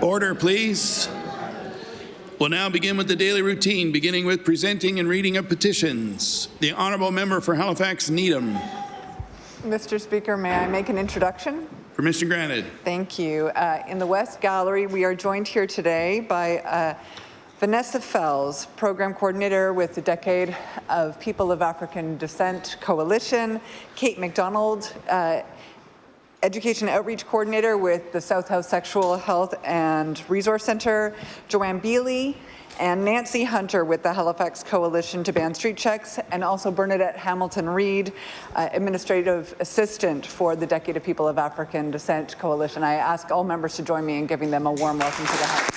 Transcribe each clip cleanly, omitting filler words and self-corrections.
Order, please. We'll now begin with the daily routine, beginning with presenting and reading of petitions. The Honourable Member for Halifax Needham. Mr. Speaker, may I make an introduction? Permission granted. Thank you. In the West Gallery, we are joined here today by Vanessa Fells, Program Coordinator with the Decade of People of African Descent Coalition, Kate McDonald, Education Outreach Coordinator with the South House Sexual Health and Resource Centre, Joanne Bealey, and Nancy Hunter with the Halifax Coalition to Ban Street Checks, and also Bernadette Hamilton-Reid, Administrative Assistant for the Decade of People of African Descent Coalition. I ask all members to join me in giving them a warm welcome to the House.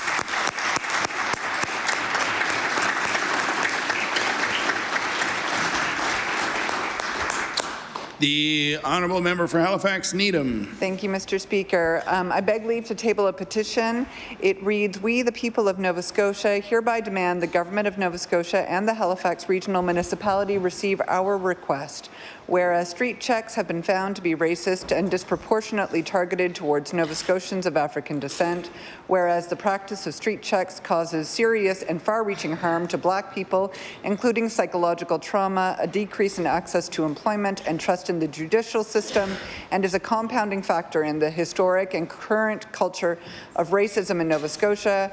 The Honourable Member for Halifax Needham. Thank you, Mr. Speaker. I beg leave to table a petition. It reads, "We, the people of Nova Scotia, hereby demand the Government of Nova Scotia and the Halifax Regional Municipality receive our request. Whereas street checks have been found to be racist and disproportionately targeted towards Nova Scotians of African descent, whereas the practice of street checks causes serious and far-reaching harm to Black people, including psychological trauma, a decrease in access to employment and trust in the judicial system, and is a compounding factor in the historic and current culture of racism in Nova Scotia,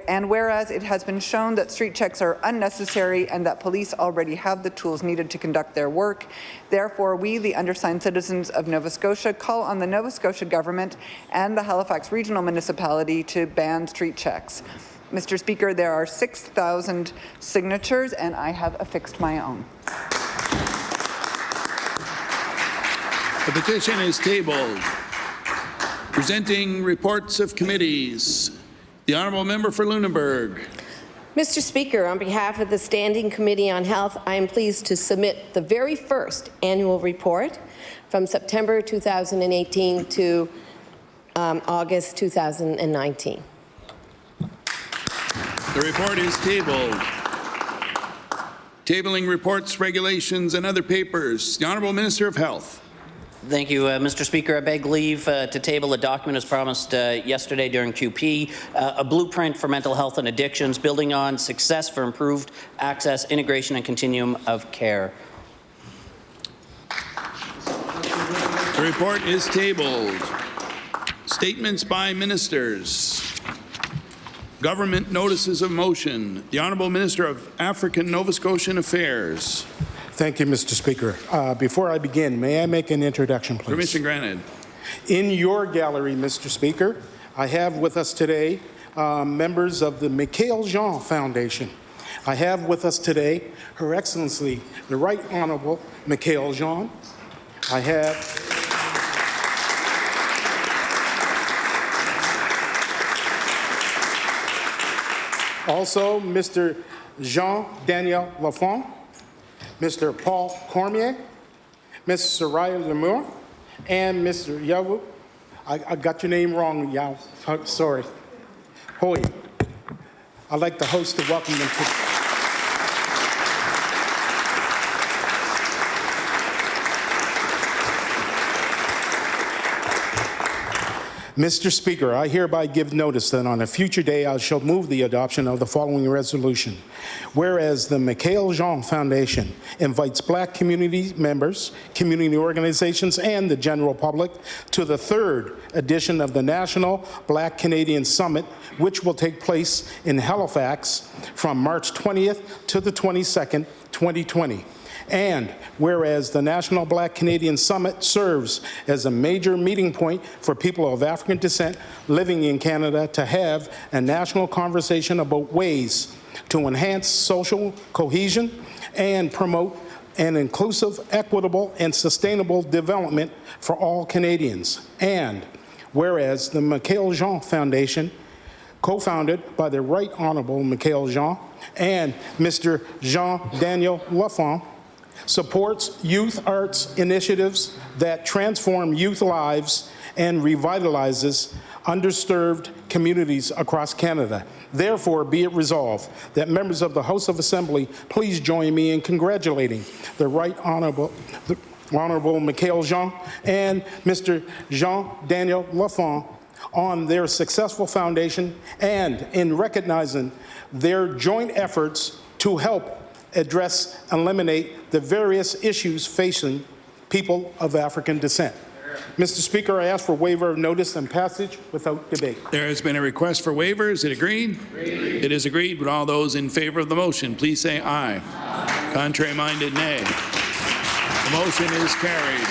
and whereas it has been shown that street checks are unnecessary and that police already have the tools needed to conduct their work, therefore we, the undersigned citizens of Nova Scotia, call on the Nova Scotia Government and the Halifax Regional Municipality to ban street checks." Mr. Speaker, there are 6,000 signatures and I have affixed my own. The petition is tabled. Presenting reports of committees. The Honourable Member for Lunenburg. Mr. Speaker, on behalf of the Standing Committee on Health, I am pleased to submit the very first annual report from September 2018 to August 2019. The report is tabled. Tabling reports, regulations, and other papers. The Honourable Minister of Health. Thank you, Mr. Speaker. I beg leave to table a document as promised yesterday during QP, a blueprint for mental health and addictions, building on success for improved access, integration, and continuum of care. The report is tabled. Statements by ministers. Government notices of motion. The Honourable Minister of African Nova Scotian Affairs. Thank you, Mr. Speaker. Before I begin, may I make an introduction, please? Permission granted. In your gallery, Mr. Speaker, I have with us today members of the Michael Jean Foundation. I have with us today Her Excellency, the Right Honourable Michael Jean. I have also Mr. Jean-Daniel Lafont, Mr. Paul Cormier, Ms. Soraya Lemur, and Mr. Yavu. I got your name wrong, Yao. Sorry. Hoy. I'd like the host to welcome them to. Mr. Speaker, I hereby give notice that on a future day I shall move the adoption of the following resolution. Whereas the Michael Jean Foundation invites Black community members, community organizations, and the general public to the 3rd edition of the National Black Canadian Summit, which will take place in Halifax from March 20th to the 22nd, 2020. And whereas the National Black Canadian Summit serves as a major meeting point for people of African descent living in Canada to have a national conversation about ways to enhance social cohesion and promote an inclusive, equitable, and sustainable development for all Canadians. And whereas the Michael Jean Foundation, co-founded by the Right Honourable Michael Jean and Mr. Jean-Daniel Lafont, supports youth arts initiatives that transform youth lives and revitalizes underserved communities across Canada. Therefore, be it resolved that members of the House of Assembly please join me in congratulating the Right Honourable Michael Jean and Mr. Jean-Daniel Lafont on their successful foundation and in recognizing their joint efforts to help address and eliminate the various issues facing people of African descent. Mr. Speaker, I ask for waiver of notice and passage without debate. There has been a request for waiver. Is it agreed? Agreed. It is agreed. Would all those in favor of the motion please say aye. Aye. Contrary-minded, nay. The motion is carried.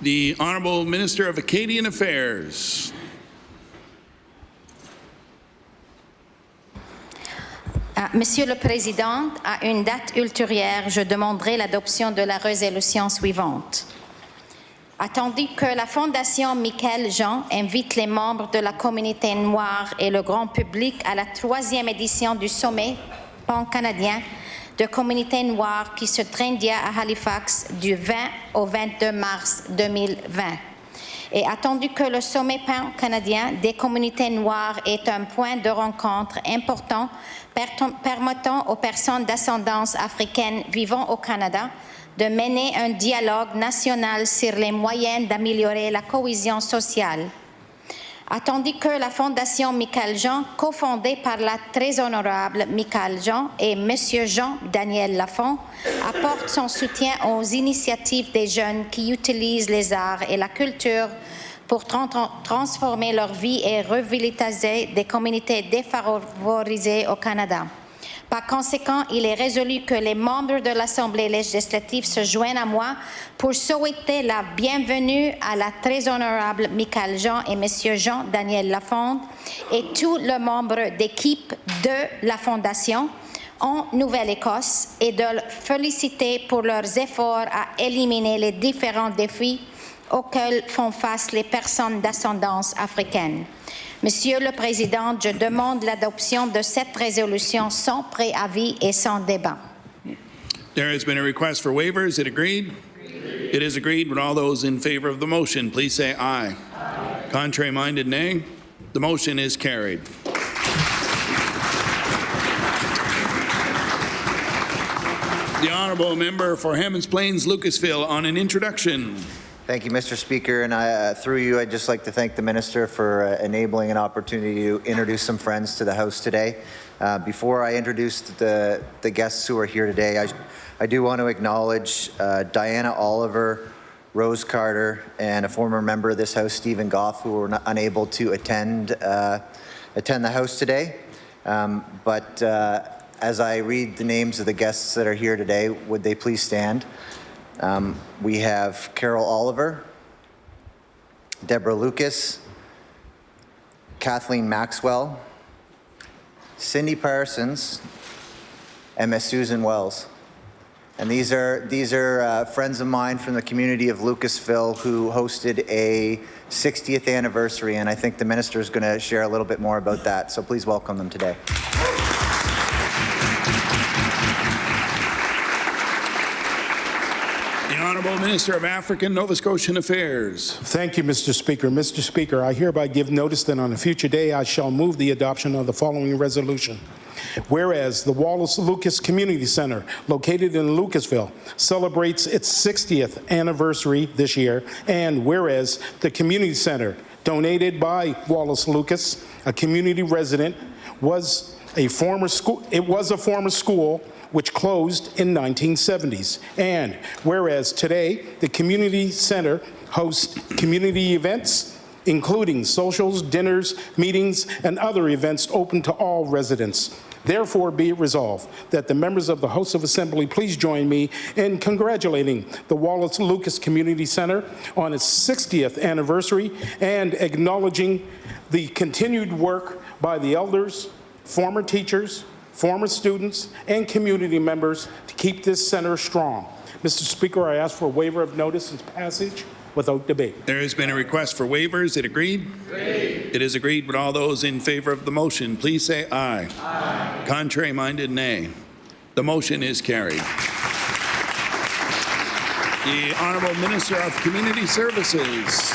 The Honourable Minister of Acadian Affairs. Monsieur le Président, à une date ultérieure, je demanderai l'adoption de la résolution suivante. Attendu que la Fondation Michael Jean invite les membres de la communauté noire et le grand public à la 3e édition du sommet pan-canadien de communautés noires qui se tiendra à Halifax du 20 au 22 mars 2020. Et attendu que le sommet pan-canadien des communautés noires est un point de rencontre important permettant aux personnes d'ascendance africaine vivant au Canada de mener un dialogue national sur les moyens d'améliorer la cohésion sociale. Attendu que la Fondation Michael Jean, cofondée par la très honorable Michael Jean et M. Jean-Daniel Lafont, apporte son soutien aux initiatives des jeunes qui utilisent les arts et la culture pour transformer leur vie et revitaliser des communautés défavorisées au Canada. Par conséquent, il est résolu que les membres de l'Assemblée législative se joignent à moi pour souhaiter la bienvenue à la très honorable Michael Jean et M. Jean-Daniel Lafont et tous les membres d'équipe de la Fondation en Nouvelle-Écosse et de les féliciter pour leurs efforts à éliminer les différents défis auxquels font face les personnes d'ascendance africaine. Monsieur le Président, je demande l'adoption de cette résolution sans préavis et sans débat. There has been a request for waiver. Is it agreed? Agreed. It is agreed. Would all those in favor of the motion please say aye. Aye. Contrary-minded, nay. The motion is carried. The Honourable Member for Hammonds Plains Lucasville on an introduction. Thank you, Mr. Speaker, and through you, I'd just like to thank the Minister for enabling an opportunity to introduce some friends to the House today. Before I introduce the guests who are here today, I do want to acknowledge Diana Oliver, Rose Carter, and a former member of this House, Stephen Goff, who were unable to attend the House today. But as I read the names of the guests that are here today, would they please stand? We have Carol Oliver, Deborah Lucas, Kathleen Maxwell, Cindy Parsons, and Miss Susan Wells. And these are friends of mine from the community of Lucasville who hosted a 60th anniversary, and I think the Minister is going to share a little bit more about that. So please welcome them today. The Honourable Minister of African Nova Scotian Affairs. Thank you, Mr. Speaker. Mr. Speaker, I hereby give notice that on a future day I shall move the adoption of the following resolution. Whereas the Wallace Lucas Community Center, located in Lucasville, celebrates its 60th anniversary this year, and whereas the community center, donated by Wallace Lucas, a community resident, was a former school which closed in 1970s. And whereas today the community center hosts community events, including socials, dinners, meetings, and other events open to all residents. Therefore, be it resolved that the members of the House of Assembly please join me in congratulating the Wallace Lucas Community Center on its 60th anniversary and acknowledging the continued work by the elders, former teachers, former students, and community members to keep this center strong. Mr. Speaker, I ask for a waiver of notice and passage without debate. There has been a request for waivers. Is it agreed? Agreed. It is agreed. Would all those in favor of the motion please say aye. Aye. Contrary-minded, nay. The motion is carried. The Honourable Minister of Community Services.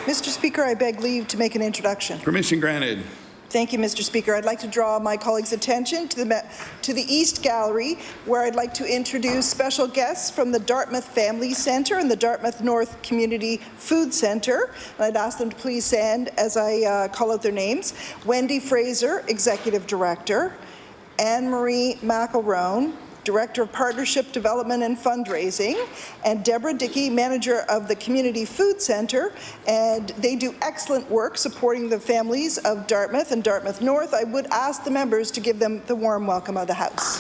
Mr. Speaker, I beg leave to make an introduction. Permission granted. Thank you, Mr. Speaker. I'd like to draw my colleagues' attention to the East Gallery, where I'd like to introduce special guests from the Dartmouth Family Centre and the Dartmouth North Community Food Centre. And I'd ask them to please stand as I call out their names. Wendy Fraser, Executive Director. Anne-Marie McElroan, Director of Partnership Development and Fundraising, and Deborah Dickey, Manager of the Community Food Centre, and they do excellent work supporting the families of Dartmouth and Dartmouth North. I would ask the members to give them the warm welcome of the House.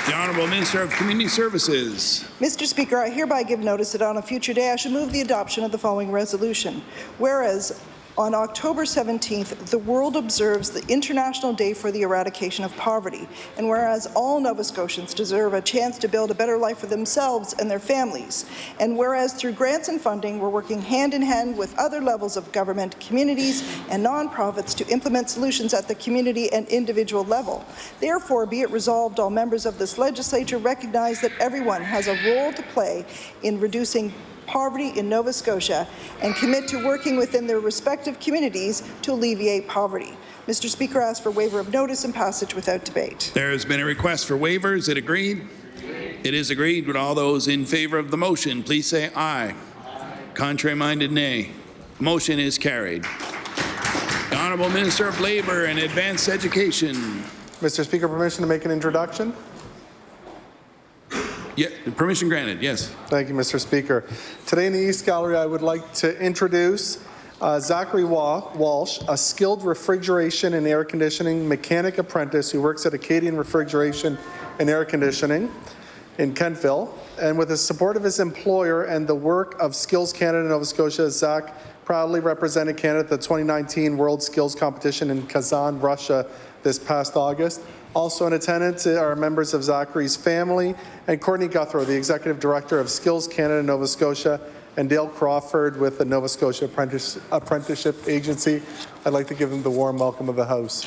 The Honourable Minister of Community Services. Mr. Speaker, I hereby give notice that on a future day I should move the adoption of the following resolution. Whereas on October 17th, the world observes the International Day for the Eradication of Poverty. And whereas all Nova Scotians deserve a chance to build a better life for themselves and their families. And whereas through grants and funding, we're working hand in hand with other levels of government, communities, and nonprofits to implement solutions at the community and individual level. Therefore, be it resolved, all members of this legislature recognize that everyone has a role to play in reducing poverty in Nova Scotia and commit to working within their respective communities to alleviate poverty. Mr. Speaker, I ask for waiver of notice and passage without debate. There has been a request for waivers. Is it agreed? It is agreed. Would all those in favour of the motion please say aye. Contrary-minded, nay. The motion is carried. The Honourable Minister of Labour and Advanced Education. Mr. Speaker, permission to make an introduction? Yeah, permission granted, yes. Thank you, Mr. Speaker. Today in the East Gallery, I would like to introduce Zachary Walsh, a skilled refrigeration and air conditioning mechanic apprentice who works at Acadian Refrigeration and Air Conditioning in Kentville. And with the support of his employer and the work of Skills Canada Nova Scotia, Zach proudly represented Canada at the 2019 World Skills Competition in Kazan, Russia this past August. Also in attendance are members of Zachary's family and Courtney Guthrow, the Executive Director of Skills Canada Nova Scotia, and Dale Crawford with the Nova Scotia Apprenticeship Agency. I'd like to give them the warm welcome of the House.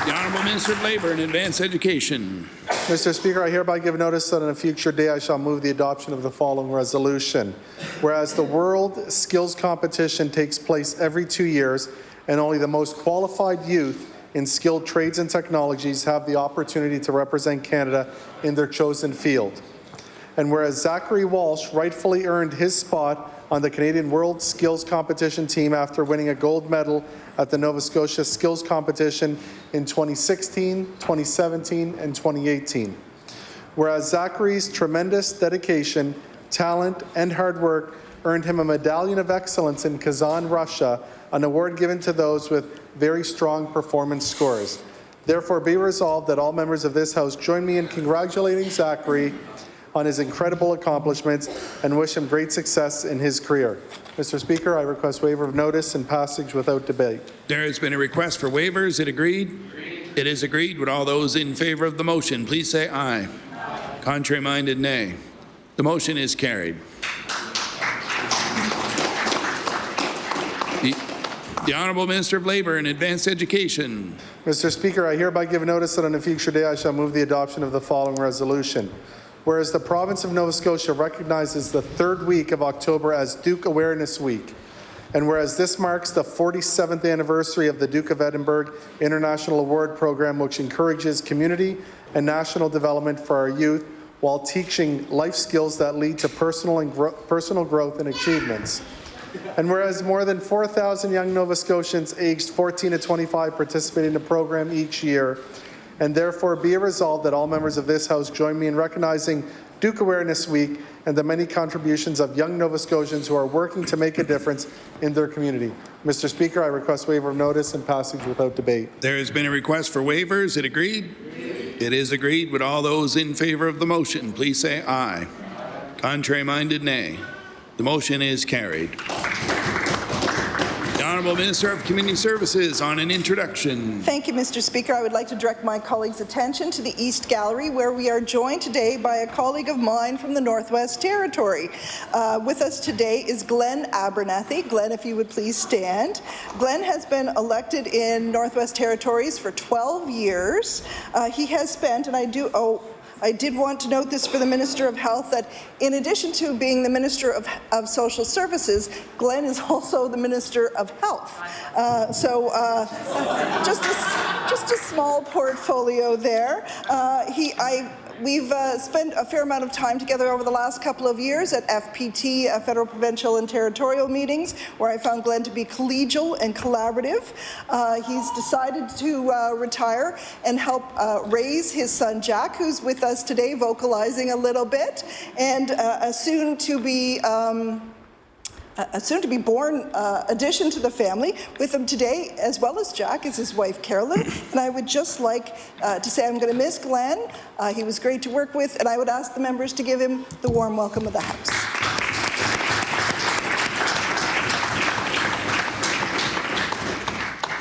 The Honourable Minister of Labour and Advanced Education. Mr. Speaker, I hereby give notice that on a future day I shall move the adoption of the following resolution. Whereas the World Skills Competition takes place every 2 years, and only the most qualified youth in skilled trades and technologies have the opportunity to represent Canada in their chosen field. And whereas Zachary Walsh rightfully earned his spot on the Canadian World Skills Competition team after winning a gold medal at the Nova Scotia Skills Competition in 2016, 2017, and 2018. Whereas Zachary's tremendous dedication, talent, and hard work earned him a Medallion of Excellence in Kazan, Russia, an award given to those with very strong performance scores. Therefore, be resolved that all members of this House join me in congratulating Zachary on his incredible accomplishments and wish him great success in his career. Mr. Speaker, I request waiver of notice and passage without debate. There has been a request for waivers. Is it agreed? It is agreed. Would all those in favour of the motion please say aye. Contrary-minded, nay. The motion is carried. The Honourable Minister of Labour and Advanced Education. Mr. Speaker, I hereby give notice that on a future day I shall move the adoption of the following resolution. Whereas the province of Nova Scotia recognizes the third week of October as Duke Awareness Week, and whereas this marks the 47th anniversary of the Duke of Edinburgh International Award Program, which encourages community and national development for our youth while teaching life skills that lead to personal growth and achievements. And whereas more than 4,000 young Nova Scotians aged 14 to 25 participate in the program each year, and therefore be it resolved that all members of this House join me in recognizing Duke Awareness Week and the many contributions of young Nova Scotians who are working to make a difference in their community. Mr. Speaker, I request waiver of notice and passage without debate. There has been a request for waivers. Is it agreed? It is agreed. Would all those in favour of the motion please say aye. Contrary-minded, nay. The motion is carried. The Honourable Minister of Community Services on an introduction. Thank you, Mr. Speaker. I would like to direct my colleagues' attention to the East Gallery, where we are joined today by a colleague of mine from the Northwest Territory. With us today is Glenn Abernethy. Glenn, if you would please stand. Glenn has been elected in Northwest Territories for 12 years. He has spent, and I did want to note this for the Minister of Health, that in addition to being the Minister of Social Services, Glenn is also the Minister of Health. Just a small portfolio there. We've spent a fair amount of time together over the last couple of years at FPT, Federal, Provincial and Territorial meetings, where I found Glenn to be collegial and collaborative. He's decided to retire and help raise his son Jack, who's with us today, vocalizing a little bit, and a soon-to-be-born addition to the family. With him today, as well as Jack, is his wife, Carolyn. And I would just like to say I'm going to miss Glenn. He was great to work with, and I would ask the members to give him the warm welcome of the House.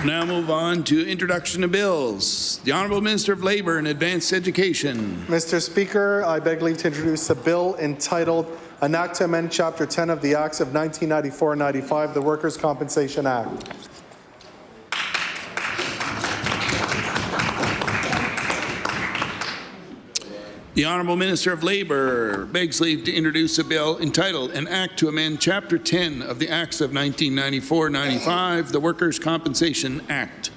Now move on to introduction of bills. The Honourable Minister of Labour and Advanced Education. Mr. Speaker, I beg leave to introduce a bill entitled An Act to Amend Chapter 10 of the Acts of 1994-95, the Workers' Compensation Act. The Honourable Minister of Labour begs leave to introduce a bill entitled An Act to Amend Chapter 10 of the Acts of 1994-95, the Workers' Compensation Act.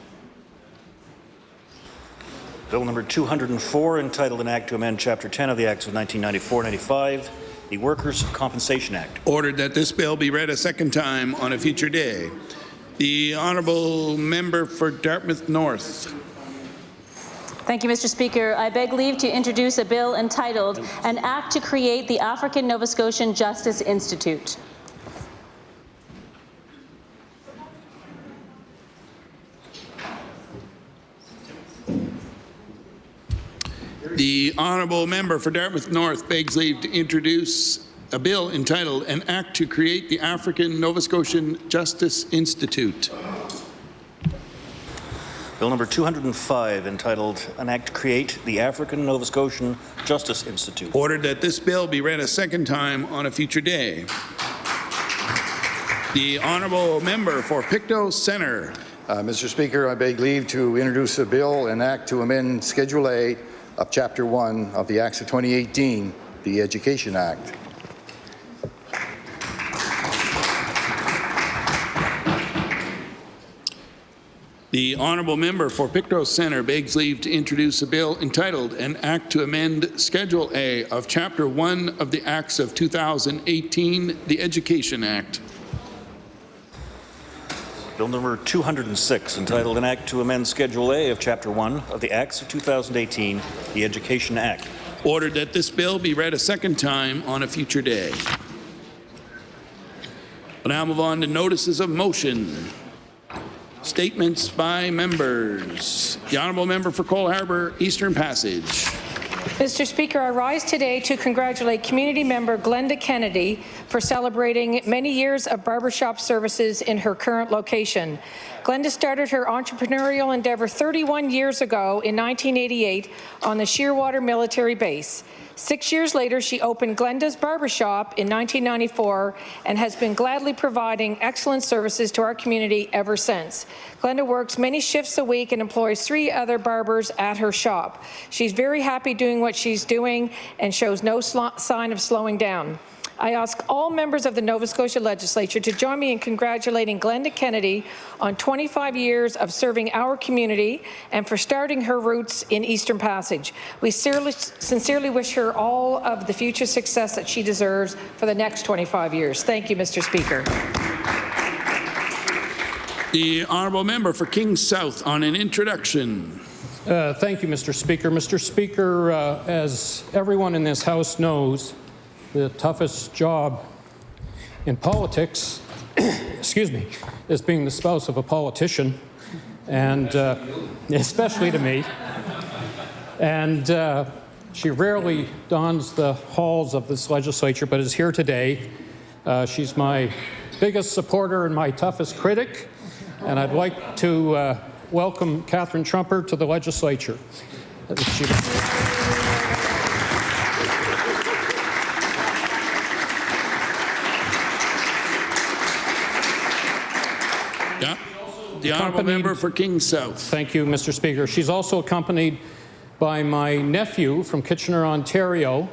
Bill number 204, entitled An Act to Amend Chapter 10 of the Acts of 1994-95, the Workers' Compensation Act. Ordered that this bill be read a second time on a future day. The Honourable Member for Dartmouth North. Thank you, Mr. Speaker. I beg leave to introduce a bill entitled An Act to Create the African Nova Scotian Justice Institute. The Honourable Member for Dartmouth North begs leave to introduce a bill entitled An Act to Create the African Nova Scotian Justice Institute. Bill number 205, entitled An Act to Create the African Nova Scotian Justice Institute. Ordered that this bill be read a second time on a future day. The Honourable Member for Pictou Centre. Mr. Speaker, I beg leave to introduce a bill, An Act to amend Schedule A of Chapter 1 of the Acts of 2018, the Education Act. The Honourable Member for Pictou Centre begs leave to introduce a bill entitled An Act to Amend Schedule A of Chapter 1 of the Acts of 2018, the Education Act. Bill number 206, entitled An Act to Amend Schedule A of Chapter 1 of the Acts of 2018, the Education Act. Ordered that this bill be read a second time on a future day. We'll now move on to notices of motion. Statements by members. The Honourable Member for Cole Harbour, Eastern Passage. Mr. Speaker, I rise today to congratulate community member Glenda Kennedy for celebrating many years of barbershop services in her current location. Glenda started her entrepreneurial endeavour 31 years ago in 1988 on the Shearwater Military Base. 6 years later, she opened Glenda's Barbershop in 1994 and has been gladly providing excellent services to our community ever since. Glenda works many shifts a week and employs 3 other barbers at her shop. She's very happy doing what she's doing and shows no sign of slowing down. I ask all members of the Nova Scotia Legislature to join me in congratulating Glenda Kennedy on 25 years of serving our community and for starting her roots in Eastern Passage. We sincerely wish her all of the future success that she deserves for the next 25 years. Thank you, Mr. Speaker. The Honourable Member for Kings South on an introduction. Thank you, Mr. Speaker. Mr. Speaker, as everyone in this House knows, the toughest job in politics, excuse me, is being the spouse of a politician, and especially to me. And she rarely dons the halls of this legislature, but is here today. She's my biggest supporter and my toughest critic, and I'd like to welcome Catherine Trumper to the legislature. The Honourable Member for Kings South. Thank you, Mr. Speaker. She's also accompanied by my nephew from Kitchener, Ontario,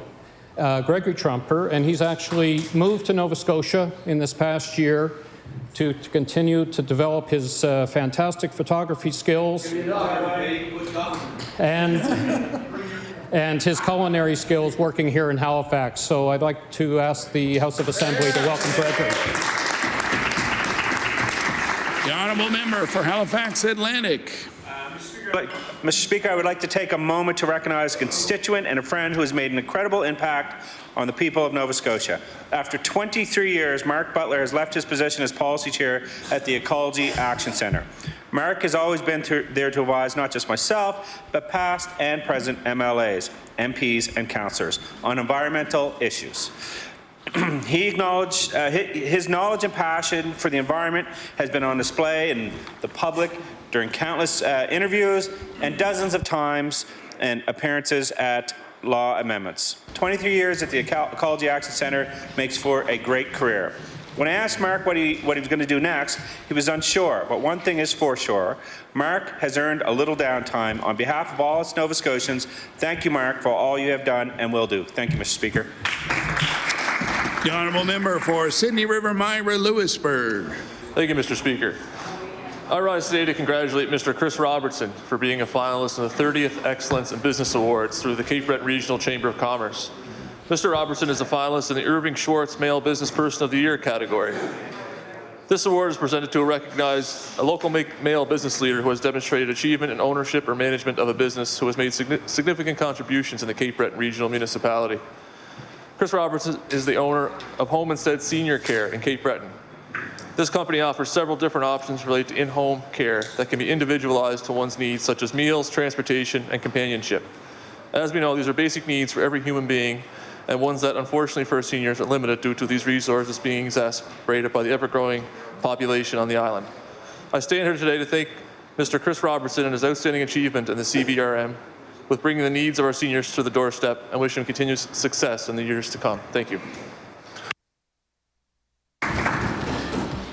Gregory Trumper, and he's actually moved to Nova Scotia in this past year to continue to develop his fantastic photography skills and his culinary skills working here in Halifax. So I'd like to ask the House of Assembly to welcome Gregory. The honourable member for Halifax Atlantic. Mr. Speaker, I would like to take a moment to recognize a constituent and a friend who has made an incredible impact on the people of Nova Scotia. After 23 years, Mark Butler has left his position as policy chair at the Ecology Action Centre. Mark has always been there to advise not just myself, but past and present MLAs, MPs, and councillors on environmental issues. He acknowledged his knowledge and passion for the environment has been on display in the public during countless interviews and dozens of times and appearances at law amendments. 23 years at the Ecology Action Centre makes for a great career. When I asked Mark what he was going to do next, he was unsure, but one thing is for sure. Mark has earned a little downtime. On behalf of all us Nova Scotians, thank you, Mark, for all you have done and will do. Thank you, Mr. Speaker. The honourable member for Sydney River Myra Lewisburg. Thank you, Mr. Speaker. I rise today to congratulate Mr. Chris Robertson for being a finalist in the 30th Excellence in Business Awards through the Cape Breton Regional Chamber of Commerce. Mr. Robertson is a finalist in the Irving Schwartz Male Business Person of the Year category. This award is presented to recognize a local male business leader who has demonstrated achievement in ownership or management of a business who has made significant contributions in the Cape Breton Regional Municipality. Chris Robertson is the owner of Home Instead Senior Care in Cape Breton. This company offers several different options related to in-home care that can be individualized to one's needs, such as meals, transportation, and companionship. As we know, these are basic needs for every human being, and ones that unfortunately for our seniors are limited due to these resources being exacerbated by the ever-growing population on the island. I stand here today to thank Mr. Chris Robertson and his outstanding achievement in the CBRM with bringing the needs of our seniors to the doorstep, and wish him continued success in the years to come. Thank you.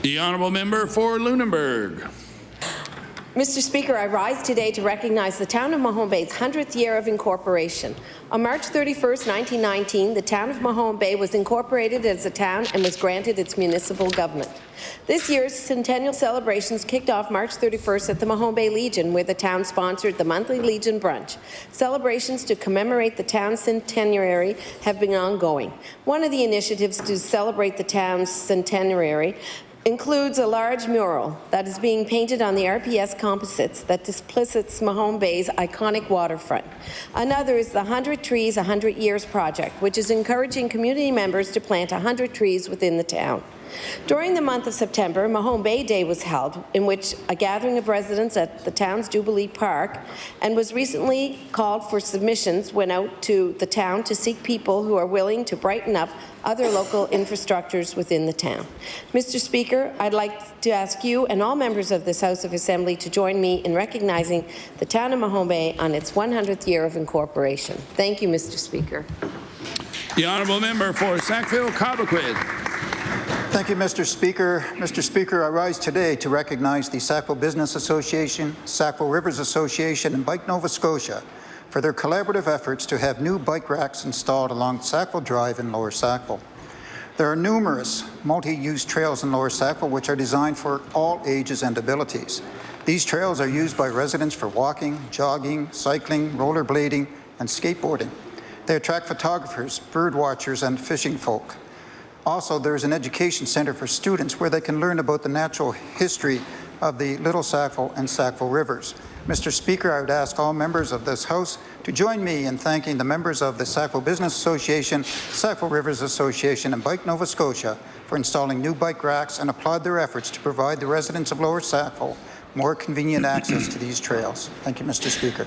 The honourable member for Lunenburg. Mr. Speaker, I rise today to recognize the town of Mahone Bay's 100th year of incorporation. On March 31st, 1919, the town of Mahone Bay was incorporated as a town and was granted its municipal government. This year's centennial celebrations kicked off March 31st at the Mahone Bay Legion, where the town sponsored the monthly Legion Brunch. Celebrations to commemorate the town's centenary have been ongoing. One of the initiatives to celebrate the town's centenary includes a large mural that is being painted on the RPS composites that depicts Mahone Bay's iconic waterfront. Another is the 100 Trees, 100 Years project, which is encouraging community members to plant 100 trees within the town. During the month of September, Mahone Bay Day was held, in which a gathering of residents at the town's Jubilee Park and was recently called for submissions went out to the town to seek people who are willing to brighten up other local infrastructures within the town. Mr. Speaker, I'd like to ask you and all members of this House of Assembly to join me in recognizing the town of Mahone Bay on its 100th year of incorporation. Thank you, Mr. Speaker. The honourable member for Sackville-Cobequid. Thank you, Mr. Speaker. Mr. Speaker, I rise today to recognize the Sackville Business Association, Sackville Rivers Association, and Bike Nova Scotia for their collaborative efforts to have new bike racks installed along Sackville Drive in Lower Sackville. There are numerous multi-use trails in Lower Sackville which are designed for all ages and abilities. These trails are used by residents for walking, jogging, cycling, rollerblading, and skateboarding. They attract photographers, bird watchers, and fishing folk. Also, there is an education centre for students where they can learn about the natural history of the Little Sackville and Sackville rivers. Mr. Speaker, I would ask all members of this House to join me in thanking the members of the Sackville Business Association, Sackville Rivers Association, and Bike Nova Scotia for installing new bike racks and applaud their efforts to provide the residents of Lower Sackville more convenient access to these trails. Thank you, Mr. Speaker.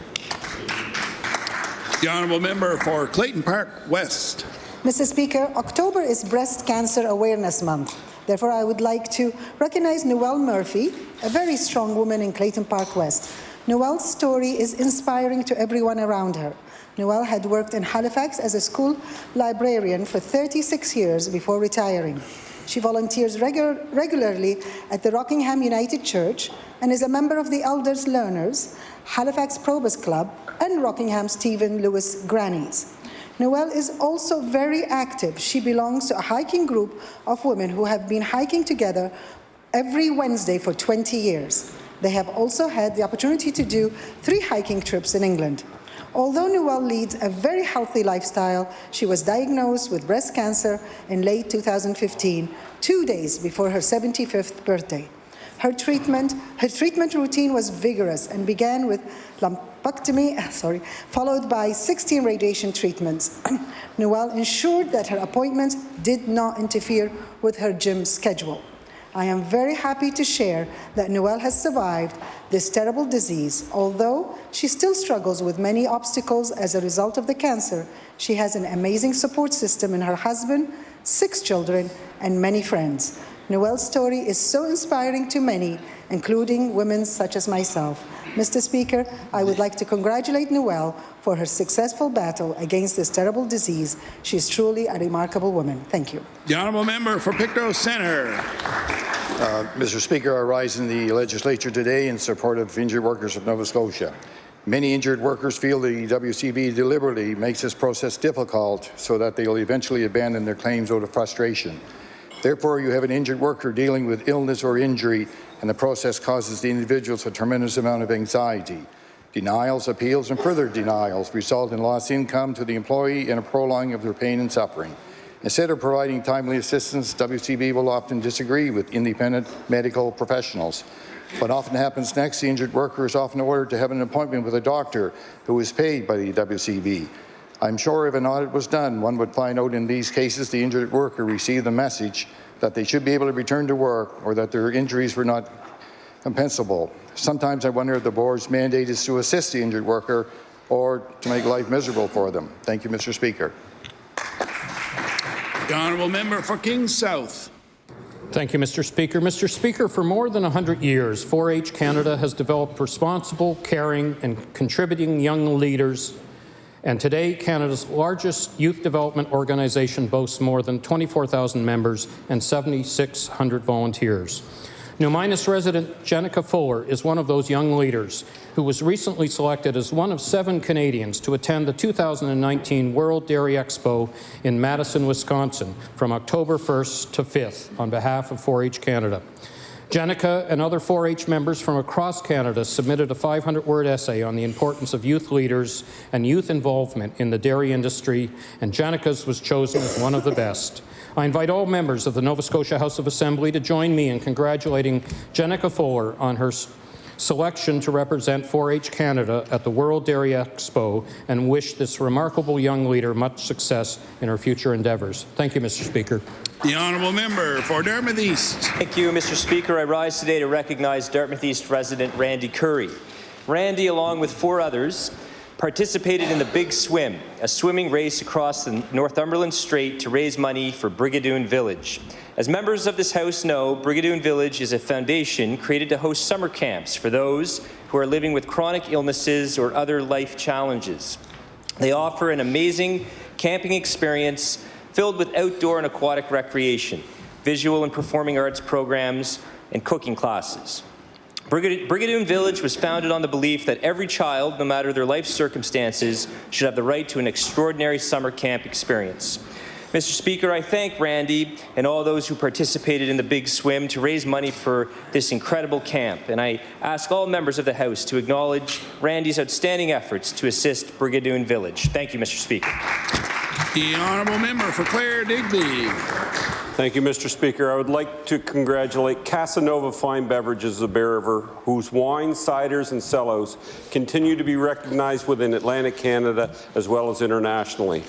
The honourable member for Clayton Park West. Mr. Speaker, October is Breast Cancer Awareness Month. Therefore, I would like to recognize Noelle Murphy, a very strong woman in Clayton Park West. Noelle's story is inspiring to everyone around her. Noelle had worked in Halifax as a school librarian for 36 years before retiring. She volunteers regularly at the Rockingham United Church and is a member of the Elders Learners, Halifax Probus Club, and Rockingham Stephen Lewis Grannies. Noelle is also very active. She belongs to a hiking group of women who have been hiking together every Wednesday for 20 years. They have also had the opportunity to do 3 hiking trips in England. Although Noelle leads a very healthy lifestyle, she was diagnosed with breast cancer in late 2015, 2 days before her 75th birthday. Her treatment routine was vigorous and began with lumpectomy, followed by 16 radiation treatments. Noelle ensured that her appointments did not interfere with her gym schedule. I am very happy to share that Noelle has survived this terrible disease. Although she still struggles with many obstacles as a result of the cancer, she has an amazing support system in her husband, 6 children, and many friends. Noelle's story is so inspiring to many, including women such as myself. Mr. Speaker, I would like to congratulate Noelle for her successful battle against this terrible disease. She is truly a remarkable woman. Thank you. The honourable member for Pictou Centre. Mr. Speaker, I rise in the legislature today in support of injured workers of Nova Scotia. Many injured workers feel the WCB deliberately makes this process difficult so that they will eventually abandon their claims out of frustration. Therefore, you have an injured worker dealing with illness or injury, and the process causes the individuals a tremendous amount of anxiety. Denials, appeals, and further denials result in lost income to the employee and a prolonging of their pain and suffering. Instead of providing timely assistance, WCB will often disagree with independent medical professionals. What often happens next, the injured worker is often ordered to have an appointment with a doctor who is paid by the WCB. I'm sure if an audit was done, one would find out in these cases the injured worker received the message that they should be able to return to work or that their injuries were not compensable. Sometimes I wonder if the board's mandate is to assist the injured worker or to make life miserable for them. Thank you, Mr. Speaker. The honourable member for Kings South. Thank you, Mr. Speaker. Mr. Speaker, for more than 100 years, 4-H Canada has developed responsible, caring, and contributing young leaders. And today, Canada's largest youth development organization boasts more than 24,000 members and 7,600 volunteers. New Minas resident Jenica Fuller is one of those young leaders who was recently selected as one of 7 Canadians to attend the 2019 World Dairy Expo in Madison, Wisconsin from October 1st to 5th on behalf of 4-H Canada. Jenica and other 4-H members from across Canada submitted a 500-word essay on the importance of youth leaders and youth involvement in the dairy industry, and Jenica's was chosen as one of the best. I invite all members of the Nova Scotia House of Assembly to join me in congratulating Jenica Fuller on her selection to represent 4-H Canada at the World Dairy Expo and wish this remarkable young leader much success in her future endeavours. Thank you, Mr. Speaker. The honourable member for Dartmouth East. Thank you, Mr. Speaker. I rise today to recognize Dartmouth East resident Randy Curry. Randy, along with 4 others, participated in the Big Swim, a swimming race across the Northumberland Strait to raise money for Brigadoon Village. As members of this House know, Brigadoon Village is a foundation created to host summer camps for those who are living with chronic illnesses or other life challenges. They offer an amazing camping experience filled with outdoor and aquatic recreation, visual and performing arts programs, and cooking classes. Brigadoon Village was founded on the belief that every child, no matter their life circumstances, should have the right to an extraordinary summer camp experience. Mr. Speaker, I thank Randy and all those who participated in the Big Swim to raise money for this incredible camp, and I ask all members of the House to acknowledge Randy's outstanding efforts to assist Brigadoon Village. Thank you, Mr. Speaker. The honourable member for Clare Digby. Thank you, Mr. Speaker. I would like to congratulate Casanova Fine Beverages of Bear River, whose wines, ciders, and sellouts continue to be recognized within Atlantic Canada as well as internationally.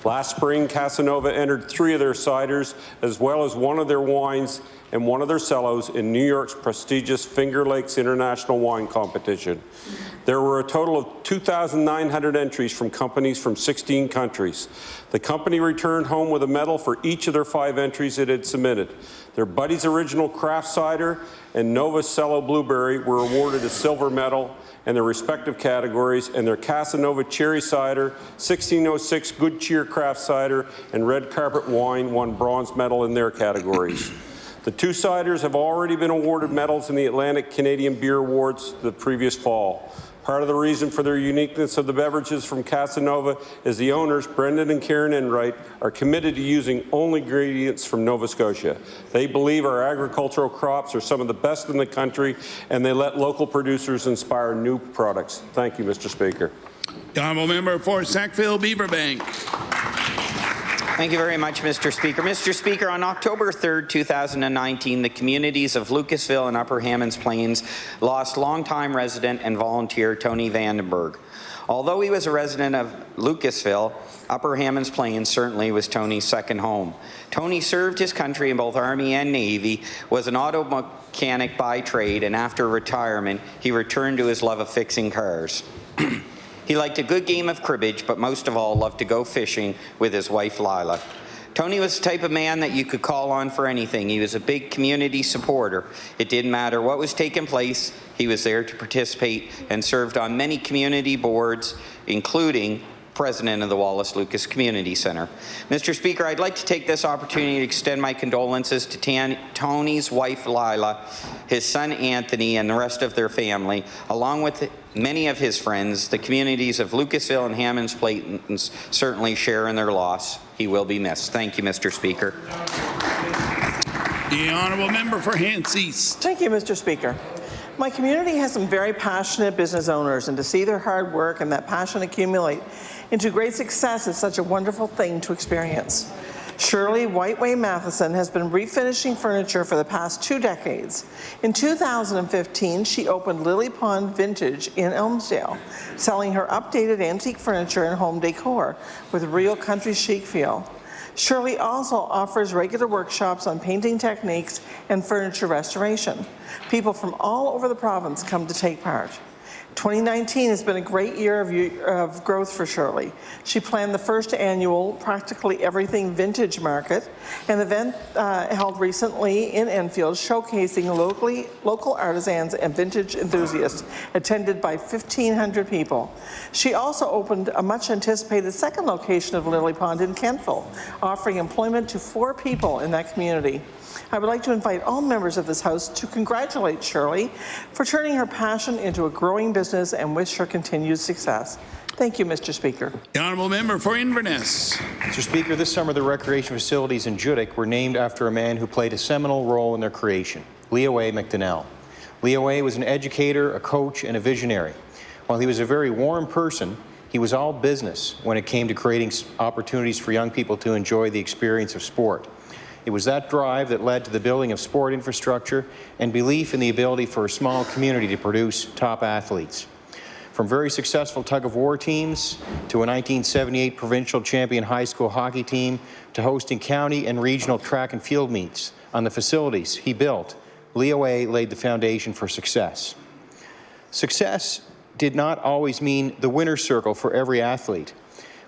Last spring, Casanova entered 3 of their ciders, as well as 1 of their wines and 1 of their sellouts in New York's prestigious Finger Lakes International Wine Competition. There were a total of 2,900 entries from companies from 16 countries. The company returned home with a medal for each of their 5 entries it had submitted. Their Buddy's Original Craft Cider and Nova Cello Blueberry were awarded a silver medal in their respective categories, and their Casanova Cherry Cider, 1606 Good Cheer Craft Cider, and Red Carpet Wine won bronze medal in their categories. The two ciders have already been awarded medals in the Atlantic Canadian Beer Awards the previous fall. Part of the reason for their uniqueness of the beverages from Casanova is the owners, Brendan and Karen Enright, are committed to using only ingredients from Nova Scotia. They believe our agricultural crops are some of the best in the country, and they let local producers inspire new products. Thank you, Mr. Speaker. The honourable member for Sackville-Beaverbank. Thank you very much, Mr. Speaker. Mr. Speaker, on October 3rd, 2019, the communities of Lucasville and Upper Hammonds Plains lost longtime resident and volunteer Tony Vandenberg. Although he was a resident of Lucasville, Upper Hammonds Plains certainly was Tony's second home. Tony served his country in both Army and Navy, was an auto mechanic by trade, and after retirement, he returned to his love of fixing cars. He liked a good game of cribbage, but most of all loved to go fishing with his wife Lila. Tony was the type of man that you could call on for anything. He was a big community supporter. It didn't matter what was taking place, he was there to participate and served on many community boards, including president of the Wallace Lucas Community Centre. Mr. Speaker, I'd like to take this opportunity to extend my condolences to Tony's wife Lila, his son Anthony, and the rest of their family, along with many of his friends. The communities of Lucasville and Hammonds Plains certainly share in their loss. He will be missed. Thank you, Mr. Speaker. The honourable member for Hants East. Thank you, Mr. Speaker. My community has some very passionate business owners, and to see their hard work and that passion accumulate into great success is such a wonderful thing to experience. Shirley Whiteway Matheson has been refinishing furniture for the past 2 decades. In 2015, she opened Lily Pond Vintage in Elmsdale, selling her updated antique furniture and home decor with a real country chic feel. Shirley also offers regular workshops on painting techniques and furniture restoration. People from all over the province come to take part. 2019 has been a great year of growth for Shirley. She planned the first annual Practically Everything Vintage Market, an event held recently in Enfield showcasing local artisans and vintage enthusiasts, attended by 1,500 people. She also opened a much anticipated second location of Lily Pond in Kentville, offering employment to 4 people in that community. I would like to invite all members of this House to congratulate Shirley for turning her passion into a growing business and wish her continued success. Thank you, Mr. Speaker. The honourable member for Inverness. Mr. Speaker, this summer the recreation facilities in Judique were named after a man who played a seminal role in their creation, Leo A. McDonnell. Leo A. was an educator, a coach, and a visionary. While he was a very warm person, he was all business when it came to creating opportunities for young people to enjoy the experience of sport. It was that drive that led to the building of sport infrastructure and belief in the ability for a small community to produce top athletes. From very successful tug-of-war teams to a 1978 provincial champion high school hockey team to hosting county and regional track and field meets on the facilities he built, Leo A. laid the foundation for success. Success did not always mean the winner's circle for every athlete,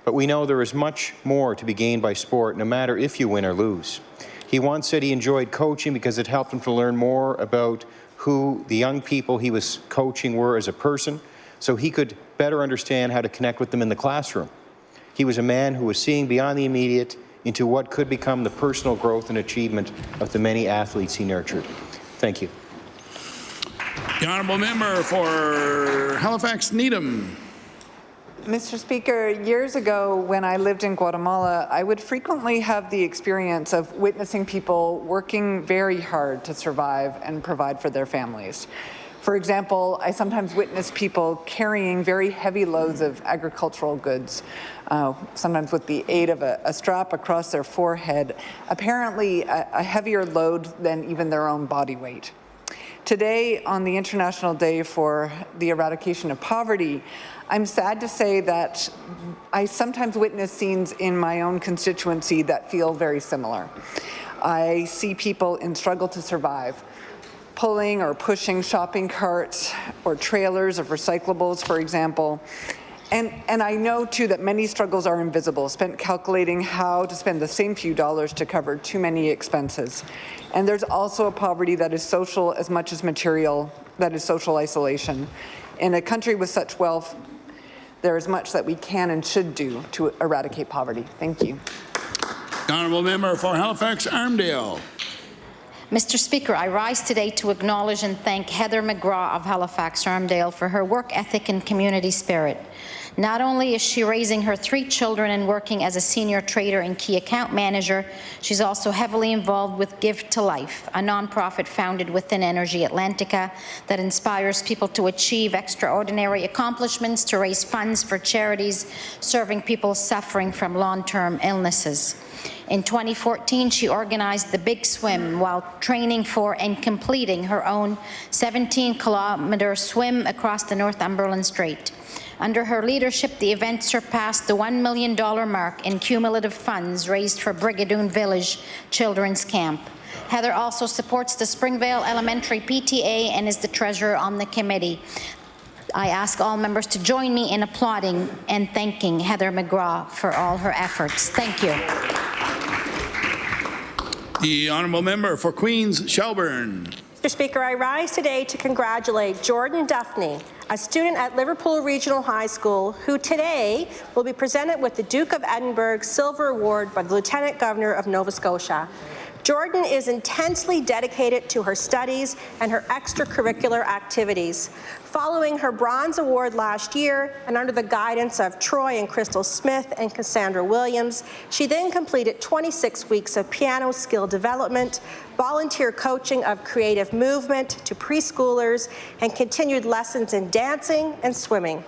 but we know there is much more to be gained by sport, no matter if you win or lose. He once said he enjoyed coaching because it helped him to learn more about who the young people he was coaching were as a person, so he could better understand how to connect with them in the classroom. He was a man who was seeing beyond the immediate into what could become the personal growth and achievement of the many athletes he nurtured. Thank you. The honourable member for Halifax Needham. Mr. Speaker, years ago when I lived in Guatemala, I would frequently have the experience of witnessing people working very hard to survive and provide for their families. For example, I sometimes witnessed people carrying very heavy loads of agricultural goods, sometimes with the aid of a strap across their forehead, apparently a heavier load than even their own body weight. Today, on the International Day for the Eradication of Poverty, I'm sad to say that I sometimes witness scenes in my own constituency that feel very similar. I see people in struggle to survive, pulling or pushing shopping carts or trailers of recyclables, for example, And I know, too, that many struggles are invisible, spent calculating how to spend the same few dollars to cover too many expenses. And there's also a poverty that is social as much as material, that is social isolation. In a country with such wealth, there is much that we can and should do to eradicate poverty. Thank you. The honourable member for Halifax Armdale. Mr. Speaker, I rise today to acknowledge and thank Heather McGraw of Halifax Armdale for her work ethic and community spirit. Not only is she raising her 3 children and working as a senior trader and key account manager, she's also heavily involved with Give to Life, a nonprofit founded within Energy Atlantica that inspires people to achieve extraordinary accomplishments to raise funds for charities serving people suffering from long-term illnesses. In 2014, she organized the Big Swim while training for and completing her own 17-kilometer swim across the Northumberland Strait. Under her leadership, the event surpassed the $1 million mark in cumulative funds raised for Brigadoon Village Children's Camp. Heather also supports the Springvale Elementary PTA and is the treasurer on the committee. I ask all members to join me in applauding and thanking Heather McGraw for all her efforts. Thank you. The honourable member for Queens Shelburne. Mr. Speaker, I rise today to congratulate Jordan Duffney, a student at Liverpool Regional High School, who today will be presented with the Duke of Edinburgh Silver Award by the Lieutenant Governor of Nova Scotia. Jordan is intensely dedicated to her studies and her extracurricular activities. Following her Bronze Award last year, and under the guidance of Troy and Crystal Smith and Cassandra Williams, she then completed 26 weeks of piano skill development, volunteer coaching of creative movement to preschoolers, and continued lessons in dancing and swimming.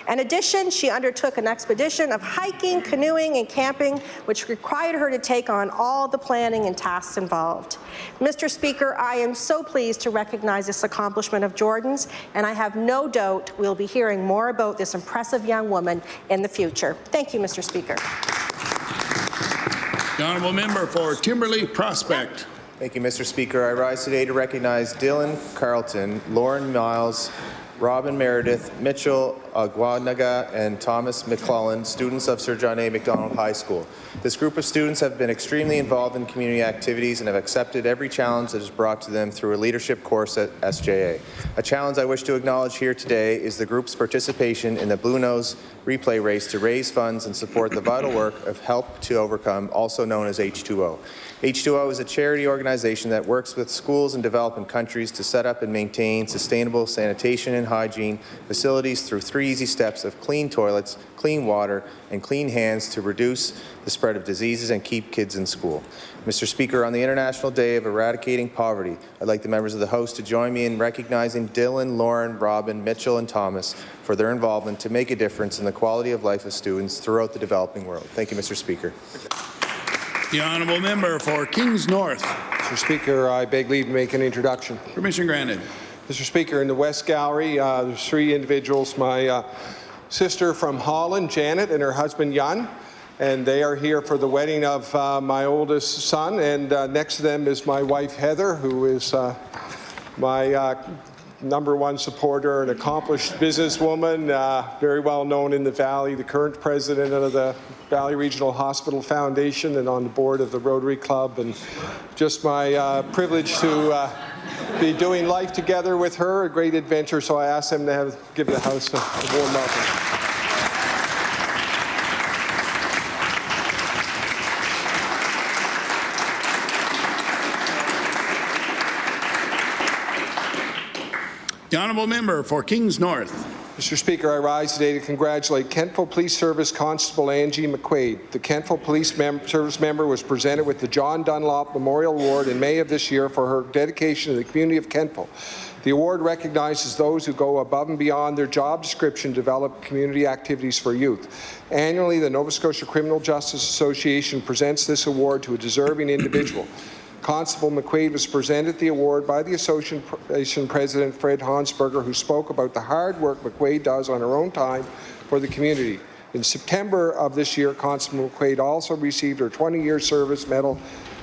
In addition, she undertook an expedition of hiking, canoeing, and camping, which required her to take on all the planning and tasks involved. Mr. Speaker, I am so pleased to recognize this accomplishment of Jordan's, and I have no doubt we'll be hearing more about this impressive young woman in the future. Thank you, Mr. Speaker. The honourable member for Timberley Prospect. Thank you, Mr. Speaker. I rise today to recognize Dylan Carlton, Lauren Miles, Robin Meredith, Mitchell Aguanaga, and Thomas McClellan, students of Sir John A. Macdonald High School. This group of students have been extremely involved in community activities and have accepted every challenge that is brought to them through a leadership course at SJA. A challenge I wish to acknowledge here today is the group's participation in the Blue Nose Replay Race to raise funds and support the vital work of Help to Overcome, also known as H2O. H2O is a charity organization that works with schools in developing countries to set up and maintain sustainable sanitation and hygiene facilities through 3 easy steps of clean toilets, clean water, and clean hands to reduce the spread of diseases and keep kids in school. Mr. Speaker, on the International Day of Eradicating Poverty, I'd like the members of the House to join me in recognizing Dylan, Lauren, Robin, Mitchell, and Thomas for their involvement to make a difference in the quality of life of students throughout the developing world. Thank you, Mr. Speaker. The honourable member for Kings North. Mr. Speaker, I beg leave to make an introduction. Permission granted. Mr. Speaker, in the West Gallery, there's 3 individuals. My sister from Holland, Janet, and her husband, Jan, and they are here for the wedding of my oldest son. And next to them is my wife, Heather, who is my #1 supporter, an accomplished businesswoman, very well known in the Valley, the current president of the Valley Regional Hospital Foundation and on the board of the Rotary Club, and just my privilege to be doing life together with her, a great adventure, so I asked them to give the House a warm welcome. The honourable member for Kings North. Mr. Speaker, I rise today to congratulate Kentville Police Service Constable Angie McQuaid. The Kentville Police Service member was presented with the John Dunlop Memorial Award in May of this year for her dedication to the community of Kentville. The award recognizes those who go above and beyond their job description to develop community activities for youth. Annually, the Nova Scotia Criminal Justice Association presents this award to a deserving individual. Constable McQuaid was presented the award by the Association President Fred Hansberger, who spoke about the hard work McQuaid does on her own time for the community. In September of this year, Constable McQuaid also received her 20-year service medal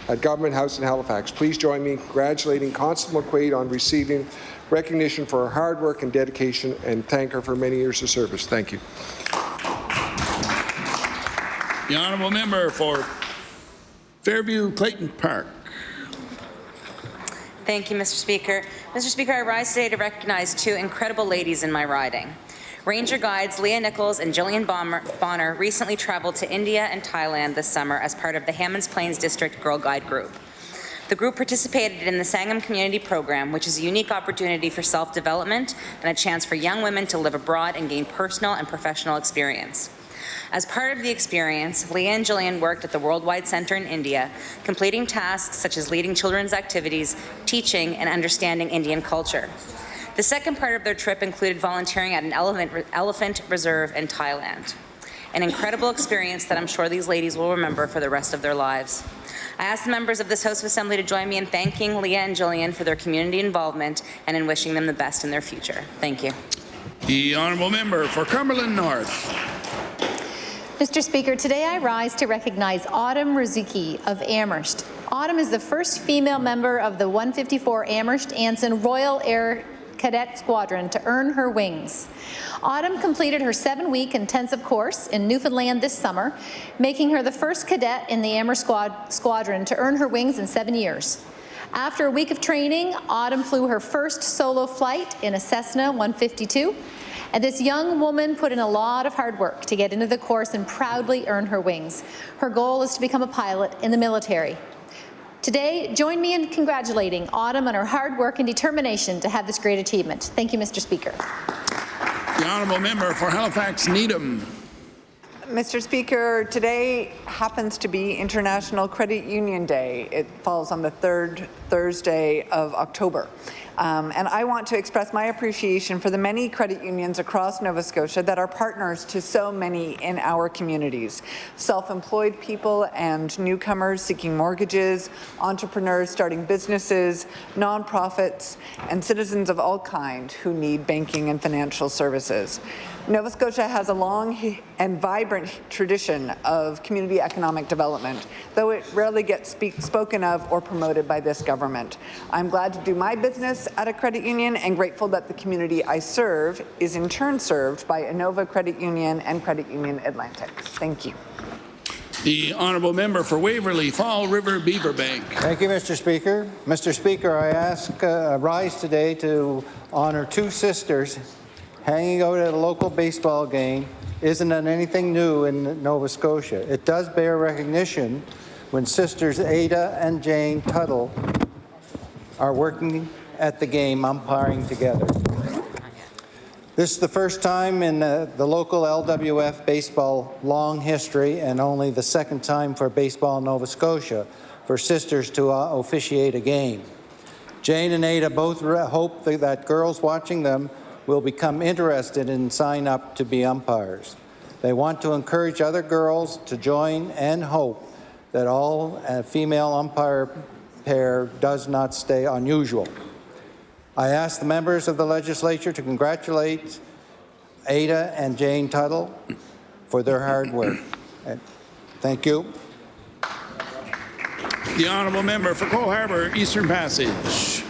at Government House in Halifax. Please join me in congratulating Constable McQuaid on receiving recognition for her hard work and dedication, and thank her for many years of service. Thank you. The honourable member for Fairview Clayton Park. Thank you, Mr. Speaker. Mr. Speaker, I rise today to recognize two incredible ladies in my riding. Ranger guides Leah Nichols and Jillian Bonner recently traveled to India and Thailand this summer as part of the Hammonds Plains District Girl Guide Group. The group participated in the Sangam Community Program, which is a unique opportunity for self-development and a chance for young women to live abroad and gain personal and professional experience. As part of the experience, Leah and Jillian worked at the Worldwide Center in India, completing tasks such as leading children's activities, teaching, and understanding Indian culture. The second part of their trip included volunteering at an elephant reserve in Thailand. An incredible experience that I'm sure these ladies will remember for the rest of their lives. I ask the members of this House of Assembly to join me in thanking Leah and Jillian for their community involvement and in wishing them the best in their future. Thank you. The honourable member for Cumberland North. Mr. Speaker, today I rise to recognize Autumn Rizuki of Amherst. Autumn is the first female member of the 154 Amherst Anson Royal Air Cadet Squadron to earn her wings. Autumn completed her 7-week intensive course in Newfoundland this summer, making her the first cadet in the Amherst Squadron to earn her wings in 7 years. After a week of training, Autumn flew her first solo flight in a Cessna 152. And this young woman put in a lot of hard work to get into the course and proudly earn her wings. Her goal is to become a pilot in the military. Today, join me in congratulating Autumn on her hard work and determination to have this great achievement. Thank you, Mr. Speaker. The honourable member for Halifax Needham. Mr. Speaker, today happens to be International Credit Union Day. It falls on the third Thursday of October. And I want to express my appreciation for the many credit unions across Nova Scotia that are partners to so many in our communities. Self-employed people and newcomers seeking mortgages, entrepreneurs starting businesses, nonprofits, and citizens of all kind who need banking and financial services. Nova Scotia has a long and vibrant tradition of community economic development, though it rarely gets spoken of or promoted by this government. I'm glad to do my business at a credit union and grateful that the community I serve is in turn served by Inova Credit Union and Credit Union Atlantic. Thank you. The honourable member for Waverley Fall River Beaverbank. Thank you, Mr. Speaker. Mr. Speaker, I rise today to honour two sisters. Hanging out at a local baseball game isn't anything new in Nova Scotia. It does bear recognition when sisters Ada and Jane Tuttle are working at the game, umpiring together. This is the first time in the local LWF baseball long history, and only the second time for baseball in Nova Scotia for sisters to officiate a game. Jane and Ada both hope that girls watching them will become interested and sign up to be umpires. They want to encourage other girls to join and hope that all female umpire pair does not stay unusual. I ask the members of the legislature to congratulate Ada and Jane Tuttle for their hard work. Thank you. The honourable member for Cole Harbour Eastern Passage.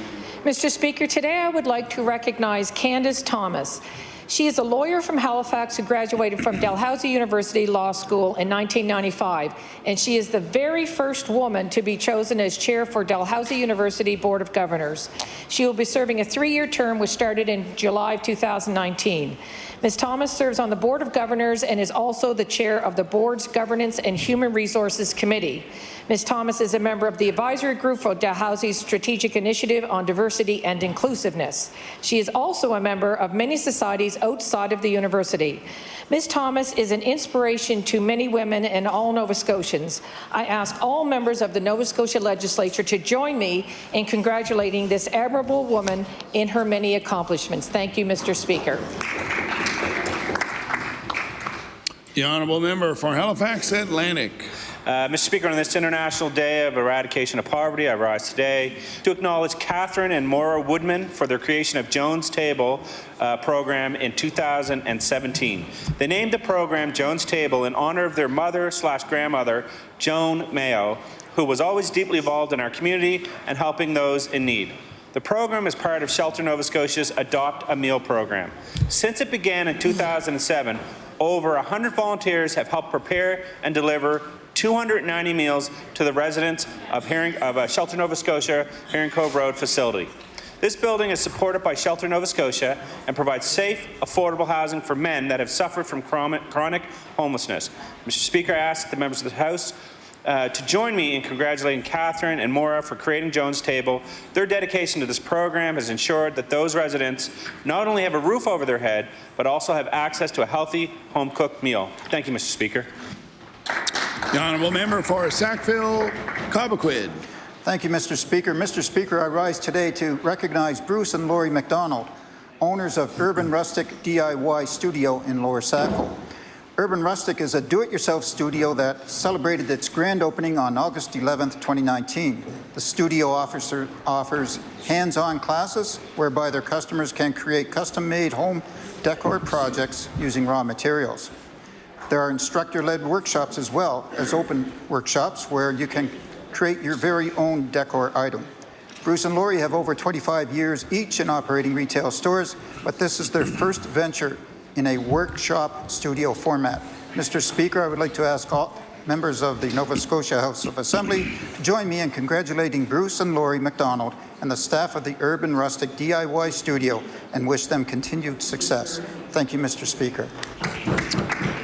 Mr. Speaker, today I would like to recognize Candace Thomas. She is a lawyer from Halifax who graduated from Dalhousie University Law School in 1995, and she is the very first woman to be chosen as chair for Dalhousie University Board of Governors. She will be serving a 3-year term which started in July of 2019. Ms. Thomas serves on the Board of Governors and is also the chair of the board's Governance and Human Resources Committee. Ms. Thomas is a member of the advisory group for Dalhousie's Strategic Initiative on Diversity and Inclusiveness. She is also a member of many societies outside of the university. Ms. Thomas is an inspiration to many women and all Nova Scotians. I ask all members of the Nova Scotia Legislature to join me in congratulating this admirable woman in her many accomplishments. Thank you, Mr. Speaker. The honourable member for Halifax Atlantic. Mr. Speaker, on this International Day of Eradication of Poverty, I rise today to acknowledge Catherine and Maura Woodman for their creation of Jones Table program in 2017. They named the program Jones Table in honour of their mother/grandmother, Joan Mayo, who was always deeply involved in our community and helping those in need. The program is part of Shelter Nova Scotia's Adopt a Meal program. Since it began in 2007, over 100 volunteers have helped prepare and deliver 290 meals to the residents of Shelter Nova Scotia Herring Cove Road facility. This building is supported by Shelter Nova Scotia and provides safe, affordable housing for men that have suffered from chronic homelessness. Mr. Speaker, I ask the members of the House to join me in congratulating Catherine and Maura for creating Jones Table. Their dedication to this program has ensured that those residents not only have a roof over their head, but also have access to a healthy, home-cooked meal. Thank you, Mr. Speaker. The honourable member for Sackville-Cobequid. Thank you, Mr. Speaker. Mr. Speaker, I rise today to recognize Bruce and Laurie McDonald, owners of Urban Rustic DIY Studio in Lower Sackville. Urban Rustic is a do-it-yourself studio that celebrated its grand opening on August 11, 2019. The studio offers hands-on classes whereby their customers can create custom-made home decor projects using raw materials. There are instructor-led workshops as well as open workshops where you can create your very own decor item. Bruce and Laurie have over 25 years each in operating retail stores, but this is their first venture in a workshop studio format. Mr. Speaker, I would like to ask all members of the Nova Scotia House of Assembly to join me in congratulating Bruce and Laurie McDonald and the staff of the Urban Rustic DIY Studio and wish them continued success. Thank you, Mr. Speaker.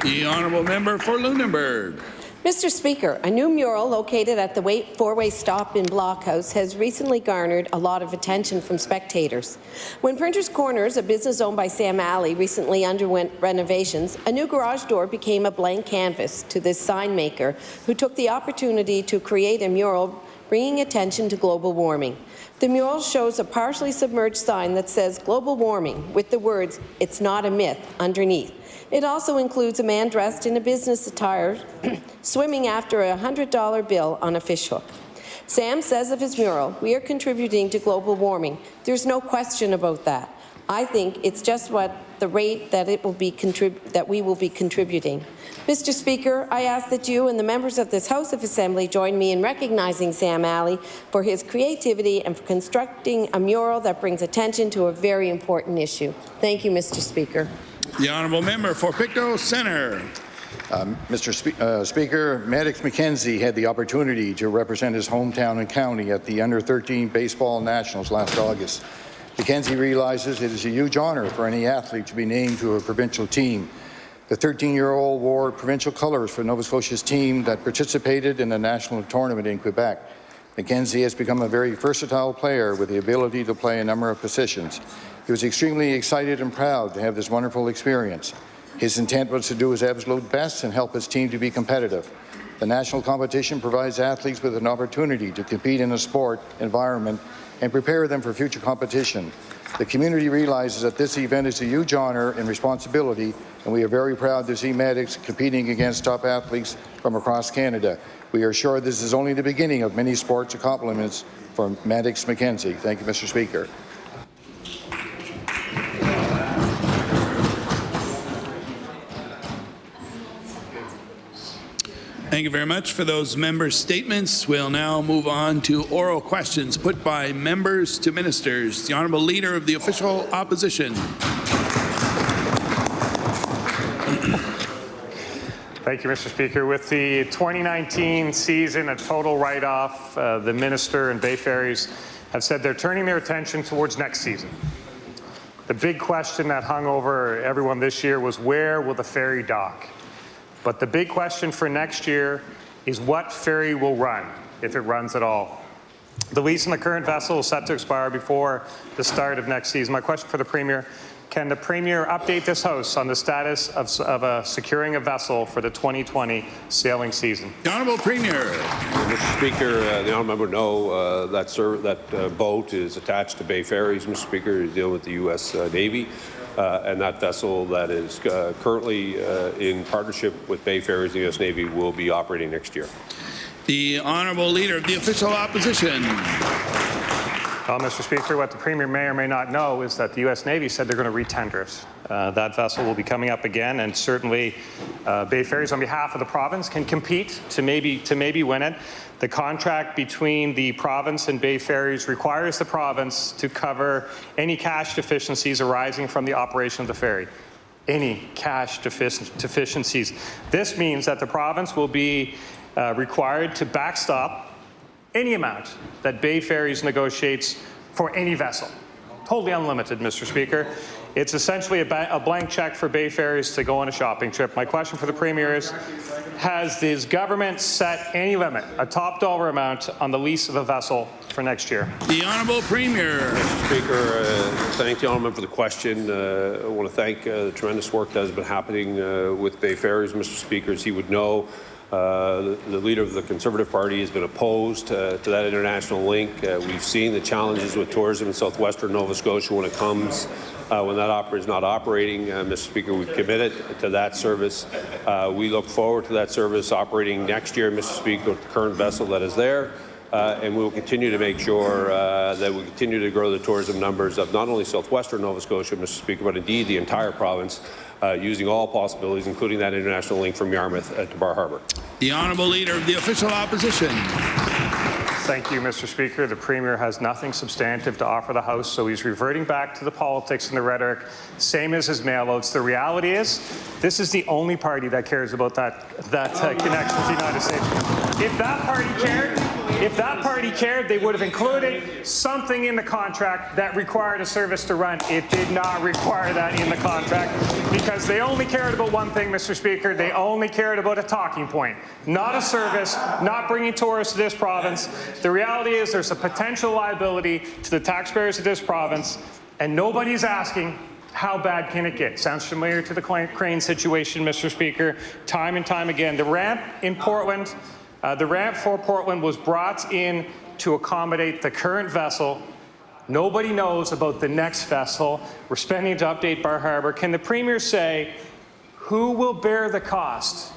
The honourable member for Lunenburg. Mr. Speaker, a new mural located at the four-way stop in Blockhouse has recently garnered a lot of attention from spectators. When Printers Corners, a business owned by Sam Alley, recently underwent renovations, a new garage door became a blank canvas to this sign maker who took the opportunity to create a mural bringing attention to global warming. The mural shows a partially submerged sign that says global warming with the words, "It's not a myth," underneath. It also includes a man dressed in a business attire swimming after a $100 bill on a fishhook. Sam says of his mural, "We are contributing to global warming. There's no question about that. I think it's just what the rate that we will be contributing." Mr. Speaker, I ask that you and the members of this House of Assembly join me in recognizing Sam Alley for his creativity and for constructing a mural that brings attention to a very important issue. Thank you, Mr. Speaker. The honourable member for Pictou Centre. Mr. Speaker, Maddox McKenzie had the opportunity to represent his hometown and county at the Under-13 Baseball Nationals last August. McKenzie realizes it is a huge honour for any athlete to be named to a provincial team. The 13-year-old wore provincial colours for Nova Scotia's team that participated in the national tournament in Quebec. McKenzie has become a very versatile player with the ability to play a number of positions. He was extremely excited and proud to have this wonderful experience. His intent was to do his absolute best and help his team to be competitive. The national competition provides athletes with an opportunity to compete in a sport environment and prepare them for future competition. The community realizes that this event is a huge honour and responsibility, and we are very proud to see Maddox competing against top athletes from across Canada. We are sure this is only the beginning of many sports accomplishments for Maddox McKenzie. Thank you, Mr. Speaker. Thank you very much for those members' statements. We'll now move on to oral questions put by members to ministers. The Honourable Leader of the Official Opposition. Thank you, Mr. Speaker. With the 2019 season a total write-off, the Minister and Bay Ferries have said they're turning their attention towards next season. The big question that hung over everyone this year was, where will the ferry dock? But the big question for next year is what ferry will run, if it runs at all. The lease on the current vessel is set to expire before the start of next season. My question for the Premier, can the Premier update this House on the status of securing a vessel for the 2020 sailing season? The Honourable Premier. Mr. Speaker, the honourable member know that boat is attached to Bay Ferries. Mr. Speaker, is dealing with the U.S. Navy. And that vessel that is currently in partnership with Bay Ferries and the U.S. Navy will be operating next year. The Honourable Leader of the Official Opposition. Well, Mr. Speaker, what the Premier may or may not know is that the U.S. Navy said they're going to retender it. That vessel will be coming up again, and certainly Bay Ferries, on behalf of the province, can compete to maybe win it. The contract between the province and Bay Ferries requires the province to cover any cash deficiencies arising from the operation of the ferry. Any cash deficiencies. This means that the province will be required to backstop any amount that Bay Ferries negotiates for any vessel. Totally unlimited, Mr. Speaker. It's essentially a blank check for Bay Ferries to go on a shopping trip. My question for the Premier is, has his government set any limit, a top dollar amount, on the lease of a vessel for next year? The Honourable Premier. Mr. Speaker, thank the Honourable for the question. I want to thank the tremendous work that has been happening with Bay Ferries, Mr. Speaker. As he would know, the leader of the Conservative Party has been opposed to that international link. We've seen the challenges with tourism in southwestern Nova Scotia when it comes when that operator is not operating. Mr. Speaker, we've committed to that service. We look forward to that service operating next year, Mr. Speaker, with the current vessel that is there. And we will continue to make sure that we continue to grow the tourism numbers of not only southwestern Nova Scotia, Mr. Speaker, but indeed the entire province, using all possibilities, including that international link from Yarmouth to Bar Harbour. The Honourable Leader of the Official Opposition. Thank you, Mr. Speaker. The Premier has nothing substantive to offer the House, so he's reverting back to the politics and the rhetoric, same as his mailouts. The reality is, this is the only party that cares about that connection to the United States. If that party cared, they would have included something in the contract that required a service to run. It did not require that in the contract because they only cared about one thing, Mr. Speaker. They only cared about a talking point, not a service, not bringing tourists to this province. The reality is there's a potential liability to the taxpayers of this province, and nobody's asking how bad can it get. Sounds familiar to the crane situation, Mr. Speaker. Time and time again, the ramp in Portland, the ramp for Portland was brought in to accommodate the current vessel. Nobody knows about the next vessel. We're spending to update Bar Harbour. Can the Premier say who will bear the cost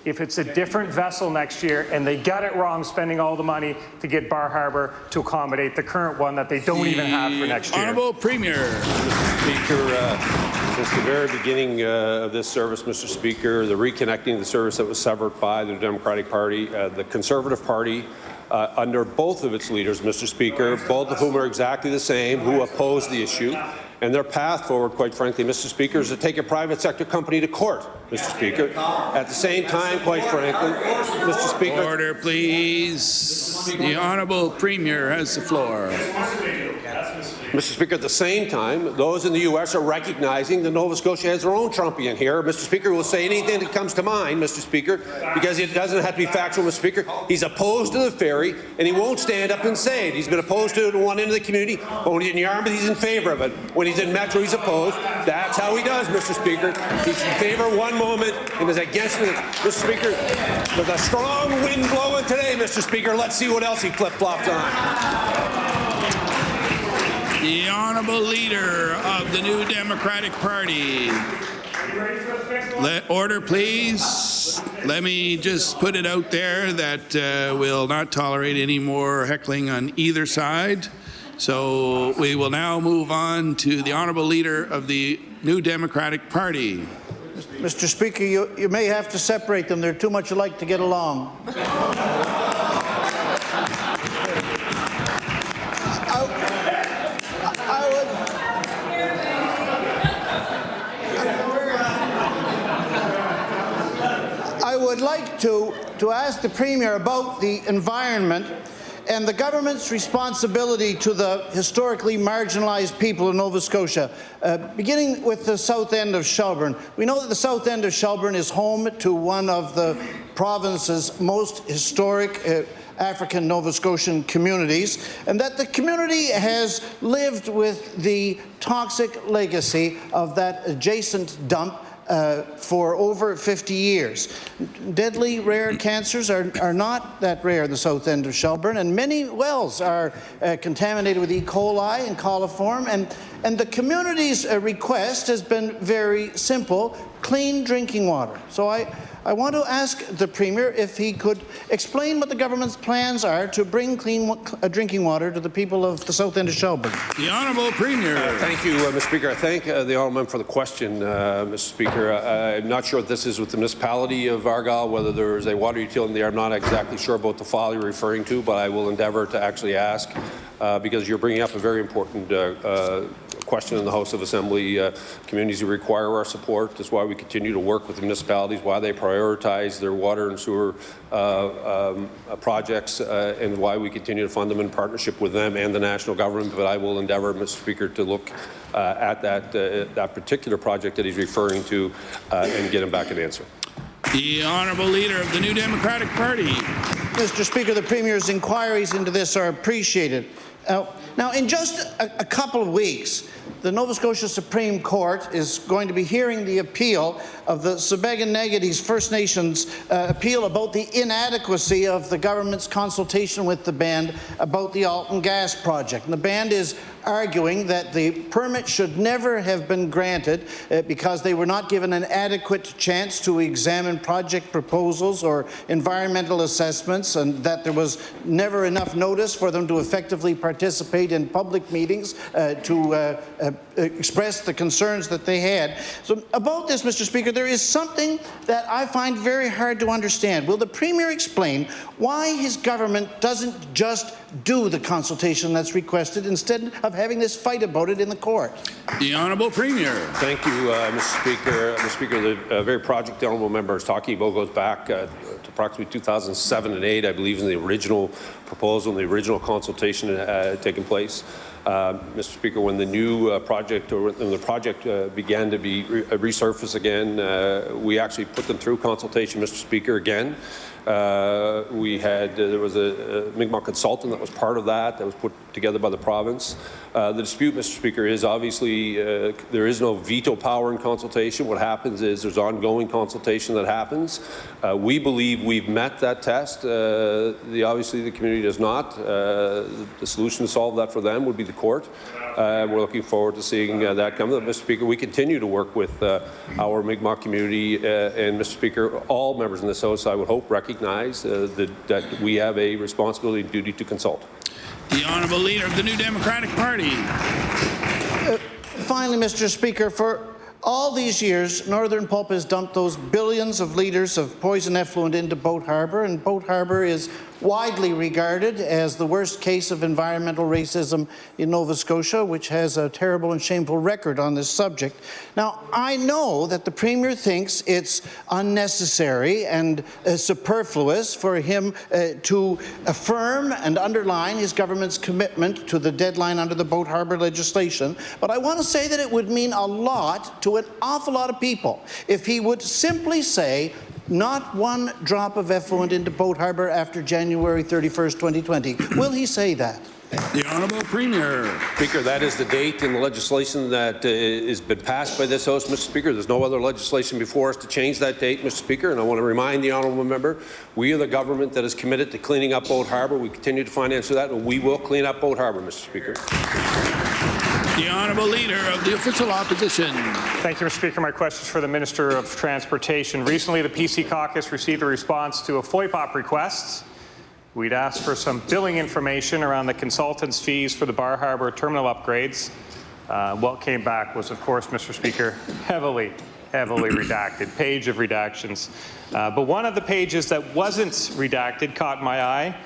if it's a different vessel next year and they got it wrong spending all the money to get Bar Harbour to accommodate the current one that they don't even have for next year? Honourable Premier. Mr. Speaker, since the very beginning of this service, Mr. Speaker, the reconnecting of the service that was severed by the Democratic Party, the Conservative Party, under both of its leaders, Mr. Speaker, both of whom are exactly the same, who oppose the issue. And their path forward, quite frankly, Mr. Speaker, is to take a private sector company to court, Mr. Speaker. At the same time, quite frankly, Mr. Speaker. Order, please. The Honourable Premier has the floor. Mr. Speaker, at the same time, those in the U.S. are recognizing that Nova Scotia has their own Trumpian here. Mr. Speaker will say anything that comes to mind, Mr. Speaker, because it doesn't have to be factual, Mr. Speaker. He's opposed to the ferry, and he won't stand up and say it. He's been opposed to it at one end of the community, but when he's in Yarmouth, he's in favour of it. When he's in Metro, he's opposed. That's how he does, Mr. Speaker. He's in favour one moment and is against it. Mr. Speaker, with a strong wind blowing today, Mr. Speaker, let's see what else he flip-flops on. The Honourable Leader of the New Democratic Party. Order, please. Let me just put it out there that we'll not tolerate any more heckling on either side. So we will now move on to the Honourable Leader of the New Democratic Party. Mr. Speaker, you may have to separate them. They're too much alike to get along. I would like to ask the Premier about the environment and the government's responsibility to the historically marginalized people of Nova Scotia, beginning with the south end of Shelburne. We know that the south end of Shelburne is home to one of the province's most historic African Nova Scotian communities, and that the community has lived with the toxic legacy of that adjacent dump for over 50 years. Deadly rare cancers are not that rare in the south end of Shelburne, and many wells are contaminated with E. coli and coliform, And the community's request has been very simple: clean drinking water. So I want to ask the Premier if he could explain what the government's plans are to bring clean drinking water to the people of the south end of Shelburne. The Honourable Premier. Thank you, Mr. Speaker. I thank the Honourable Member for the question, Mr. Speaker. I'm not sure if this is with the municipality of Argyll, whether there is a water utility there. I'm not exactly sure about the file you're referring to, but I will endeavour to actually ask, because you're bringing up a very important question in the House of Assembly. Communities who require our support. That's why we continue to work with the municipalities, why they prioritize their water and sewer projects, and why we continue to fund them in partnership with them and the national government. But I will endeavour, Mr. Speaker, to look at that particular project that he's referring to and get him back an answer. The Honourable Leader of the New Democratic Party. Mr. Speaker, the Premier's inquiries into this are appreciated. Now, in just a couple of weeks, the Nova Scotia Supreme Court is going to be hearing the appeal of the Sebegin-Negedes First Nations appeal about the inadequacy of the government's consultation with the band about the Alton Gas project. And the band is arguing that the permit should never have been granted because they were not given an adequate chance to examine project proposals or environmental assessments, and that there was never enough notice for them to effectively participate in public meetings to express the concerns that they had. So about this, Mr. Speaker, there is something that I find very hard to understand. Will the Premier explain why his government doesn't just do the consultation that's requested instead of having this fight about it in the court? The Honourable Premier. Thank you, Mr. Speaker. Mr. Speaker, the very project the Honourable Member is talking about goes back to approximately 2007 and 8, I believe, in the original proposal and the original consultation taking place. Mr. Speaker, when the new project, or when the project began to be resurfaced again, we actually put them through consultation, Mr. Speaker, again. There was a Mi'kmaq consultant that was part of that was put together by the province. The dispute, Mr. Speaker, is obviously there is no veto power in consultation. What happens is there's ongoing consultation that happens. We believe we've met that test. Obviously the community does not. The solution to solve that for them would be the court. We're looking forward to seeing that come. Mr. Speaker, we continue to work with our Mi'kmaq community, and Mr. Speaker, all members in this House, I would hope, recognize that we have a responsibility and duty to consult. The Honourable Leader of the New Democratic Party. Finally, Mr. Speaker, for all these years, Northern Pulp has dumped those billions of litres of poison effluent into Boat Harbour, and Boat Harbour is widely regarded as the worst case of environmental racism in Nova Scotia, which has a terrible and shameful record on this subject. Now, I know that the Premier thinks it's unnecessary and superfluous for him to affirm and underline his government's commitment to the deadline under the Boat Harbour legislation, but I want to say that it would mean a lot to an awful lot of people if he would simply say, not one drop of effluent into Boat Harbour after January 31st, 2020. Will he say that? The Honourable Premier. Speaker, that is the date in the legislation that has been passed by this House, Mr. Speaker. There's no other legislation before us to change that date, Mr. Speaker, and I want to remind the Honourable Member, we are the government that is committed to cleaning up Boat Harbour. We continue to finance that, and we will clean up Boat Harbour, Mr. Speaker. The Honourable Leader of the Official Opposition. Thank you, Mr. Speaker. My question is for the Minister of Transportation. Recently, the PC caucus received a response to a FOIPOP request. We'd asked for some billing information around the consultants' fees for the Bar Harbour terminal upgrades. What came back was, of course, Mr. Speaker, heavily redacted, page of redactions. But one of the pages that wasn't redacted caught my eye.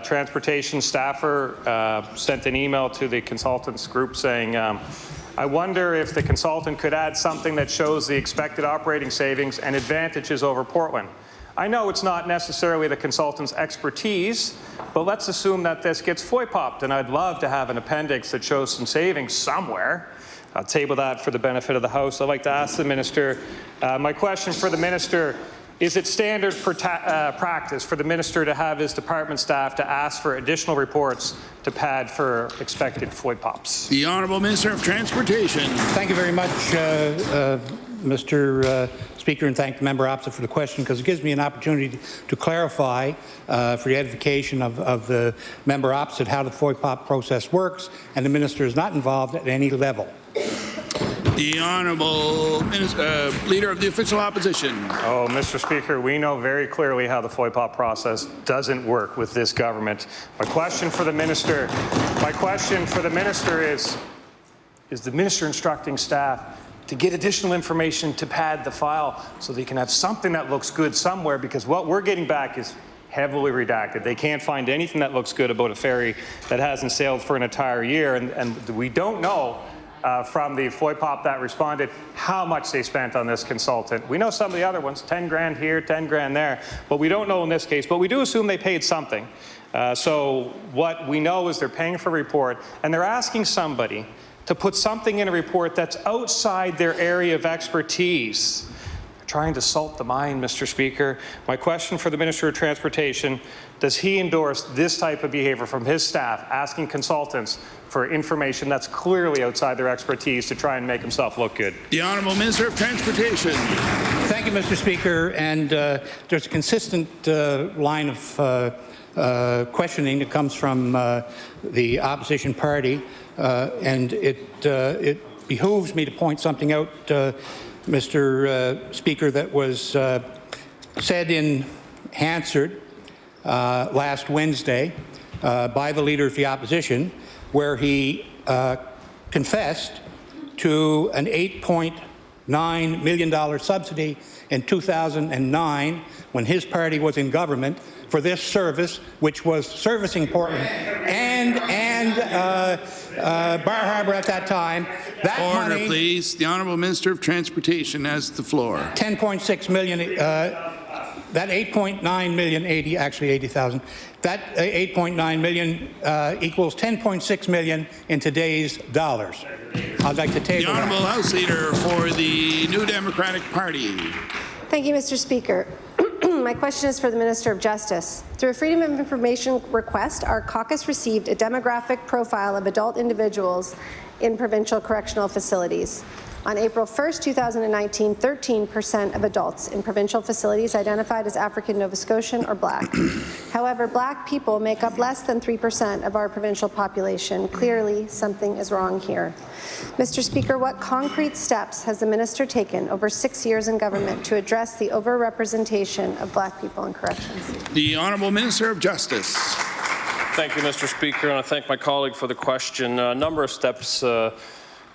Transportation staffer sent an email to the consultants group saying, I wonder if the consultant could add something that shows the expected operating savings and advantages over Portland. I know it's not necessarily the consultant's expertise, but let's assume that this gets FOIPOP'd, and I'd love to have an appendix that shows some savings somewhere. I'll table that for the benefit of the House. I'd like to ask the Minister, my question for the Minister, Is it standard practice for the minister to have his department staff to ask for additional reports to pad for expected FOIPOPs? The Honourable Minister of Transportation. Thank you very much, Mr. Speaker, and thank the member opposite for the question, because it gives me an opportunity to clarify for the edification of the member opposite how the FOIPOP process works, and the minister is not involved at any level. The Honourable Leader of the Official Opposition. Oh, Mr. Speaker, we know very clearly how the FOIPOP process doesn't work with this government. My question for the minister is the minister instructing staff to get additional information to pad the file so they can have something that looks good somewhere, because what we're getting back is heavily redacted. They can't find anything that looks good about a ferry that hasn't sailed for an entire year, and we don't know from the FOIPOP that responded how much they spent on this consultant. We know some of the other ones, 10 grand here, 10 grand there, but we don't know in this case, but we do assume they paid something. So what we know is they're paying for a report, and they're asking somebody to put something in a report that's outside their area of expertise. They're trying to salt the mine, Mr. Speaker. My question for the Minister of Transportation, does he endorse this type of behavior from his staff, asking consultants for information that's clearly outside their expertise to try and make himself look good? The Honourable Minister of Transportation. Thank you, Mr. Speaker. And there's a consistent line of questioning that comes from the opposition party, and it behooves me to point something out, Mr. Speaker, that was said in Hansard last Wednesday by the Leader of the Opposition, where he confessed to an $8.9 million subsidy in 2009 when his party was in government for this service, which was servicing Portland and Bar Harbor at that time. That Order, money, please. The Honourable Minister of Transportation has the floor. 10.6 million. That 8.9 million, 80,000. That 8.9 million equals 10.6 million in today's dollars. I'd like to table the Honourable House Leader for the New Democratic Party. Thank you, Mr. Speaker. My question is for the Minister of Justice. Through a Freedom of Information request, our caucus received a demographic profile of adult individuals in provincial correctional facilities. On April 1st, 2019, 13% of adults in provincial facilities identified as African Nova Scotian or Black. However, Black people make up less than 3% of our provincial population. Clearly, something is wrong here. Mr. Speaker, what concrete steps has the minister taken over 6 years in government to address the overrepresentation of Black people in corrections? The Honourable Minister of Justice. Thank you, Mr. Speaker, and I thank my colleague for the question. A number of steps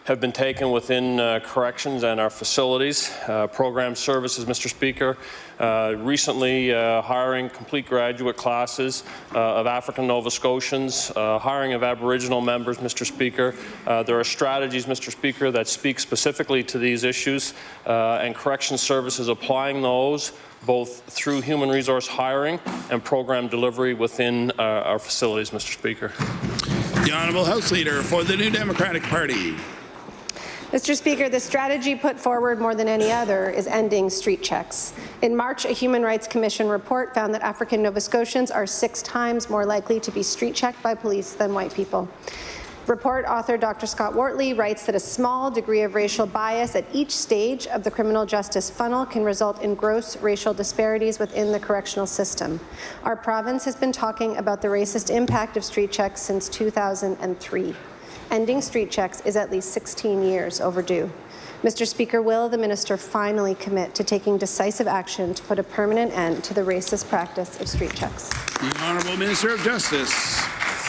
have been taken within corrections and our facilities. Program services, Mr. Speaker. Recently, hiring complete graduate classes of African Nova Scotians, hiring of Aboriginal members, Mr. Speaker. There are strategies, Mr. Speaker, that speak specifically to these issues, and corrections services applying those both through human resource hiring and program delivery within our facilities, Mr. Speaker. The Honourable House Leader for the New Democratic Party. Mr. Speaker, the strategy put forward more than any other is ending street checks. In March, a Human Rights Commission report found that African Nova Scotians are 6 times more likely to be street checked by police than white people. Report author Dr. Scott Wortley writes that a small degree of racial bias at each stage of the criminal justice funnel can result in gross racial disparities within the correctional system. Our province has been talking about the racist impact of street checks since 2003. Ending street checks is at least 16 years overdue. Mr. Speaker, will the minister finally commit to taking decisive action to put a permanent end to the racist practice of street checks? The Honourable Minister of Justice.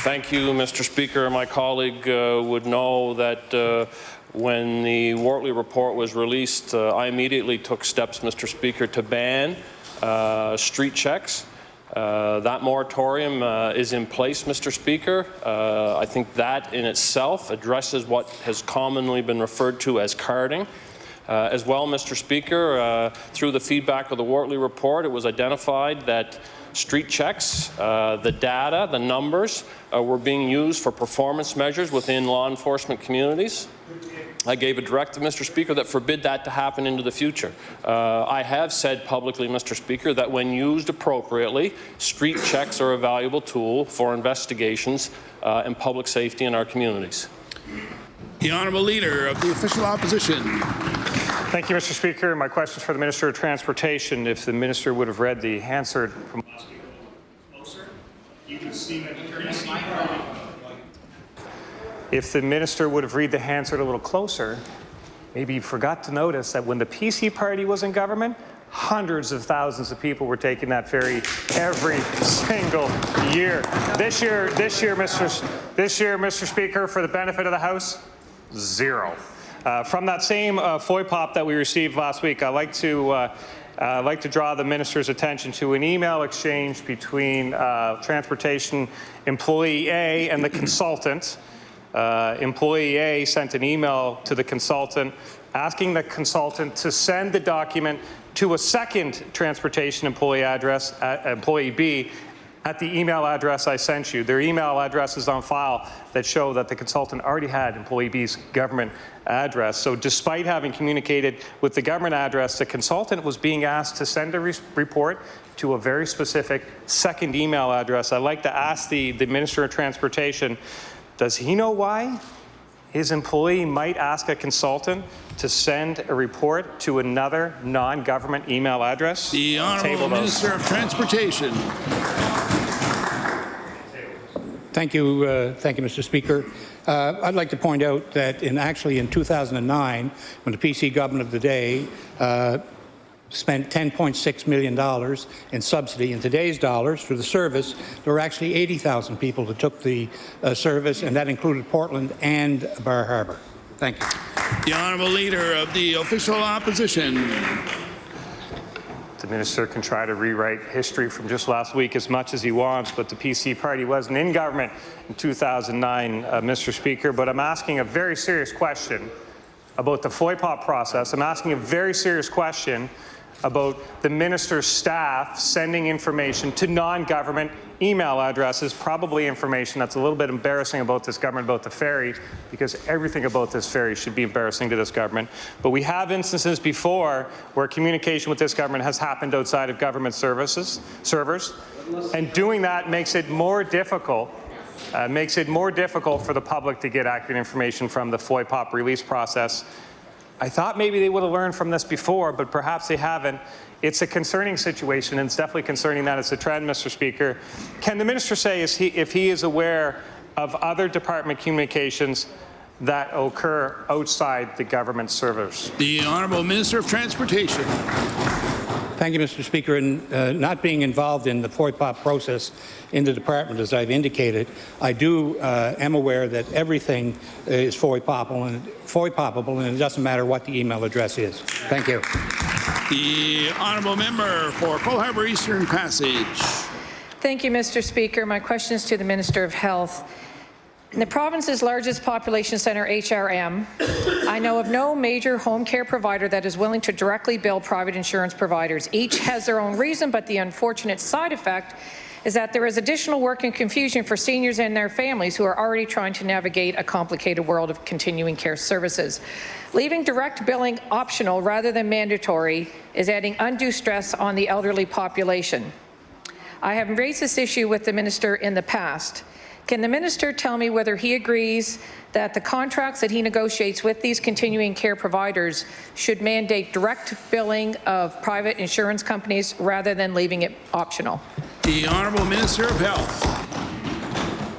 Thank you, Mr. Speaker. My colleague would know that when the Wortley report was released, I immediately took steps, Mr. Speaker, to ban street checks. That moratorium is in place, Mr. Speaker. I think that in itself addresses what has commonly been referred to as carding. As well, Mr. Speaker, through the feedback of the Wortley report, it was identified that street checks, the data, the numbers were being used for performance measures within law enforcement communities. I gave a directive, Mr. Speaker, that forbid that to happen into the future. I have said publicly, Mr. Speaker, that when used appropriately, street checks are a valuable tool for investigations and public safety in our communities. The Honourable Leader of the Official Opposition. Thank you, Mr. Speaker. My question is for the Minister of Transportation. If the Minister would have read the Hansard from last week a little closer, you can see that if the Minister would have read the Hansard a little closer, maybe he forgot to notice that when the PC party was in government, hundreds of thousands of people were taking that ferry every single year. This year, Mr. Speaker, for the benefit of the House, zero. From that same FOIPOP that we received last week, I'd like to draw the Minister's attention to an email exchange between Transportation Employee A and the consultant. Employee A sent an email to the consultant asking the consultant to send the document to a second transportation employee address, Employee B, at the email address I sent you. Their email address is on file that show that the consultant already had Employee B's government address. So despite having communicated with the government address, the consultant was being asked to send a report to a very specific second email address. I'd like to ask the Minister of Transportation, does he know why his employee might ask a consultant to send a report to another non-government email address? The Honourable Minister of Transportation. Thank you, Mr. Speaker. I'd like to point out that actually in 2009, when the PC government of the day spent $10.6 million in subsidy in today's dollars for the service, there were actually 80,000 people that took the service, and that included Portland and Bar Harbor. Thank you. The Honourable Leader of the Official Opposition. The Minister can try to rewrite history from just last week as much as he wants, but the PC party wasn't in government in 2009, Mr. Speaker. But I'm asking a very serious question about the FOIPOP process. I'm asking a very serious question about the minister's staff sending information to non-government email addresses, probably information that's a little bit embarrassing about this government, about the ferry, because everything about this ferry should be embarrassing to this government. But we have instances before where communication with this government has happened outside of government servers, and doing that makes it more difficult for the public to get accurate information from the FOIPOP release process. I thought maybe they would have learned from this before, but perhaps they haven't. It's a concerning situation, and it's definitely concerning that it's a trend, Mr. Speaker. Can the minister say if he is aware of other department communications that occur outside the government servers? The Honourable Minister of Transportation. Thank you, Mr. Speaker. And not being involved in the FOIPOP process in the department, as I've indicated, I am aware that everything is FOIPOPable, and it doesn't matter what the email address is. Thank you. The Honourable Member for Pearl Harbor Eastern Passage. Thank you, Mr. Speaker. My question is to the Minister of Health. In the province's largest population centre, HRM, I know of no major home care provider that is willing to directly bill private insurance providers. Each has their own reason, but the unfortunate side effect is that there is additional work and confusion for seniors and their families who are already trying to navigate a complicated world of continuing care services. Leaving direct billing optional rather than mandatory is adding undue stress on the elderly population. I have raised this issue with the minister in the past. Can the minister tell me whether he agrees that the contracts that he negotiates with these continuing care providers should mandate direct billing of private insurance companies rather than leaving it optional? The Honourable Minister of Health.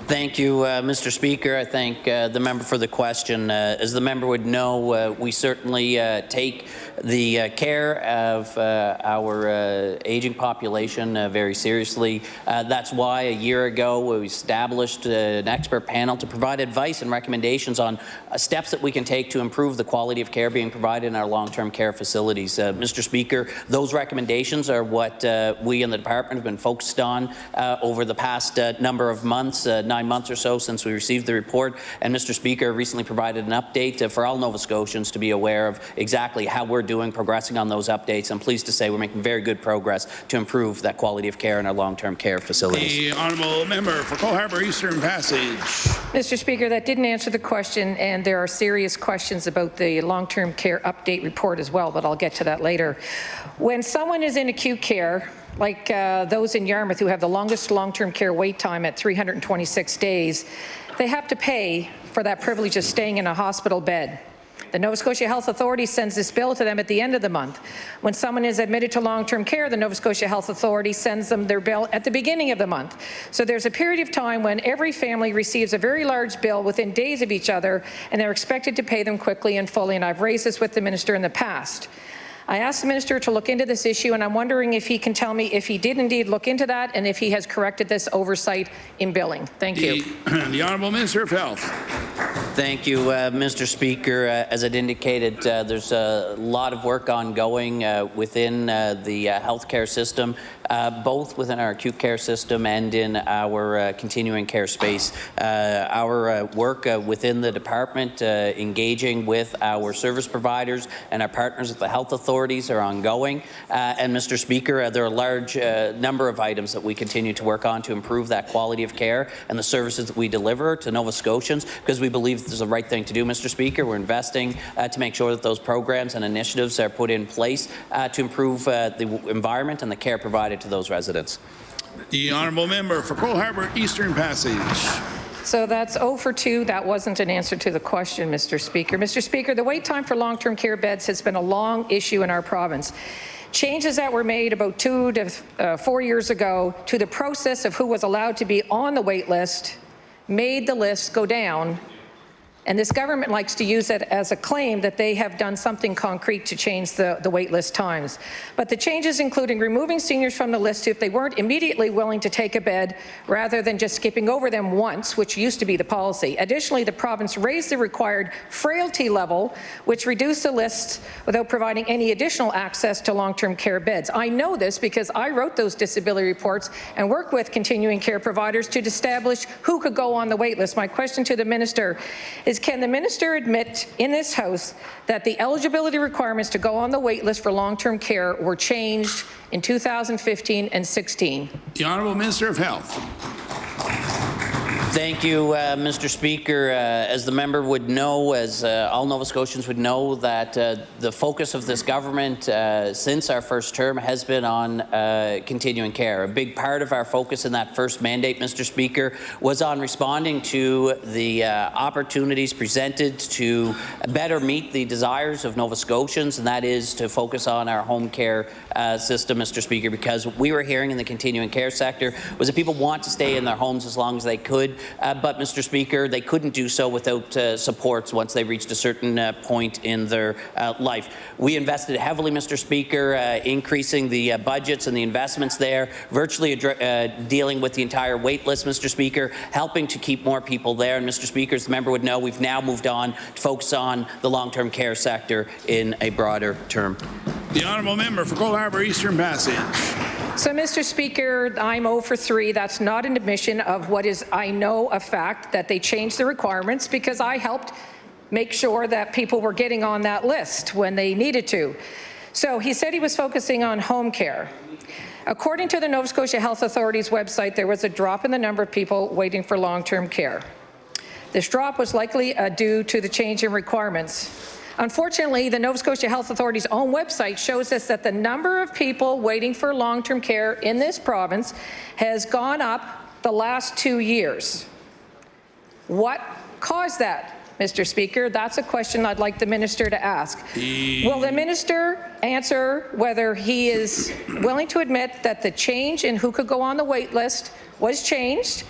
Thank you, Mr. Speaker. I thank the member for the question. As the member would know, we certainly take the care of our aging population very seriously. That's why a year ago we established an expert panel to provide advice and recommendations on steps that we can take to improve the quality of care being provided in our long-term care facilities. Mr. Speaker, those recommendations are what we in the department have been focused on over the past number of months, not 9 months or so since we received the report, and Mr. Speaker recently provided an update for all Nova Scotians to be aware of exactly how we're doing, progressing on those updates. I'm pleased to say we're making very good progress to improve that quality of care in our long-term care facilities. The honourable member for Cole Harbour Eastern Passage. Mr. Speaker, that didn't answer the question, and there are serious questions about the long-term care update report as well, but I'll get to that later. When someone is in acute care, like those in Yarmouth who have the longest long-term care wait time at 326 days, they have to pay for that privilege of staying in a hospital bed. The Nova Scotia Health Authority sends this bill to them at the end of the month. When someone is admitted to long-term care, the Nova Scotia Health Authority sends them their bill at the beginning of the month. So there's a period of time when every family receives a very large bill within days of each other, and they're expected to pay them quickly and fully, and I've raised this with the minister in the past. I asked the minister to look into this issue, and I'm wondering if he can tell me if he did indeed look into that and if he has corrected this oversight in billing. Thank you. The Honourable Minister of Health. Thank you, Mr. Speaker. As I'd indicated, there's a lot of work ongoing within the healthcare system, both within our acute care system and in our continuing care space. Our work within the department, engaging with our service providers and our partners at the health authorities are ongoing. And Mr. Speaker, there are a large number of items that we continue to work on to improve that quality of care and the services that we deliver to Nova Scotians, because we believe this is the right thing to do, Mr. Speaker. We're investing to make sure that those programs and initiatives are put in place to improve the environment and the care provided to those residents. The honourable member for Cole Harbour Eastern Passage. So that's 0 for 2. That wasn't an answer to the question, Mr. Speaker. Mr. Speaker, the wait time for long-term care beds has been a long issue in our province. Changes that were made about 2 to 4 years ago to the process of who was allowed to be on the wait list made the list go down. And this government likes to use it as a claim that they have done something concrete to change the wait list times. But the changes including removing seniors from the list if they weren't immediately willing to take a bed, rather than just skipping over them once, which used to be the policy. Additionally, the province raised the required frailty level, which reduced the lists without providing any additional access to long-term care beds. I know this because I wrote those disability reports and worked with continuing care providers to establish who could go on the wait list. My question to the minister is, can the minister admit in this House that the eligibility requirements to go on the wait list for long-term care were changed in 2015 and 16? The Honourable Minister of Health. Thank you, Mr. Speaker. As the member would know, as all Nova Scotians would know, that the focus of this government since our first term has been on continuing care. A big part of our focus in that first mandate, Mr. Speaker, was on responding to the opportunities presented to better meet the desires of Nova Scotians, and that is to focus on our home care system, Mr. Speaker, because what we were hearing in the continuing care sector was that people want to stay in their homes as long as they could. But, Mr. Speaker, they couldn't do so without supports once they reached a certain point in their life. We invested heavily, Mr. Speaker, increasing the budgets and the investments there, virtually dealing with the entire wait list, Mr. Speaker, helping to keep more people there. And, Mr. Speaker, as the member would know, we've now moved on to focus on the long-term care sector in a broader term. The honourable member for Cole Harbour Eastern Passage. So, Mr. Speaker, I'm 0 for 3. That's not an admission of what is, I know, a fact that they changed the requirements, because I helped make sure that people were getting on that list when they needed to. So he said he was focusing on home care. According to the Nova Scotia Health Authority's website, there was a drop in the number of people waiting for long-term care. This drop was likely due to the change in requirements. Unfortunately, the Nova Scotia Health Authority's own website shows us that the number of people waiting for long-term care in this province has gone up the last 2 years. What caused that, Mr. Speaker? That's a question I'd like the minister to ask. Will the minister answer whether he is willing to admit that the change in who could go on the wait list was changed,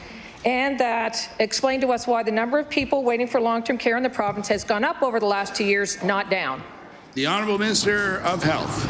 and that explain to us why the number of people waiting for long-term care in the province has gone up over the last 2 years, not down? The Honourable Minister of Health.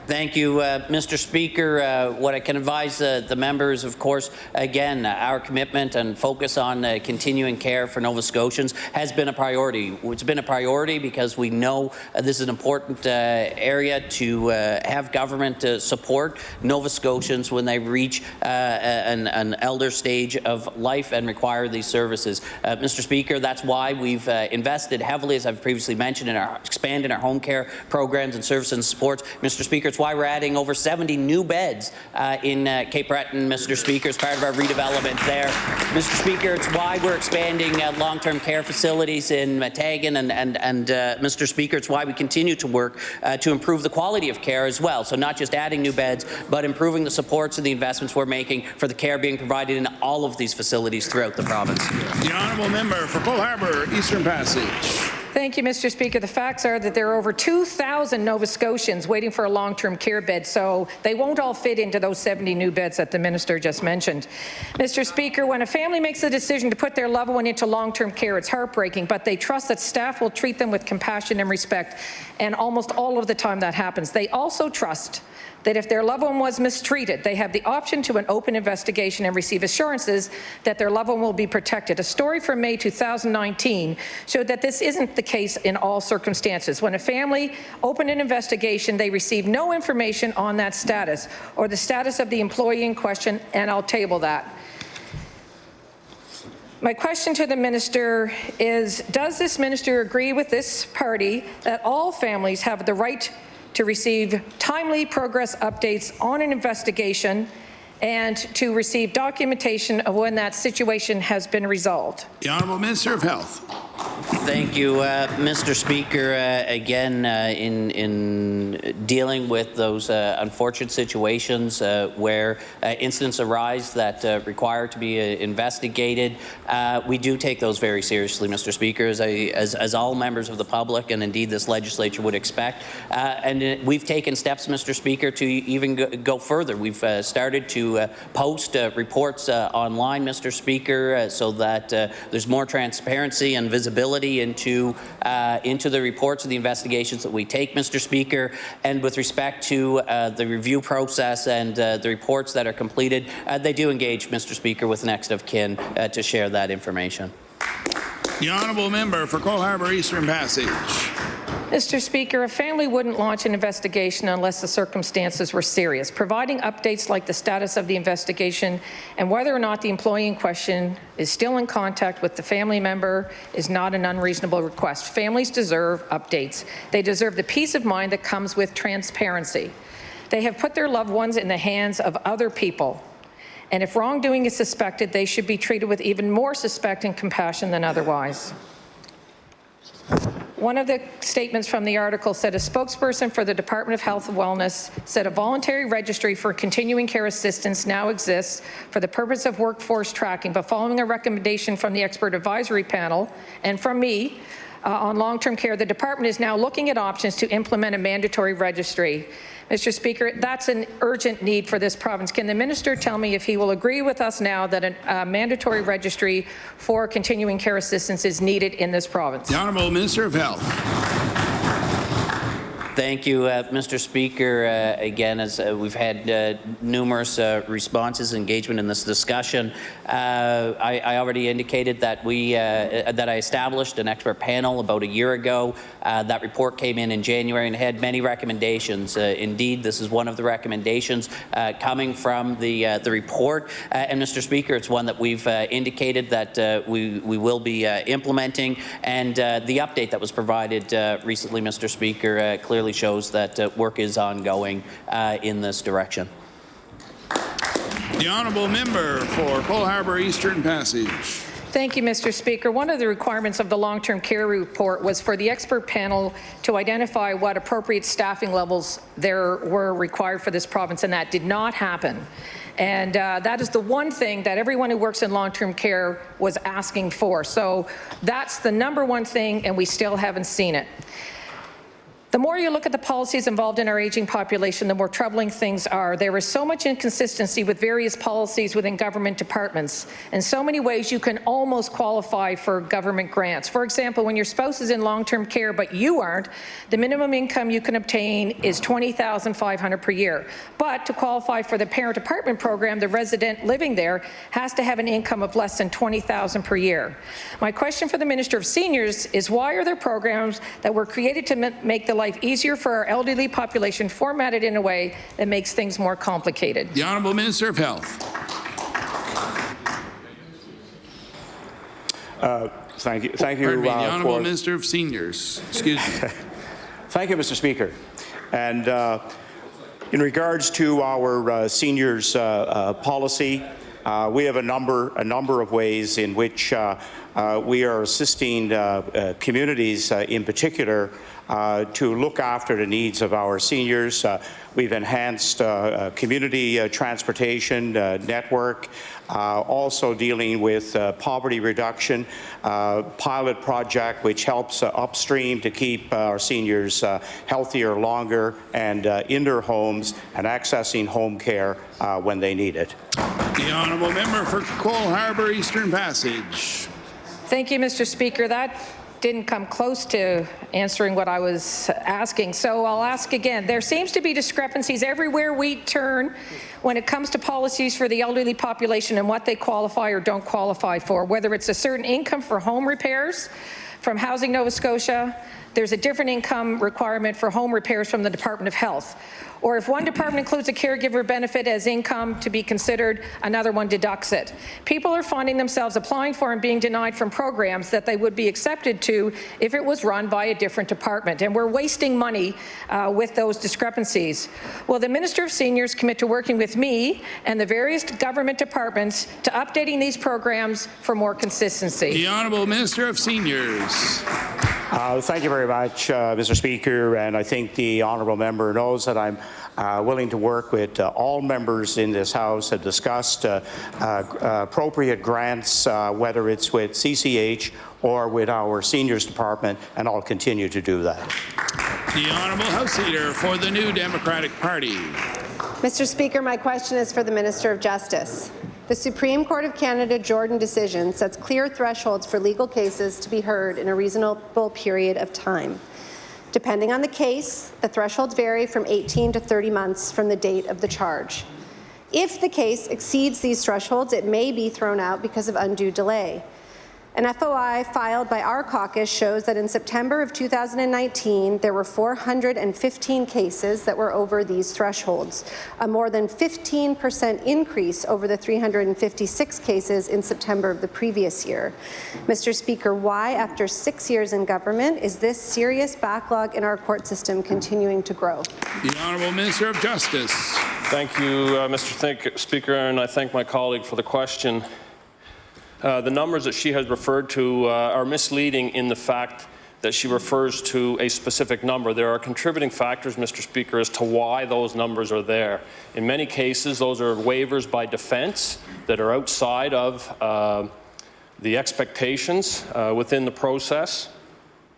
Thank you, Mr. Speaker. What I can advise the members, of course, again, our commitment and focus on continuing care for Nova Scotians has been a priority. It's been a priority because we know this is an important area to have government support Nova Scotians when they reach an elder stage of life and require these services. Mr. Speaker, that's why we've invested heavily, as I've previously mentioned, in expanding our home care programs and services and supports. Mr. Speaker, it's why we're adding over 70 new beds in Cape Breton, Mr. Speaker, as part of our redevelopment there. Mr. Speaker, it's why we're expanding long-term care facilities in Matagan, and Mr. Speaker, it's why we continue to work to improve the quality of care as well. So not just adding new beds, but improving the supports and the investments we're making for the care being provided in all of these facilities throughout the province. The honourable member for Cole Harbour, Eastern Passage. Thank you, Mr. Speaker. The facts are that there are over 2,000 Nova Scotians waiting for a long-term care bed, so they won't all fit into those 70 new beds that the minister just mentioned. Mr. Speaker, when a family makes the decision to put their loved one into long-term care, it's heartbreaking, but they trust that staff will treat them with compassion and respect, and almost all of the time that happens. They also trust that if their loved one was mistreated, they have the option to an open investigation and receive assurances that their loved one will be protected. A story from May 2019 showed that this isn't the case in all circumstances. When a family opened an investigation, they received no information on that status or the status of the employee in question, and I'll table that. My question to the minister is, does this minister agree with this party that all families have the right to receive timely progress updates on an investigation and to receive documentation of when that situation has been resolved? The Honourable Minister of Health. Thank you, Mr. Speaker. Again, in dealing with those unfortunate situations where incidents arise that require to be investigated, we do take those very seriously, Mr. Speaker, as all members of the public and indeed this legislature would expect. And we've taken steps, Mr. Speaker, to even go further. We've started to post reports online, Mr. Speaker, so that there's more transparency and visibility into the reports and the investigations that we take, Mr. Speaker. And with respect to the review process and the reports that are completed, they do engage, Mr. Speaker, with next of kin to share that information. The honourable member for Cole Harbour Eastern Passage. Mr. Speaker, a family wouldn't launch an investigation unless the circumstances were serious. Providing updates like the status of the investigation and whether or not the employee in question is still in contact with the family member is not an unreasonable request. Families deserve updates. They deserve the peace of mind that comes with transparency. They have put their loved ones in the hands of other people. And if wrongdoing is suspected, they should be treated with even more respect and compassion than otherwise. One of the statements from the article said a spokesperson for the Department of Health and Wellness said a voluntary registry for continuing care assistance now exists for the purpose of workforce tracking, but following a recommendation from the expert advisory panel and from me on long-term care, the department is now looking at options to implement a mandatory registry. Mr. Speaker, that's an urgent need for this province. Can the minister tell me if he will agree with us now that a mandatory registry for continuing care assistance is needed in this province? The Honourable Minister of Health. Thank you, Mr. Speaker. Again, as we've had numerous responses, engagement in this discussion, I already indicated that I established an expert panel about a year ago. That report came in January and had many recommendations. Indeed, this is one of the recommendations coming from the report. And Mr. Speaker, it's one that we've indicated that we will be implementing. And the update that was provided recently, Mr. Speaker, clearly shows that work is ongoing in this direction. The honourable member for Cole Harbour Eastern Passage. Thank you, Mr. Speaker. One of the requirements of the long-term care report was for the expert panel to identify what appropriate staffing levels there were required for this province, and that did not happen. And that is the one thing that everyone who works in long-term care was asking for. So that's the number one thing, and we still haven't seen it. The more you look at the policies involved in our aging population, the more troubling things are. There is so much inconsistency with various policies within government departments. In so many ways, you can almost qualify for government grants. For example, when your spouse is in long-term care but you aren't, the minimum income you can obtain is $20,500 per year. But to qualify for the parent apartment program, the resident living there has to have an income of less than $20,000 per year. My question for the Minister of Seniors is, why are there programs that were created to make the life easier for our elderly population formatted in a way that makes things more complicated? The Honourable Minister of Health. Thank you. Pardon me, the Honourable Minister of Seniors. Excuse me. Thank you, Mr. Speaker. And in regards to our seniors policy, we have a number of ways in which we are assisting communities in particular to look after the needs of our seniors. We've enhanced community transportation network, also dealing with poverty reduction, pilot project which helps upstream to keep our seniors healthier longer and in their homes and accessing home care when they need it. The Honourable Member for Cole Harbour Eastern Passage. Thank you, Mr. Speaker. That didn't come close to answering what I was asking, so I'll ask again. There seems to be discrepancies everywhere we turn when it comes to policies for the elderly population and what they qualify or don't qualify for, whether it's a certain income for home repairs from Housing Nova Scotia, there's a different income requirement for home repairs from the Department of Health. Or if one department includes a caregiver benefit as income to be considered, another one deducts it. People are finding themselves applying for and being denied from programs that they would be accepted to if it was run by a different department, and we're wasting money with those discrepancies. Will the Minister of Seniors commit to working with me and the various government departments to updating these programs for more consistency? The Honourable Minister of Seniors. Thank you very much, Mr. Speaker, and I think the honourable member knows that I'm willing to work with all members in this House to discuss appropriate grants, whether it's with CCH or with our Seniors Department, and I'll continue to do that. The Honourable House Leader for the New Democratic Party. Mr. Speaker, my question is for the Minister of Justice. The Supreme Court of Canada Jordan decision sets clear thresholds for legal cases to be heard in a reasonable period of time. Depending on the case, the thresholds vary from 18 to 30 months from the date of the charge. If the case exceeds these thresholds, it may be thrown out because of undue delay. An FOI filed by our caucus shows that in September of 2019, there were 415 cases that were over these thresholds, a more than 15% increase over the 356 cases in September of the previous year. Mr. Speaker, why, after 6 years in government, is this serious backlog in our court system continuing to grow? The Honourable Minister of Justice. Thank you, Mr. Speaker, and I thank my colleague for the question. The numbers that she has referred to are misleading in the fact that she refers to a specific number. There are contributing factors, Mr. Speaker, as to why those numbers are there. In many cases, those are waivers by defense that are outside of the expectations within the process.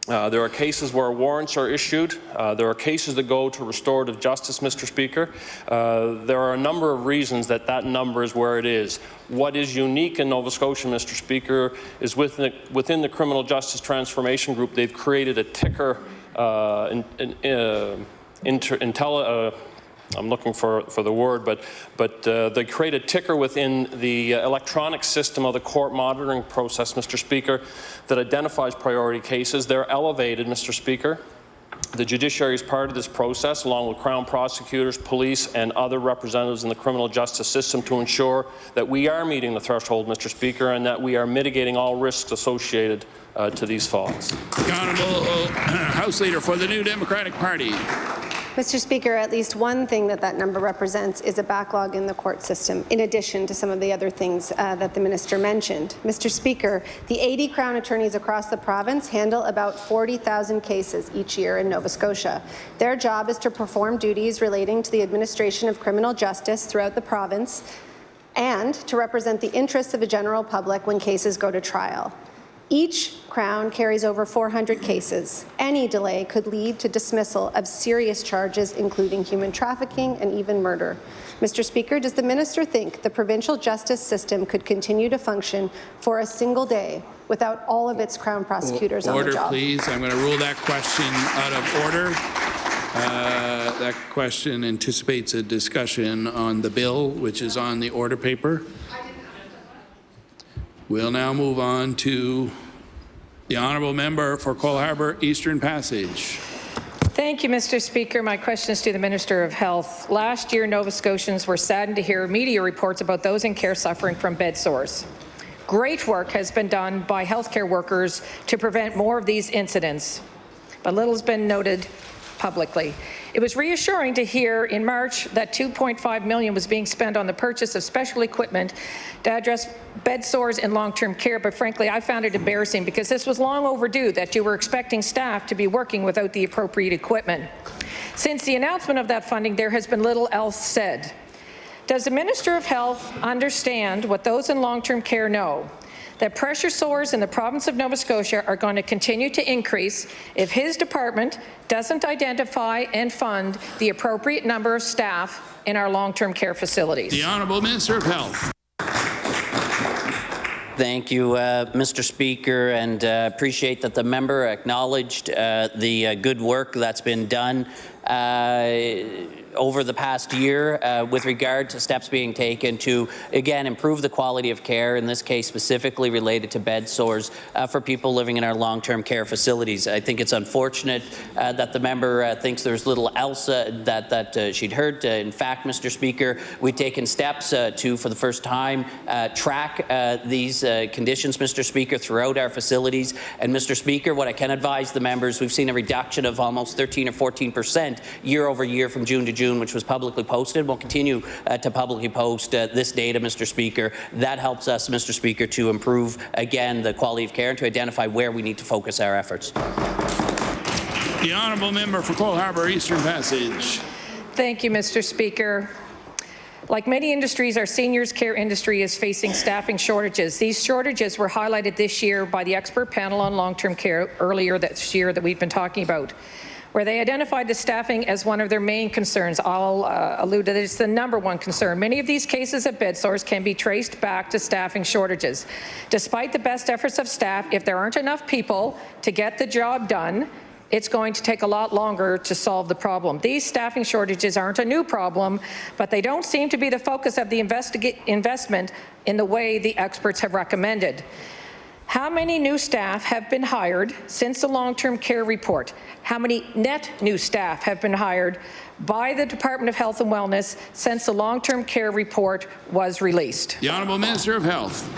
There are cases where warrants are issued. There are cases that go to restorative justice, Mr. Speaker. There are a number of reasons that that number is where it is. What is unique in Nova Scotia, Mr. Speaker, is within the Criminal Justice Transformation Group, they've created a ticker, I'm looking for the word, but they create a ticker within the electronic system of the court monitoring process, Mr. Speaker, that identifies priority cases. They're elevated, Mr. Speaker. The judiciary is part of this process, along with Crown prosecutors, police, and other representatives in the criminal justice system, to ensure that we are meeting the threshold, Mr. Speaker, and that we are mitigating all risks associated to these faults. The Honourable House Leader for the New Democratic Party. Mr. Speaker, at least one thing that number represents is a backlog in the court system, in addition to some of the other things that the minister mentioned. Mr. Speaker, the 80 Crown attorneys across the province handle about 40,000 cases each year in Nova Scotia. Their job is to perform duties relating to the administration of criminal justice throughout the province and to represent the interests of the general public when cases go to trial. Each Crown carries over 400 cases. Any delay could lead to dismissal of serious charges, including human trafficking and even murder. Mr. Speaker, does the minister think the provincial justice system could continue to function for a single day without all of its Crown prosecutors on the job? Order, please. I'm going to rule that question out of order. That question anticipates a discussion on the bill, which is on the order paper. We'll now move on to the honourable member for Cole Harbour Eastern Passage. Thank you, Mr. Speaker. My question is to the Minister of Health. Last year, Nova Scotians were saddened to hear media reports about those in care suffering from bed sores. Great work has been done by healthcare workers to prevent more of these incidents, but little has been noted publicly. It was reassuring to hear in March that $2.5 million was being spent on the purchase of special equipment to address bed sores in long-term care, but frankly, I found it embarrassing because this was long overdue that you were expecting staff to be working without the appropriate equipment. Since the announcement of that funding, there has been little else said. Does the Minister of Health understand what those in long-term care know? That pressure sores in the province of Nova Scotia are going to continue to increase if his department doesn't identify and fund the appropriate number of staff in our long-term care facilities. The Honourable Minister of Health. Thank you, Mr. Speaker, and appreciate that the member acknowledged the good work that's been done over the past year with regard to steps being taken to, again, improve the quality of care, in this case specifically related to bed sores for people living in our long-term care facilities. I think it's unfortunate that the member thinks there's little else that she'd heard. In fact, Mr. Speaker, we've taken steps to, for the first time, track these conditions, Mr. Speaker, throughout our facilities. And, Mr. Speaker, what I can advise the members, we've seen a reduction of almost 13 or 14% year over year from June to June, which was publicly posted. We'll continue to publicly post this data, Mr. Speaker. That helps us, Mr. Speaker, to improve, again, the quality of care and to identify where we need to focus our efforts. The honourable member for Cole Harbour Eastern Passage. Thank you, Mr. Speaker. Like many industries, our seniors care industry is facing staffing shortages. These shortages were highlighted this year by the expert panel on long-term care earlier this year that we've been talking about, where they identified the staffing as one of their main concerns. I'll allude to this, the #1 concern. Many of these cases of bed sores can be traced back to staffing shortages. Despite the best efforts of staff, if there aren't enough people to get the job done, it's going to take a lot longer to solve the problem. These staffing shortages aren't a new problem, but they don't seem to be the focus of the investment in the way the experts have recommended. How many new staff have been hired since the long-term care report? How many net new staff have been hired by the Department of Health and Wellness since the long-term care report was released? The Honourable Minister of Health.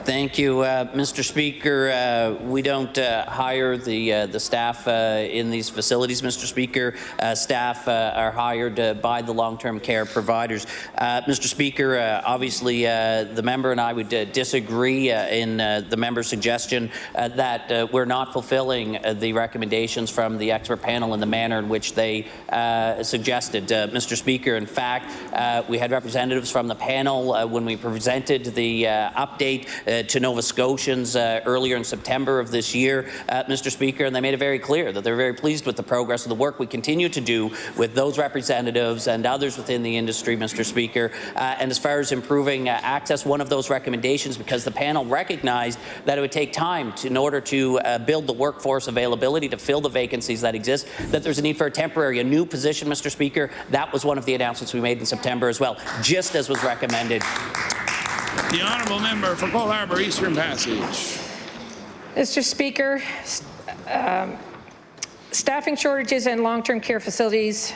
Thank you, Mr. Speaker. We don't hire the staff in these facilities, Mr. Speaker. Staff are hired by the long-term care providers. Mr. Speaker, obviously the member and I would disagree in the member's suggestion that we're not fulfilling the recommendations from the expert panel in the manner in which they suggested. Mr. Speaker, in fact, we had representatives from the panel when we presented the update to Nova Scotians earlier in September of this year, Mr. Speaker, and they made it very clear that they're very pleased with the progress of the work we continue to do with those representatives and others within the industry, Mr. Speaker. And as far as improving access, one of those recommendations, because the panel recognized that it would take time in order to build the workforce availability to fill the vacancies that exist, that there's a need for a new position, Mr. Speaker. That was one of the announcements we made in September as well, just as was recommended. The honourable member for Cole Harbour Eastern Passage. Mr. Speaker, staffing shortages in long-term care facilities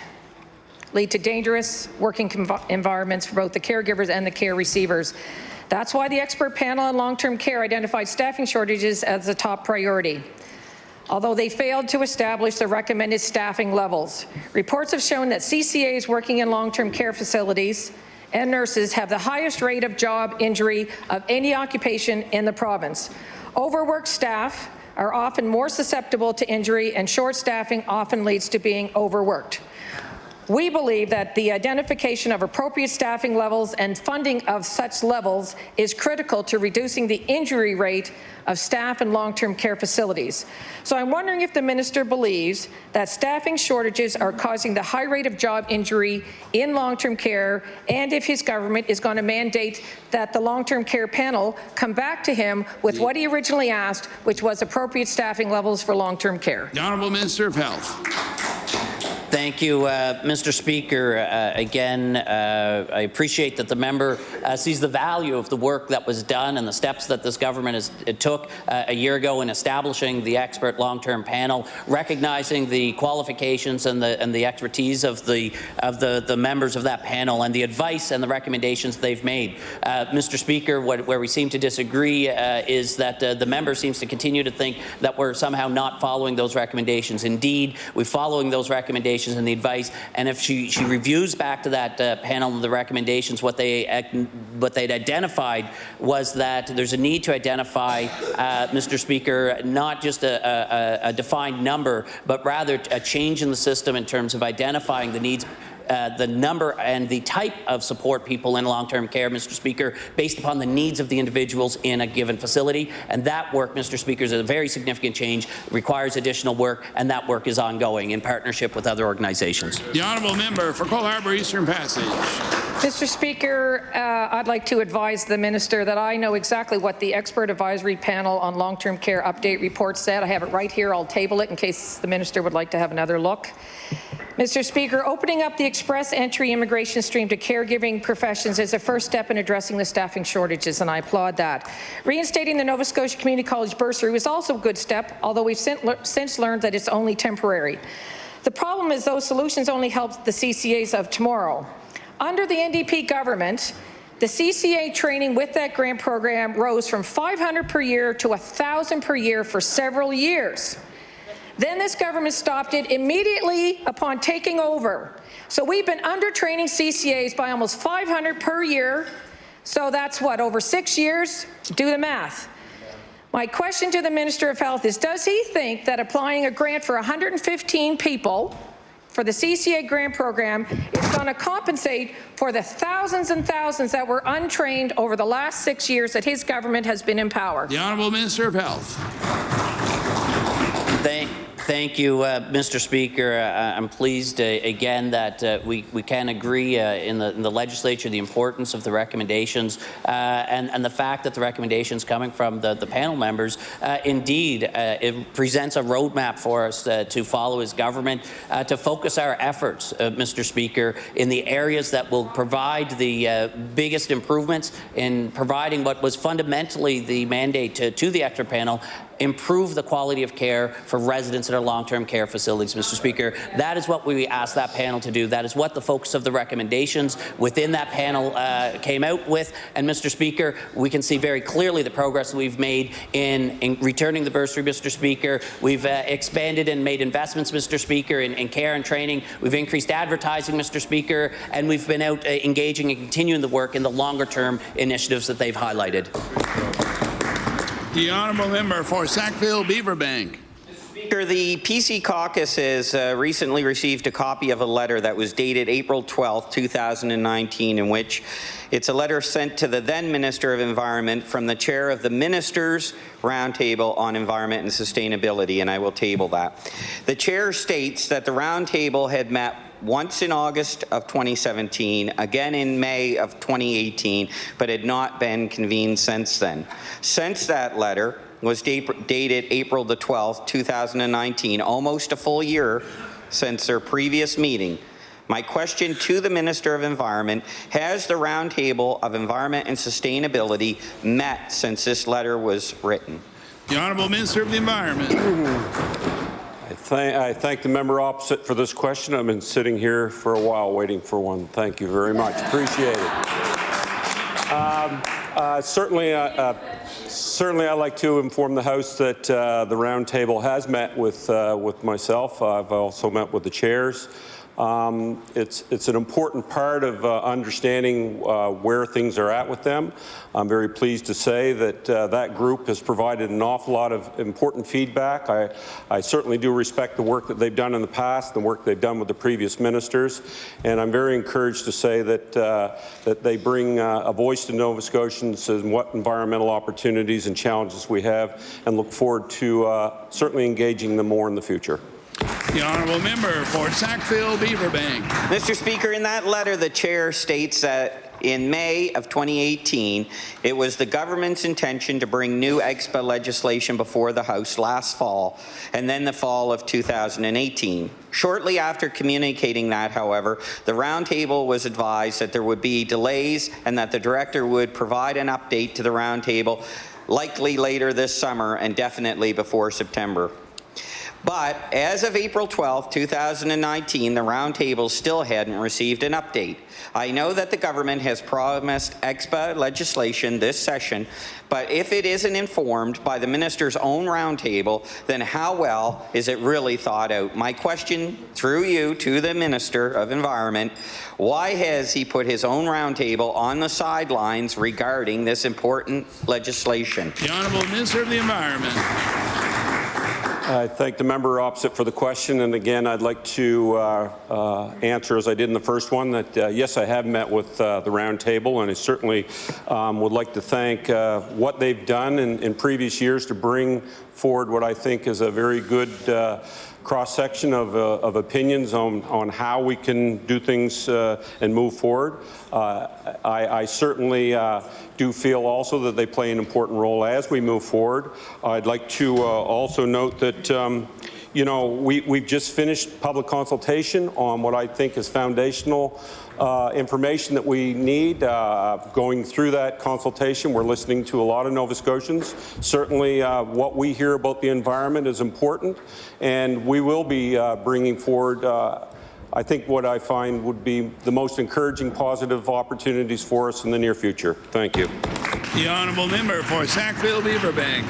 lead to dangerous working environments for both the caregivers and the care receivers. That's why the expert panel on long-term care identified staffing shortages as a top priority, although they failed to establish the recommended staffing levels. Reports have shown that CCAs working in long-term care facilities and nurses have the highest rate of job injury of any occupation in the province. Overworked staff are often more susceptible to injury, and short staffing often leads to being overworked. We believe that the identification of appropriate staffing levels and funding of such levels is critical to reducing the injury rate of staff in long-term care facilities. So I'm wondering if the minister believes that staffing shortages are causing the high rate of job injury in long-term care, and if his government is going to mandate that the long-term care panel come back to him with what he originally asked, which was appropriate staffing levels for long-term care. The Honourable Minister of Health. Thank you, Mr. Speaker. Again, I appreciate that the member sees the value of the work that was done and the steps that this government took a year ago in establishing the expert long-term panel, recognizing the qualifications and the expertise of the members of that panel and the advice and the recommendations they've made. Mr. Speaker, where we seem to disagree is that the member seems to continue to think that we're somehow not following those recommendations. Indeed, we're following those recommendations and the advice, and if she reviews back to that panel the recommendations, what they'd identified was that there's a need to identify, Mr. Speaker, not just a defined number, but rather a change in the system in terms of identifying the needs, the number and the type of support people in long-term care, Mr. Speaker, based upon the needs of the individuals in a given facility. And that work, Mr. Speaker, is a very significant change, requires additional work, and that work is ongoing in partnership with other organizations. The Honourable Member for Cole Harbour Eastern Passage. Mr. Speaker, I'd like to advise the minister that I know exactly what the Expert Advisory Panel on Long-Term Care Update report said. I have it right here. I'll table it in case the minister would like to have another look. Mr. Speaker, opening up the express entry immigration stream to caregiving professions is a first step in addressing the staffing shortages, and I applaud that. Reinstating the Nova Scotia Community College bursary was also a good step, although we've since learned that it's only temporary. The problem is those solutions only help the CCAs of tomorrow. Under the NDP government, the CCA training with that grant program rose from 500 per year to 1,000 per year for several years. Then this government stopped it immediately upon taking over. So we've been under-training CCAs by almost 500 per year. So that's what, over 6 years? Do the math. My question to the Minister of Health is, does he think that applying a grant for 115 people for the CCA grant program is going to compensate for the thousands and thousands that were untrained over the last 6 years that his government has been in power? The Honourable Minister of Health. Thank you, Mr. Speaker. I'm pleased again that we can agree in the legislature the importance of the recommendations and the fact that the recommendations coming from the panel members indeed it presents a roadmap for us to follow as government to focus our efforts, Mr. Speaker, in the areas that will provide the biggest improvements in providing what was fundamentally the mandate to the expert panel, improve the quality of care for residents in our long-term care facilities, Mr. Speaker. That is what we asked that panel to do. That is what the focus of the recommendations within that panel came out with. And, Mr. Speaker, we can see very clearly the progress we've made in returning the bursary, Mr. Speaker. We've expanded and made investments, Mr. Speaker, in care and training. We've increased advertising, Mr. Speaker, and we've been out engaging and continuing the work in the longer-term initiatives that they've highlighted. The Honourable Member for Sackville-Beaverbank. Speaker, the PC caucus has recently received a copy of a letter that was dated April 12, 2019, in which it's a letter sent to the then Minister of Environment from the chair of the Ministers' Roundtable on Environment and Sustainability, and I will table that. The chair states that the Roundtable had met once in August of 2017, again in May of 2018, but had not been convened since then. Since that letter was dated April the 12th, 2019, almost a full year since their previous meeting, my question to the Minister of Environment, has the Roundtable of Environment and Sustainability met since this letter was written? The Honourable Minister of the Environment. I thank the member opposite for this question. I've been sitting here for a while waiting for one. Thank you very much. Appreciate it. Certainly, I'd like to inform the House that the Roundtable has met with myself. I've also met with the chairs It's an important part of understanding where things are at with them. I'm very pleased to say that that group has provided an awful lot of important feedback. I certainly do respect the work that they've done in the past, the work they've done with the previous ministers, and I'm very encouraged to say that that they bring a voice to Nova Scotians and what environmental opportunities and challenges we have, and look forward to certainly engaging them more in the future. The honourable member for Sackville Beaverbank. Mr. Speaker, in that letter, the chair states that in May of 2018, it was the government's intention to bring new EXPA legislation before the House last fall, and then the fall of 2018. Shortly after communicating that, however, the Roundtable was advised that there would be delays and that the director would provide an update to the Roundtable likely later this summer and definitely before September. But as of April 12, 2019, the Roundtable still hadn't received an update. I know that the government has promised EXPA legislation this session, but if it isn't informed by the minister's own Roundtable, then how well is it really thought out? My question through you to the Minister of Environment, why has he put his own Roundtable on the sidelines regarding this important legislation? The Honourable Minister of the Environment. I thank the member opposite for the question, and again, I'd like to answer as I did in the first one that yes, I have met with the Roundtable, and I certainly would like to thank what they've done in previous years to bring forward what I think is a very good cross-section of opinions on how we can do things and move forward. I certainly do feel also that they play an important role as we move forward. I'd like to also note that you know, we've just finished public consultation on what I think is foundational information that we need. Going through that consultation, we're listening to a lot of Nova Scotians. Certainly what we hear about the environment is important, and we will be bringing forward I think what I find would be the most encouraging positive opportunities for us in the near future. Thank you. The honourable member for Sackville Beaverbank.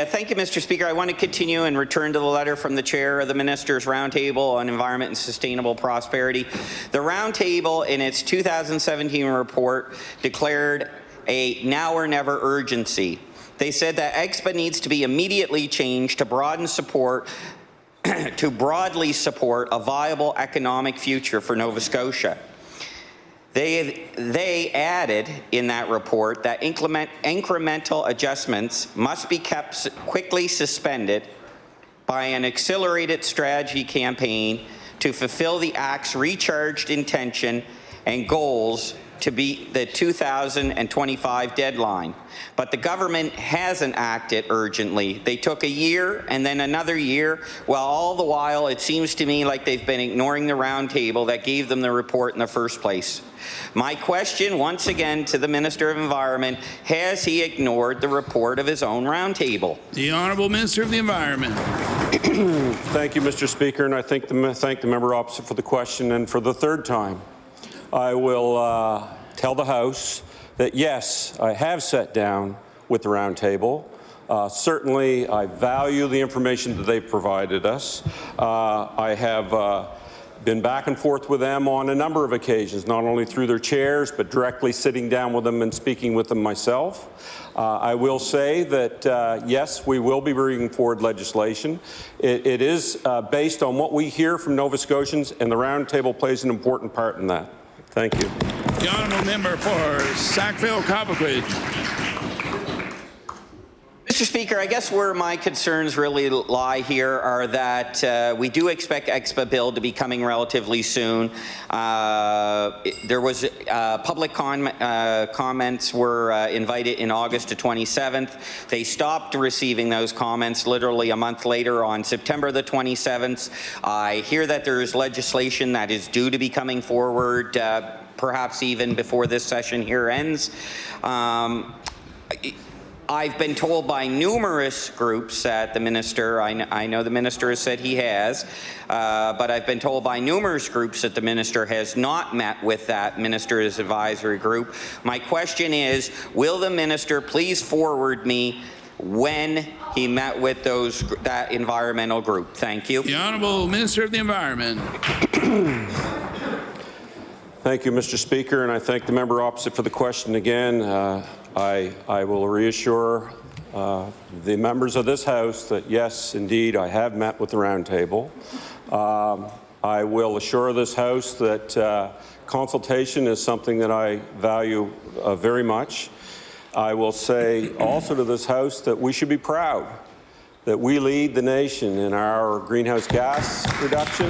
Thank you, Mr. Speaker. I want to continue and return to the letter from the chair of the Minister's Roundtable on Environment and Sustainable Prosperity. The Roundtable, in its 2017 report, declared a now or never urgency. They said that EXPA needs to be immediately changed to broaden support to broadly support a viable economic future for Nova Scotia. They added in that report that incremental adjustments must be kept quickly suspended by an accelerated strategy campaign to fulfill the Act's recharged intention and goals to beat the 2025 deadline. But the government hasn't acted urgently. They took a year and then another year, while all the while it seems to me like they've been ignoring the Roundtable that gave them the report in the first place. My question once again to the Minister of Environment, has he ignored the report of his own Roundtable? The Honourable Minister of the Environment. Thank you, Mr. Speaker, and I thank the member opposite for the question, and for the third time. I will tell the House that, yes, I have sat down with the Roundtable. Certainly, I value the information that they've provided us. I have been back and forth with them on a number of occasions, not only through their chairs, but directly sitting down with them and speaking with them myself. I will say that, yes, we will be bringing forward legislation. It is based on what we hear from Nova Scotians, and the Roundtable plays an important part in that. Thank you. The honourable member for Sackville-Cobequid. Mr. Speaker, I guess where my concerns really lie here are that we do expect EXPA bill to be coming relatively soon. There was public comments were invited in August the 27th. They stopped receiving those comments literally a month later on September the 27th. I hear that there is legislation that is due to be coming forward, perhaps even before this session here ends. I've been told by numerous groups that the minister, I know the minister has said he has, but I've been told by numerous groups that the minister has not met with that minister's advisory group. My question is, will the minister please forward me when he met with that environmental group. Thank you. The Honourable Minister of the Environment. Thank you, Mr. Speaker, and I thank the member opposite for the question again. I will reassure the members of this House that, yes, indeed, I have met with the Roundtable. I will assure this House that consultation is something that I value very much. I will say also to this House that we should be proud that we lead the nation in our greenhouse gas reduction.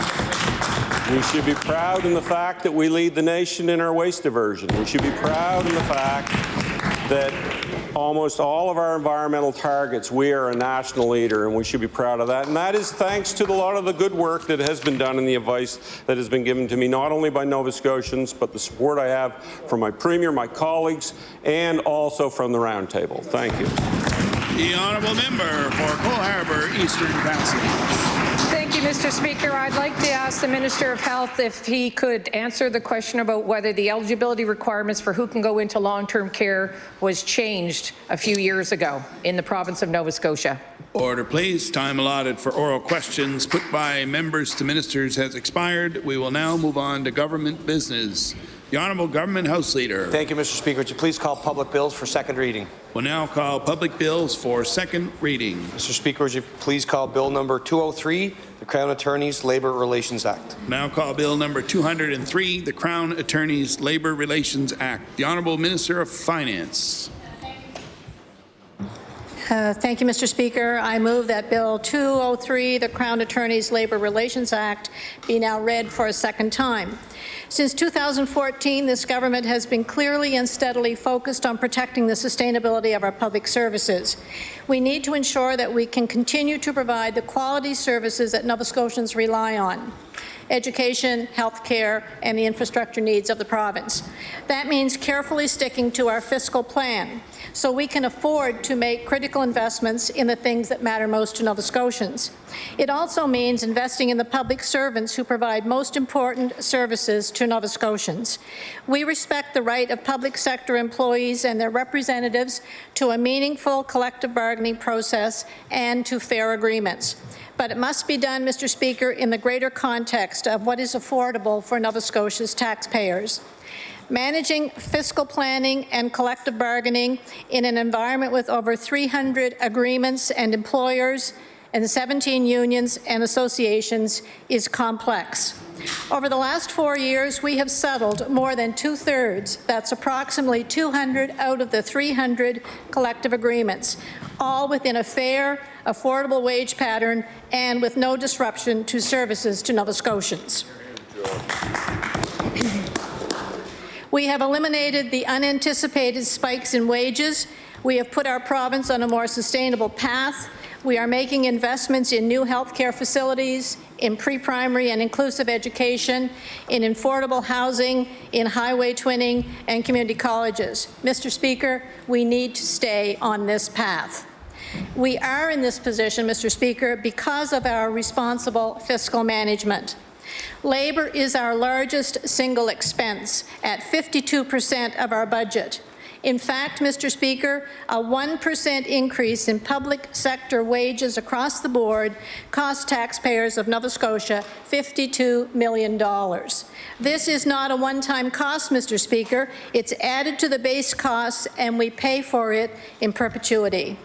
We should be proud in the fact that we lead the nation in our waste diversion. We should be proud in the fact that almost all of our environmental targets, we are a national leader, and we should be proud of that. And that is thanks to a lot of the good work that has been done and the advice that has been given to me, not only by Nova Scotians, but the support I have from my Premier, my colleagues, and also from the Roundtable. Thank you. The Honourable Member for Cole Harbour Eastern Passage. Thank you, Mr. Speaker. I'd like to ask the Minister of Health if he could answer the question about whether the eligibility requirements for who can go into long-term care was changed a few years ago in the province of Nova Scotia. Order, please. Time allotted for oral questions put by members to ministers has expired. We will now move on to government business. The Honourable Government House Leader. Thank you, Mr. Speaker. Would you please call public bills for second reading? We'll now call public bills for second reading. Mr. Speaker, would you please call Bill number 203, the Crown Attorneys Labour Relations Act? Now call Bill number 203, the Crown Attorneys Labour Relations Act. The Honourable Minister of Finance. Thank you, Mr. Speaker. I move that Bill 203, the Crown Attorneys Labour Relations Act, be now read for a second time. Since 2014, this government has been clearly and steadily focused on protecting the sustainability of our public services. We need to ensure that we can continue to provide the quality services that Nova Scotians rely on: education, health care, and the infrastructure needs of the province. That means carefully sticking to our fiscal plan so we can afford to make critical investments in the things that matter most to Nova Scotians. It also means investing in the public servants who provide most important services to Nova Scotians. We respect the right of public sector employees and their representatives to a meaningful collective bargaining process and to fair agreements. But it must be done, Mr. Speaker, in the greater context of what is affordable for Nova Scotia's taxpayers. Managing fiscal planning and collective bargaining in an environment with over 300 agreements and employers and 17 unions and associations is complex. Over the last 4 years, we have settled more than 2/3, that's approximately 200 out of the 300 collective agreements, all within a fair, affordable wage pattern and with no disruption to services to Nova Scotians. We have eliminated the unanticipated spikes in wages. We have put our province on a more sustainable path. We are making investments in new healthcare facilities, in pre-primary and inclusive education, in affordable housing, in highway twinning, and community colleges. Mr. Speaker, we need to stay on this path. We are in this position, Mr. Speaker, because of our responsible fiscal management. Labour is our largest single expense at 52% of our budget. In fact, Mr. Speaker, a 1% increase in public sector wages across the board cost taxpayers of Nova Scotia $52 million. This is not a one-time cost, Mr. Speaker. It's added to the base costs, and we pay for it in perpetuity.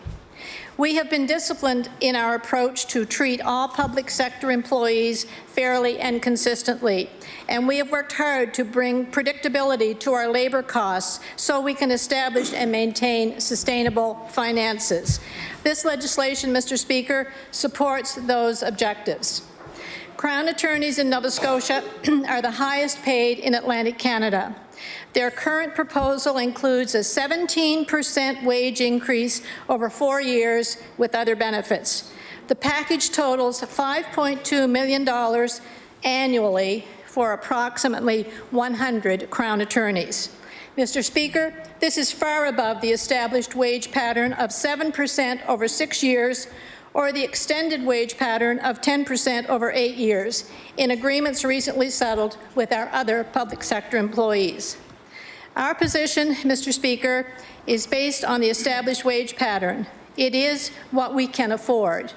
We have been disciplined in our approach to treat all public sector employees fairly and consistently, and we have worked hard to bring predictability to our labour costs so we can establish and maintain sustainable finances. This legislation, Mr. Speaker, supports those objectives. Crown attorneys in Nova Scotia are the highest paid in Atlantic Canada. Their current proposal includes a 17% wage increase over 4 years with other benefits. The package totals $5.2 million annually for approximately 100 Crown attorneys. Mr. Speaker, this is far above the established wage pattern of 7% over 6 years or the extended wage pattern of 10% over 8 years in agreements recently settled with our other public sector employees. Our position, Mr. Speaker, is based on the established wage pattern. It is what we can afford.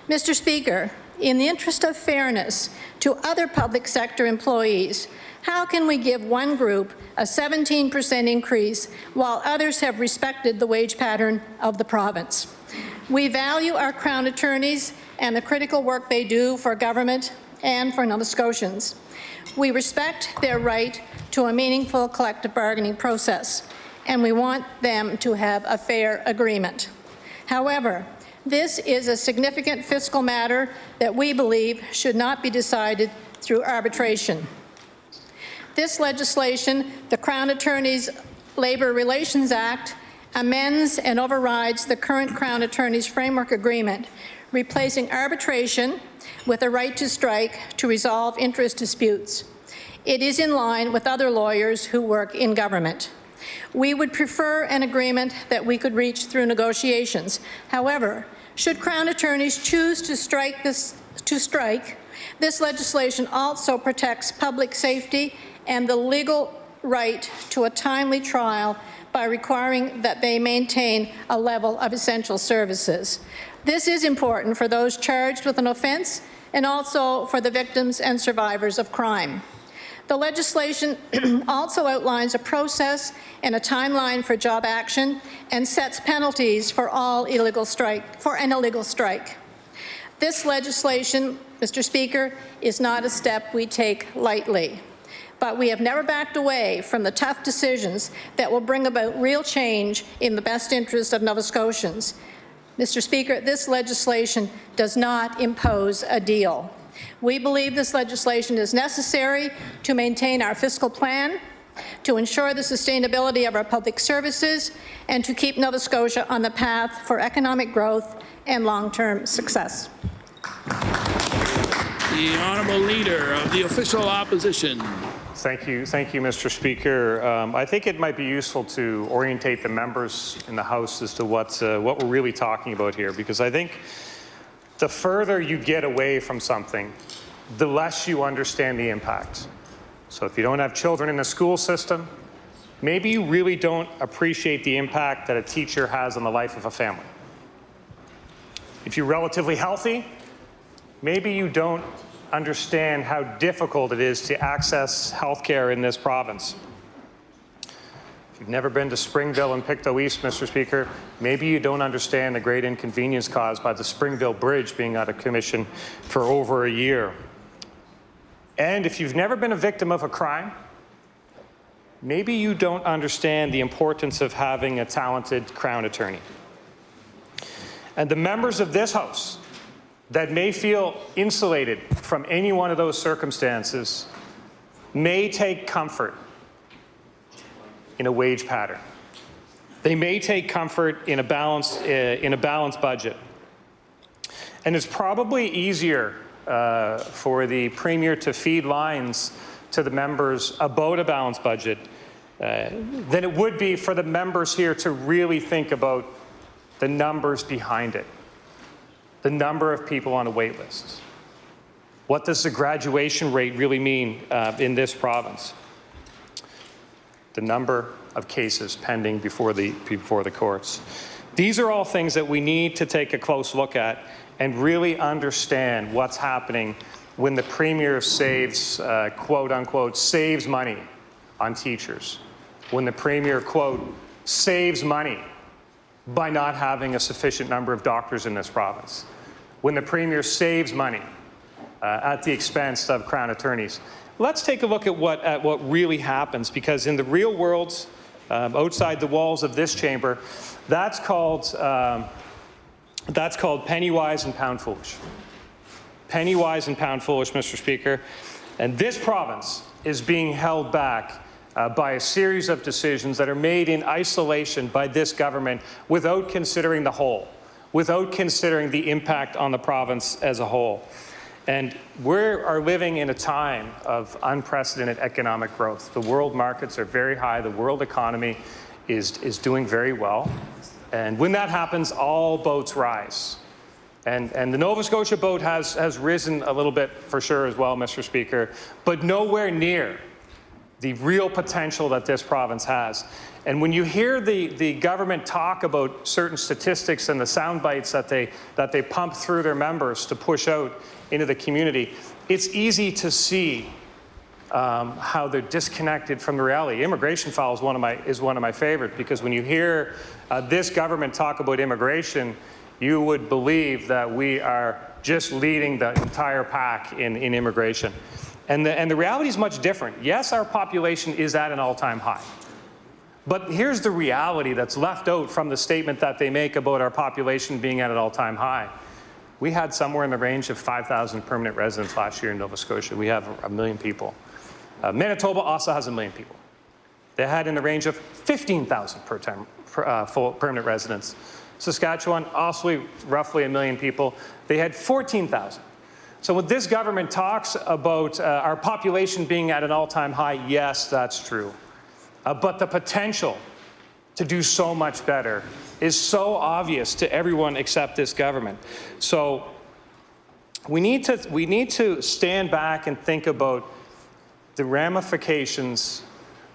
Mr. Speaker, in the interest of fairness to other public sector employees, how can we give one group a 17% increase while others have respected the wage pattern of the province? We value our Crown attorneys and the critical work they do for government and for Nova Scotians. We respect their right to a meaningful collective bargaining process, and we want them to have a fair agreement. However, this is a significant fiscal matter that we believe should not be decided through arbitration. This legislation, the Crown Attorneys Labour Relations Act, amends and overrides the current Crown Attorneys Framework Agreement, replacing arbitration with a right to strike to resolve interest disputes. It is in line with other lawyers who work in government. We would prefer an agreement that we could reach through negotiations. However, should Crown attorneys choose to strike, this legislation also protects public safety and the legal right to a timely trial by requiring that they maintain a level of essential services. This is important for those charged with an offence and also for the victims and survivors of crime. The legislation also outlines a process and a timeline for job action and sets penalties for an illegal strike. This legislation, Mr. Speaker, is not a step we take lightly, but we have never backed away from the tough decisions that will bring about real change in the best interest of Nova Scotians. Mr. Speaker, this legislation does not impose a deal. We believe this legislation is necessary to maintain our fiscal plan, to ensure the sustainability of our public services, and to keep Nova Scotia on the path for economic growth and long-term success. The Honourable Leader of the Official Opposition. Thank you, Mr. Speaker. I think it might be useful to orientate the members in the House as to what we're really talking about here, because I think the further you get away from something, the less you understand the impact. So if you don't have children in the school system, maybe you really don't appreciate the impact that a teacher has on the life of a family. If you're relatively healthy, maybe you don't understand how difficult it is to access health care in this province. If you've never been to Springville and Pictou East, Mr. Speaker, maybe you don't understand the great inconvenience caused by the Springville Bridge being out of commission for over a year. And if you've never been a victim of a crime, maybe you don't understand the importance of having a talented Crown attorney. And the members of this House that may feel insulated from any one of those circumstances may take comfort in a wage pattern. They may take comfort in a balanced budget. And it's probably easier for the Premier to feed lines to the members about a balanced budget than it would be for the members here to really think about the numbers behind it. The number of people on a wait list. What does the graduation rate really mean in this province? The number of cases pending before the courts. These are all things that we need to take a close look at and really understand what's happening when the Premier saves, quote unquote, saves money on teachers. When the Premier, quote, saves money by not having a sufficient number of doctors in this province. When the Premier saves money at the expense of Crown attorneys. Let's take a look at what really happens, because in the real world, outside the walls of this chamber, that's called penny wise and pound foolish. Penny wise and pound foolish, Mr. Speaker. And this province is being held back by a series of decisions that are made in isolation by this government without considering the whole, without considering the impact on the province as a whole. And we are living in a time of unprecedented economic growth. The world markets are very high. The world economy is doing very well. And when that happens, all boats rise. And the Nova Scotia boat has risen a little bit for sure as well, Mr. Speaker, but nowhere near the real potential that this province has. And when you hear the government talk about certain statistics and the sound bites that they pump through their members to push out into the community, it's easy to see how they're disconnected from the reality. Immigration file is one of my favorite, because when you hear this government talk about immigration, you would believe that we are just leading the entire pack in immigration. And the reality is much different. Yes, our population is at an all-time high. But here's the reality that's left out from the statement that they make about our population being at an all-time high. We had somewhere in the range of 5,000 permanent residents last year in Nova Scotia. We have 1 million people. Manitoba also has 1 million people. They had in the range of 15,000 full permanent residents. Saskatchewan, also roughly 1 million people. They had 14,000. So when this government talks about our population being at an all-time high, yes, that's true. But the potential to do so much better is so obvious to everyone except this government. So we need to stand back and think about the ramifications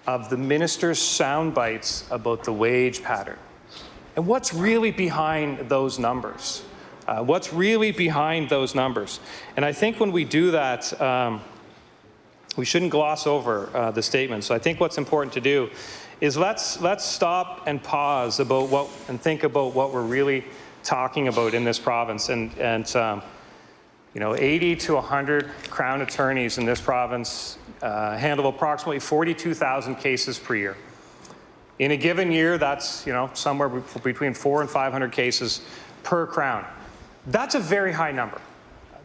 of the minister's sound bites about the wage pattern. And what's really behind those numbers? What's really behind those numbers? And I think when we do that, we shouldn't gloss over the statement. So I think what's important to do is let's stop and pause about and think about what we're really talking about in this province. And 80 to 100 Crown attorneys in this province handle approximately 42,000 cases per year. In a given year, that's somewhere between 400 and 500 cases per Crown. That's a very high number.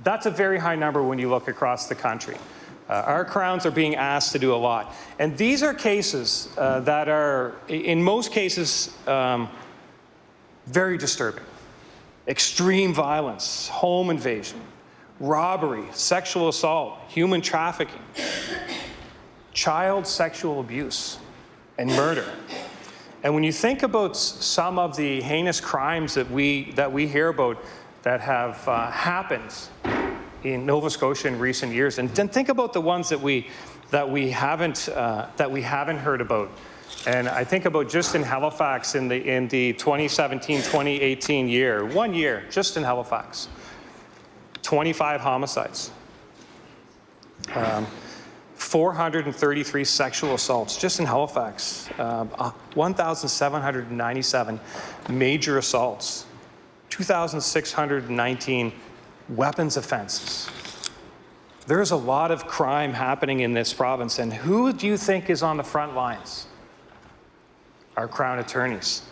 That's a very high number when you look across the country. Our Crowns are being asked to do a lot. And these are cases that are, in most cases, very disturbing. Extreme violence, home invasion, robbery, sexual assault, human trafficking, child sexual abuse, and murder. And when you think about some of the heinous crimes that we hear about that have happened in Nova Scotia in recent years, and then think about the ones that we haven't heard about. And I think about just in Halifax in the 2017-2018 year, 1 year just in Halifax, 25 homicides, 433 sexual assaults just in Halifax, 1,797 major assaults, 2,619 weapons offenses. There's a lot of crime happening in this province, and who do you think is on the front lines? Our Crown attorneys.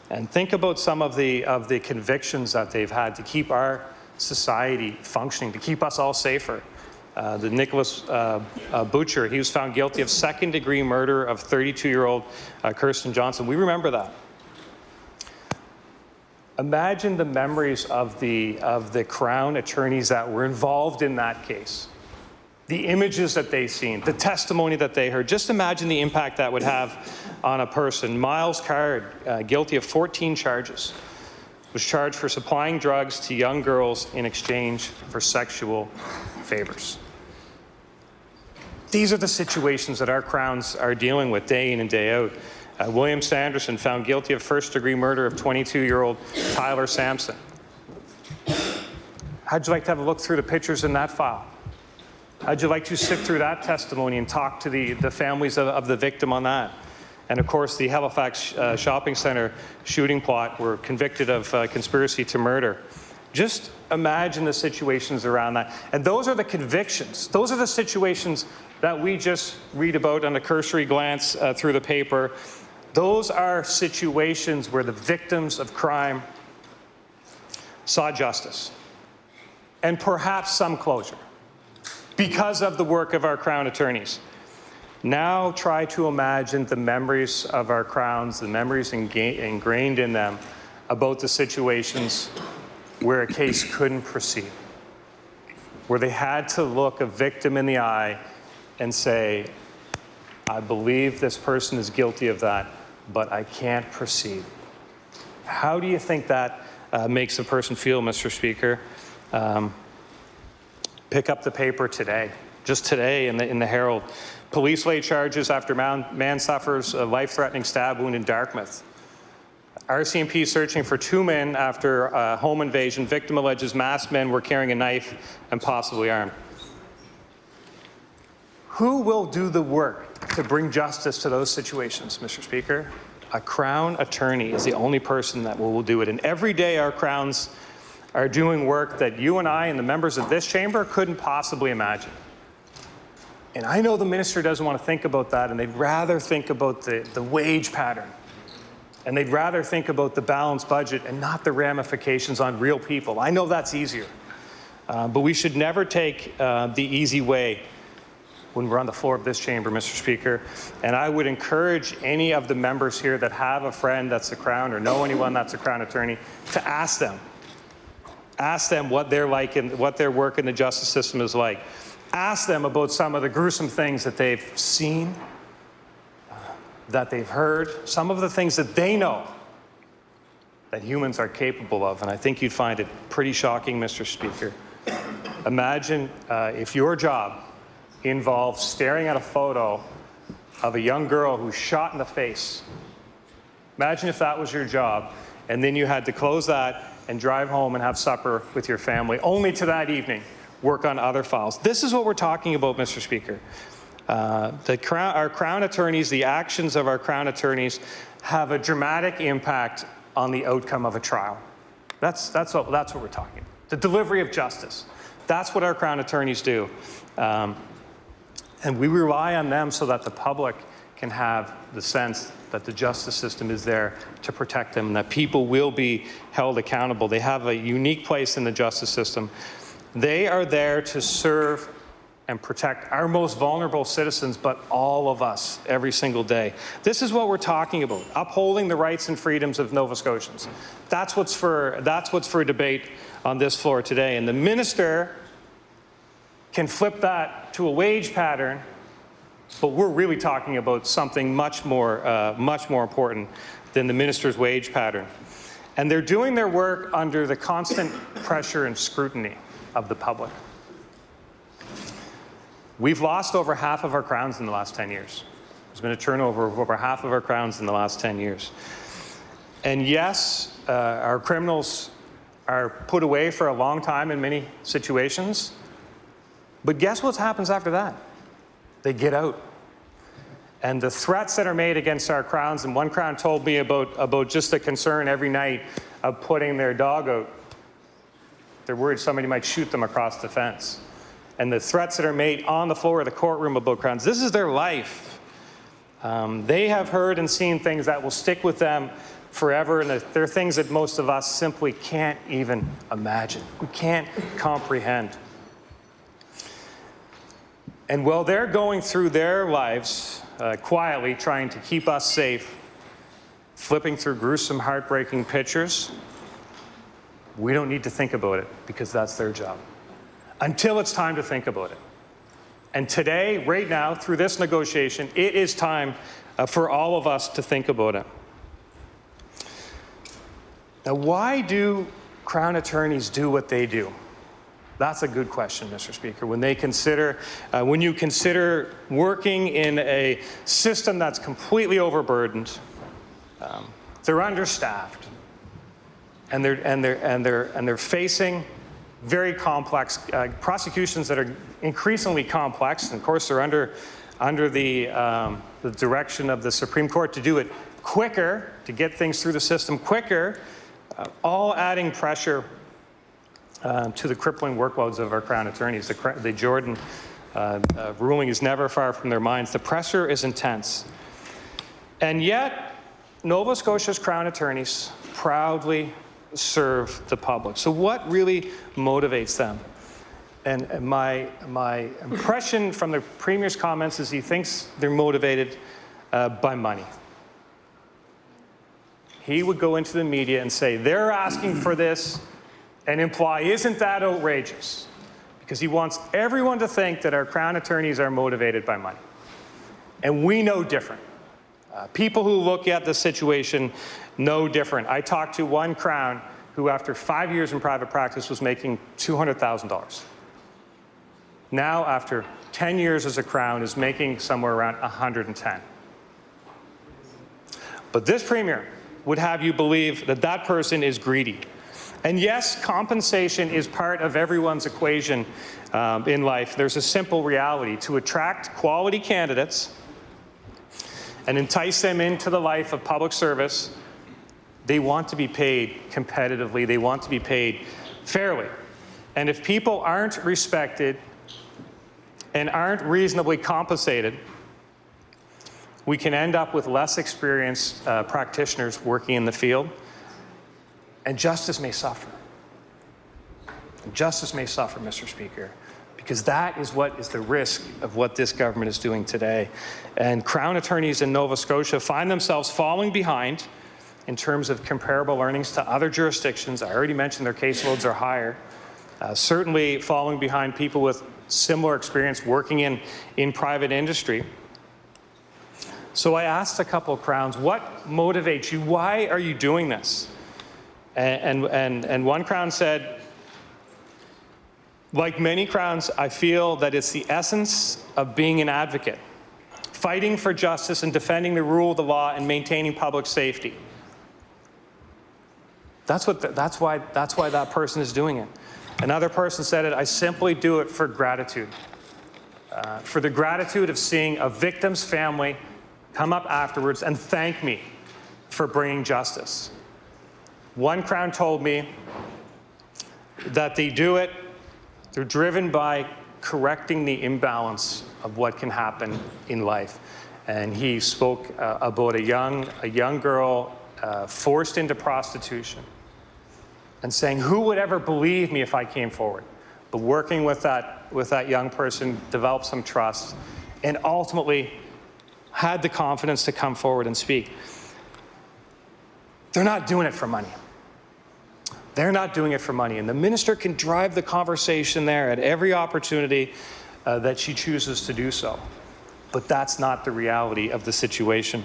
And think about some of the convictions that they've had to keep our society functioning, to keep us all safer. The Nicholas Butcher, he was found guilty of second-degree murder of 32-year-old Kirsten Johnson. We remember that. Imagine the memories of the Crown attorneys that were involved in that case, the images that they've seen, the testimony that they heard. Just imagine the impact that would have on a person. Miles Card, guilty of 14 charges, was charged for supplying drugs to young girls in exchange for sexual favors. These are the situations that our Crowns are dealing with day in and day out. William Sanderson, found guilty of first-degree murder of 22-year-old Tyler Sampson. How'd you like to have a look through the pictures in that file? How'd you like to sift through that testimony and talk to the families of the victim on that? And of course, the Halifax shopping centre shooting plot were convicted of conspiracy to murder. Just imagine the situations around that. And those are the convictions. Those are the situations that we just read about on a cursory glance through the paper. Those are situations where the victims of crime saw justice and perhaps some closure because of the work of our Crown attorneys. Now try to imagine the memories of our Crowns, the memories ingrained in them about the situations where a case couldn't proceed, where they had to look a victim in the eye and say, I believe this person is guilty of that, but I can't proceed. How do you think that makes a person feel, Mr. Speaker? Pick up the paper today. just today in the Herald. Police lay charges after man suffers a life-threatening stab wound in Dartmouth. RCMP searching for 2 men after a home invasion. Victim alleges masked men were carrying a knife and possibly armed. Who will do the work to bring justice to those situations, Mr. Speaker? A Crown attorney is the only person that will do it. And every day our Crowns are doing work that you and I and the members of this chamber couldn't possibly imagine. And I know the minister doesn't want to think about that, and they'd rather think about the wage pattern. And they'd rather think about the balanced budget and not the ramifications on real people. I know that's easier. But we should never take the easy way when we're on the floor of this chamber, Mr. Speaker. And I would encourage any of the members here that have a friend that's a Crown or know anyone that's a Crown attorney to ask them. Ask them what they're like and what their work in the justice system is like. Ask them about some of the gruesome things that they've seen, that they've heard, some of the things that they know that humans are capable of. And I think you'd find it pretty shocking, Mr. Speaker. Imagine if your job involves staring at a photo of a young girl who's shot in the face. Imagine if that was your job, and then you had to close that and drive home and have supper with your family, only to that evening work on other files. This is what we're talking about, Mr. Speaker. Our Crown attorneys, the actions of our Crown attorneys have a dramatic impact on the outcome of a trial. That's what we're talking about. The delivery of justice. That's what our Crown attorneys do. And we rely on them so that the public can have the sense that the justice system is there to protect them and that people will be held accountable. They have a unique place in the justice system. They are there to serve and protect our most vulnerable citizens, but all of us every single day. This is what we're talking about, upholding the rights and freedoms of Nova Scotians. That's what's for debate on this floor today. And the minister can flip that to a wage pattern, but we're really talking about something much more important than the minister's wage pattern. And they're doing their work under the constant pressure and scrutiny of the public. We've lost over half of our Crowns in the last 10 years. There's been a turnover of over half of our Crowns in the last 10 years. And yes, our criminals are put away for a long time in many situations. But guess what happens after that? They get out. And the threats that are made against our Crowns, and one Crown told me about just the concern every night of putting their dog out. They're worried somebody might shoot them across the fence. And the threats that are made on the floor of the courtroom about Crowns, this is their life. They have heard and seen things that will stick with them forever, and they're things that most of us simply can't even imagine. We can't comprehend. And while they're going through their lives quietly trying to keep us safe, flipping through gruesome, heartbreaking pictures, we don't need to think about it because that's their job. Until it's time to think about it. And today, right now, through this negotiation, it is time for all of us to think about it. Now, why do Crown attorneys do what they do? That's a good question, Mr. Speaker. When you consider working in a system that's completely overburdened, they're understaffed, and they're facing very complex prosecutions that are increasingly complex. And of course, they're under the direction of the Supreme Court to do it quicker, to get things through the system quicker, all adding pressure to the crippling workloads of our Crown attorneys. The Jordan ruling is never far from their minds. The pressure is intense. And yet, Nova Scotia's Crown attorneys proudly serve the public. So what really motivates them? And my impression from the Premier's comments is he thinks they're motivated by money. He would go into the media and say, they're asking for this, and imply, isn't that outrageous? Because he wants everyone to think that our Crown attorneys are motivated by money. And we know different. People who look at the situation know different. I talked to one Crown who, after 5 years in private practice, was making $200,000. now after 10 years as a Crown is making somewhere around 110. But this Premier would have you believe that that person is greedy. And yes, compensation is part of everyone's equation in life. There's a simple reality. To attract quality candidates and entice them into the life of public service, they want to be paid competitively. They want to be paid fairly. And if people aren't respected and aren't reasonably compensated, we can end up with less experienced practitioners working in the field, and justice may suffer. Justice may suffer, Mr. Speaker, because that is what is the risk of what this government is doing today. And Crown attorneys in Nova Scotia find themselves falling behind in terms of comparable earnings to other jurisdictions. I already mentioned their caseloads are higher. Certainly falling behind people with similar experience working in private industry. So I asked a couple of Crowns, what motivates you? Why are you doing this? And one Crown said, like many Crowns, I feel that it's the essence of being an advocate, fighting for justice and defending the rule of the law and maintaining public safety. That's why that person is doing it. Another person said it, I simply do it for gratitude. For the gratitude of seeing a victim's family come up afterwards and thank me for bringing justice. One Crown told me that they do it, they're driven by correcting the imbalance of what can happen in life. And he spoke about a young girl forced into prostitution and saying, who would ever believe me if I came forward? But working with that young person, developed some trust, and ultimately had the confidence to come forward and speak. They're not doing it for money. They're not doing it for money. And the minister can drive the conversation there at every opportunity that she chooses to do so. But that's not the reality of the situation.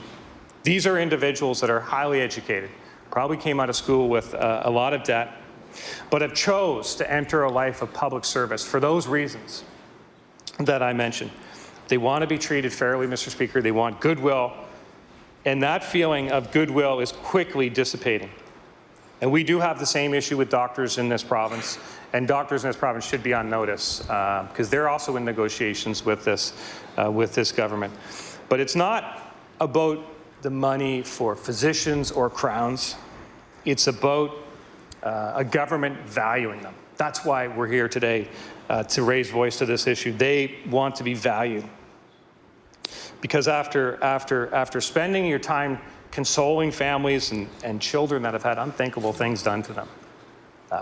These are individuals that are highly educated, probably came out of school with a lot of debt, but have chose to enter a life of public service for those reasons that I mentioned. They want to be treated fairly, Mr. Speaker. They want goodwill. And that feeling of goodwill is quickly dissipating. And we do have the same issue with doctors in this province. And doctors in this province should be on notice because they're also in negotiations with this government. But it's not about the money for physicians or Crowns. It's about a government valuing them. That's why we're here today, to raise voice to this issue. They want to be valued. Because after spending your time consoling families and children that have had unthinkable things done to them,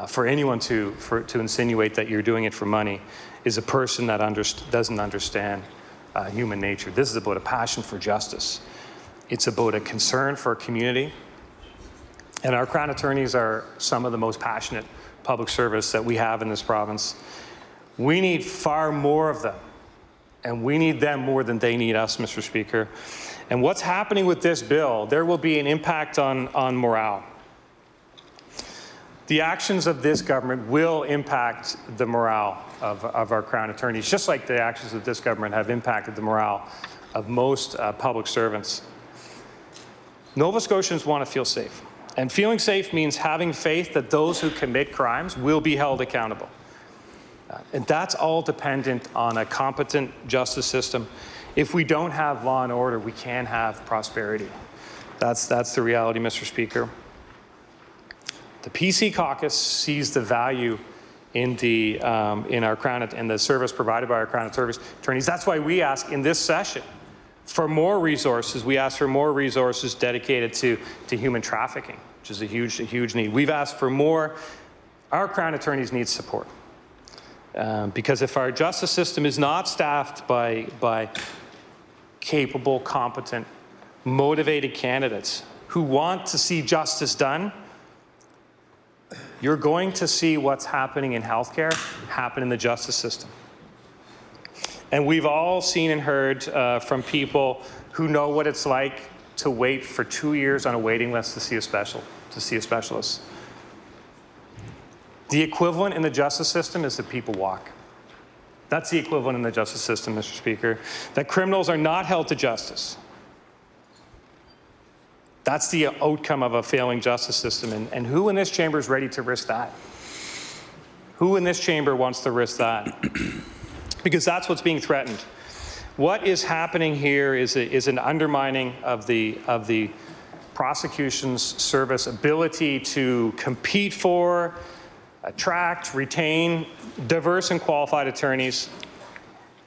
for anyone to insinuate that you're doing it for money is a person that doesn't understand human nature. This is about a passion for justice. It's about a concern for a community. And our Crown attorneys are some of the most passionate public service that we have in this province. We need far more of them. And we need them more than they need us, Mr. Speaker. And what's happening with this bill, there will be an impact on morale. The actions of this government will impact the morale of our Crown attorneys, just like the actions of this government have impacted the morale of most public servants. Nova Scotians want to feel safe. And feeling safe means having faith that those who commit crimes will be held accountable. And that's all dependent on a competent justice system. If we don't have law and order, we can't have prosperity. That's the reality, Mr. Speaker. The PC caucus sees the value in our Crown and the service provided by our Crown attorneys. That's why we ask in this session for more resources. We ask for more resources dedicated to human trafficking, which is a huge need. We've asked for more. Our Crown attorneys need support. Because if our justice system is not staffed by capable, competent, motivated candidates who want to see justice done, you're going to see what's happening in healthcare happen in the justice system. And we've all seen and heard from people who know what it's like to wait for 2 years on a waiting list to see a specialist. The equivalent in the justice system is that people walk. That's the equivalent in the justice system, Mr. Speaker, that criminals are not held to justice. That's the outcome of a failing justice system. And who in this chamber is ready to risk that? Who in this chamber wants to risk that? Because that's what's being threatened. What is happening here is an undermining of the prosecution's service ability to compete for, attract, retain diverse and qualified attorneys,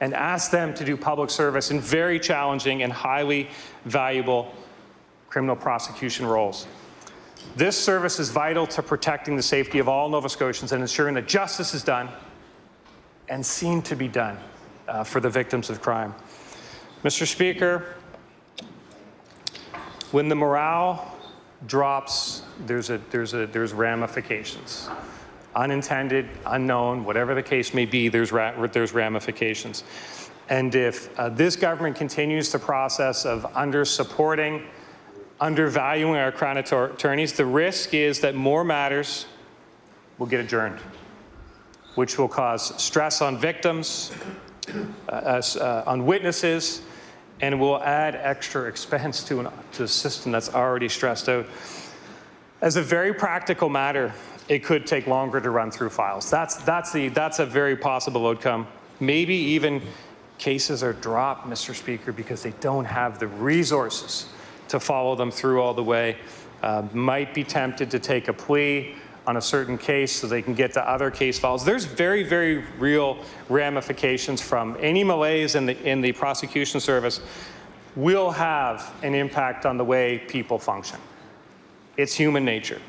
and ask them to do public service in very challenging and highly valuable criminal prosecution roles. This service is vital to protecting the safety of all Nova Scotians and ensuring that justice is done and seen to be done for the victims of crime. Mr. Speaker, when the morale drops, there's ramifications. Unintended, unknown, whatever the case may be, there's ramifications. And if this government continues the process of under-supporting, undervaluing our Crown attorneys, the risk is that more matters will get adjourned, which will cause stress on victims, on witnesses, and will add extra expense to a system that's already stressed out. As a very practical matter, it could take longer to run through files. That's a very possible outcome. Maybe even cases are dropped, Mr. Speaker, because they don't have the resources to follow them through all the way. Might be tempted to take a plea on a certain case so they can get to other case files. There's very, very real ramifications from any malaise in the prosecution service will have an impact on the way people function. It's human nature.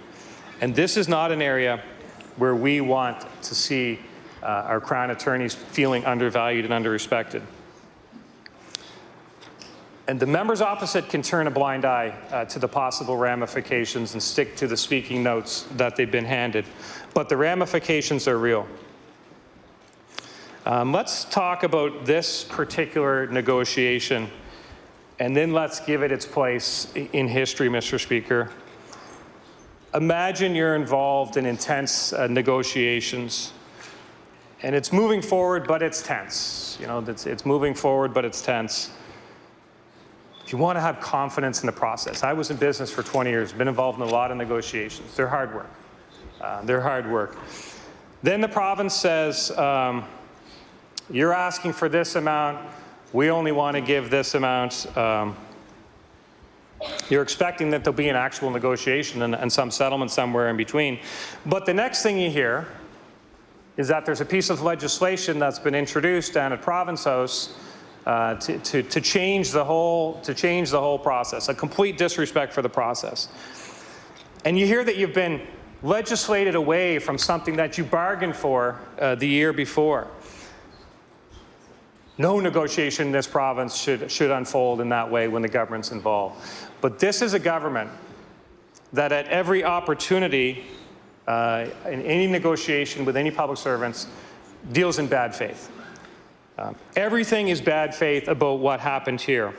And this is not an area where we want to see our Crown attorneys feeling undervalued and underrespected. And the members opposite can turn a blind eye to the possible ramifications and stick to the speaking notes that they've been handed. But the ramifications are real. Let's talk about this particular negotiation, and then let's give it its place in history, Mr. Speaker. Imagine you're involved in intense negotiations, and it's moving forward, but it's tense. You know, it's moving forward, but it's tense. You want to have confidence in the process. I was in business for 20 years, been involved in a lot of negotiations. They're hard work. They're hard work. Then the province says, you're asking for this amount. We only want to give this amount. You're expecting that there'll be an actual negotiation and some settlement somewhere in between. But the next thing you hear is that there's a piece of legislation that's been introduced down at Province House to change the whole process, a complete disrespect for the process. And you hear that you've been legislated away from something that you bargained for the year before. No negotiation in this province should unfold in that way when the government's involved. But this is a government that at every opportunity in any negotiation with any public servants deals in bad faith. Everything is bad faith about what happened here.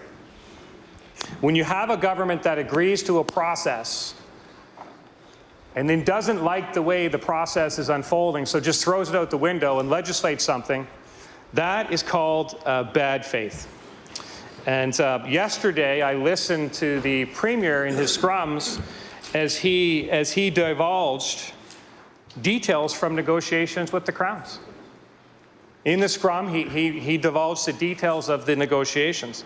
When you have a government that agrees to a process and then doesn't like the way the process is unfolding, so just throws it out the window and legislates something, that is called bad faith. And yesterday, I listened to the Premier in his scrums as he divulged details from negotiations with the Crowns. In the scrum, he divulged the details of the negotiations.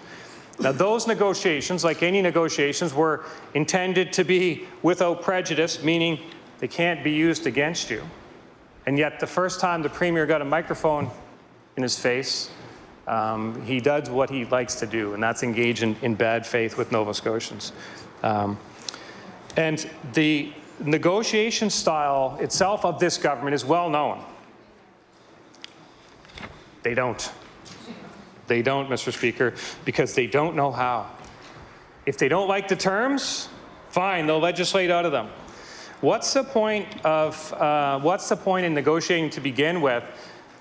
Now, those negotiations, like any negotiations, were intended to be without prejudice, meaning they can't be used against you. And yet, the first time the Premier got a microphone in his face, he does what he likes to do, and that's engage in bad faith with Nova Scotians. And the negotiation style itself of this government is well known. They don't. They don't, Mr. Speaker, because they don't know how. If they don't like the terms, fine, they'll legislate out of them. What's the point in negotiating to begin with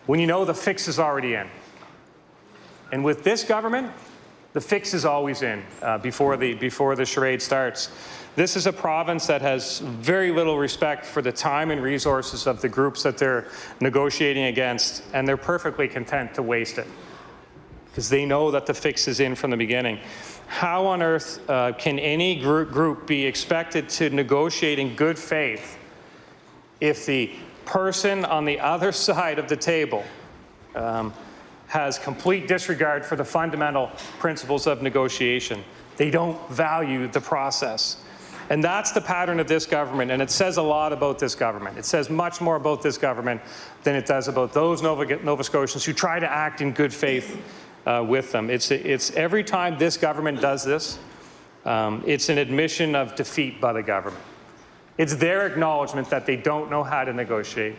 when you know the fix is already in? And with this government, The fix is always in before the charade starts. This is a province that has very little respect for the time and resources of the groups that they're negotiating against, and they're perfectly content to waste it because they know that the fix is in from the beginning. How on earth can any group be expected to negotiate in good faith if the person on the other side of the table has complete disregard for the fundamental principles of negotiation? They don't value the process. And that's the pattern of this government, and it says a lot about this government. It says much more about this government than it does about those Nova Scotians who try to act in good faith with them. It's every time this government does this, it's an admission of defeat by the government. It's their acknowledgement that they don't know how to negotiate.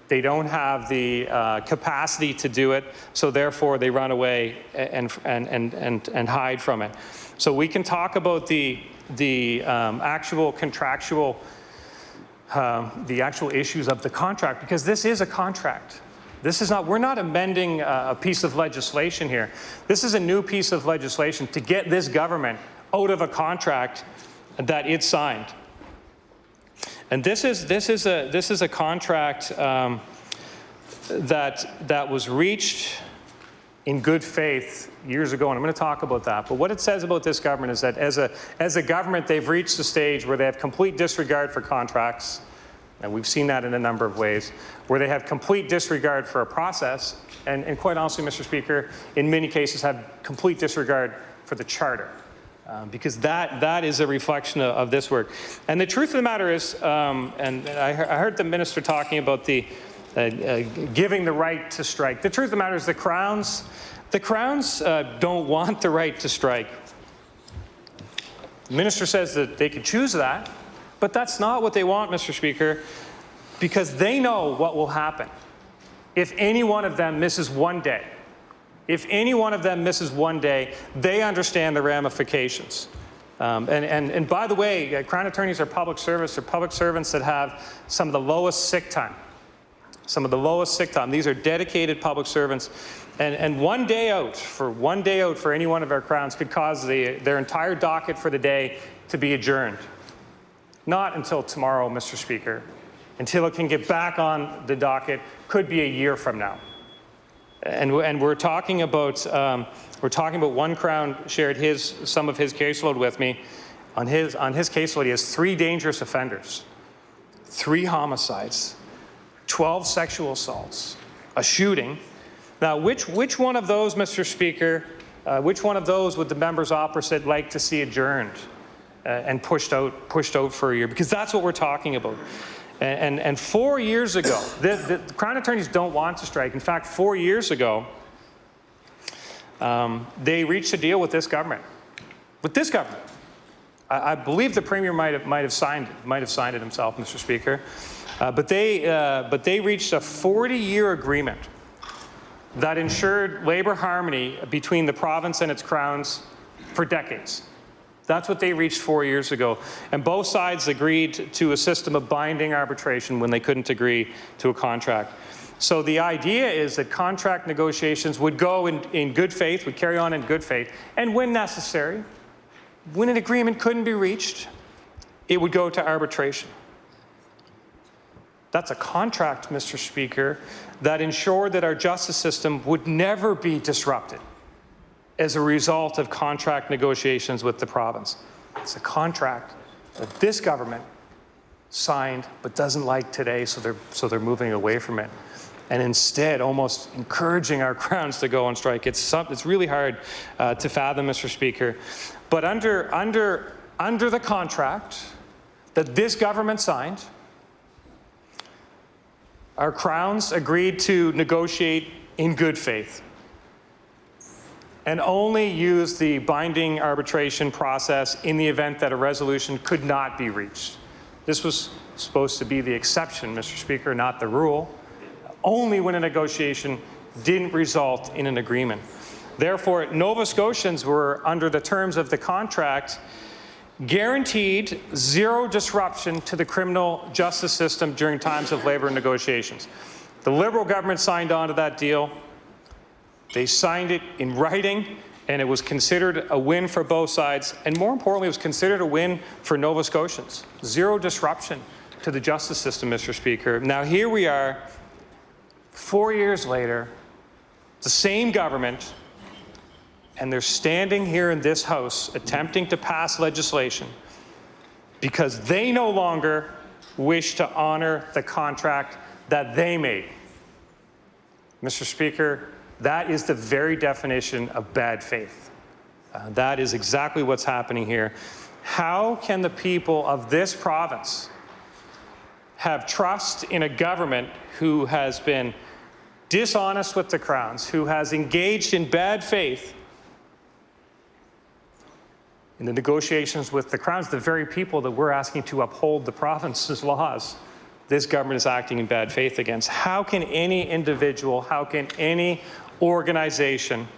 They don't have the capacity to do it, so therefore they run away and hide from it. So we can talk about the actual contractual, the actual issues of the contract, because this is a contract. This is not, we're not amending a piece of legislation here. This is a new piece of legislation to get this government out of a contract that it signed. And this is a contract that was reached in good faith years ago, and I'm going to talk about that. But what it says about this government is that as a government, they've reached a stage where they have complete disregard for contracts, and we've seen that in a number of ways, where they have complete disregard for a process, and quite honestly, Mr. Speaker, in many cases have complete disregard for the Charter. Because that is a reflection of this work. And the truth of the matter is, and I heard the minister talking about the giving the right to strike. The truth of the matter is the Crowns don't want the right to strike. The minister says that they could choose that, but that's not what they want, Mr. Speaker, because they know what will happen if any one of them misses one day. If any one of them misses one day, they understand the ramifications. And by the way, Crown attorneys are public service. They're public servants that have some of the lowest sick time. Some of the lowest sick time. These are dedicated public servants. And one day out for any one of our Crowns could cause their entire docket for the day to be adjourned. Not until tomorrow, Mr. Speaker. Until it can get back on the docket, could be a year from now. And we're talking about one Crown shared some of his caseload with me. On his caseload, he has 3 dangerous offenders, 3 homicides, 12 sexual assaults, a shooting. Now, which one of those, Mr. Speaker, which one of those would the members opposite like to see adjourned and pushed out for a year? Because that's what we're talking about. And 4 years ago, the Crown attorneys don't want to strike. In fact, 4 years ago, they reached a deal with this government. With this government, I believe the Premier might have signed it himself, Mr. Speaker. But they reached a 40-year agreement that ensured labour harmony between the province and its Crowns for decades. That's what they reached 4 years ago. And both sides agreed to a system of binding arbitration when they couldn't agree to a contract. So the idea is that contract negotiations would go in good faith, would carry on in good faith, and when necessary, when an agreement couldn't be reached, it would go to arbitration. That's a contract, Mr. Speaker, that ensured that our justice system would never be disrupted as a result of contract negotiations with the province. It's a contract that this government signed but doesn't like today, so they're moving away from it. And instead, almost encouraging our Crowns to go on strike. It's really hard to fathom, Mr. Speaker. But under the contract that this government signed, our Crowns agreed to negotiate in good faith and only use the binding arbitration process in the event that a resolution could not be reached. This was supposed to be the exception, Mr. Speaker, not the rule. Only when a negotiation didn't result in an agreement. Therefore, Nova Scotians were, under the terms of the contract, guaranteed zero disruption to the criminal justice system during times of labour negotiations. The Liberal government signed on to that deal. They signed it in writing, and it was considered a win for both sides, and more importantly, it was considered a win for Nova Scotians. Zero disruption to the justice system, Mr. Speaker. Now here we are, 4 years later, the same government, and they're standing here in this House attempting to pass legislation because they no longer wish to honor the contract that they made. Mr. Speaker, that is the very definition of bad faith. That is exactly what's happening here. How can the people of this province have trust in a government who has been dishonest with the Crowns, who has engaged in bad faith in the negotiations with the Crowns, the very people that we're asking to uphold the province's laws, this government is acting in bad faith against? How can any individual, how can any organization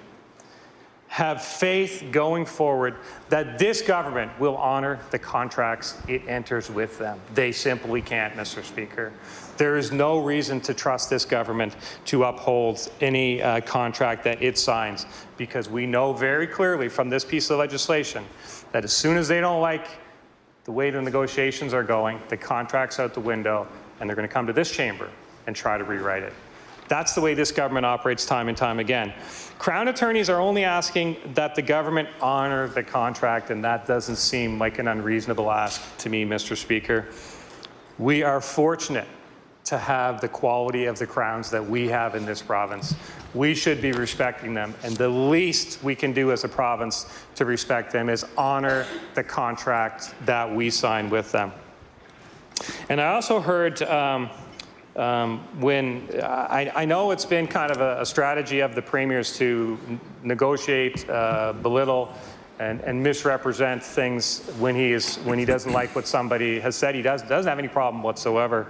have faith going forward that this government will honor the contracts it enters with them? They simply can't, Mr. Speaker. There is no reason to trust this government to uphold any contract that it signs, because we know very clearly from this piece of legislation that as soon as they don't like the way the negotiations are going, the contract's out the window, and they're going to come to this chamber and try to rewrite it. That's the way this government operates time and time again. Crown attorneys are only asking that the government honor the contract, and that doesn't seem like an unreasonable ask to me, Mr. Speaker. We are fortunate to have the quality of the Crowns that we have in this province. We should be respecting them, and the least we can do as a province to respect them is honor the contract that we signed with them. And I also heard I know it's been kind of a strategy of the premiers to negotiate, belittle, and misrepresent things when he doesn't like what somebody has said. He doesn't have any problem whatsoever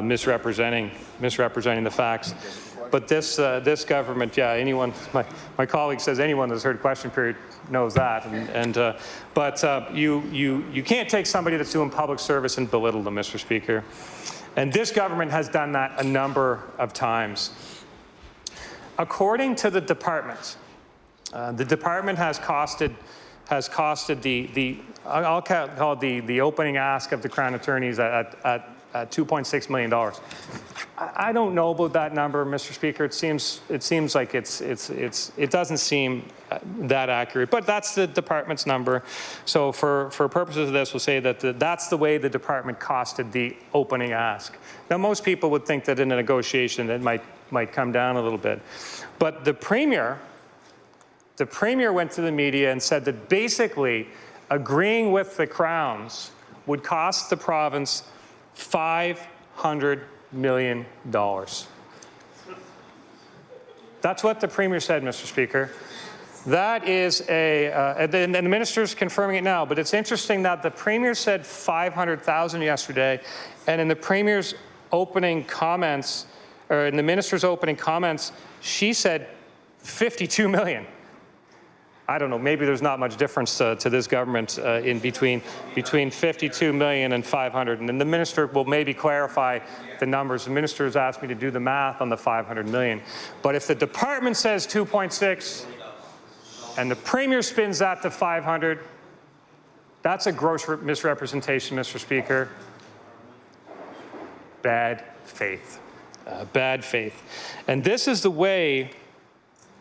misrepresenting the facts. But this government, yeah, anyone, my colleague says anyone that's heard question period knows that. But you can't take somebody that's doing public service and belittle them, Mr. Speaker. And this government has done that a number of times. According to the department has costed I'll call it the opening ask of the Crown attorneys at $2.6 million. I don't know about that number, Mr. Speaker. It seems like it doesn't seem that accurate, but that's the department's number. So for purposes of this, we'll say that that's the way the department costed the opening ask. Now, most people would think that in a negotiation it might come down a little bit, but the premier went to the media and said that basically agreeing with the Crowns would cost the province $500 million. That's what the Premier said, Mr. Speaker. That is and the minister's confirming it now, but it's interesting that the Premier said $500,000 yesterday, and in the Premier's opening comments, or in the minister's opening comments, she said $52 million. I don't know, maybe there's not much difference to this government in between 52 million and 500. And then the minister will maybe clarify the numbers. The minister has asked me to do the math on the 500 million. But if the department says 2.6 and the Premier spins that to 500, that's a gross misrepresentation, Mr. Speaker. Bad faith. Bad faith. And this is the way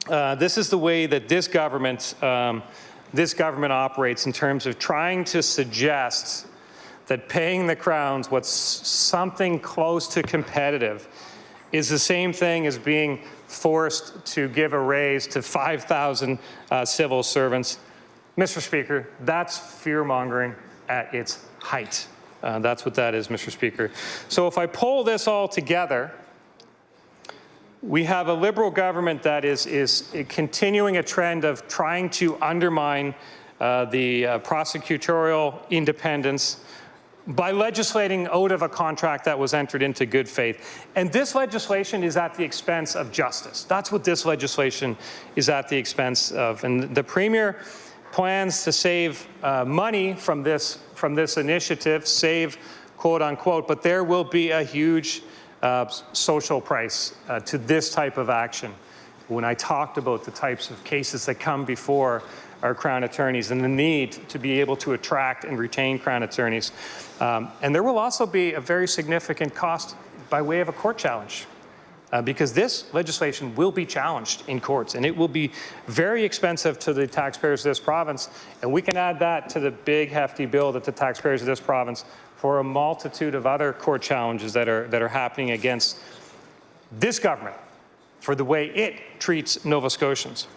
that this government operates in terms of trying to suggest that paying the Crowns what's something close to competitive is the same thing as being forced to give a raise to 5,000 civil servants. Mr. Speaker, that's fear-mongering at its height. That's what that is, Mr. Speaker. So if I pull this all together, we have a Liberal government that is continuing a trend of trying to undermine the prosecutorial independence by legislating out of a contract that was entered into good faith. And this legislation is at the expense of justice. That's what this legislation is at the expense of. And the Premier plans to save money from this initiative, save quote unquote, but there will be a huge social price to this type of action. when I talked about the types of cases that come before our Crown attorneys and the need to be able to attract and retain Crown attorneys. And there will also be a very significant cost by way of a court challenge. Because this legislation will be challenged in courts, and it will be very expensive to the taxpayers of this province. And we can add that to the big, hefty bill that the taxpayers of this province for a multitude of other court challenges that are happening against this government for the way it treats Nova Scotians.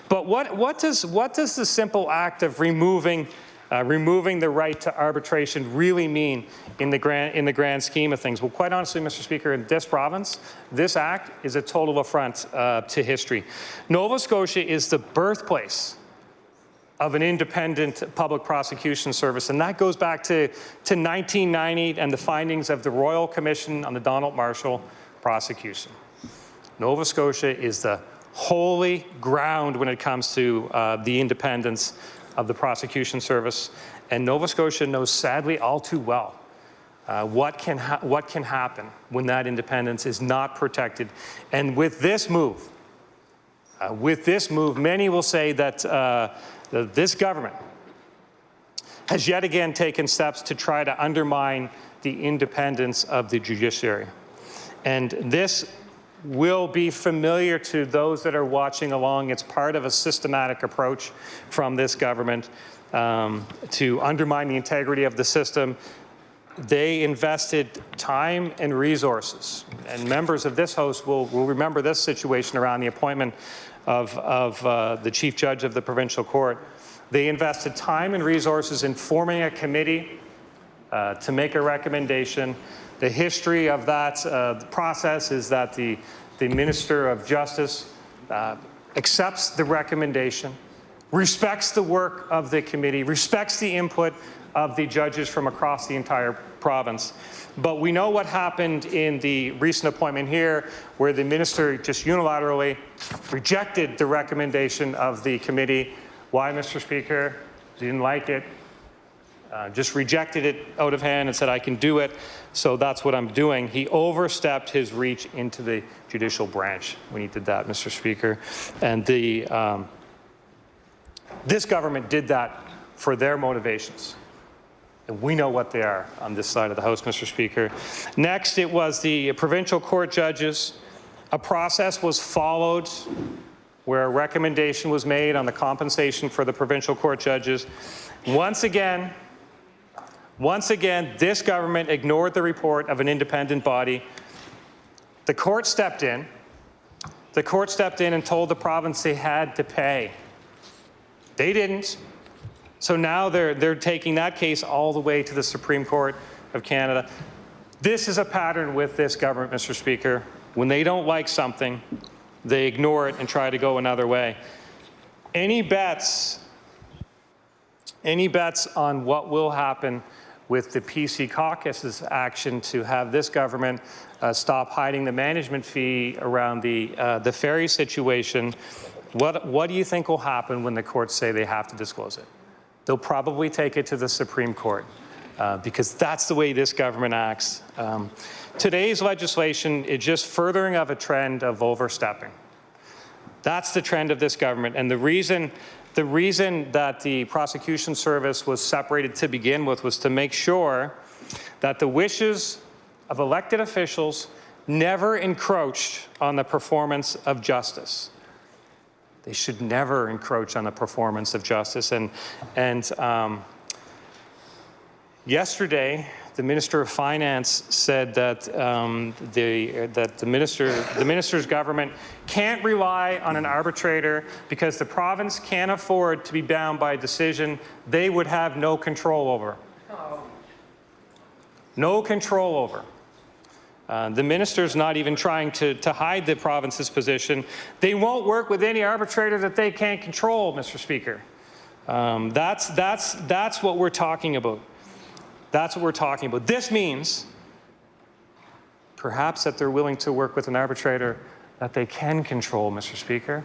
But what does the simple act of removing the right to arbitration really mean in the grand scheme of things? Well, quite honestly, Mr. Speaker, in this province, this act is a total affront to history. Nova Scotia is the birthplace of an independent public prosecution service, and that goes back to 1990 and the findings of the Royal Commission on the Donald Marshall prosecution. Nova Scotia is the holy ground when it comes to the independence of the prosecution service, and Nova Scotia knows sadly all too well what can happen when that independence is not protected. And with this move, many will say that this government has yet again taken steps to try to undermine the independence of the judiciary. And this will be familiar to those that are watching along. It's part of a systematic approach from this government to undermine the integrity of the system. They invested time and resources, and members of this House will remember this situation around the appointment of the Chief Judge of the Provincial Court. They invested time and resources in forming a committee to make a recommendation. The history of that process is that the Minister of Justice accepts the recommendation, respects the work of the committee, respects the input of the judges from across the entire province. But we know what happened in the recent appointment here, where the minister just unilaterally rejected the recommendation of the committee. Why, Mr. Speaker? He didn't like it. Just rejected it out of hand and said, I can do it, so that's what I'm doing. He overstepped his reach into the judicial branch when he did that, Mr. Speaker. And this government did that for their motivations. And we know what they are on this side of the House, Mr. Speaker. Next, it was the provincial court judges. A process was followed where a recommendation was made on the compensation for the provincial court judges. Once again, this government ignored the report of an independent body. The court stepped in. The court stepped in and told the province they had to pay. They didn't. So now they're taking that case all the way to the Supreme Court of Canada. This is a pattern with this government, Mr. Speaker. When they don't like something, they ignore it and try to go another way. Any bets on what will happen with the PC caucus's action to have this government stop hiding the management fee around the ferry situation, what do you think will happen when the courts say they have to disclose it? They'll probably take it to the Supreme Court because that's the way this government acts. Today's legislation is just furthering of a trend of overstepping. That's the trend of this government, and the reason that the prosecution service was separated to begin with was to make sure that the wishes of elected officials never encroached on the performance of justice. They should never encroach on the performance of justice. And yesterday, the Minister of Finance said that the minister's government can't rely on an arbitrator because the province can't afford to be bound by a decision they would have no control over. No control over. The minister's not even trying to hide the province's position. They won't work with any arbitrator that they can't control, Mr. Speaker. That's what we're talking about. That's what we're talking about. This means perhaps that they're willing to work with an arbitrator that they can control, Mr. Speaker.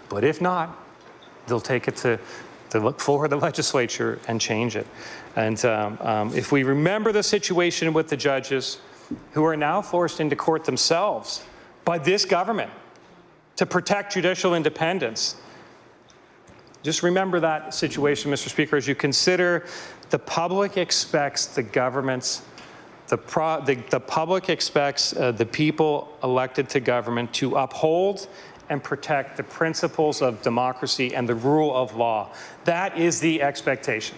But if not, they'll take it to look for the legislature and change it. And if we remember the situation with the judges who are now forced into court themselves by this government to protect judicial independence. Just remember that situation, Mr. Speaker, as you consider the public expects the government's, the public expects the people elected to government to uphold and protect the principles of democracy and the rule of law. That is the expectation.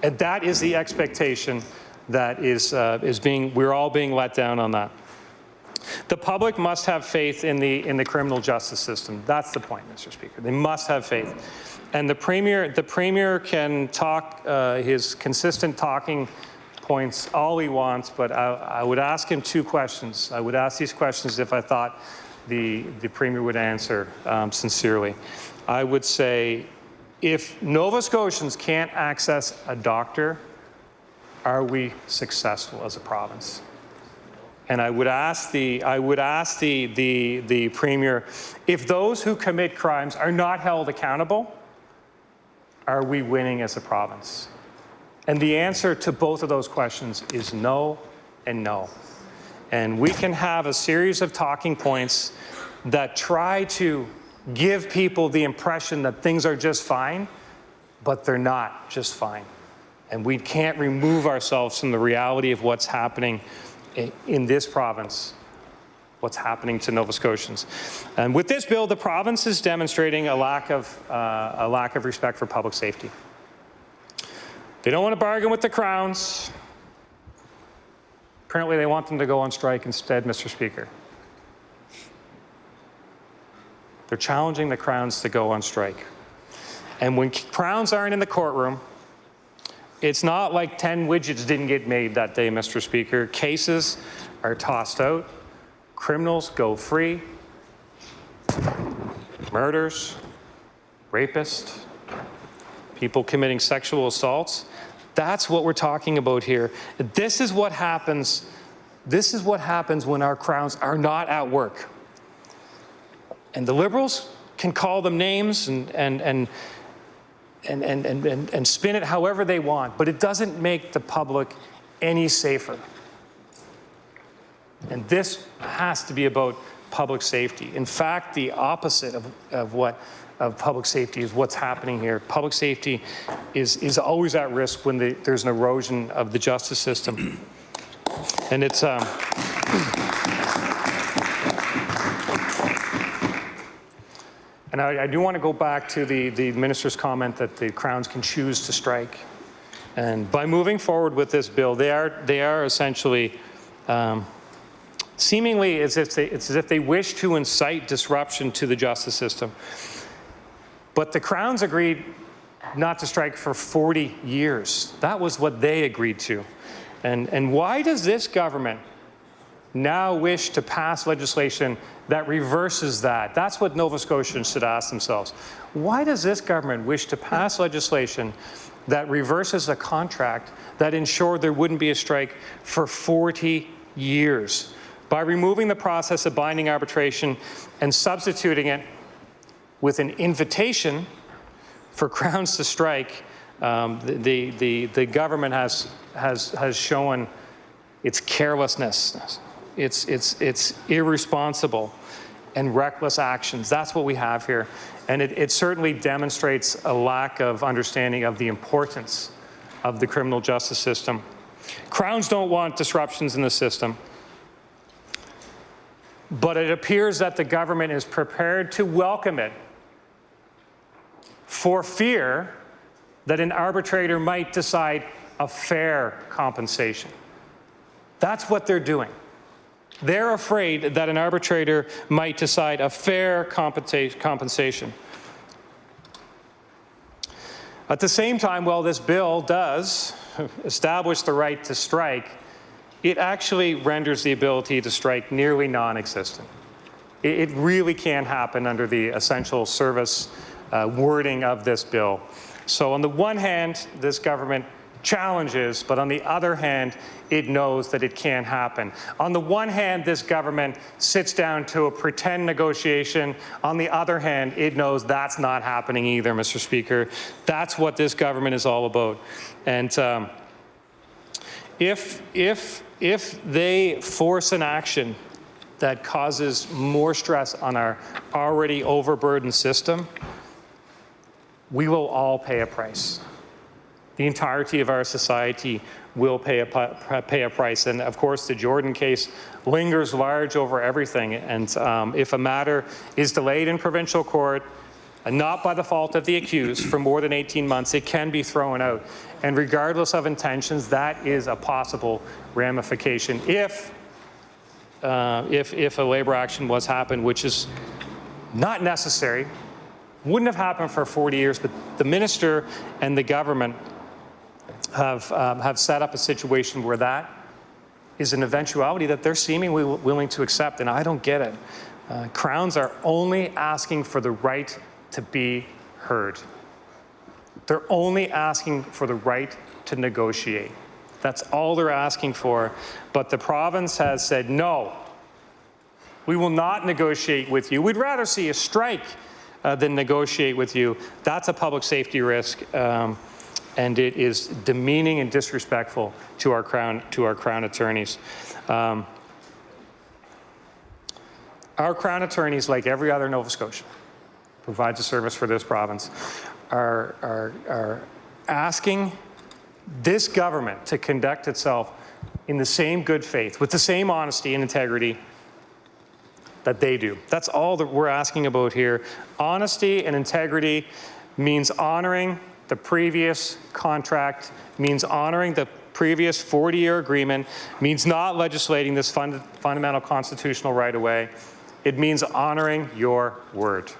And that is the expectation that we're all being let down on that. The public must have faith in the criminal justice system. That's the point, Mr. Speaker. They must have faith. And the Premier can talk his consistent talking points all he wants, but I would ask him two questions. I would ask these questions if I thought the Premier would answer sincerely. I would say, if Nova Scotians can't access a doctor, are we successful as a province? And I would ask the Premier, if those who commit crimes are not held accountable, are we winning as a province? And the answer to both of those questions is no and no. And we can have a series of talking points that try to give people the impression that things are just fine, but they're not just fine. And we can't remove ourselves from the reality of what's happening in this province, what's happening to Nova Scotians. And with this bill, the province is demonstrating a lack of respect for public safety. They don't want to bargain with the Crowns. Apparently, they want them to go on strike instead, Mr. Speaker. They're challenging the Crowns to go on strike. And when Crowns aren't in the courtroom, it's not like 10 widgets didn't get made that day, Mr. Speaker. Cases are tossed out. Criminals go free. Murders, rapists, people committing sexual assaults. That's what we're talking about here. This is what happens. This is what happens when our Crowns are not at work. And the Liberals can call them names and spin it however they want, but it doesn't make the public any safer. And this has to be about public safety. In fact, the opposite of public safety is what's happening here. Public safety is always at risk when there's an erosion of the justice system. And it's and I do want to go back to the minister's comment that the Crowns can choose to strike. And by moving forward with this bill, they are essentially seemingly it's as if they wish to incite disruption to the justice system. But the Crowns agreed not to strike for 40 years. That was what they agreed to. And why does this government now wish to pass legislation that reverses that? That's what Nova Scotians should ask themselves. Why does this government wish to pass legislation that reverses a contract that ensured there wouldn't be a strike for 40 years? By removing the process of binding arbitration and substituting it with an invitation for Crowns to strike, the government has shown its carelessness, its irresponsible and reckless actions. That's what we have here. And it certainly demonstrates a lack of understanding of the importance of the criminal justice system. Crowns don't want disruptions in the system, but it appears that the government is prepared to welcome it for fear that an arbitrator might decide a fair compensation. That's what they're doing. They're afraid that an arbitrator might decide a fair compensation. At the same time, while this bill does establish the right to strike, it actually renders the ability to strike nearly non-existent. It really can't happen under the essential service wording of this bill. So on the one hand, this government challenges, but on the other hand, it knows that it can't happen. On the one hand, this government sits down to a pretend negotiation. On the other hand, it knows that's not happening either, Mr. Speaker. That's what this government is all about. And if they force an action that causes more stress on our already overburdened system, we will all pay a price. The entirety of our society will pay a price. And of course, the Jordan case lingers large over everything. And if a matter is delayed in provincial court, not by the fault of the accused, for more than 18 months, it can be thrown out. And regardless of intentions, that is a possible ramification if a labor action was happened, which is not necessary, wouldn't have happened for 40 years, but the minister and the government have set up a situation where that is an eventuality that they're seemingly willing to accept, and I don't get it. Crowns are only asking for the right to be heard. They're only asking for the right to negotiate. That's all they're asking for. But the province has said, no, we will not negotiate with you. We'd rather see a strike than negotiate with you. That's a public safety risk, and it is demeaning and disrespectful to our Crown attorneys. Our Crown attorneys, like every other Nova Scotian, provides a service for this province, are asking this government to conduct itself in the same good faith, with the same honesty and integrity that they do. That's all that we're asking about here. Honesty and integrity means honoring the previous contract, means honoring the previous 40-year agreement, means not legislating this fundamental constitutional right away. It means honoring your word.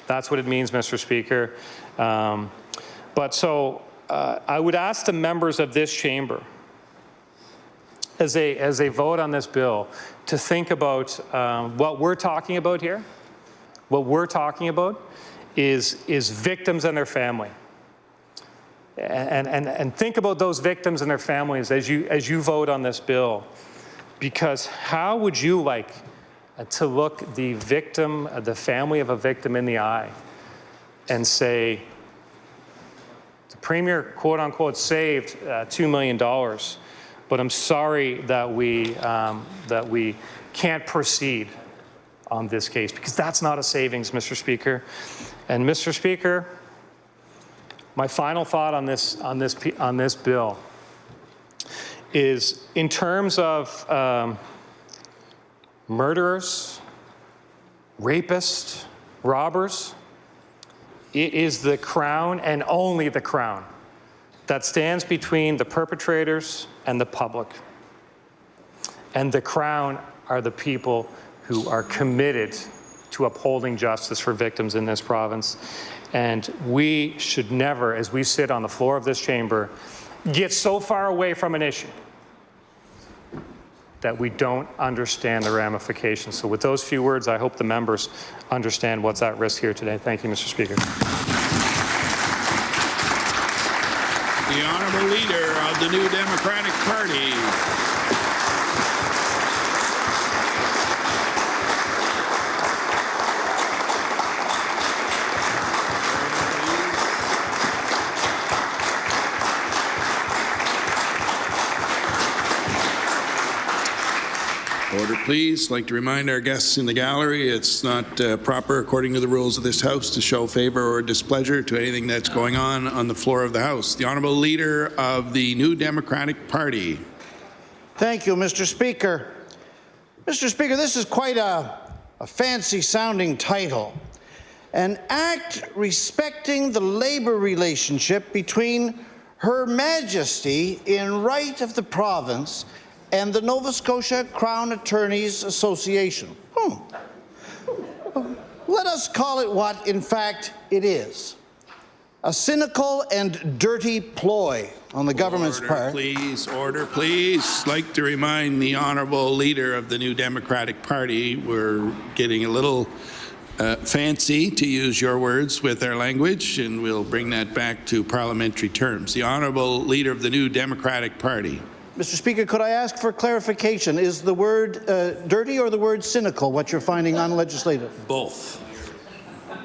That's what it means, Mr. Speaker. I would ask the members of this chamber, as they vote on this bill, to think about what we're talking about here. What we're talking about is victims and their family. And think about those victims and their families as you vote on this bill. Because how would you like to look the victim, the family of a victim in the eye and say, the Premier, quote unquote, saved $2 million, but I'm sorry that we can't proceed on this case, because that's not a savings, Mr. Speaker. And Mr. Speaker, my final thought on this bill is, in terms of murderers, rapists, robbers, it is the Crown and only the Crown that stands between the perpetrators and the public. And the Crown are the people who are committed to upholding justice for victims in this province. And we should never, as we sit on the floor of this chamber, get so far away from an issue that we don't understand the ramifications. So with those few words, I hope the members understand what's at risk here today. Thank you, Mr. Speaker. The Honourable Leader of the New Democratic Party. Order, please. I'd like to remind our guests in the gallery it's not proper, according to the rules of this House, to show favour or displeasure to anything that's going on the floor of the House. The Honourable Leader of the New Democratic Party. Thank you, Mr. Speaker. Mr. Speaker, this is quite a fancy-sounding title. An act respecting the labour relationship between Her Majesty in right of the province and the Nova Scotia Crown Attorneys Association. Let us call it what, in fact, it is. A cynical and dirty ploy on the government's part. Please, order, please. I'd like to remind the Honourable Leader of the New Democratic Party we're getting a little fancy, to use your words, with our language, and we'll bring that back to parliamentary terms. The Honourable Leader of the New Democratic Party. Mr. Speaker, could I ask for clarification? Is the word dirty or the word cynical what you're finding unlegislative? Both.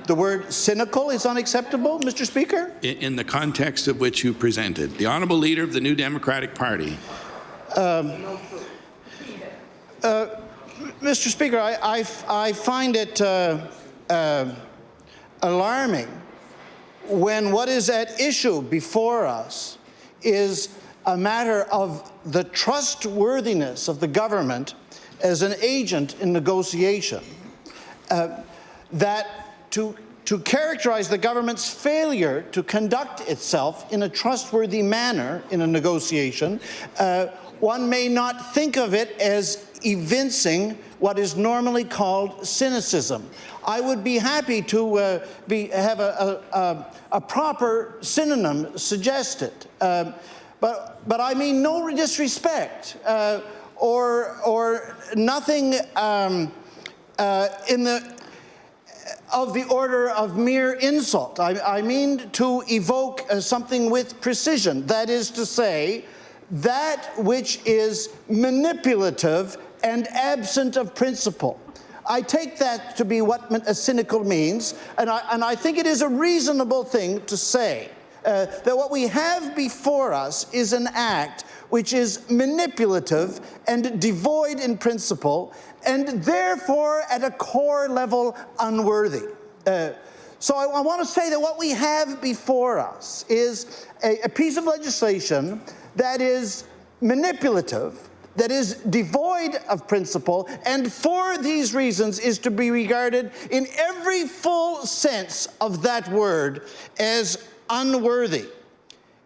The word cynical is unacceptable, Mr. Speaker? In the context of which you presented. The Honourable Leader of the New Democratic Party. Mr. Speaker, I find it alarming when what is at issue before us is a matter of the trustworthiness of the government as an agent in negotiation. That to characterize the government's failure to conduct itself in a trustworthy manner in a negotiation, one may not think of it as evincing what is normally called cynicism. I would be happy to have a proper synonym suggested, but I mean no disrespect or nothing of the order of mere insult. I mean to evoke something with precision. That is to say, that which is manipulative and absent of principle. I take that to be what a cynical means, and I think it is a reasonable thing to say that what we have before us is an act which is manipulative and devoid in principle, and therefore at a core level unworthy. So I want to say that what we have before us is a piece of legislation that is manipulative, that is devoid of principle, and for these reasons is to be regarded in every full sense of that word as unworthy.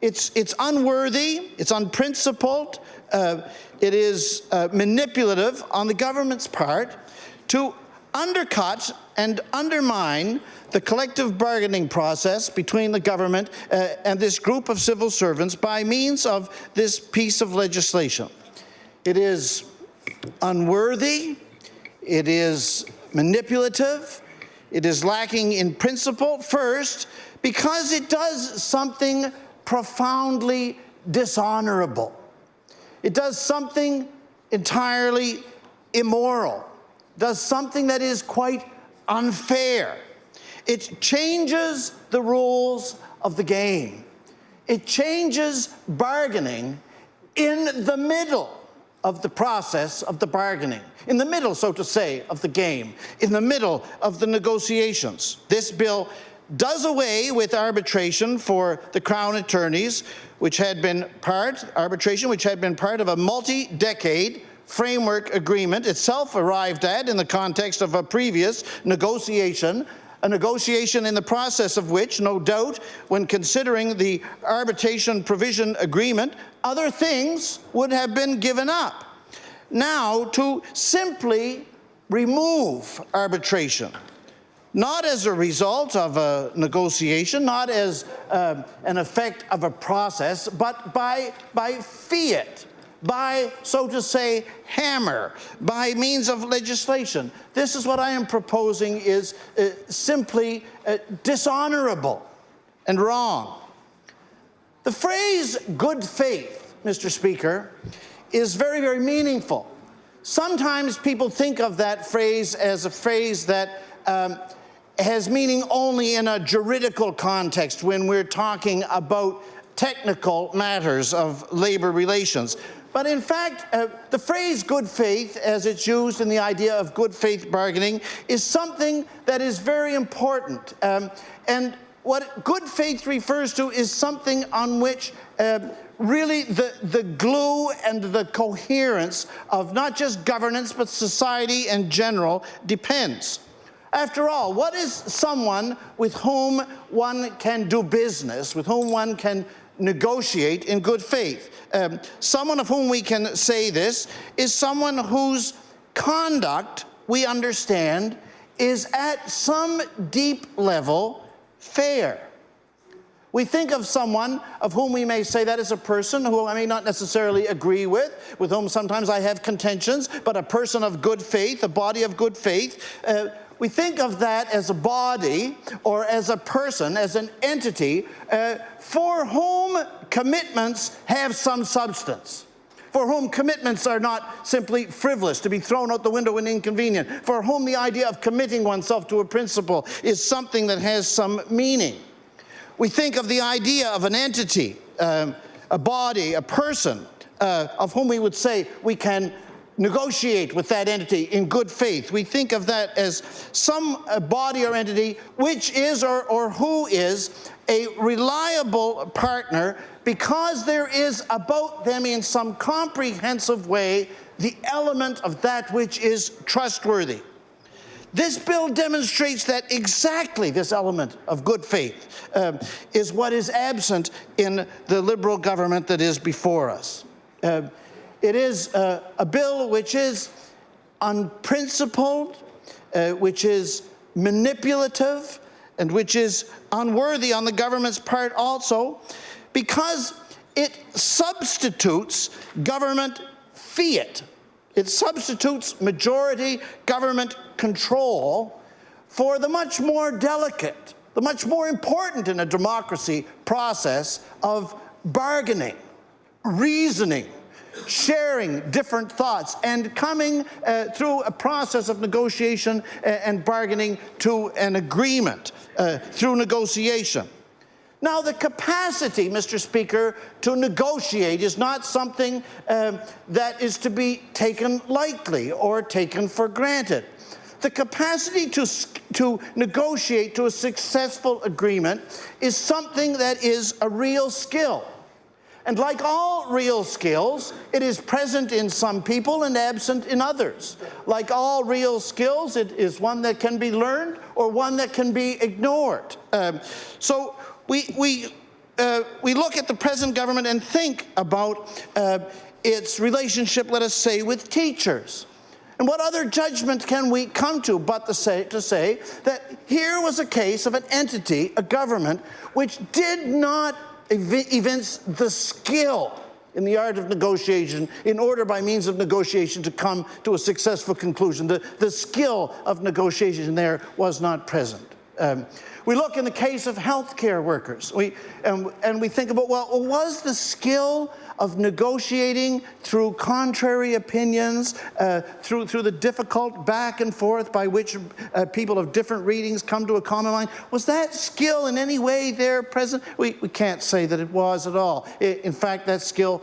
It's unworthy, it's unprincipled, it is manipulative on the government's part to undercut and undermine the collective bargaining process between the government and this group of civil servants by means of this piece of legislation. It is unworthy, it is manipulative, it is lacking in principle, first, because it does something profoundly dishonorable. It does something entirely immoral, does something that is quite unfair. It changes the rules of the game. It changes bargaining in the middle of the process of the bargaining, in the middle, so to say, of the game, in the middle of the negotiations. This bill does away with arbitration for the Crown attorneys, which had been part of a multi-decade framework agreement itself arrived at in the context of a previous negotiation, a negotiation in the process of which, no doubt, when considering the arbitration provision agreement, other things would have been given up. Now, to simply remove arbitration, not as a result of a negotiation, not as an effect of a process, but by fiat, by, so to say, hammer, by means of legislation. This is what I am proposing is simply dishonorable and wrong. The phrase good faith, Mr. Speaker, is very, very meaningful. Sometimes people think of that phrase as a phrase that has meaning only in a juridical context when we're talking about technical matters of labor relations. But in fact, the phrase good faith, as it's used in the idea of good faith bargaining, is something that is very important. And what good faith refers to is something on which really the glue and the coherence of not just governance but society in general depends. After all, what is someone with whom one can do business, with whom one can negotiate in good faith? Someone of whom we can say this is someone whose conduct, we understand, is at some deep level fair. We think of someone of whom we may say that is a person who I may not necessarily agree with whom sometimes I have contentions, but a person of good faith, a body of good faith. We think of that as a body or as a person, as an entity, for whom commitments have some substance, for whom commitments are not simply frivolous, to be thrown out the window when inconvenient, for whom the idea of committing oneself to a principle is something that has some meaning. We think of the idea of an entity, a body, a person, of whom we would say we can negotiate with that entity in good faith. We think of that as some body or entity which is or who is a reliable partner because there is about them in some comprehensive way the element of that which is trustworthy. This bill demonstrates that exactly this element of good faith is what is absent in the Liberal government that is before us. It is a bill which is unprincipled, which is manipulative, and which is unworthy on the government's part also, because it substitutes government fiat. It substitutes majority government control for the much more delicate, the much more important in a democracy process of bargaining, reasoning, sharing different thoughts, and coming through a process of negotiation and bargaining to an agreement through negotiation. Now, the capacity, Mr. Speaker, to negotiate is not something that is to be taken lightly or taken for granted. The capacity to negotiate to a successful agreement is something that is a real skill. And like all real skills, it is present in some people and absent in others. Like all real skills, it is one that can be learned or one that can be ignored. So we look at the present government and think about its relationship, let us say, with teachers. And what other judgment can we come to but to say that here was a case of an entity, a government, which did not evince the skill in the art of negotiation in order by means of negotiation to come to a successful conclusion. The skill of negotiation there was not present. We look in the case of healthcare workers, and we think about, well, was the skill of negotiating through contrary opinions, through the difficult back and forth by which people of different readings come to a common line, was that skill in any way there present? We can't say that it was at all. In fact, that skill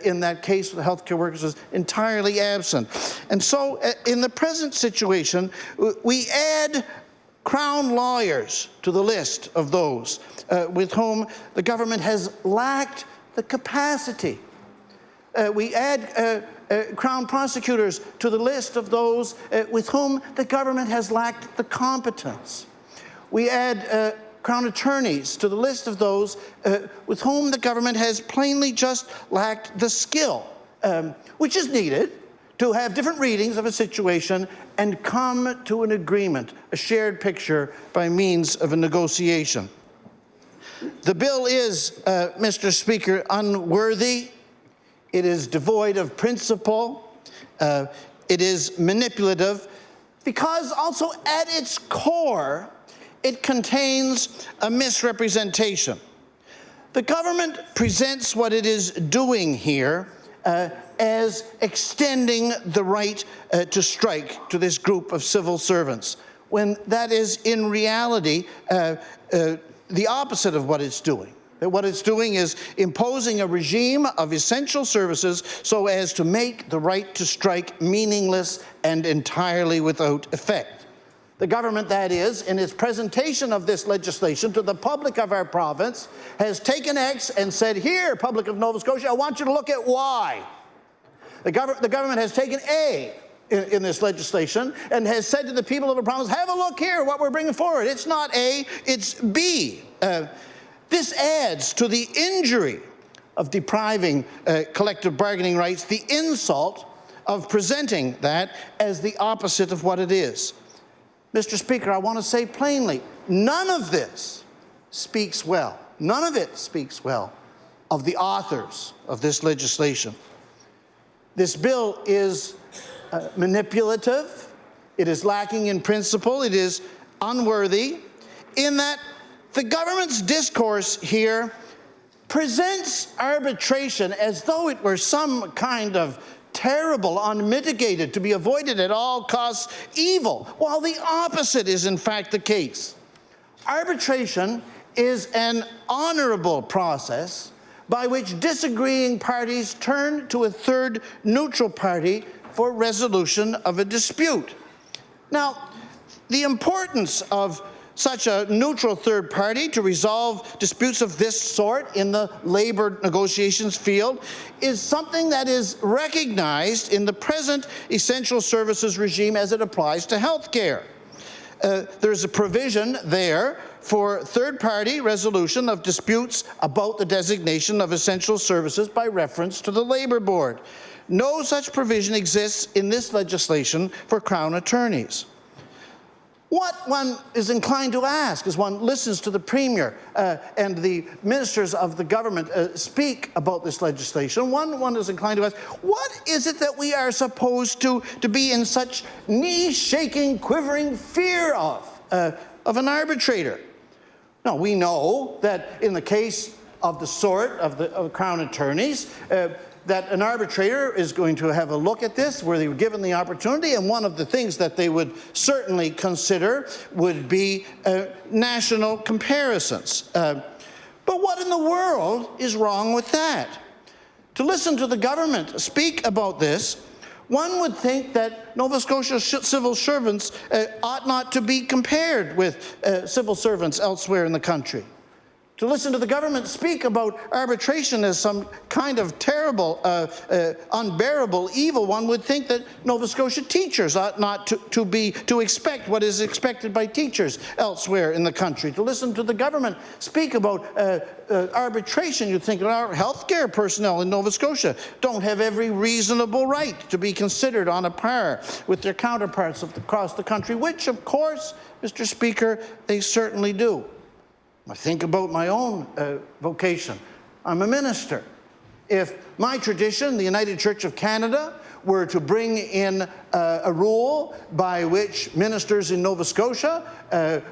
in that case with the healthcare workers was entirely absent. And so in the present situation, we add Crown lawyers to the list of those with whom the government has lacked the capacity. We add Crown prosecutors to the list of those with whom the government has lacked the competence. We add Crown attorneys to the list of those with whom the government has plainly just lacked the skill, which is needed to have different readings of a situation and come to an agreement, a shared picture by means of a negotiation. The bill is, Mr. Speaker, unworthy. It is devoid of principle. It is manipulative because also at its core, it contains a misrepresentation. The government presents what it is doing here as extending the right to strike to this group of civil servants, when that is in reality the opposite of what it's doing. What it's doing is imposing a regime of essential services so as to make the right to strike meaningless and entirely without effect. The government, that is, in its presentation of this legislation to the public of our province, has taken X and said, here, public of Nova Scotia, I want you to look at Y. The government has taken A in this legislation and has said to the people of the province, have a look here, what we're bringing forward. It's not A, it's B. This adds to the injury of depriving collective bargaining rights, the insult of presenting that as the opposite of what it is. Mr. Speaker, I want to say plainly, none of this speaks well, none of it speaks well of the authors of this legislation. This bill is manipulative, it is lacking in principle, it is unworthy, in that the government's discourse here presents arbitration as though it were some kind of terrible, unmitigated, to be avoided at all costs evil, while the opposite is in fact the case. Arbitration is an honorable process by which disagreeing parties turn to a third neutral party for resolution of a dispute. Now, the importance of such a neutral third party to resolve disputes of this sort in the labor negotiations field is something that is recognized in the present essential services regime as it applies to health care. There's a provision there for third-party resolution of disputes about the designation of essential services by reference to the Labour Board. No such provision exists in this legislation for Crown attorneys. What one is inclined to ask as one listens to the Premier and the ministers of the government speak about this legislation, one is inclined to ask, what is it that we are supposed to be in such knee-shaking, quivering fear of an arbitrator? Now, we know that in the case of the sort of the Crown attorneys, that an arbitrator is going to have a look at this where they were given the opportunity, and one of the things that they would certainly consider would be national comparisons. But what in the world is wrong with that? To listen to the government speak about this, one would think that Nova Scotia civil servants ought not to be compared with civil servants elsewhere in the country. To listen to the government speak about arbitration as some kind of terrible, unbearable evil, one would think that Nova Scotia teachers ought not to expect what is expected by teachers elsewhere in the country. To listen to the government speak about arbitration, you'd think that our healthcare personnel in Nova Scotia don't have every reasonable right to be considered on a par with their counterparts across the country, which, of course, Mr. Speaker, they certainly do. I think about my own vocation. I'm a minister. If my tradition, the United Church of Canada, were to bring in a rule by which ministers in Nova Scotia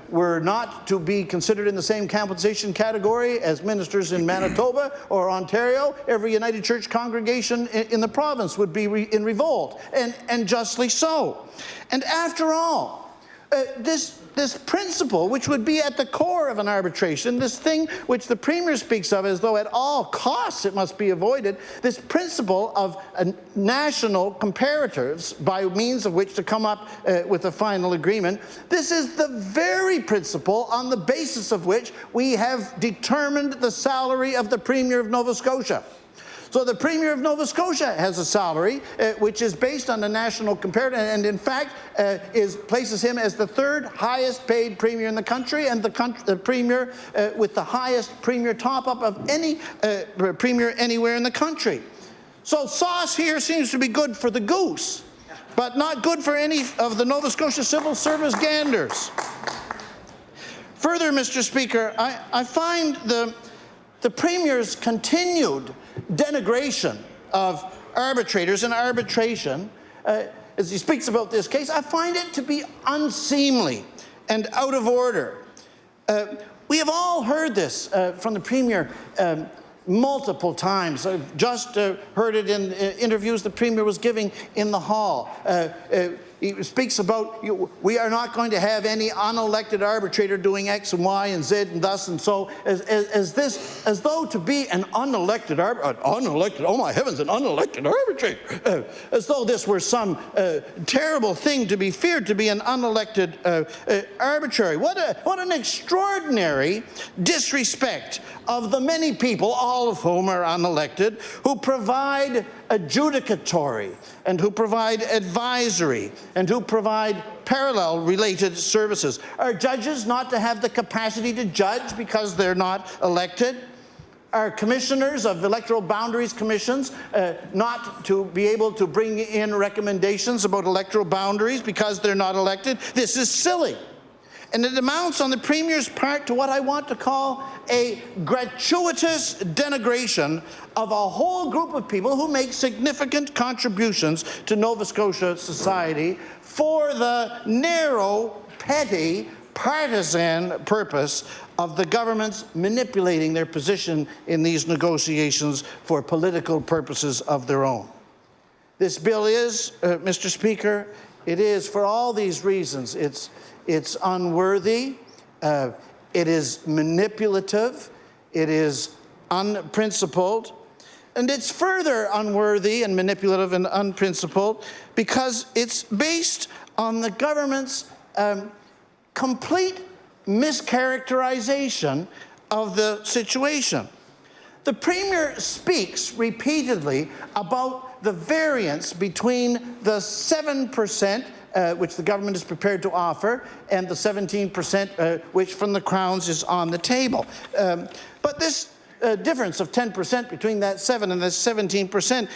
were not to be considered in the same compensation category as ministers in Manitoba or Ontario, every United Church congregation in the province would be in revolt, and justly so. And after all, this principle, which would be at the core of an arbitration, this thing which the Premier speaks of as though at all costs it must be avoided, this principle of national comparatives by means of which to come up with a final agreement, this is the very principle on the basis of which we have determined the salary of the Premier of Nova Scotia. So the Premier of Nova Scotia has a salary which is based on the national comparative, and in fact places him as the third highest paid Premier in the country, and the Premier with the highest Premier top-up of any Premier anywhere in the country. So sauce here seems to be good for the goose, but not good for any of the Nova Scotia civil service ganders. Further, Mr. Speaker, I find the Premier's continued denigration of arbitrators and arbitration, as he speaks about this case, I find it to be unseemly and out of order. We have all heard this from the Premier multiple times. I've just heard it in interviews the Premier was giving in the hall. He speaks about, we are not going to have any unelected arbitrator doing X and Y and Z and thus and so, as though to be an unelected arbitrator, oh my heavens, an unelected arbitrator, as though this were some terrible thing to be feared, to be an unelected arbitrator. What an extraordinary disrespect of the many people, all of whom are unelected, who provide adjudicatory and who provide advisory and who provide parallel related services. Are judges not to have the capacity to judge because they're not elected? Are commissioners of electoral boundaries commissions not to be able to bring in recommendations about electoral boundaries because they're not elected? This is silly. And it amounts on the Premier's part to what I want to call a gratuitous denigration of a whole group of people who make significant contributions to Nova Scotia society for the narrow, petty, partisan purpose of the government's manipulating their position in these negotiations for political purposes of their own. This bill is, Mr. Speaker, it is for all these reasons. It's unworthy, it is manipulative, it is unprincipled, And it's further unworthy and manipulative and unprincipled because it's based on the government's complete mischaracterization of the situation. The Premier speaks repeatedly about the variance between the 7% which the government is prepared to offer and the 17% which from the Crowns is on the table. But this difference of 10% between that 7 and the 17%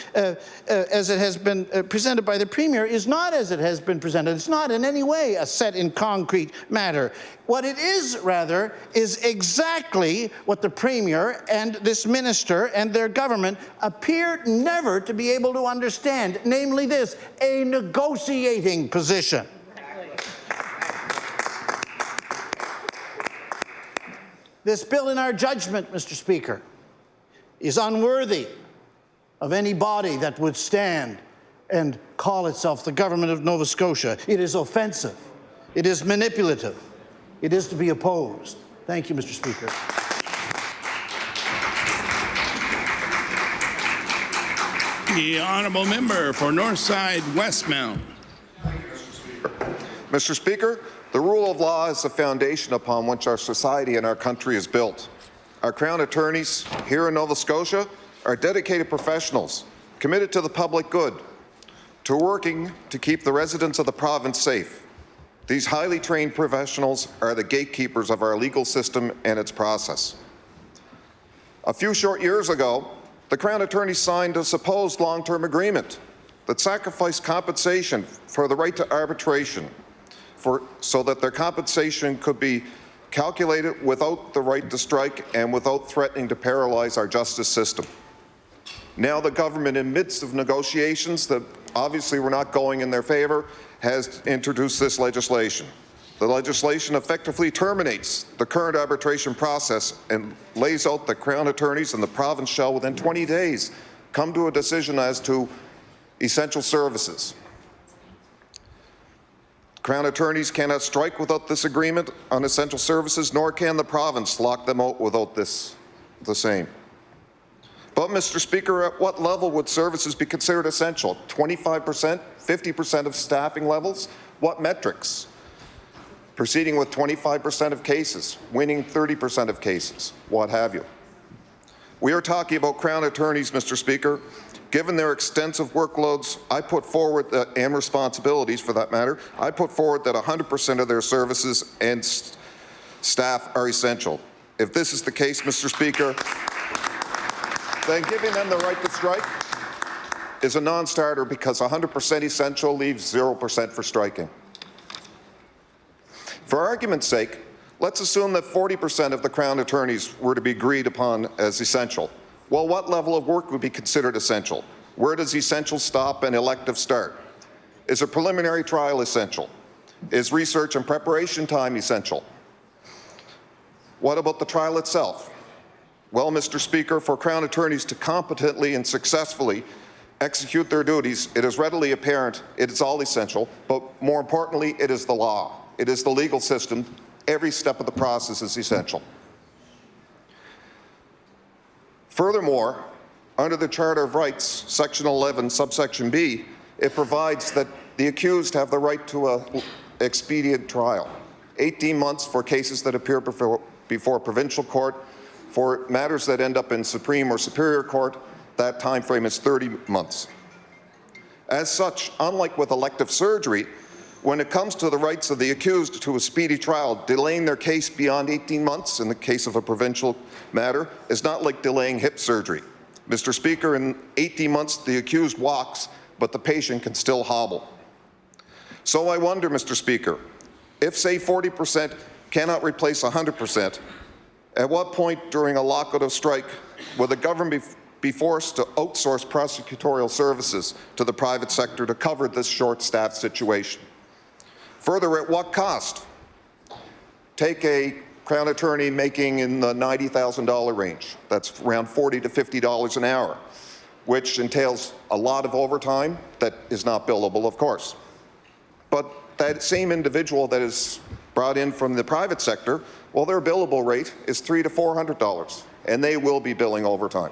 as it has been presented by the Premier is not as it has been presented. It's not in any way a set in concrete matter. What it is, rather, is exactly what the Premier and this minister and their government appear never to be able to understand, namely this, a negotiating position. This bill, in our judgment, Mr. Speaker, is unworthy of any body that would stand and call itself the government of Nova Scotia. It is offensive. It is manipulative. It is to be opposed. Thank you, Mr. Speaker. The honourable member for Northside Westmount. Mr. Speaker, the rule of law is the foundation upon which our society and our country is built. Our Crown attorneys here in Nova Scotia are dedicated professionals, committed to the public good, to working to keep the residents of the province safe. These highly trained professionals are the gatekeepers of our legal system and its process. A few short years ago, the Crown attorneys signed a supposed long-term agreement that sacrificed compensation for the right to arbitration so that their compensation could be calculated without the right to strike and without threatening to paralyze our justice system. Now the government, in midst of negotiations that obviously were not going in their favor, has introduced this legislation. The legislation effectively terminates the current arbitration process and lays out that Crown attorneys and the province shall, within 20 days, come to a decision as to essential services. Crown attorneys cannot strike without this agreement on essential services, nor can the province lock them out without the same. But, Mr. Speaker, at what level would services be considered essential? 25%? 50% of staffing levels? What metrics? Proceeding with 25% of cases, winning 30% of cases, what have you. We are talking about Crown attorneys, Mr. Speaker. Given their extensive workloads, I put forward and responsibilities for that matter, I put forward that 100% of their services and staff are essential. If this is the case, Mr. Speaker, then giving them the right to strike is a non-starter because 100% essential leaves 0% for striking. For argument's sake, let's assume that 40% of the Crown attorneys were to be agreed upon as essential. Well, what level of work would be considered essential? Where does essential stop and elective start? Is a preliminary trial essential? Is research and preparation time essential? What about the trial itself? Well, Mr. Speaker, for Crown attorneys to competently and successfully execute their duties, it is readily apparent it is all essential, but more importantly, it is the law. It is the legal system. Every step of the process is essential. Furthermore, under the Charter of Rights, Section 11, subsection B, it provides that the accused have the right to an expedient trial, 18 months for cases that appear before provincial court. For matters that end up in Supreme or Superior Court, that time frame is 30 months. As such, unlike with elective surgery, when it comes to the rights of the accused to a speedy trial, delaying their case beyond 18 months in the case of a provincial matter is not like delaying hip surgery. Mr. Speaker, in 18 months, the accused walks, but the patient can still hobble. So I wonder, Mr. Speaker, if, say, 40% cannot replace 100%, at what point during a lockout of strike will the government be forced to outsource prosecutorial services to the private sector to cover this short-staffed situation? Further, at what cost? Take a Crown attorney making in the $90,000 range. That's around $40 to $50 an hour, which entails a lot of overtime that is not billable, of course. But that same individual that is brought in from the private sector, well, their billable rate is $300 to $400, and they will be billing overtime.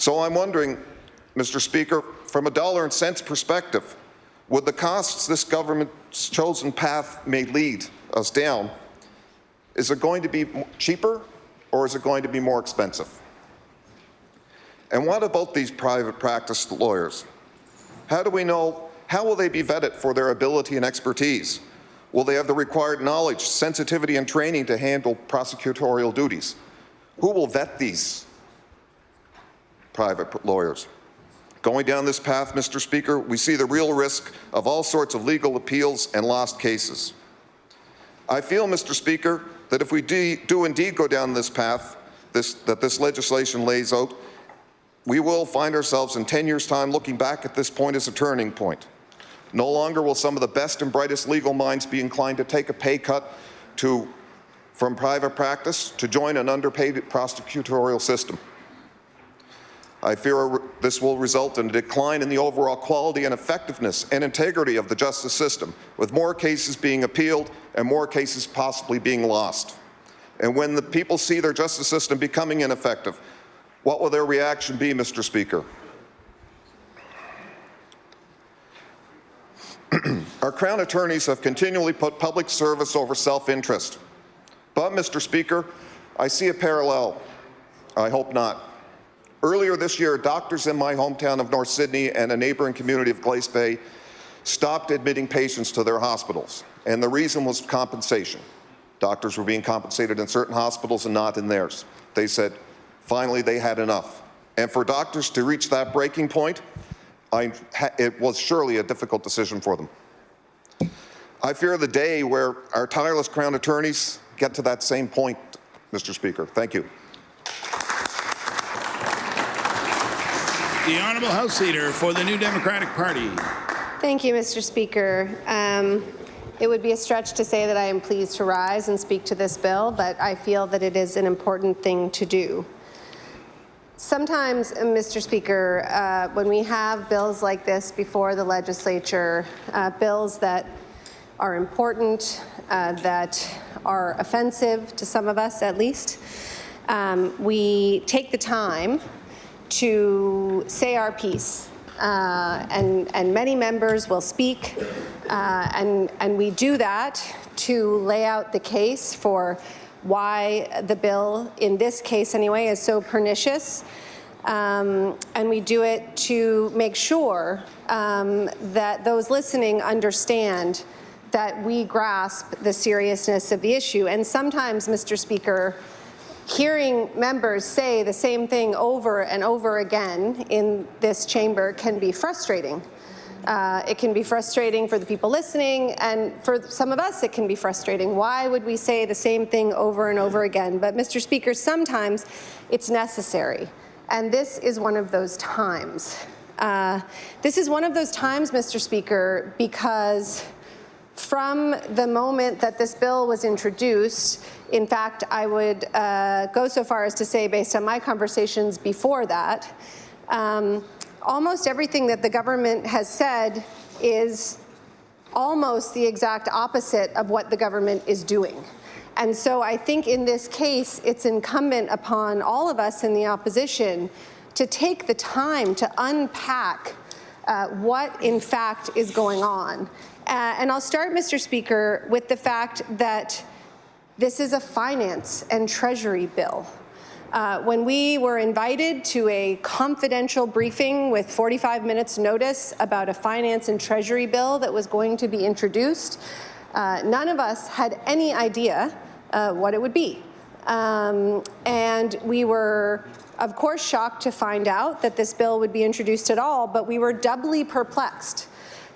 So I'm wondering, Mr. Speaker, from a dollar and cents perspective, would the costs this government's chosen path may lead us down, is it going to be cheaper or is it going to be more expensive? And what about these private practice lawyers? How do we know, how will they be vetted for their ability and expertise? Will they have the required knowledge, sensitivity, and training to handle prosecutorial duties? Who will vet these private lawyers? Going down this path, Mr. Speaker, we see the real risk of all sorts of legal appeals and lost cases. I feel, Mr. Speaker, that if we do indeed go down this path that this legislation lays out, we will find ourselves in 10 years' time looking back at this point as a turning point. No longer will some of the best and brightest legal minds be inclined to take a pay cut from private practice to join an underpaid prosecutorial system. I fear this will result in a decline in the overall quality and effectiveness and integrity of the justice system, with more cases being appealed and more cases possibly being lost. And when the people see their justice system becoming ineffective, what will their reaction be, Mr. Speaker? Our Crown attorneys have continually put public service over self-interest. But, Mr. Speaker, I see a parallel. I hope not. Earlier this year, doctors in my hometown of North Sydney and a neighboring community of Glace Bay stopped admitting patients to their hospitals, and the reason was compensation. Doctors were being compensated in certain hospitals and not in theirs. They said, finally, they had enough. And for doctors to reach that breaking point, it was surely a difficult decision for them. I fear the day where our tireless Crown attorneys get to that same point, Mr. Speaker. Thank you. The Honourable House Leader for the New Democratic Party. Thank you, Mr. Speaker. It would be a stretch to say that I am pleased to rise and speak to this bill, but I feel that it is an important thing to do. Sometimes, Mr. Speaker, when we have bills like this before the legislature, bills that are important, that are offensive to some of us at least, we take the time to say our piece. And many members will speak, and we do that to lay out the case for why the bill, in this case anyway, is so pernicious. And we do it to make sure that those listening understand that we grasp the seriousness of the issue. And sometimes, Mr. Speaker, hearing members say the same thing over and over again in this chamber can be frustrating. It can be frustrating for the people listening, and for some of us it can be frustrating. Why would we say the same thing over and over again? But, Mr. Speaker, sometimes it's necessary, and this is one of those times. This is one of those times, Mr. Speaker, because from the moment that this bill was introduced, in fact, I would go so far as to say, based on my conversations before that, almost everything that the government has said is almost the exact opposite of what the government is doing. And so I think in this case, it's incumbent upon all of us in the opposition to take the time to unpack what in fact is going on. And I'll start, Mr. Speaker, with the fact that this is a finance and treasury bill. When we were invited to a confidential briefing with 45 minutes notice about a finance and treasury bill that was going to be introduced, none of us had any idea what it would be. And we were, of course, shocked to find out that this bill would be introduced at all, but we were doubly perplexed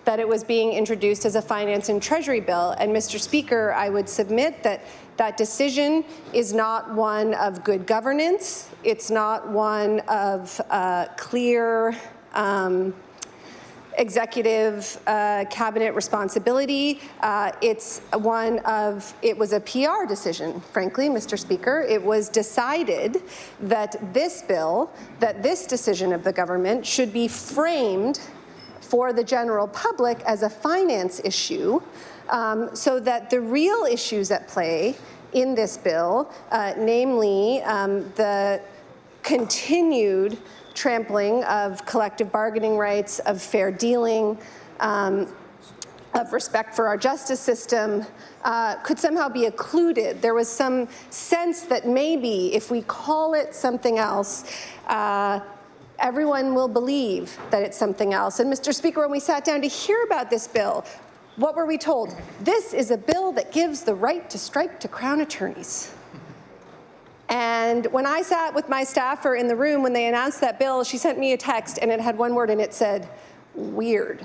that it was being introduced as a finance and treasury bill. And, Mr. Speaker, I would submit that that decision is not one of good governance. It's not one of clear executive cabinet responsibility. It's one of, it was a PR decision, frankly, Mr. Speaker. It was decided that this bill, that this decision of the government should be framed for the general public as a finance issue, so that the real issues at play in this bill, namely the continued trampling of collective bargaining rights, of fair dealing, of respect for our justice system, could somehow be occluded. There was some sense that maybe if we call it something else, everyone will believe that it's something else. And Mr. Speaker, when we sat down to hear about this bill, what were we told? This is a bill that gives the right to strike to Crown attorneys. And when I sat with my staffer in the room when they announced that bill, she sent me a text and it had one word and it said, weird.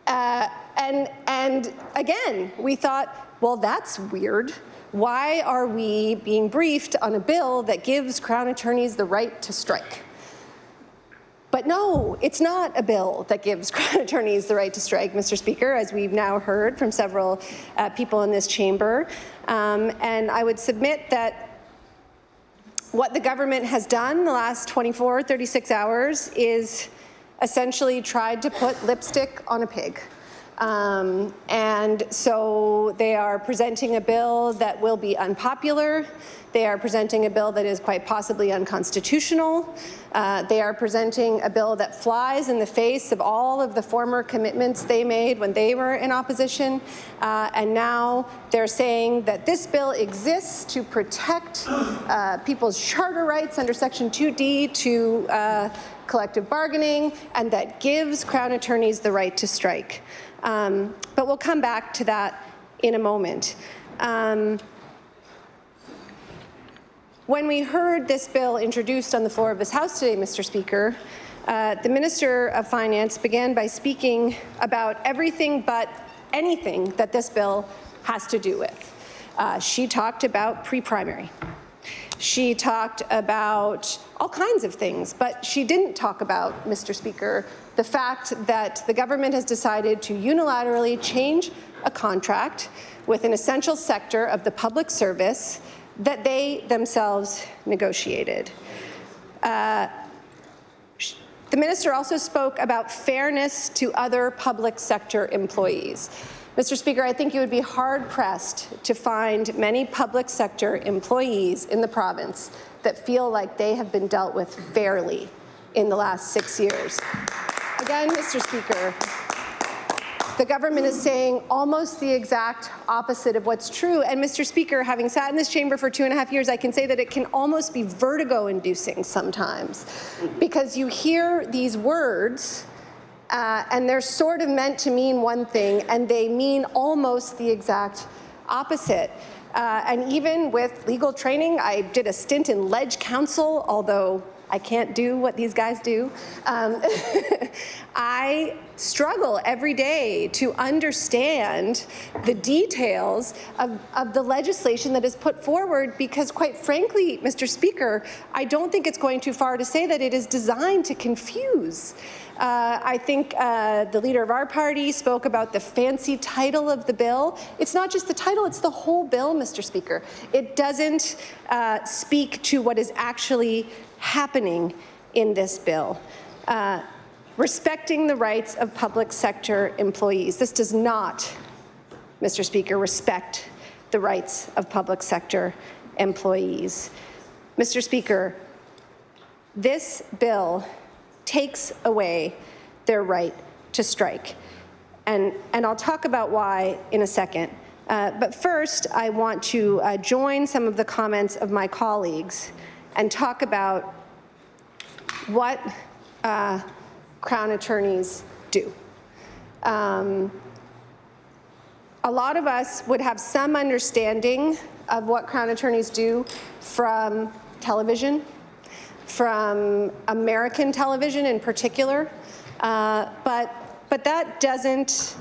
And again, we thought, well, that's weird. Why are we being briefed on a bill that gives Crown attorneys the right to strike? But no, it's not a bill that gives Crown attorneys the right to strike, Mr. Speaker, as we've now heard from several people in this chamber. And I would submit that what the government has done the last 24, 36 hours is essentially tried to put lipstick on a pig. And so they are presenting a bill that will be unpopular. They are presenting a bill that is quite possibly unconstitutional. They are presenting a bill that flies in the face of all of the former commitments they made when they were in opposition. And now they're saying that this bill exists to protect people's charter rights under Section 2D to collective bargaining, and that gives Crown attorneys the right to strike. But we'll come back to that in a moment. When we heard this bill introduced on the floor of this House today, Mr. Speaker, the Minister of Finance began by speaking about everything but anything that this bill has to do with. She talked about pre-primary. She talked about all kinds of things, but she didn't talk about, Mr. Speaker, the fact that the government has decided to unilaterally change a contract with an essential sector of the public service that they themselves negotiated. The minister also spoke about fairness to other public sector employees. Mr. Speaker, I think you would be hard-pressed to find many public sector employees in the province that feel like they have been dealt with fairly in the last 6 years. Again, Mr. Speaker, the government is saying almost the exact opposite of what's true. And Mr. Speaker, having sat in this chamber for 2.5 years, I can say that it can almost be vertigo-inducing sometimes, because you hear these words and they're sort of meant to mean one thing, and they mean almost the exact opposite. And even with legal training, I did a stint in ledge counsel, although I can't do what these guys do. I struggle every day to understand the details of the legislation that is put forward, because quite frankly, Mr. Speaker, I don't think it's going too far to say that it is designed to confuse. I think the leader of our party spoke about the fancy title of the bill. It's not just the title, it's the whole bill, Mr. Speaker. It doesn't speak to what is actually happening in this bill. Respecting the rights of public sector employees. This does not, Mr. Speaker, respect the rights of public sector employees. Mr. Speaker, this bill takes away their right to strike. And I'll talk about why in a second. But first, I want to join some of the comments of my colleagues and talk about what Crown attorneys do. A lot of us would have some understanding of what Crown attorneys do from television, from American television in particular, but that doesn't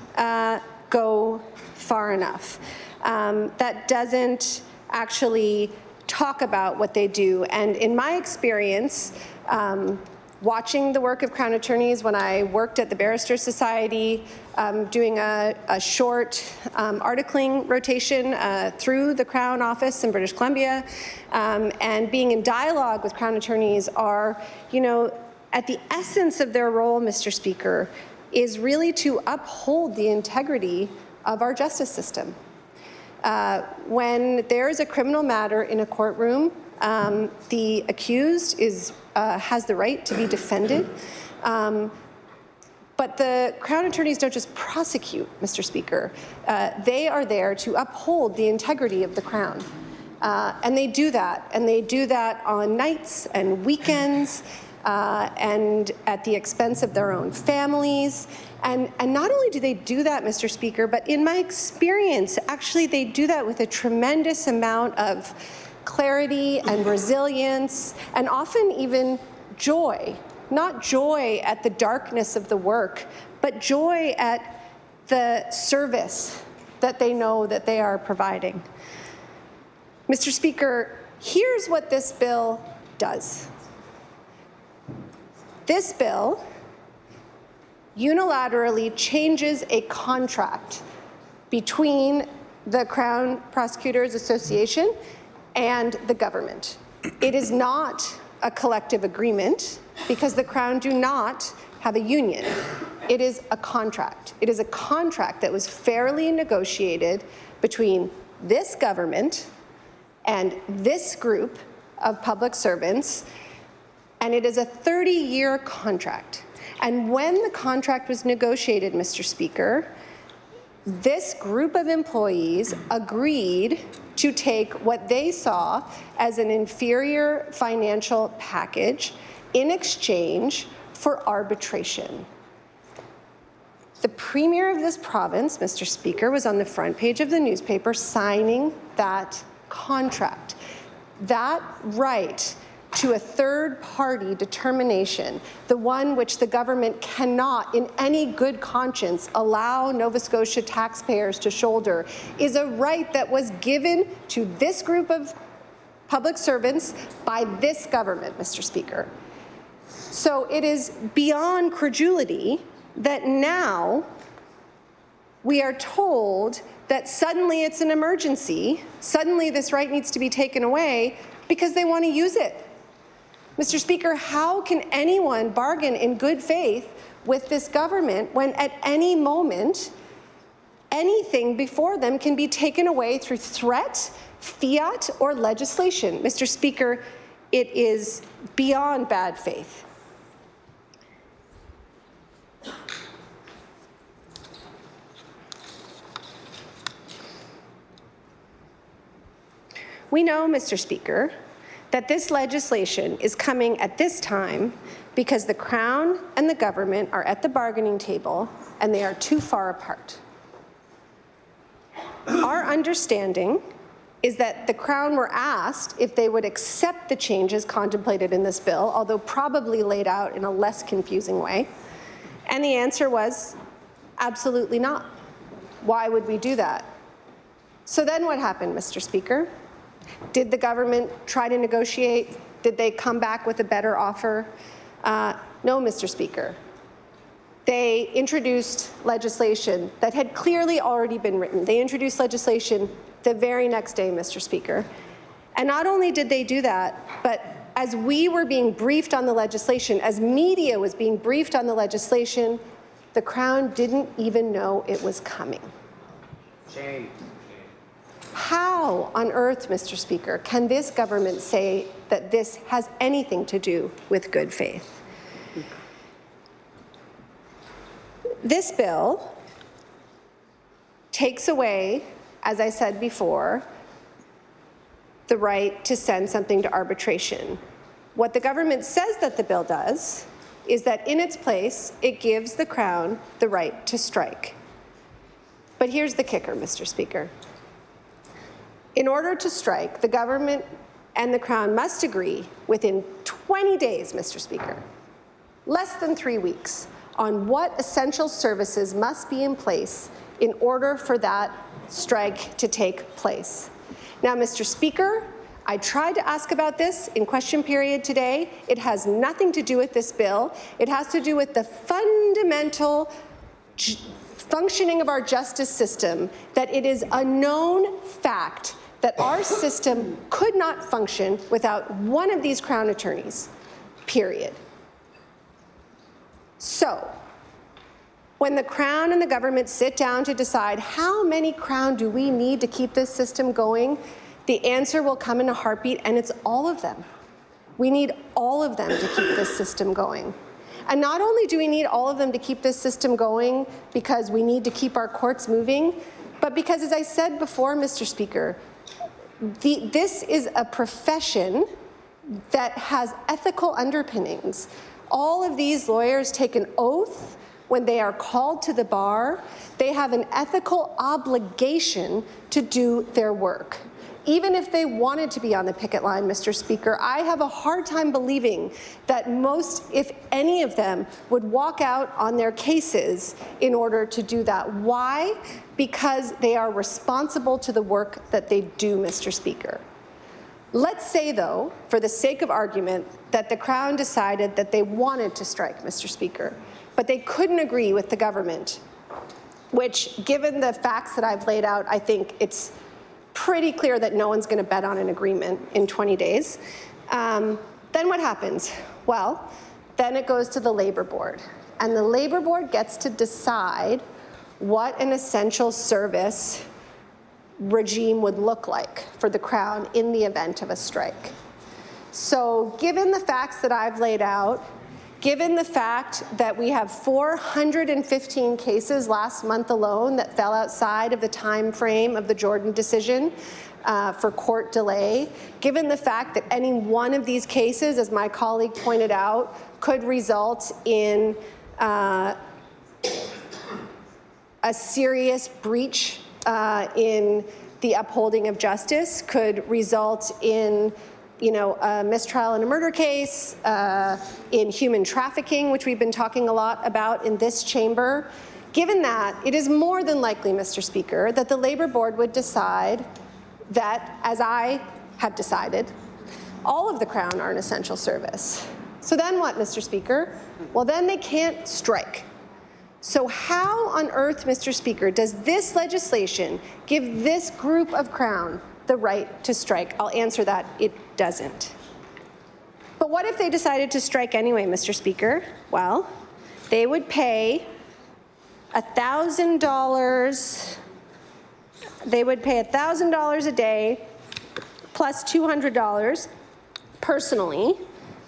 go far enough. That doesn't actually talk about what they do. And in my experience, watching the work of Crown attorneys when I worked at the Barristers Society, doing a short articling rotation through the Crown office in British Columbia, and being in dialogue with Crown attorneys are, you know, at the essence of their role, Mr. Speaker, is really to uphold the integrity of our justice system. When there is a criminal matter in a courtroom, the accused has the right to be defended. But the Crown attorneys don't just prosecute, Mr. Speaker. They are there to uphold the integrity of the Crown. And they do that. And they do that on nights and weekends and at the expense of their own families. And not only do they do that, Mr. Speaker, but in my experience, actually they do that with a tremendous amount of clarity and resilience and often even joy. Not joy at the darkness of the work, but joy at the service that they know that they are providing. Mr. Speaker, here's what this bill does. This bill unilaterally changes a contract between the Crown Prosecutors Association and the government. It is not a collective agreement because the Crown do not have a union. It is a contract. It is a contract that was fairly negotiated between this government and this group of public servants, and it is a 30-year contract. And when the contract was negotiated, Mr. Speaker, this group of employees agreed to take what they saw as an inferior financial package in exchange for arbitration. The Premier of this province, Mr. Speaker, was on the front page of the newspaper signing that contract. That right to a third-party determination, the one which the government cannot, in any good conscience, allow Nova Scotia taxpayers to shoulder, is a right that was given to this group of public servants by this government, Mr. Speaker. So it is beyond credulity that now we are told that suddenly it's an emergency, suddenly this right needs to be taken away because they want to use it. Mr. Speaker, how can anyone bargain in good faith with this government when at any moment anything before them can be taken away through threat, fiat, or legislation? Mr. Speaker, it is beyond bad faith. We know, Mr. Speaker, that this legislation is coming at this time because the Crown and the government are at the bargaining table and they are too far apart. Our understanding is that the Crown were asked if they would accept the changes contemplated in this bill, although probably laid out in a less confusing way, and the answer was absolutely not. Why would we do that? So then what happened, Mr. Speaker? Did the government try to negotiate? Did they come back with a better offer? No, Mr. Speaker. They introduced legislation that had clearly already been written. They introduced legislation the very next day, Mr. Speaker. And not only did they do that, but as we were being briefed on the legislation, as media was being briefed on the legislation, the Crown didn't even know it was coming. Shame. How on earth, Mr. Speaker, can this government say that this has anything to do with good faith? This bill takes away, as I said before, the right to send something to arbitration. What the government says that the bill does is that in its place, it gives the Crown the right to strike. But here's the kicker, Mr. Speaker. In order to strike, the government and the Crown must agree within 20 days, Mr. Speaker, less than 3 weeks, on what essential services must be in place in order for that strike to take place. Now, Mr. Speaker, I tried to ask about this in question period today. It has nothing to do with this bill. It has to do with the fundamental functioning of our justice system, that it is a known fact that our system could not function without one of these Crown attorneys, period. So, When the Crown and the government sit down to decide how many Crown do we need to keep this system going, the answer will come in a heartbeat, and it's all of them. We need all of them to keep this system going. And not only do we need all of them to keep this system going because we need to keep our courts moving, but because, as I said before, Mr. Speaker, this is a profession that has ethical underpinnings. All of these lawyers take an oath when they are called to the bar. They have an ethical obligation to do their work. Even if they wanted to be on the picket line, Mr. Speaker, I have a hard time believing that most, if any of them, would walk out on their cases in order to do that. Why? Because they are responsible to the work that they do, Mr. Speaker. Let's say, though, for the sake of argument, that the Crown decided that they wanted to strike, Mr. Speaker, but they couldn't agree with the government, which, given the facts that I've laid out, I think it's pretty clear that no one's going to bet on an agreement in 20 days. Then what happens? Well, then it goes to the Labour Board, and the Labour Board gets to decide what an essential service regime would look like for the Crown in the event of a strike. So given the facts that I've laid out, given the fact that we have 415 cases last month alone that fell outside of the time frame of the Jordan decision for court delay, given the fact that any one of these cases, as my colleague pointed out, could result in a serious breach in the upholding of justice, could result in a mistrial in a murder case, in human trafficking, which we've been talking a lot about in this chamber. Given that, it is more than likely, Mr. Speaker, that the Labour Board would decide that, as I have decided, all of the Crown are an essential service. So then what, Mr. Speaker? Well, then they can't strike. So how on earth, Mr. Speaker, does this legislation give this group of Crown the right to strike? I'll answer that. It doesn't. But what if they decided to strike anyway, Mr. Speaker? Well, they would pay $1,000. They would pay $1,000 a day plus $200 personally.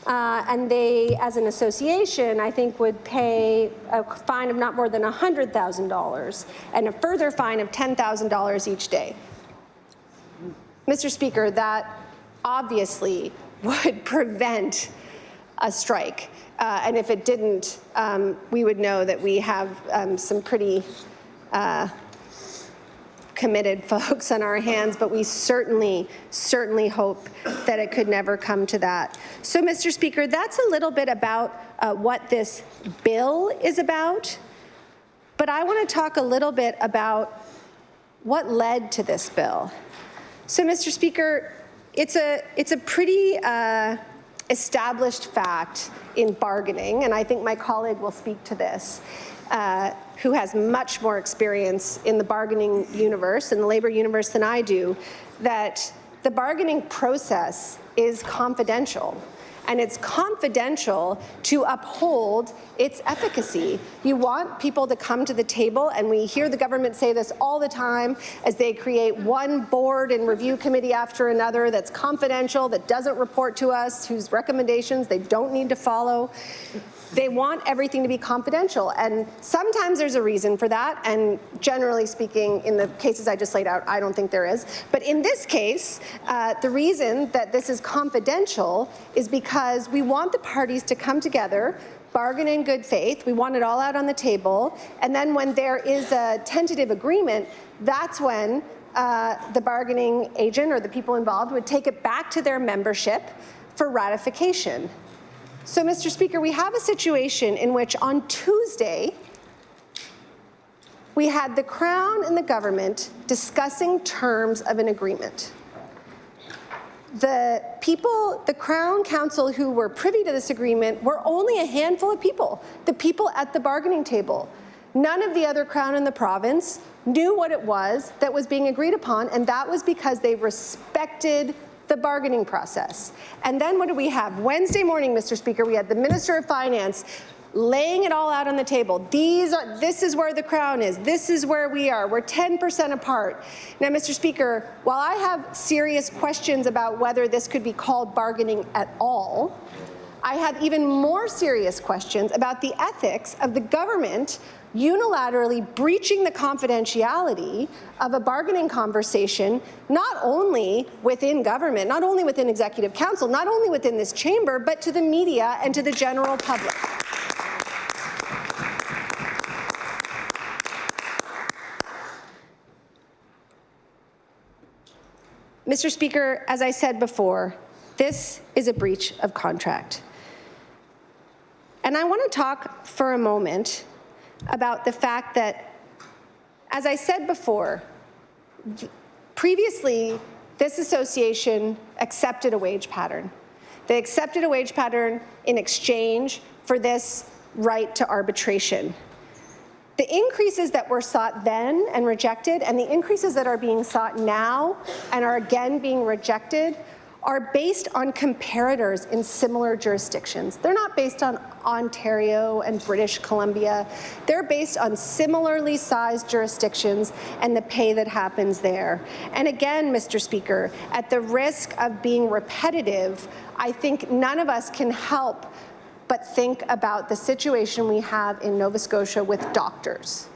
And they, as an association, I think would pay a fine of not more than $100,000 and a further fine of $10,000 each day. Mr. Speaker, that obviously would prevent a strike. And if it didn't, we would know that we have some pretty committed folks on our hands, but we certainly hope that it could never come to that. So, Mr. Speaker, that's a little bit about what this bill is about, but I want to talk a little bit about what led to this bill. So, Mr. Speaker, it's a pretty established fact in bargaining, and I think my colleague will speak to this, who has much more experience in the bargaining universe, in the labor universe than I do, that the bargaining process is confidential. And it's confidential to uphold its efficacy. You want people to come to the table, and we hear the government say this all the time as they create one board and review committee after another that's confidential, that doesn't report to us, whose recommendations they don't need to follow. They want everything to be confidential, and sometimes there's a reason for that, and generally speaking, in the cases I just laid out, I don't think there is. But in this case, the reason that this is confidential is because we want the parties to come together, bargain in good faith, we want it all out on the table, and then when there is a tentative agreement, that's when the bargaining agent or the people involved would take it back to their membership for ratification. So, Mr. Speaker, we have a situation in which on Tuesday, we had the Crown and the government discussing terms of an agreement. The people, the Crown Council who were privy to this agreement were only a handful of people, the people at the bargaining table. None of the other Crown in the province knew what it was that was being agreed upon, and that was because they respected the bargaining process. And then what do we have? Wednesday morning, Mr. Speaker, we had the Minister of Finance laying it all out on the table. This is where the Crown is. This is where we are. We're 10% apart. Now, Mr. Speaker, while I have serious questions about whether this could be called bargaining at all, I have even more serious questions about the ethics of the government unilaterally breaching the confidentiality of a bargaining conversation, not only within government, not only within Executive Council, not only within this chamber, but to the media and to the general public. Mr. Speaker, as I said before, this is a breach of contract. And I want to talk for a moment about the fact that, as I said before, previously this association accepted a wage pattern. They accepted a wage pattern in exchange for this right to arbitration. The increases that were sought then and rejected, and the increases that are being sought now and are again being rejected, are based on comparators in similar jurisdictions. They're not based on Ontario and British Columbia. They're based on similarly sized jurisdictions and the pay that happens there. And again, Mr. Speaker, at the risk of being repetitive, I think none of us can help but think about the situation we have in Nova Scotia with doctors.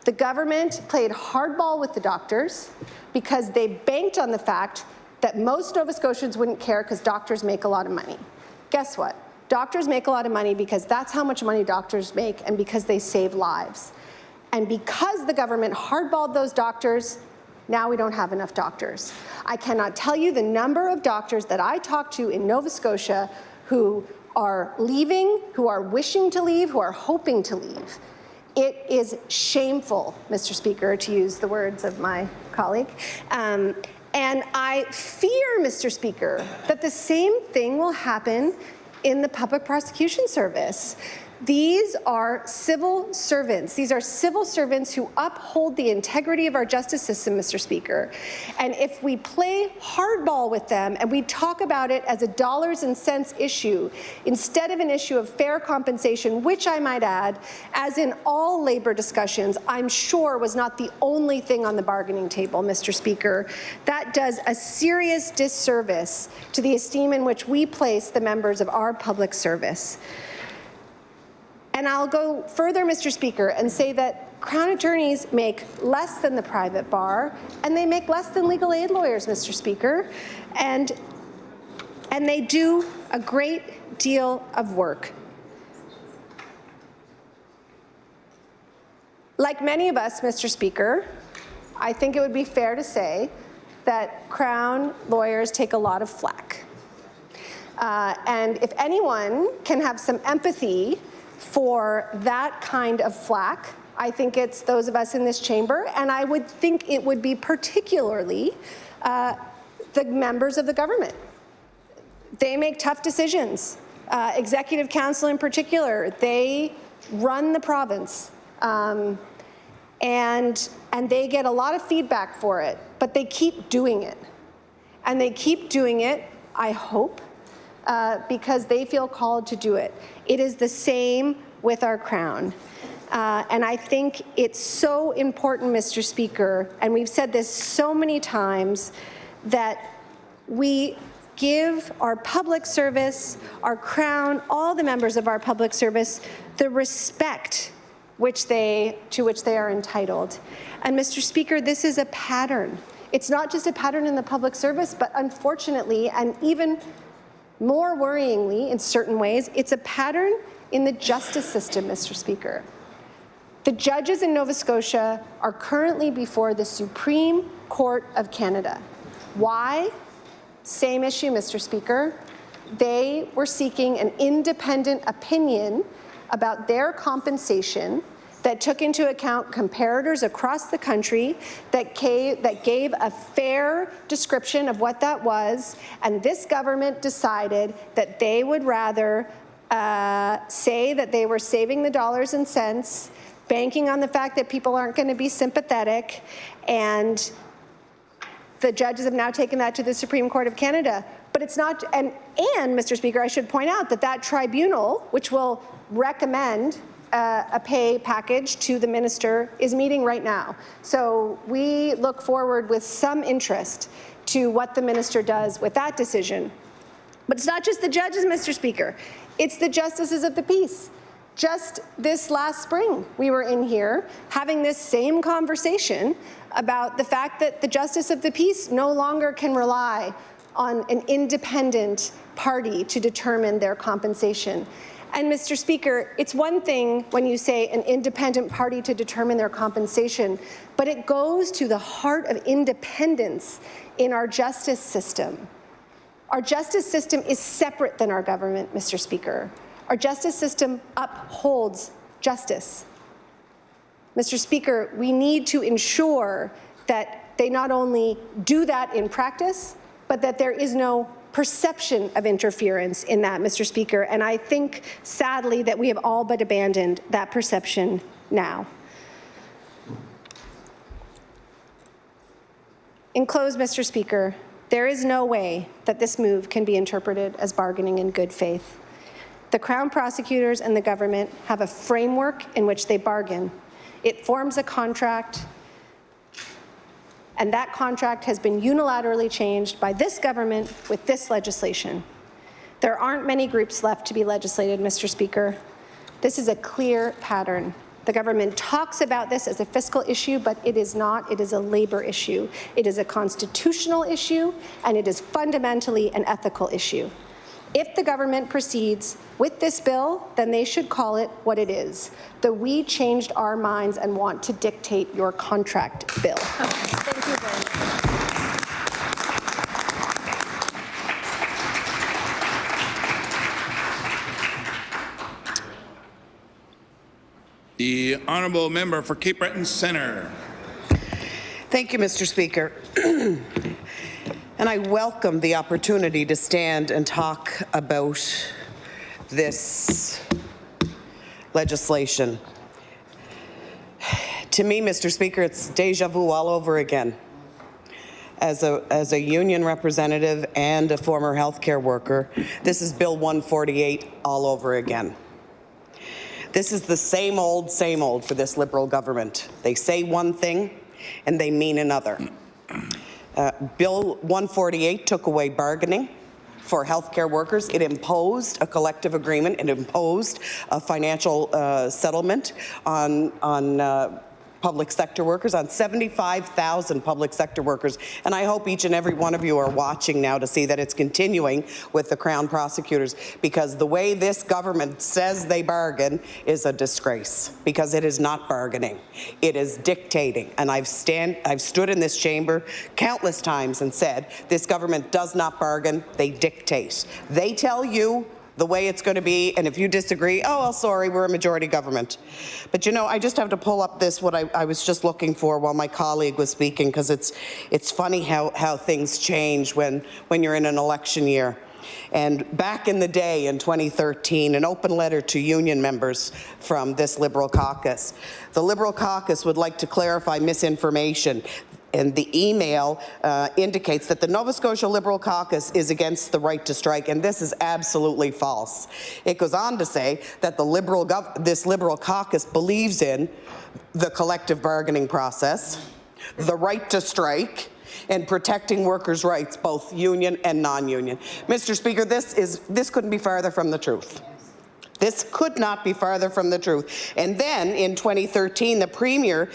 The government played hardball with the doctors because they banked on the fact that most Nova Scotians wouldn't care because doctors make a lot of money. Guess what? Doctors make a lot of money because that's how much money doctors make and because they save lives. And because the government hardballed those doctors, now we don't have enough doctors. I cannot tell you the number of doctors that I talk to in Nova Scotia who are leaving, who are wishing to leave, who are hoping to leave. It is shameful, Mr. Speaker, to use the words of my colleague. And I fear, Mr. Speaker, that the same thing will happen in the Public Prosecution Service. These are civil servants. These are civil servants who uphold the integrity of our justice system, Mr. Speaker. And if we play hardball with them and we talk about it as a dollars and cents issue instead of an issue of fair compensation, which I might add, as in all labor discussions, I'm sure was not the only thing on the bargaining table, Mr. Speaker, that does a serious disservice to the esteem in which we place the members of our public service. And I'll go further, Mr. Speaker, and say that Crown attorneys make less than the private bar, and they make less than legal aid lawyers, Mr. Speaker, and they do a great deal of work. Like many of us, Mr. Speaker, I think it would be fair to say that Crown lawyers take a lot of flack. And if anyone can have some empathy for that kind of flack, I think it's those of us in this chamber, and I would think it would be particularly the members of the government. They make tough decisions. Executive Council in particular, they run the province, and they get a lot of feedback for it, but they keep doing it. And they keep doing it, I hope, because they feel called to do it. It is the same with our Crown. And I think it's so important, Mr. Speaker, and we've said this so many times, that we give our public service, our Crown, all the members of our public service, the respect to which they are entitled. And Mr. Speaker, this is a pattern. It's not just a pattern in the public service, but unfortunately, and even more worryingly in certain ways, it's a pattern in the justice system, Mr. Speaker. The judges in Nova Scotia are currently before the Supreme Court of Canada. Why? Same issue, Mr. Speaker. They were seeking an independent opinion about their compensation that took into account comparators across the country, that gave a fair description of what that was, and this government decided that they would rather say that they were saving the dollars and cents, banking on the fact that people aren't going to be sympathetic, and The judges have now taken that to the Supreme Court of Canada. But it's not, and Mr. Speaker, I should point out that that tribunal, which will recommend a pay package to the minister, is meeting right now. So we look forward with some interest to what the minister does with that decision. But it's not just the judges, Mr. Speaker. It's the justices of the peace. Just this last spring, we were in here having this same conversation about the fact that the justice of the peace no longer can rely on an independent party to determine their compensation. And Mr. Speaker, it's one thing when you say an independent party to determine their compensation, but it goes to the heart of independence in our justice system. Our justice system is separate than our government, Mr. Speaker. Our justice system upholds justice. Mr. Speaker, we need to ensure that they not only do that in practice, but that there is no perception of interference in that, Mr. Speaker. And I think, sadly, that we have all but abandoned that perception now. In close, Mr. Speaker, there is no way that this move can be interpreted as bargaining in good faith. The Crown prosecutors and the government have a framework in which they bargain. It forms a contract, and that contract has been unilaterally changed by this government with this legislation. There aren't many groups left to be legislated, Mr. Speaker. This is a clear pattern. The government talks about this as a fiscal issue, but it is not. It is a labour issue. It is a constitutional issue, and it is fundamentally an ethical issue. If the government proceeds with this bill, then they should call it what it is: the "we changed our minds and want to dictate your contract" bill. Thank you very much. The honourable member for Cape Breton Centre. Thank you, Mr. Speaker. And I welcome the opportunity to stand and talk about this legislation. To me, Mr. Speaker, it's deja vu all over again. As a union representative and a former healthcare worker, this is Bill 148 all over again. This is the same old for this Liberal government. They say one thing and they mean another. Bill 148 took away bargaining for healthcare workers. It imposed a collective agreement. It imposed a financial settlement on public sector workers, on 75,000 public sector workers. And I hope each and every one of you are watching now to see that it's continuing with the Crown prosecutors, because the way this government says they bargain is a disgrace, because it is not bargaining. It is dictating. And I've stood in this chamber countless times and said, this government does not bargain, they dictate. They tell you the way it's going to be, and if you disagree, oh, well, sorry, we're a majority government. But you know, I just have to pull up what I was just looking for while my colleague was speaking, because it's funny how things change when you're in an election year. And back in the day, in 2013, an open letter to union members from this Liberal caucus. The Liberal caucus would like to clarify misinformation. And the email indicates that the Nova Scotia Liberal caucus is against the right to strike, and this is absolutely false. It goes on to say that this Liberal caucus believes in the collective bargaining process, the right to strike, and protecting workers' rights, both union and non-union. Mr. Speaker, this couldn't be farther from the truth. This could not be farther from the truth. And then in 2013, the Premier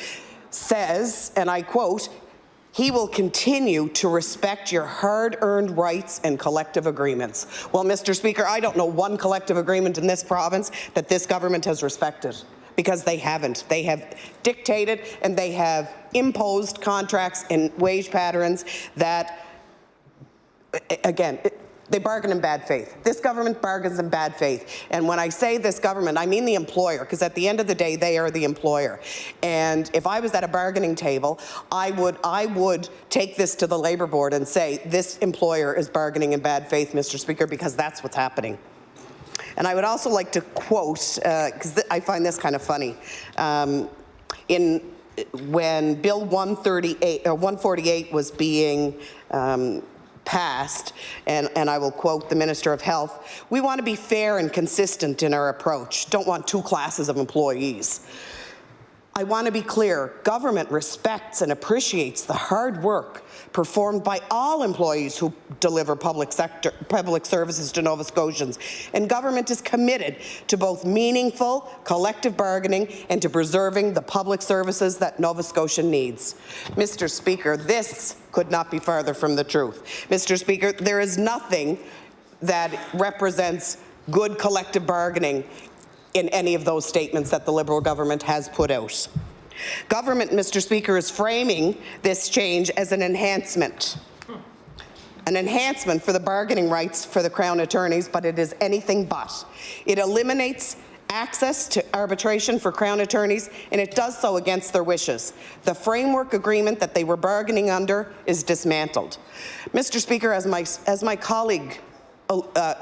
says, and I quote, "He will continue to respect your hard-earned rights and collective agreements." Well, Mr. Speaker, I don't know one collective agreement in this province that this government has respected, because they haven't. They have dictated and they have imposed contracts and wage patterns that, again, they bargain in bad faith. This government bargains in bad faith. And when I say this government, I mean the employer, because at the end of the day, they are the employer. And if I was at a bargaining table, I would take this to the Labour Board and say, this employer is bargaining in bad faith, Mr. Speaker, because that's what's happening. And I would also like to quote, because I find this kind of funny, in when Bill 148 was being passed, and I will quote the Minister of Health, "We want to be fair and consistent in our approach. Don't want two classes of employees. I want to be clear, government respects and appreciates the hard work performed by all employees who deliver public services to Nova Scotians, and government is committed to both meaningful collective bargaining and to preserving the public services that Nova Scotia needs." Mr. Speaker, this could not be farther from the truth. Mr. Speaker, there is nothing that represents good collective bargaining in any of those statements that the Liberal government has put out. Government, Mr. Speaker, is framing this change as an enhancement for the bargaining rights for the Crown attorneys, but it is anything but. It eliminates access to arbitration for Crown attorneys, and it does so against their wishes. The framework agreement that they were bargaining under is dismantled. Mr. Speaker, as my colleague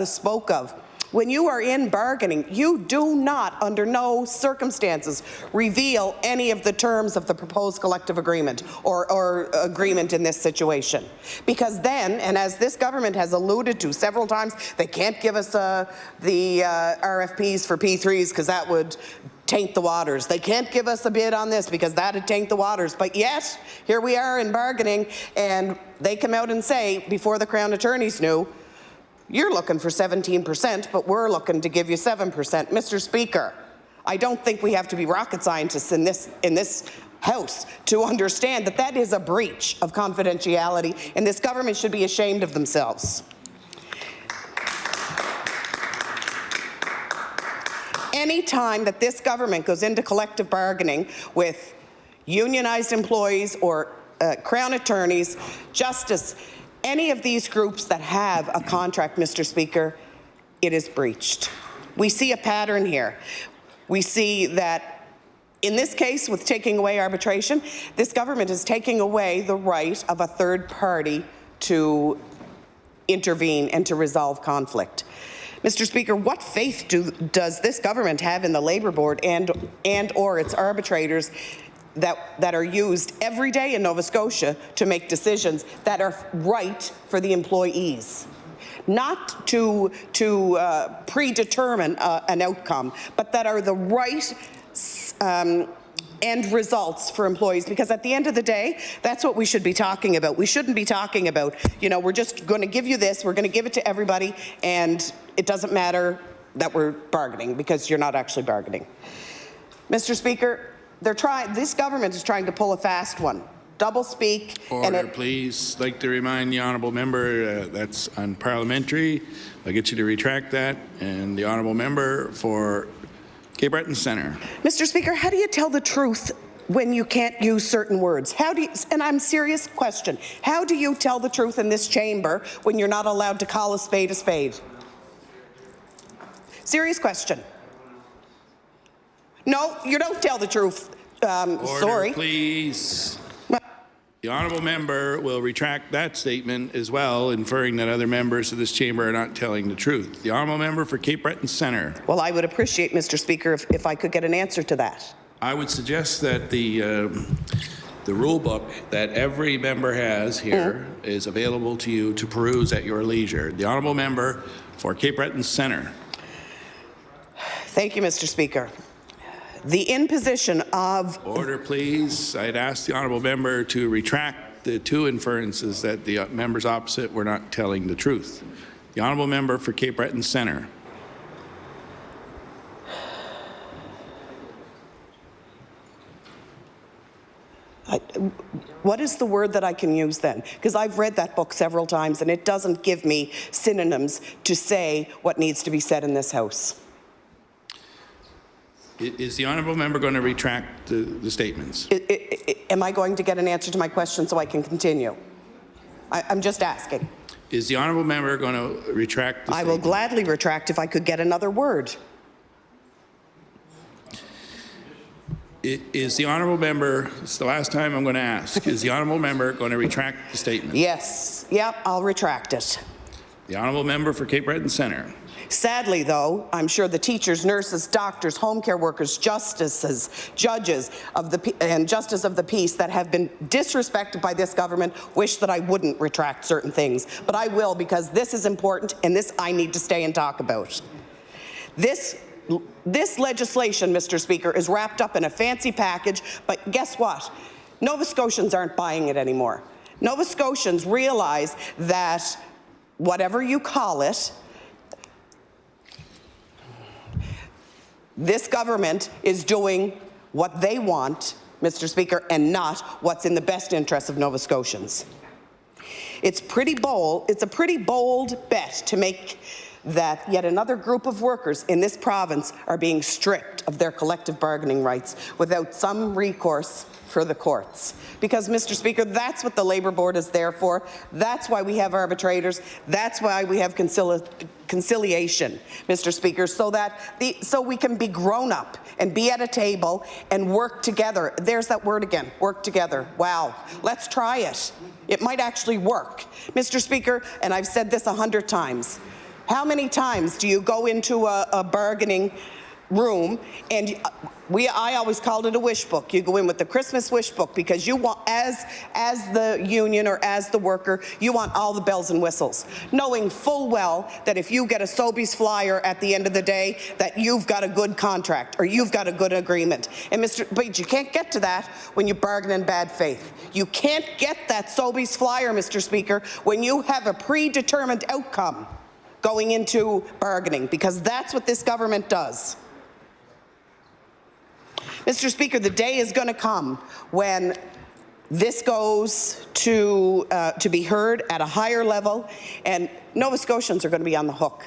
spoke of, when you are in bargaining, you do not, under no circumstances, reveal any of the terms of the proposed collective agreement or agreement in this situation. Because then, and as this government has alluded to several times, they can't give us the RFPs for P3s because that would taint the waters. They can't give us a bid on this because that would taint the waters. But yet, here we are in bargaining, and they come out and say, before the Crown attorneys knew, you're looking for 17%, but we're looking to give you 7%. Mr. Speaker, I don't think we have to be rocket scientists in this House to understand that that is a breach of confidentiality, and this government should be ashamed of themselves. Any time that this government goes into collective bargaining with unionized employees or Crown attorneys, Justice, any of these groups that have a contract, Mr. Speaker, it is breached. We see a pattern here. We see that in this case, with taking away arbitration, this government is taking away the right of a third party to intervene and to resolve conflict. Mr. Speaker, what faith does this government have in the Labour Board and or its arbitrators that are used every day in Nova Scotia to make decisions that are right for the employees? Not to predetermine an outcome, but that are the right end results for employees, because at the end of the day, that's what we should be talking about. We shouldn't be talking about, you know, we're just going to give you this, we're going to give it to everybody, and it doesn't matter that we're bargaining, because you're not actually bargaining. Mr. Speaker, this government is trying to pull a fast one. Double speak. Order, please. I'd like to remind the honourable member that's unparliamentary. I'll get you to retract that. And the honourable member for Cape Breton Centre. Mr. Speaker, how do you tell the truth when you can't use certain words? How do you, and I'm serious question, how do you tell the truth in this chamber when you're not allowed to call a spade a spade? Serious question. No, you don't tell the truth. Order, sorry. Please. The honourable member will retract that statement as well, inferring that other members of this chamber are not telling the truth. The honourable member for Cape Breton Centre. Well, I would appreciate, Mr. Speaker, if I could get an answer to that. I would suggest that the rule book that every member has here is available to you to peruse at your leisure. The honourable member for Cape Breton Centre. Thank you, Mr. Speaker. The imposition of... Order, please. I'd ask the honourable member to retract the two inferences that the members opposite were not telling the truth. The honourable member for Cape Breton Centre. What is the word that I can use then? Because I've read that book several times and it doesn't give me synonyms to say what needs to be said in this House. Is the honourable member going to retract the statements? Am I going to get an answer to my question so I can continue? I'm just asking. Is the honourable member going to retract the statement? I will gladly retract if I could get another word. Is the honourable member, it's the last time I'm going to ask, is the honourable member going to retract the statement? Yes. Yep, I'll retract it. The honourable member for Cape Breton Centre. Sadly, though, I'm sure the teachers, nurses, doctors, home care workers, justices, judges and justice of the peace that have been disrespected by this government wish that I wouldn't retract certain things. But I will, because this is important and this I need to stay and talk about. This legislation, Mr. Speaker, is wrapped up in a fancy package, but guess what? Nova Scotians aren't buying it anymore. Nova Scotians realize that whatever you call it, this government is doing what they want, Mr. Speaker, and not what's in the best interest of Nova Scotians. It's a pretty bold bet to make that yet another group of workers in this province are being stripped of their collective bargaining rights without some recourse for the courts. Because, Mr. Speaker, that's what the Labour Board is there for. That's why we have arbitrators. That's why we have conciliation, Mr. Speaker, so we can be grown up and be at a table and work together. There's that word again, work together. Wow, let's try it. It might actually work. Mr. Speaker, and I've said this 100 times, how many times do you go into a bargaining room and I always called it a wish book. You go in with the Christmas wish book because you want, as the union or as the worker, you want all the bells and whistles, knowing full well that if you get a Sobeys flyer at the end of the day, that you've got a good contract or you've got a good agreement. But you can't get to that when you bargain in bad faith. You can't get that Sobeys flyer, Mr. Speaker, when you have a predetermined outcome going into bargaining, because that's what this government does. Mr. Speaker, the day is going to come when this goes to be heard at a higher level, and Nova Scotians are going to be on the hook,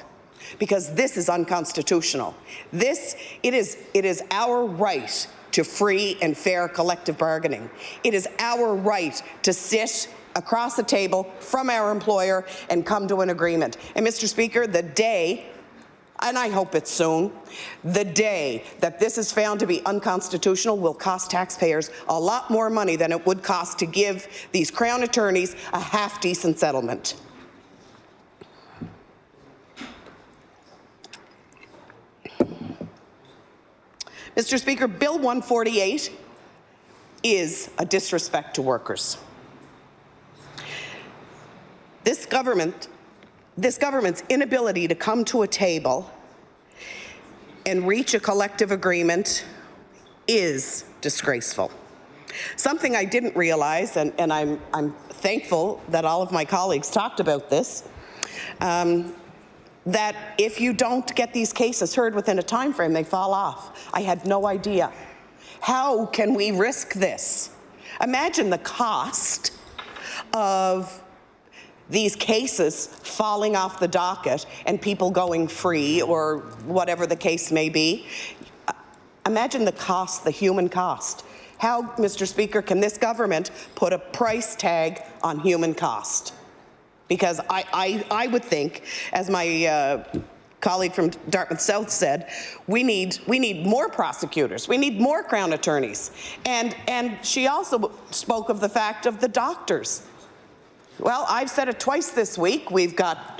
because this is unconstitutional. It is our right to free and fair collective bargaining. It is our right to sit across the table from our employer and come to an agreement. And Mr. Speaker, the day, and I hope it's soon, the day that this is found to be unconstitutional will cost taxpayers a lot more money than it would cost to give these Crown attorneys a half-decent settlement. Mr. Speaker, Bill 148 is a disrespect to workers. This government's inability to come to a table and reach a collective agreement is disgraceful. Something I didn't realize, and I'm thankful that all of my colleagues talked about this, that if you don't get these cases heard within a time frame, they fall off. I had no idea. How can we risk this? Imagine the cost of these cases falling off the docket and people going free or whatever the case may be. Imagine the cost, the human cost. How, Mr. Speaker, can this government put a price tag on human cost? Because I would think, as my colleague from Dartmouth South said, we need more prosecutors. We need more Crown attorneys. And she also spoke of the fact of the doctors. Well, I've said it twice this week. We've got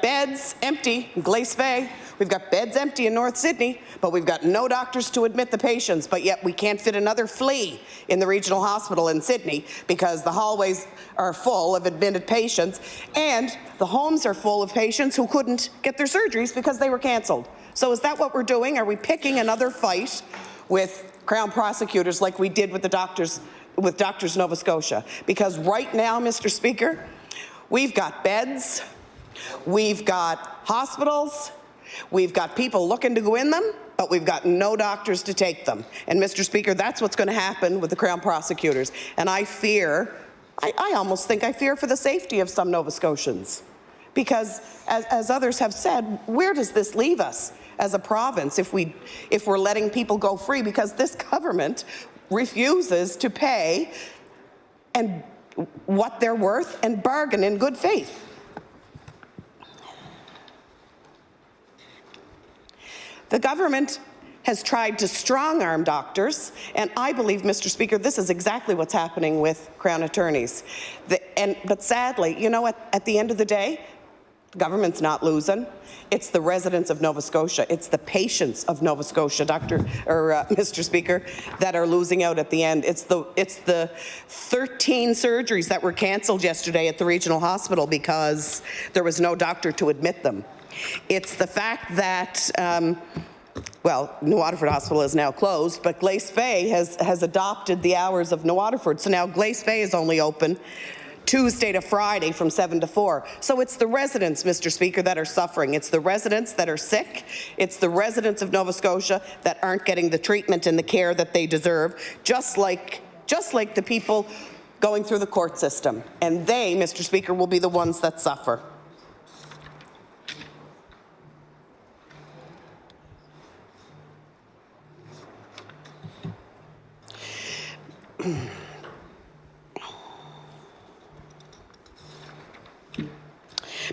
beds empty in Glace Bay. We've got beds empty in North Sydney, but we've got no doctors to admit the patients, but yet we can't fit another flea in the regional hospital in Sydney because the hallways are full of admitted patients and the homes are full of patients who couldn't get their surgeries because they were cancelled. So is that what we're doing? Are we picking another fight with Crown prosecutors like we did with the doctors, with Doctors Nova Scotia? Because right now, Mr. Speaker, we've got beds, we've got hospitals, we've got people looking to go in them, but we've got no doctors to take them. And Mr. Speaker, that's what's going to happen with the Crown prosecutors. And I fear, I almost think I fear for the safety of some Nova Scotians. Because as others have said, where does this leave us as a province if we're letting people go free? Because this government refuses to pay and what they're worth and bargain in good faith. The government has tried to strong-arm doctors, and I believe, Mr. Speaker, this is exactly what's happening with Crown attorneys. But sadly, you know, at the end of the day, Government's not losing. It's the residents of Nova Scotia. It's the patients of Nova Scotia, Mr. Speaker, that are losing out at the end. It's the 13 surgeries that were cancelled yesterday at the regional hospital because there was no doctor to admit them. It's the fact that, New Waterford Hospital is now closed, but Glace Bay has adopted the hours of New Waterford. So now Glace Bay is only open Tuesday to Friday from 7 to 4. So it's the residents, Mr. Speaker, that are suffering. It's the residents that are sick. It's the residents of Nova Scotia that aren't getting the treatment and the care that they deserve, just like the people going through the court system. And they, Mr. Speaker, will be the ones that suffer.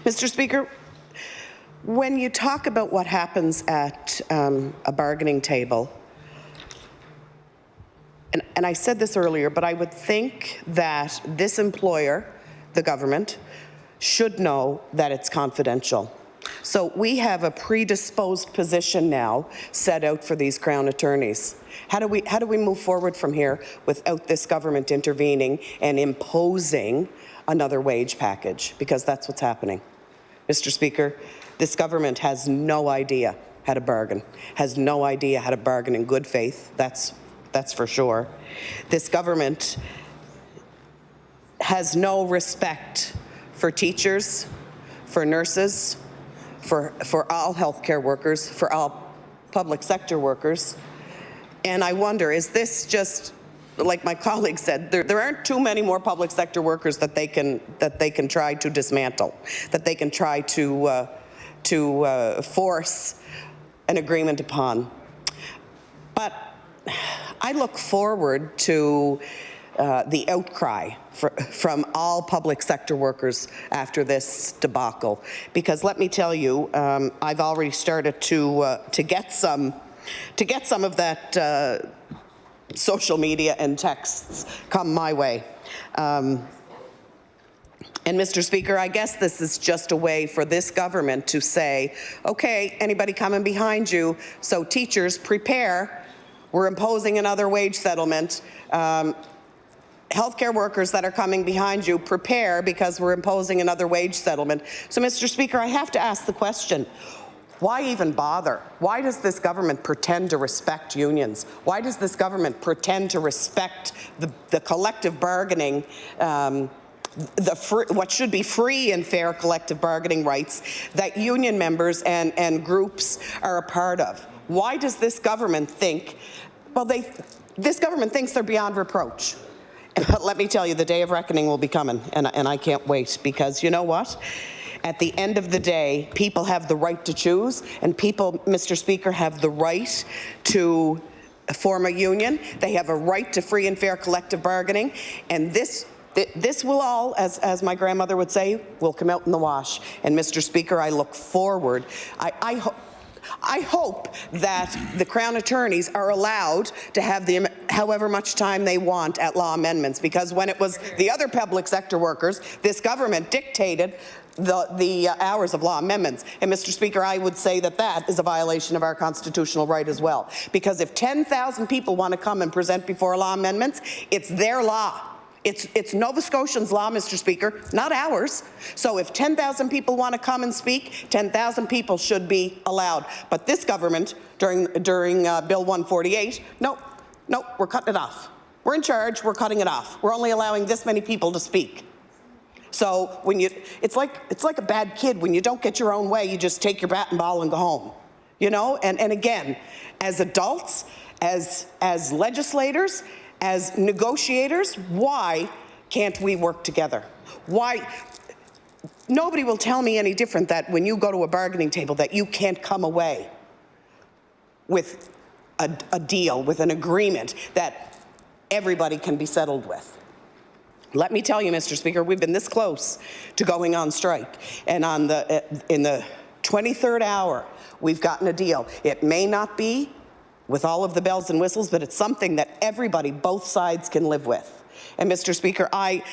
Mr. Speaker, when you talk about what happens at a bargaining table, and I said this earlier, but I would think that this employer, the government, should know that it's confidential. So we have a predisposed position now set out for these Crown attorneys. How do we move forward from here without this government intervening and imposing another wage package? Because that's what's happening. Mr. Speaker, this government has no idea how to bargain, has no idea how to bargain in good faith. That's for sure. This government has no respect for teachers, for nurses, for all healthcare workers, for all public sector workers. And I wonder, is this just, like my colleague said, there aren't too many more public sector workers that they can try to dismantle, that they can try to force an agreement upon. But I look forward to the outcry from all public sector workers after this debacle, because let me tell you, I've already started to get some of that social media and texts come my way. And Mr. Speaker, I guess this is just a way for this government to say, okay, anybody coming behind you, so teachers, prepare, we're imposing another wage settlement. Healthcare workers that are coming behind you, prepare, because we're imposing another wage settlement. So, Mr. Speaker, I have to ask the question, why even bother? Why does this government pretend to respect unions? Why does this government pretend to respect the collective bargaining, what should be free and fair collective bargaining rights that union members and groups are a part of? Why does this government think, this government thinks they're beyond reproach? But let me tell you, the day of reckoning will be coming, and I can't wait, because you know what? At the end of the day, people have the right to choose, and people, Mr. Speaker, have the right to form a union. They have a right to free and fair collective bargaining, and this will all, as my grandmother would say, will come out in the wash. And Mr. Speaker, I look forward. I hope that the Crown attorneys are allowed to have however much time they want at law amendments, because when it was the other public sector workers, this government dictated the hours of law amendments. And Mr. Speaker, I would say that is a violation of our constitutional right as well, because if 10,000 people want to come and present before law amendments, it's their law. It's Nova Scotians' law, Mr. Speaker, not ours. So if 10,000 people want to come and speak, 10,000 people should be allowed. But this government, during Bill 148, no, we're cutting it off. We're in charge, we're cutting it off. We're only allowing this many people to speak. So it's like a bad kid. When you don't get your own way, you just take your bat and ball and go home. You know, and again, as adults, as legislators, as negotiators, why can't we work together? Why? Nobody will tell me any different that when you go to a bargaining table that you can't come away with a deal, with an agreement that everybody can be settled with. Let me tell you, Mr. Speaker, we've been this close to going on strike, and in the 23rd hour, we've gotten a deal. It may not be with all of the bells and whistles, but it's something that everybody, both sides, can live with. And Mr. Speaker, I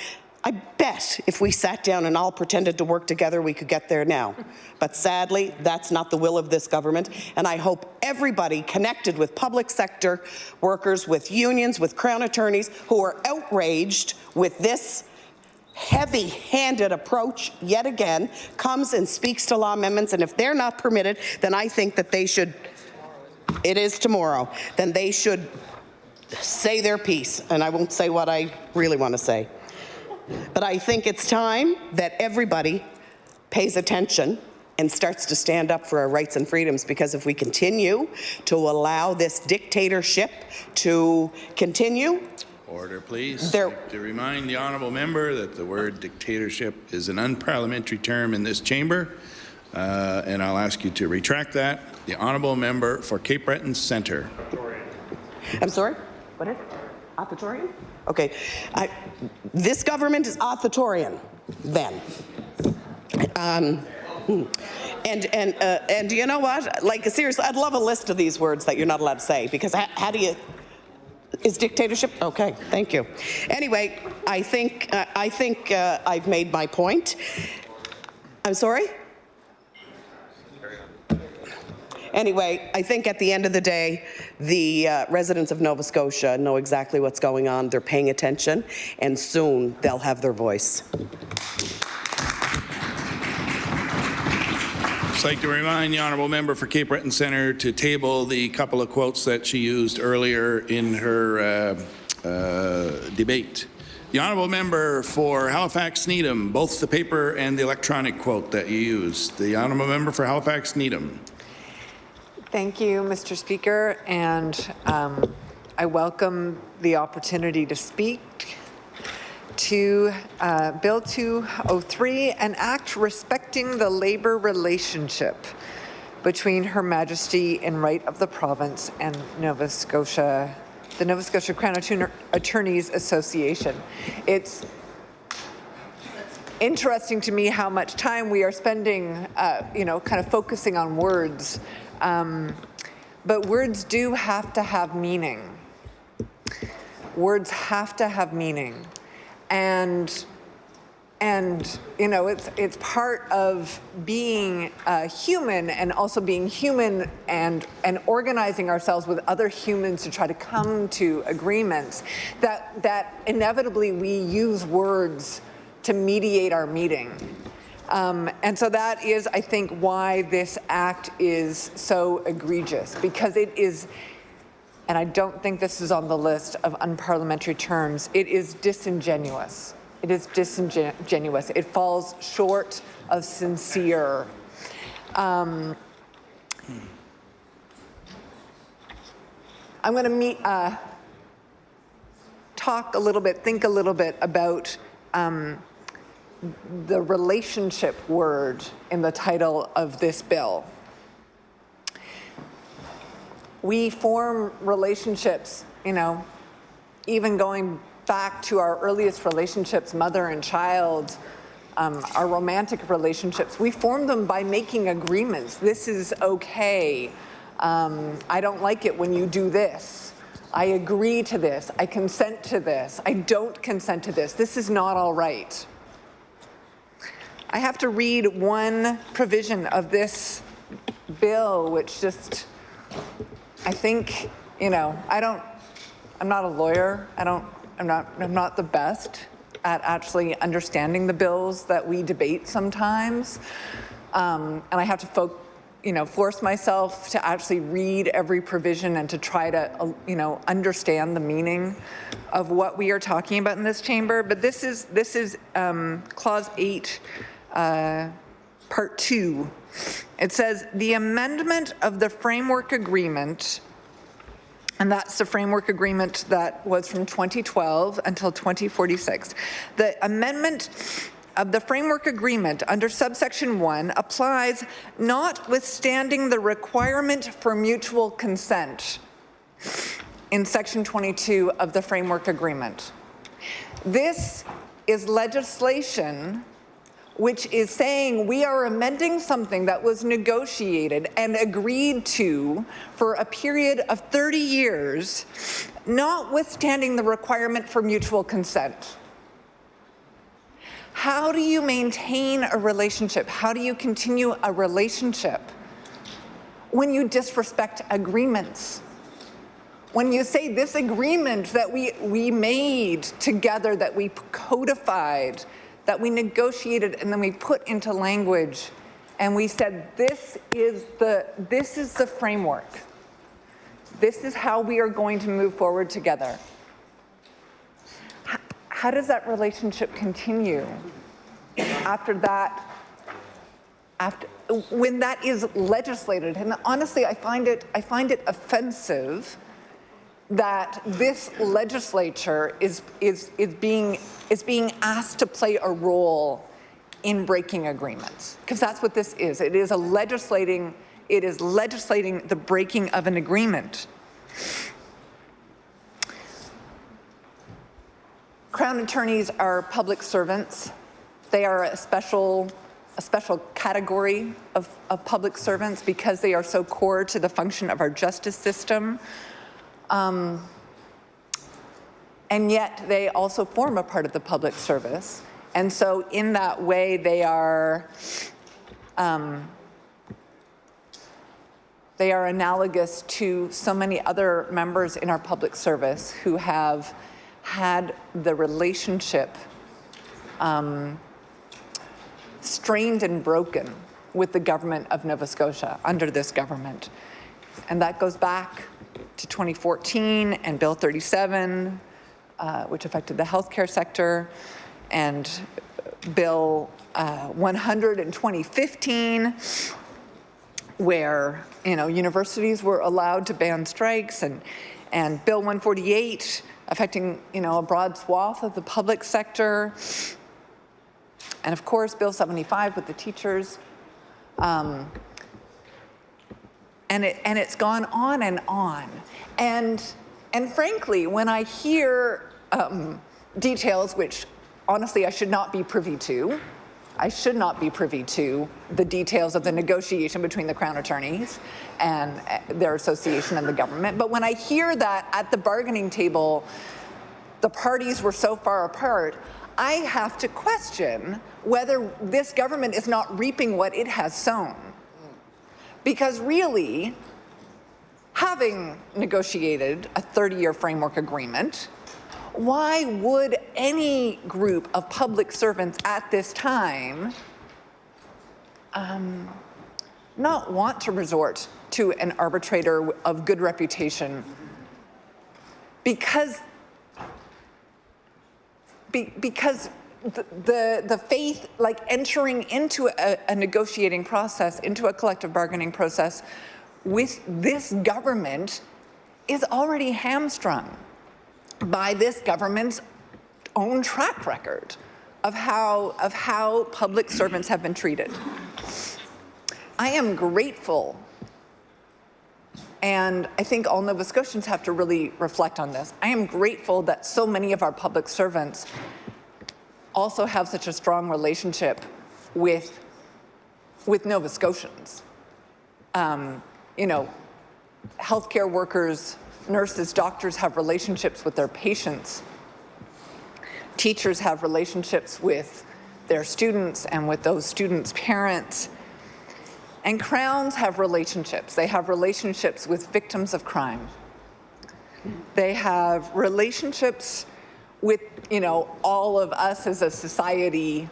I bet if we sat down and all pretended to work together, we could get there now. But sadly, that's not the will of this government, and I hope everybody connected with public sector workers, with unions, with Crown attorneys who are outraged with this heavy-handed approach yet again comes and speaks to law amendments, and if they're not permitted, then I think that they should, it is tomorrow, then they should say their piece, and I won't say what I really want to say. But I think it's time that everybody pays attention and starts to stand up for our rights and freedoms, because if we continue to allow this dictatorship to continue... Order, please. To remind the honourable member that the word dictatorship is an unparliamentary term in this chamber, and I'll ask you to retract that. The honourable member for Cape Breton Centre. I'm sorry? What is it? Authoritarian? Okay. This government is authoritarian, then. And you know what? Like, seriously, I'd love a list of these words that you're not allowed to say, because how do you... Is dictatorship? Okay, thank you. Anyway, I think I've made my point. I'm sorry? Anyway, I think at the end of the day, the residents of Nova Scotia know exactly what's going on. They're paying attention, and soon they'll have their voice. I'd like to remind the honourable member for Cape Breton Centre to table the couple of quotes that she used earlier in her debate. The honourable member for Halifax-Needham, both the paper and the electronic quote that you used. The honourable member for Halifax-Needham. Thank you, Mr. Speaker, and I welcome the opportunity to speak to Bill 203, an act respecting the labour relationship between Her Majesty in right of the province and Nova Scotia, the Nova Scotia Crown Attorneys Association. It's interesting to me how much time we are spending, kind of focusing on words, but words do have to have meaning. Words have to have meaning. And it's part of being human, and also being human and organizing ourselves with other humans to try to come to agreements, that inevitably we use words to mediate our meeting. And so that is, I think, why this act is so egregious, because it is, and I don't think this is on the list of unparliamentary terms, it is disingenuous. It is disingenuous. It falls short of sincere. I'm going to talk a little bit, think a little bit about the relationship word in the title of this bill. We form relationships, even going back to our earliest relationships, mother and child, our romantic relationships. We form them by making agreements. This is okay. I don't like it when you do this. I agree to this. I consent to this. I don't consent to this. This is not all right. I have to read one provision of this bill, which just, I think, I'm not a lawyer. I'm not the best at actually understanding the bills that we debate sometimes. And I have to force myself to actually read every provision and to try to, understand the meaning of what we are talking about in this chamber. But this is Clause 8, Part 2. It says, the amendment of the framework agreement, and that's the framework agreement that was from 2012 until 2046. The amendment of the framework agreement under subsection 1 applies notwithstanding the requirement for mutual consent in section 22 of the framework agreement. This is legislation which is saying we are amending something that was negotiated and agreed to for a period of 30 years, notwithstanding the requirement for mutual consent. How do you maintain a relationship? How do you continue a relationship when you disrespect agreements? When you say this agreement that we made together, that we codified, that we negotiated, and then we put into language, and we said this is the framework. This is how we are going to move forward together. How does that relationship continue after that? When that is legislated, and honestly, I find it offensive that this legislature is being asked to play a role in breaking agreements, because that's what this is. It is legislating the breaking of an agreement. Crown attorneys are public servants. They are a special category of public servants because they are so core to the function of our justice system. And yet they also form a part of the public service. And so in that way, they are analogous to so many other members in our public service who have had the relationship strained and broken with the government of Nova Scotia under this government. And that goes back to 2014 and Bill 37, which affected the healthcare sector, and Bill 100 in 2015, where universities were allowed to ban strikes, and Bill 148 affecting a broad swath of the public sector, and of course Bill 75 with the teachers. And it's gone on and on. And frankly, when I hear details which honestly I should not be privy to, the details of the negotiation between the Crown attorneys and their association and the government. But when I hear that at the bargaining table, the parties were so far apart, I have to question whether this government is not reaping what it has sown. Because really, having negotiated a 30-year framework agreement, why would any group of public servants at this time not want to resort to an arbitrator of good reputation? Because the faith, like entering into a negotiating process, into a collective bargaining process with this government, is already hamstrung by this government's own track record of how public servants have been treated. I am grateful, and I think all Nova Scotians have to really reflect on this. I am grateful that so many of our public servants also have such a strong relationship with Nova Scotians. Healthcare workers, nurses, doctors have relationships with their patients. Teachers have relationships with their students and with those students' parents. And Crowns have relationships. They have relationships with victims of crime. They have relationships with, all of us as a society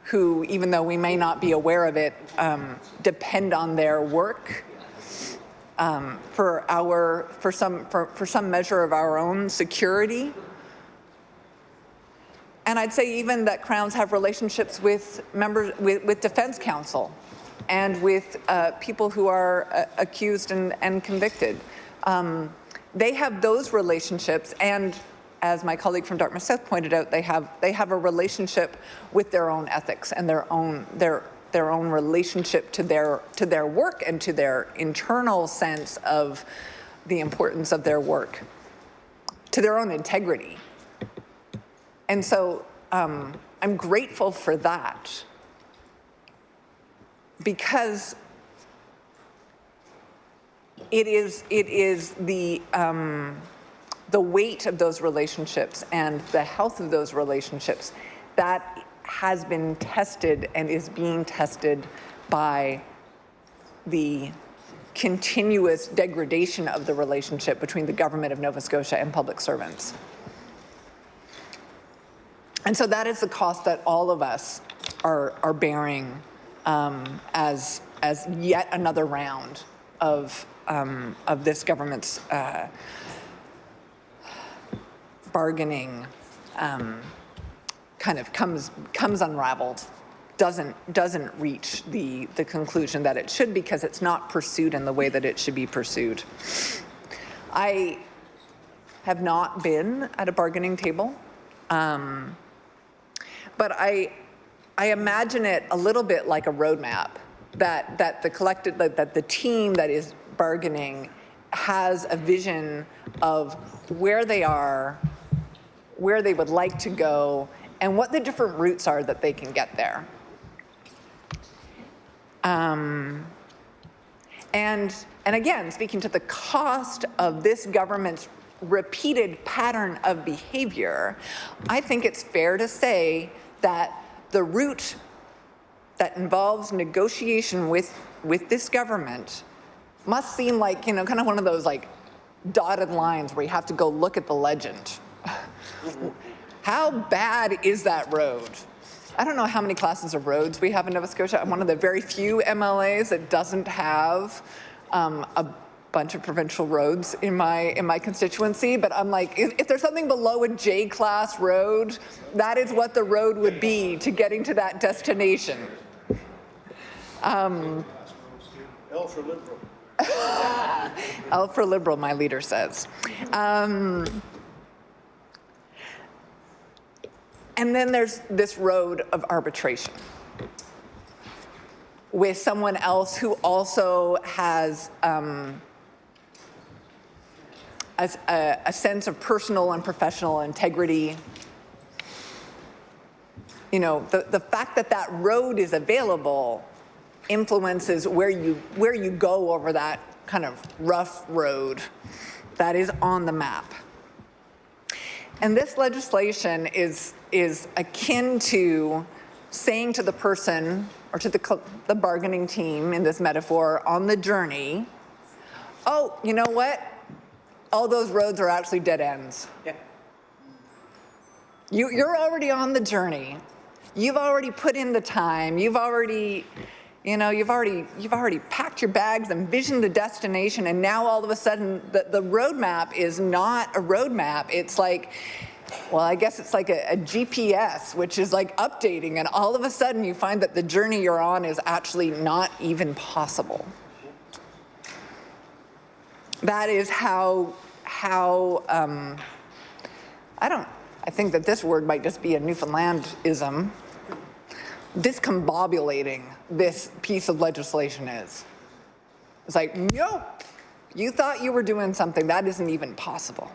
who, even though we may not be aware of it, depend on their work for some measure of our own security. And I'd say even that Crowns have relationships with members, with Defense Counsel and with people who are accused and convicted. They have those relationships, and as my colleague from Dartmouth South pointed out, they have a relationship with their own ethics and their own relationship to their work and to their internal sense of the importance of their work, to their own integrity. And so I'm grateful for that, because it is the weight of those relationships and the health of those relationships that has been tested and is being tested by the continuous degradation of the relationship between the government of Nova Scotia and public servants. And so that is the cost that all of us are bearing as yet another round of this government's bargaining kind of comes unraveled, doesn't reach the conclusion that it should, because it's not pursued in the way that it should be pursued. I have not been at a bargaining table, but I imagine it a little bit like a roadmap that the team that is bargaining has a vision of where they are, where they would like to go, and what the different routes are that they can get there. And again, speaking to the cost of this government's repeated pattern of behavior, I think it's fair to say that the route that involves negotiation with this government must seem like, kind of one of those like dotted lines where you have to go look at the legend. How bad is that road? I don't know how many classes of roads we have in Nova Scotia. I'm one of the very few MLAs that doesn't have a bunch of provincial roads in my constituency, but I'm like, if there's something below a J-class road, that is what the road would be to getting to that destination. L for Liberal. L for Liberal, my leader says. And then there's this road of arbitration with someone else who also has a sense of personal and professional integrity. The fact that that road is available influences where you go over that kind of rough road that is on the map. And this legislation is akin to saying to the person, or to the bargaining team in this metaphor, on the journey, oh, you know what? All those roads are actually dead ends. Yeah. You're already on the journey. You've already put in the time. You've already packed your bags, envisioned the destination, and now all of a sudden the roadmap is not a roadmap. It's like, well, I guess it's like a GPS, which is like updating, and all of a sudden you find that the journey you're on is actually not even possible. That is how I think that this word might just be a Newfoundlandism, discombobulating this piece of legislation is. It's like, nope, you thought you were doing something, that isn't even possible.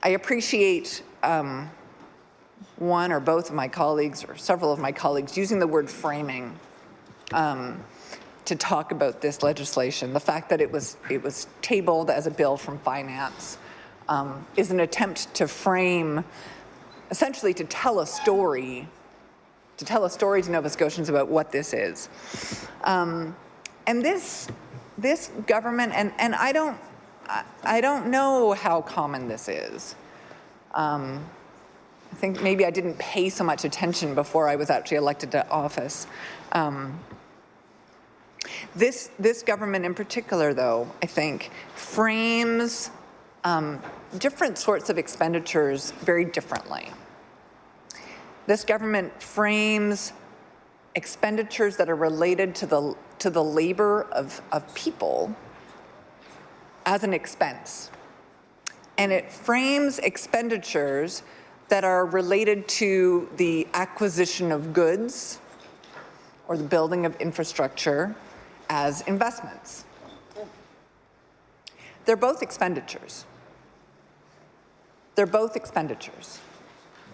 I appreciate one or both of my colleagues, or several of my colleagues, using the word framing to talk about this legislation. The fact that it was tabled as a bill from finance is an attempt to frame, essentially to tell a story to Nova Scotians about what this is. And this government, and I don't know how common this is. I think maybe I didn't pay so much attention before I was actually elected to office. This government in particular, though, I think, frames different sorts of expenditures very differently. This government frames expenditures that are related to the labor of people as an expense. And it frames expenditures that are related to the acquisition of goods or the building of infrastructure as investments. They're both expenditures. They're both expenditures.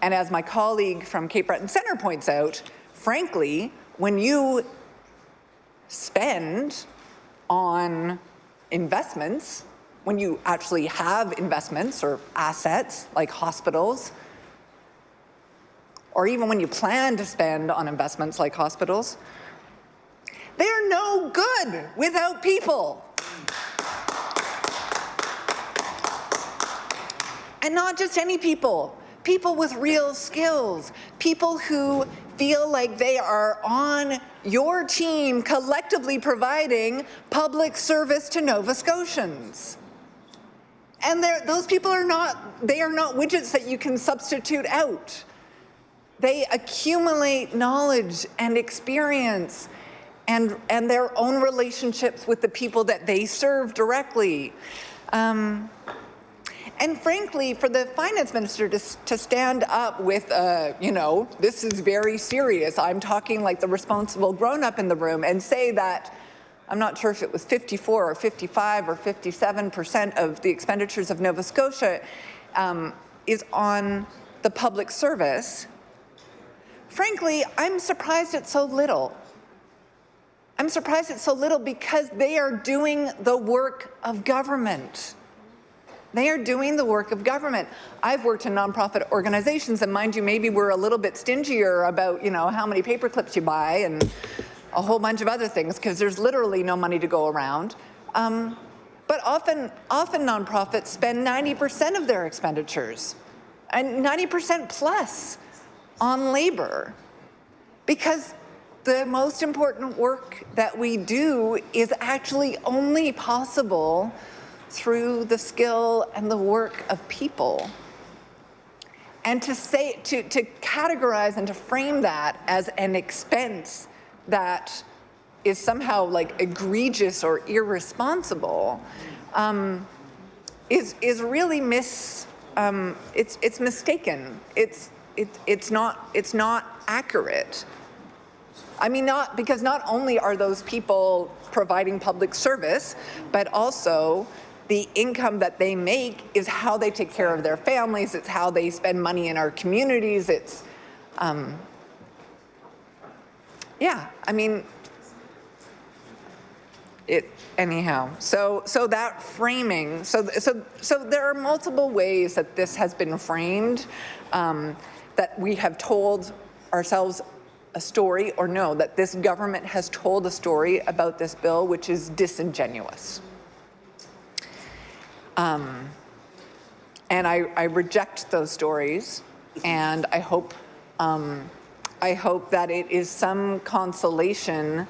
And as my colleague from Cape Breton Centre points out, frankly, when you spend on investments, when you actually have investments or assets like hospitals, or even when you plan to spend on investments like hospitals, they're no good without people. And not just any people, people with real skills, people who feel like they are on your team collectively providing public service to Nova Scotians. And those people are not widgets that you can substitute out. They accumulate knowledge and experience and their own relationships with the people that they serve directly. And frankly, for the finance minister to stand up with, this is very serious. I'm talking like the responsible grown-up in the room and say that, I'm not sure if it was 54 or 55 or 57% of the expenditures of Nova Scotia is on the public service. Frankly, I'm surprised it's so little. I'm surprised it's so little because they are doing the work of government. They are doing the work of government. I've worked in nonprofit organizations, and mind you, maybe we're a little bit stingier about, how many paper clips you buy and a whole bunch of other things, because there's literally no money to go around. But often nonprofits spend 90% of their expenditures, and 90% plus, on labor, because the most important work that we do is actually only possible through the skill and the work of people. And to categorize and to frame that as an expense that is somehow like egregious or irresponsible is really it's mistaken. It's not accurate. I mean, because not only are those people providing public service, but also the income that they make is how they take care of their families. It's how they spend money in our communities. It's, anyhow. So that framing, so there are multiple ways that this has been framed, that we have told ourselves a story, or no, that this government has told a story about this bill which is disingenuous. And I reject those stories, and I hope that it is some consolation,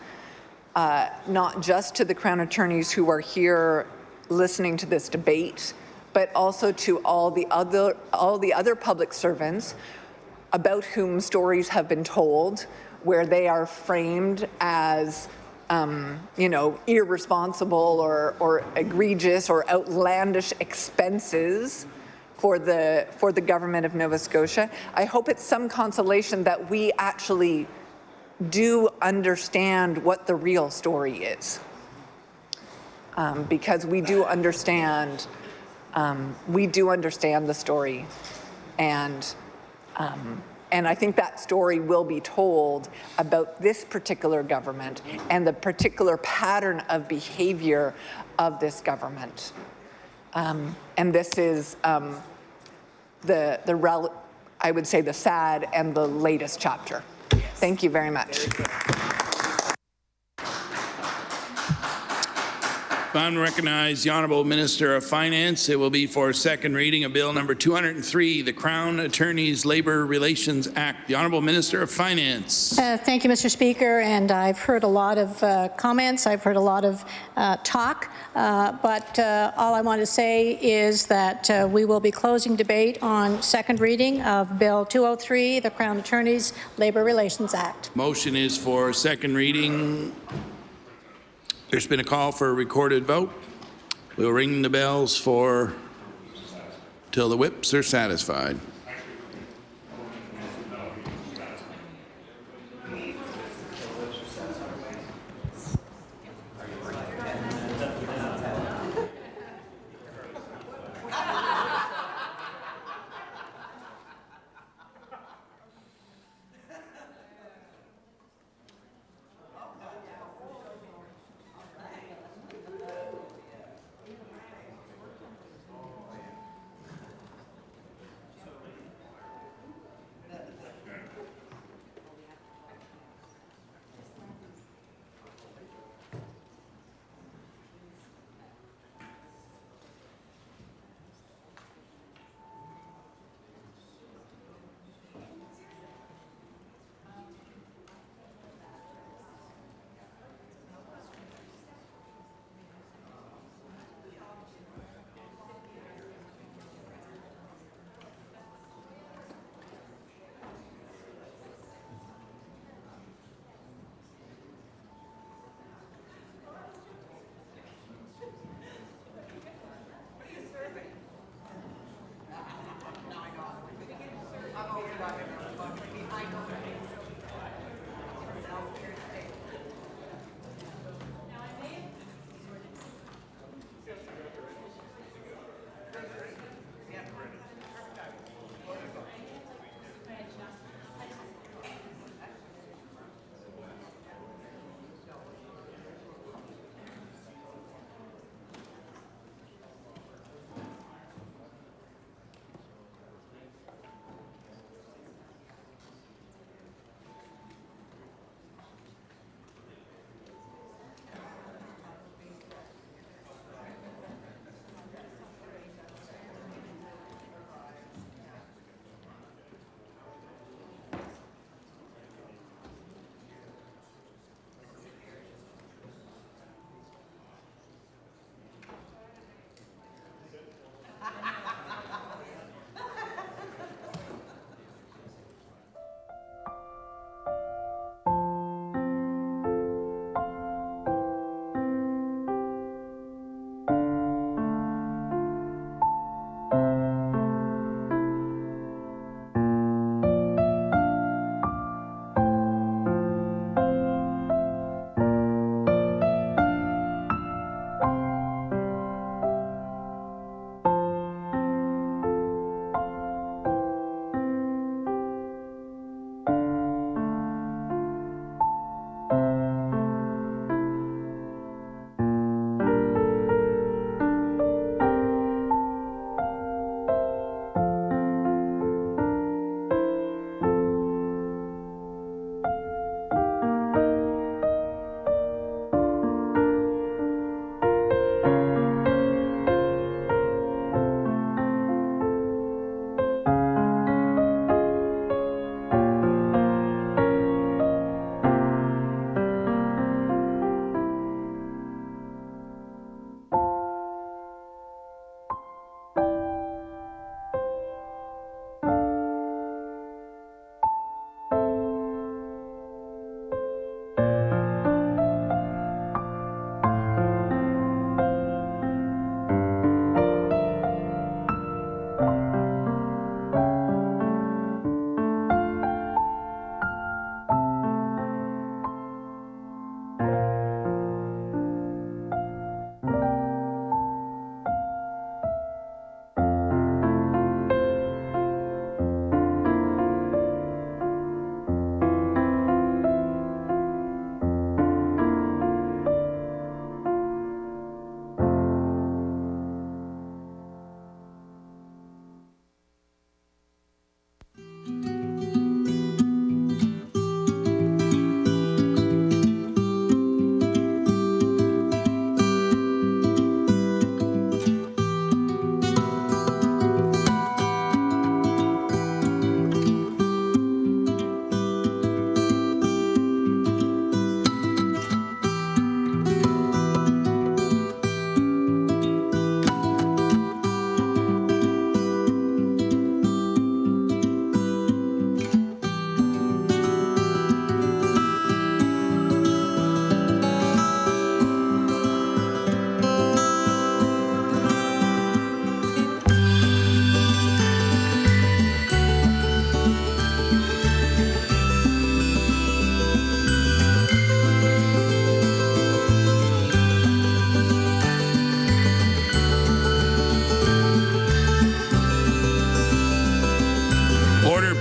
not just to the Crown attorneys who are here listening to this debate, but also to all the other public servants about whom stories have been told, where they are framed as irresponsible or egregious or outlandish expenses for the government of Nova Scotia. I hope it's some consolation that we actually do understand what the real story is, because we do understand the story, and I think that story will be told about this particular government and the particular pattern of behavior of this government. And this is I would say, the sad and the latest chapter. Thank you very much. Found recognize the Honourable Minister of Finance. It will be for second reading of Bill number 203, the Crown Attorneys Labour Relations Act. The Honourable Minister of Finance. Thank you, Mr. Speaker, and I've heard a lot of comments. I've heard a lot of talk, but all I want to say is that we will be closing debate on second reading of Bill 203, the Crown Attorneys Labour Relations Act. Motion is for second reading. There's been a call for a recorded vote. We'll ring the bells till the whips are satisfied.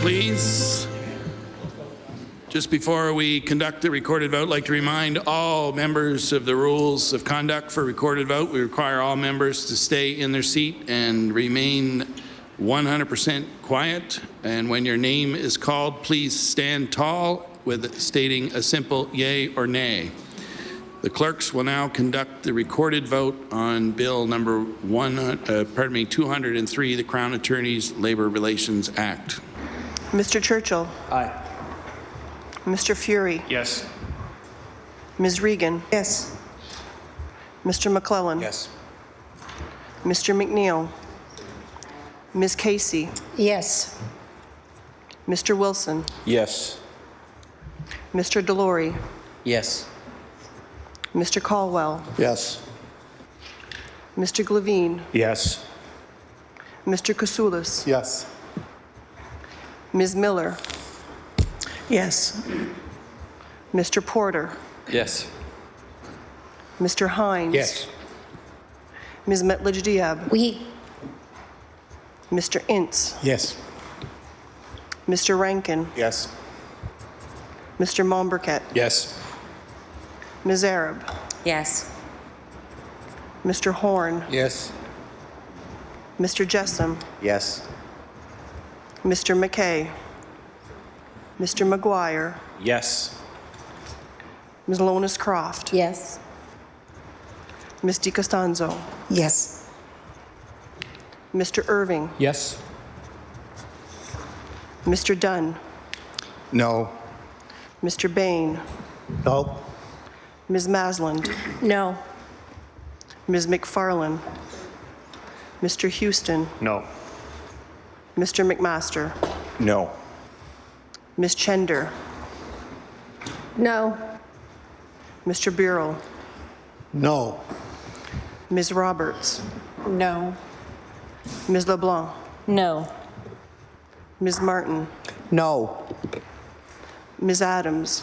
please. Just before we conduct the recorded vote, I'd like to remind all members of the rules of conduct for recorded vote. We require all members to stay in their seat and remain 100% quiet. And when your name is called, please stand tall with stating a simple yay or nay. The clerks will now conduct the recorded vote on Bill number 203, the Crown Attorney's Labor Relations Act. Mr. Churchill. Aye. Mr. Fury. Yes. Ms. Regan. Yes. Mr. McClellan. Yes. Mr. McNeil. Ms. Casey. Yes. Mr. Wilson. Yes. Mr. Delory. Yes. Mr. Caldwell. Yes. Mr. Glavine. Yes. Mr. Koutsoulis. Yes. Ms. Miller, Yes. Mr. Porter, Yes. Mr. Hines, Yes. Ms. Metledge-Diab, We. Mr. Ince, Yes. Mr. Rankin, Yes. Mr. Momberket, Yes. Ms. Arab, Yes. Mr. Horn, Yes. Mr. Jessam, Yes. Mr. McKay, Mr. McGuire, Yes. Ms. Lonis Croft, Yes. Ms. DiCostanzo, Yes. Mr. Irving, Yes. Mr. Dunn, No. Mr. Bain, No. Ms. Masland, No. Ms. McFarland, Mr. Houston, No. Mr. McMaster, No. Ms. Chender, No. Mr. Burrell, No. Ms. Roberts, No. Ms. LeBlanc, No. Ms. Martin, No. Ms. Adams,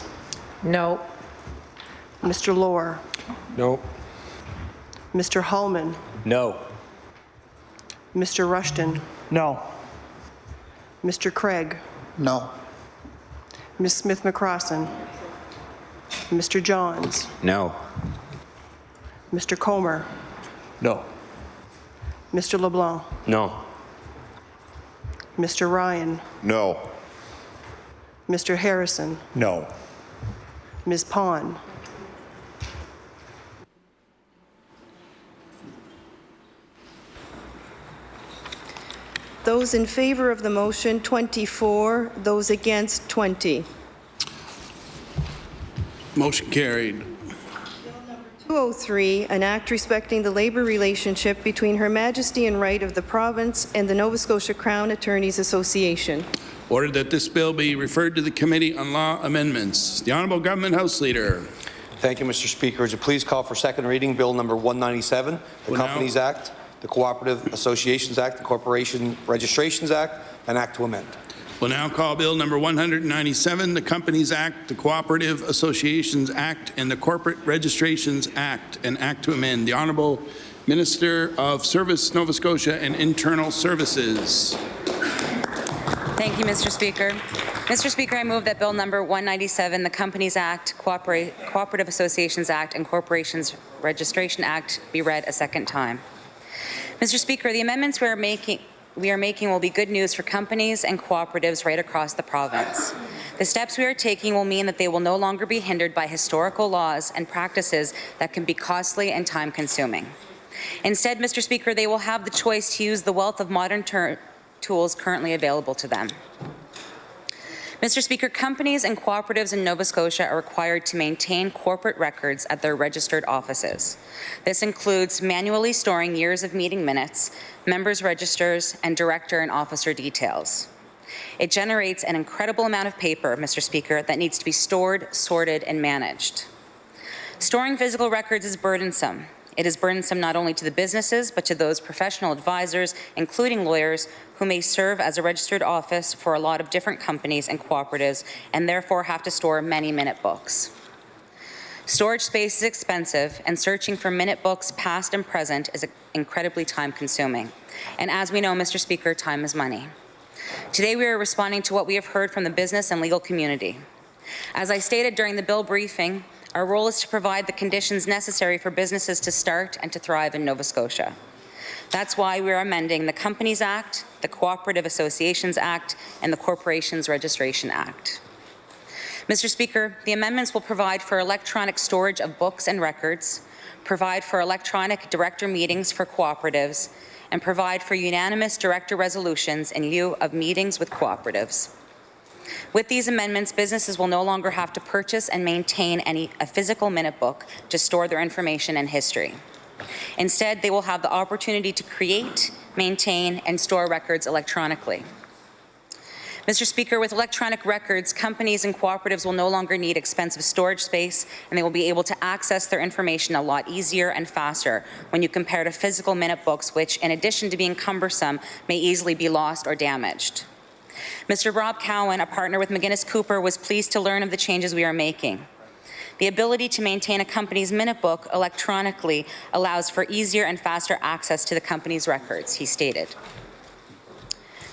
No. Mr. Lohr, No. Mr. Hullman, No. Mr. Rushton, No. Mr. Craig, No. Ms. Smith McCrossan, Mr. Johns, No. Mr. Comer, No. Mr. LeBlanc, No. Mr. Ryan, No. Mr. Harrison, No. Ms. Pond, Those in favor of the motion, 24. Those against, 20. Motion carried. 203, an act respecting the labor relationship between Her Majesty and Right of the Province and the Nova Scotia Crown Attorneys Association. Ordered that this bill be referred to the Committee on Law Amendments. The Honourable Government House Leader. Thank you, Mr. Speaker. Would you please call for second reading Bill number 197, the Well, Companies Act, the Cooperative Associations Act, the Corporation Registrations Act, and Act to amend. We'll now call Bill number 197, the Companies Act, the Cooperative Associations Act, and the Corporate Registrations Act, and Act to amend. The Honourable Minister of Service, Nova Scotia and Internal Services. Thank you, Mr. Speaker. Mr. Speaker, I move that Bill number 197, the Companies Act, Cooperative Associations Act, and Corporations Registration Act be read a second time. Mr. Speaker, the amendments we are making will be good news for companies and cooperatives right across the province. The steps we are taking will mean that they will no longer be hindered by historical laws and practices that can be costly and time-consuming. Instead, Mr. Speaker, they will have the choice to use the wealth of modern tools currently available to them. Mr. Speaker, companies and cooperatives in Nova Scotia are required to maintain corporate records at their registered offices. This includes manually storing years of meeting minutes, members' registers, and director and officer details. It generates an incredible amount of paper, Mr. Speaker, that needs to be stored, sorted, and managed. Storing physical records is burdensome. It is burdensome not only to the businesses, but to those professional advisors, including lawyers, who may serve as a registered office for a lot of different companies and cooperatives, and therefore have to store many minute books. Storage space is expensive, and searching for minute books past and present is incredibly time-consuming. And as we know, Mr. Speaker, time is money. Today we are responding to what we have heard from the business and legal community. As I stated during the bill briefing, our role is to provide the conditions necessary for businesses to start and to thrive in Nova Scotia. That's why we are amending the Companies Act, the Cooperative Associations Act, and the Corporations Registration Act. Mr. Speaker, the amendments will provide for electronic storage of books and records, provide for electronic director meetings for cooperatives, and provide for unanimous director resolutions in lieu of meetings with cooperatives. With these amendments, businesses will no longer have to purchase and maintain a physical minute book to store their information and history. Instead, they will have the opportunity to create, maintain, and store records electronically. Mr. Speaker, with electronic records, companies and cooperatives will no longer need expensive storage space, and they will be able to access their information a lot easier and faster when you compare to physical minute books, which, in addition to being cumbersome, may easily be lost or damaged. Mr. Rob Cowan, a partner with McGinnis Cooper, was pleased to learn of the changes we are making. The ability to maintain a company's minute book electronically allows for easier and faster access to the company's records, he stated.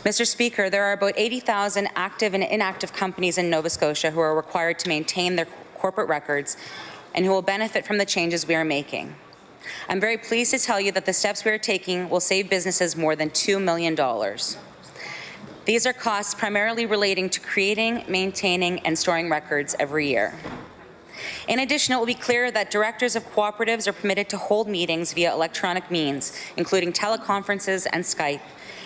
Mr. Speaker, there are about 80,000 active and inactive companies in Nova Scotia who are required to maintain their corporate records and who will benefit from the changes we are making. I'm very pleased to tell you that the steps we are taking will save businesses more than $2 million. These are costs primarily relating to creating, maintaining, and storing records every year. In addition, it will be clear that directors of cooperatives are permitted to hold meetings via electronic means, including teleconferences and Skype,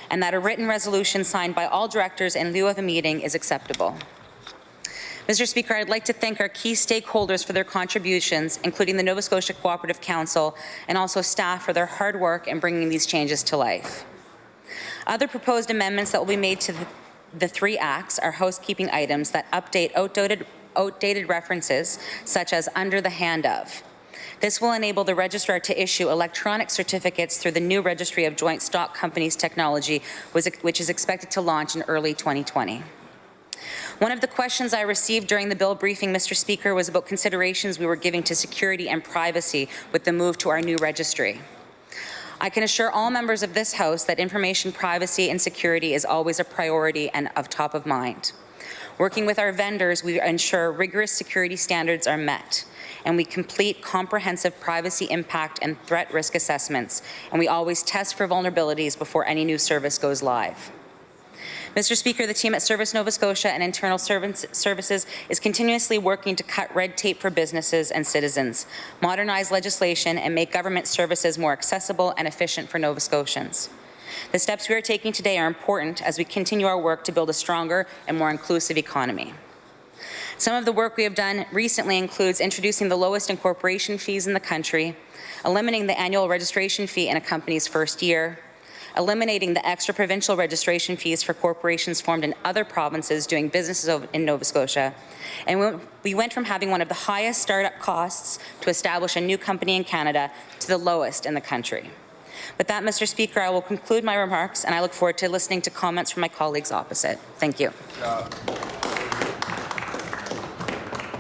and that a written resolution signed by all directors in lieu of a meeting is acceptable. Mr. Speaker, I'd like to thank our key stakeholders for their contributions, including the Nova Scotia Cooperative Council and also staff for their hard work in bringing these changes to life. Other proposed amendments that will be made to the 3 acts are housekeeping items that update outdated references, such as under the hand of. This will enable the registrar to issue electronic certificates through the new Registry of Joint Stock Companies technology, which is expected to launch in early 2020. One of the questions I received during the bill briefing, Mr. Speaker, was about considerations we were giving to security and privacy with the move to our new registry. I can assure all members of this House that information privacy and security is always a priority and of top of mind. Working with our vendors, we ensure rigorous security standards are met, and we complete comprehensive privacy impact and threat risk assessments, and we always test for vulnerabilities before any new service goes live. Mr. Speaker, the team at Service Nova Scotia and Internal Services is continuously working to cut red tape for businesses and citizens, modernize legislation, and make government services more accessible and efficient for Nova Scotians. The steps we are taking today are important as we continue our work to build a stronger and more inclusive economy. Some of the work we have done recently includes introducing the lowest incorporation fees in the country, eliminating the annual registration fee in a company's first year, eliminating the extra provincial registration fees for corporations formed in other provinces doing businesses in Nova Scotia, and we went from having one of the highest startup costs to establish a new company in Canada to the lowest in the country. With that, Mr. Speaker, I will conclude my remarks, and I look forward to listening to comments from my colleagues opposite. Thank you.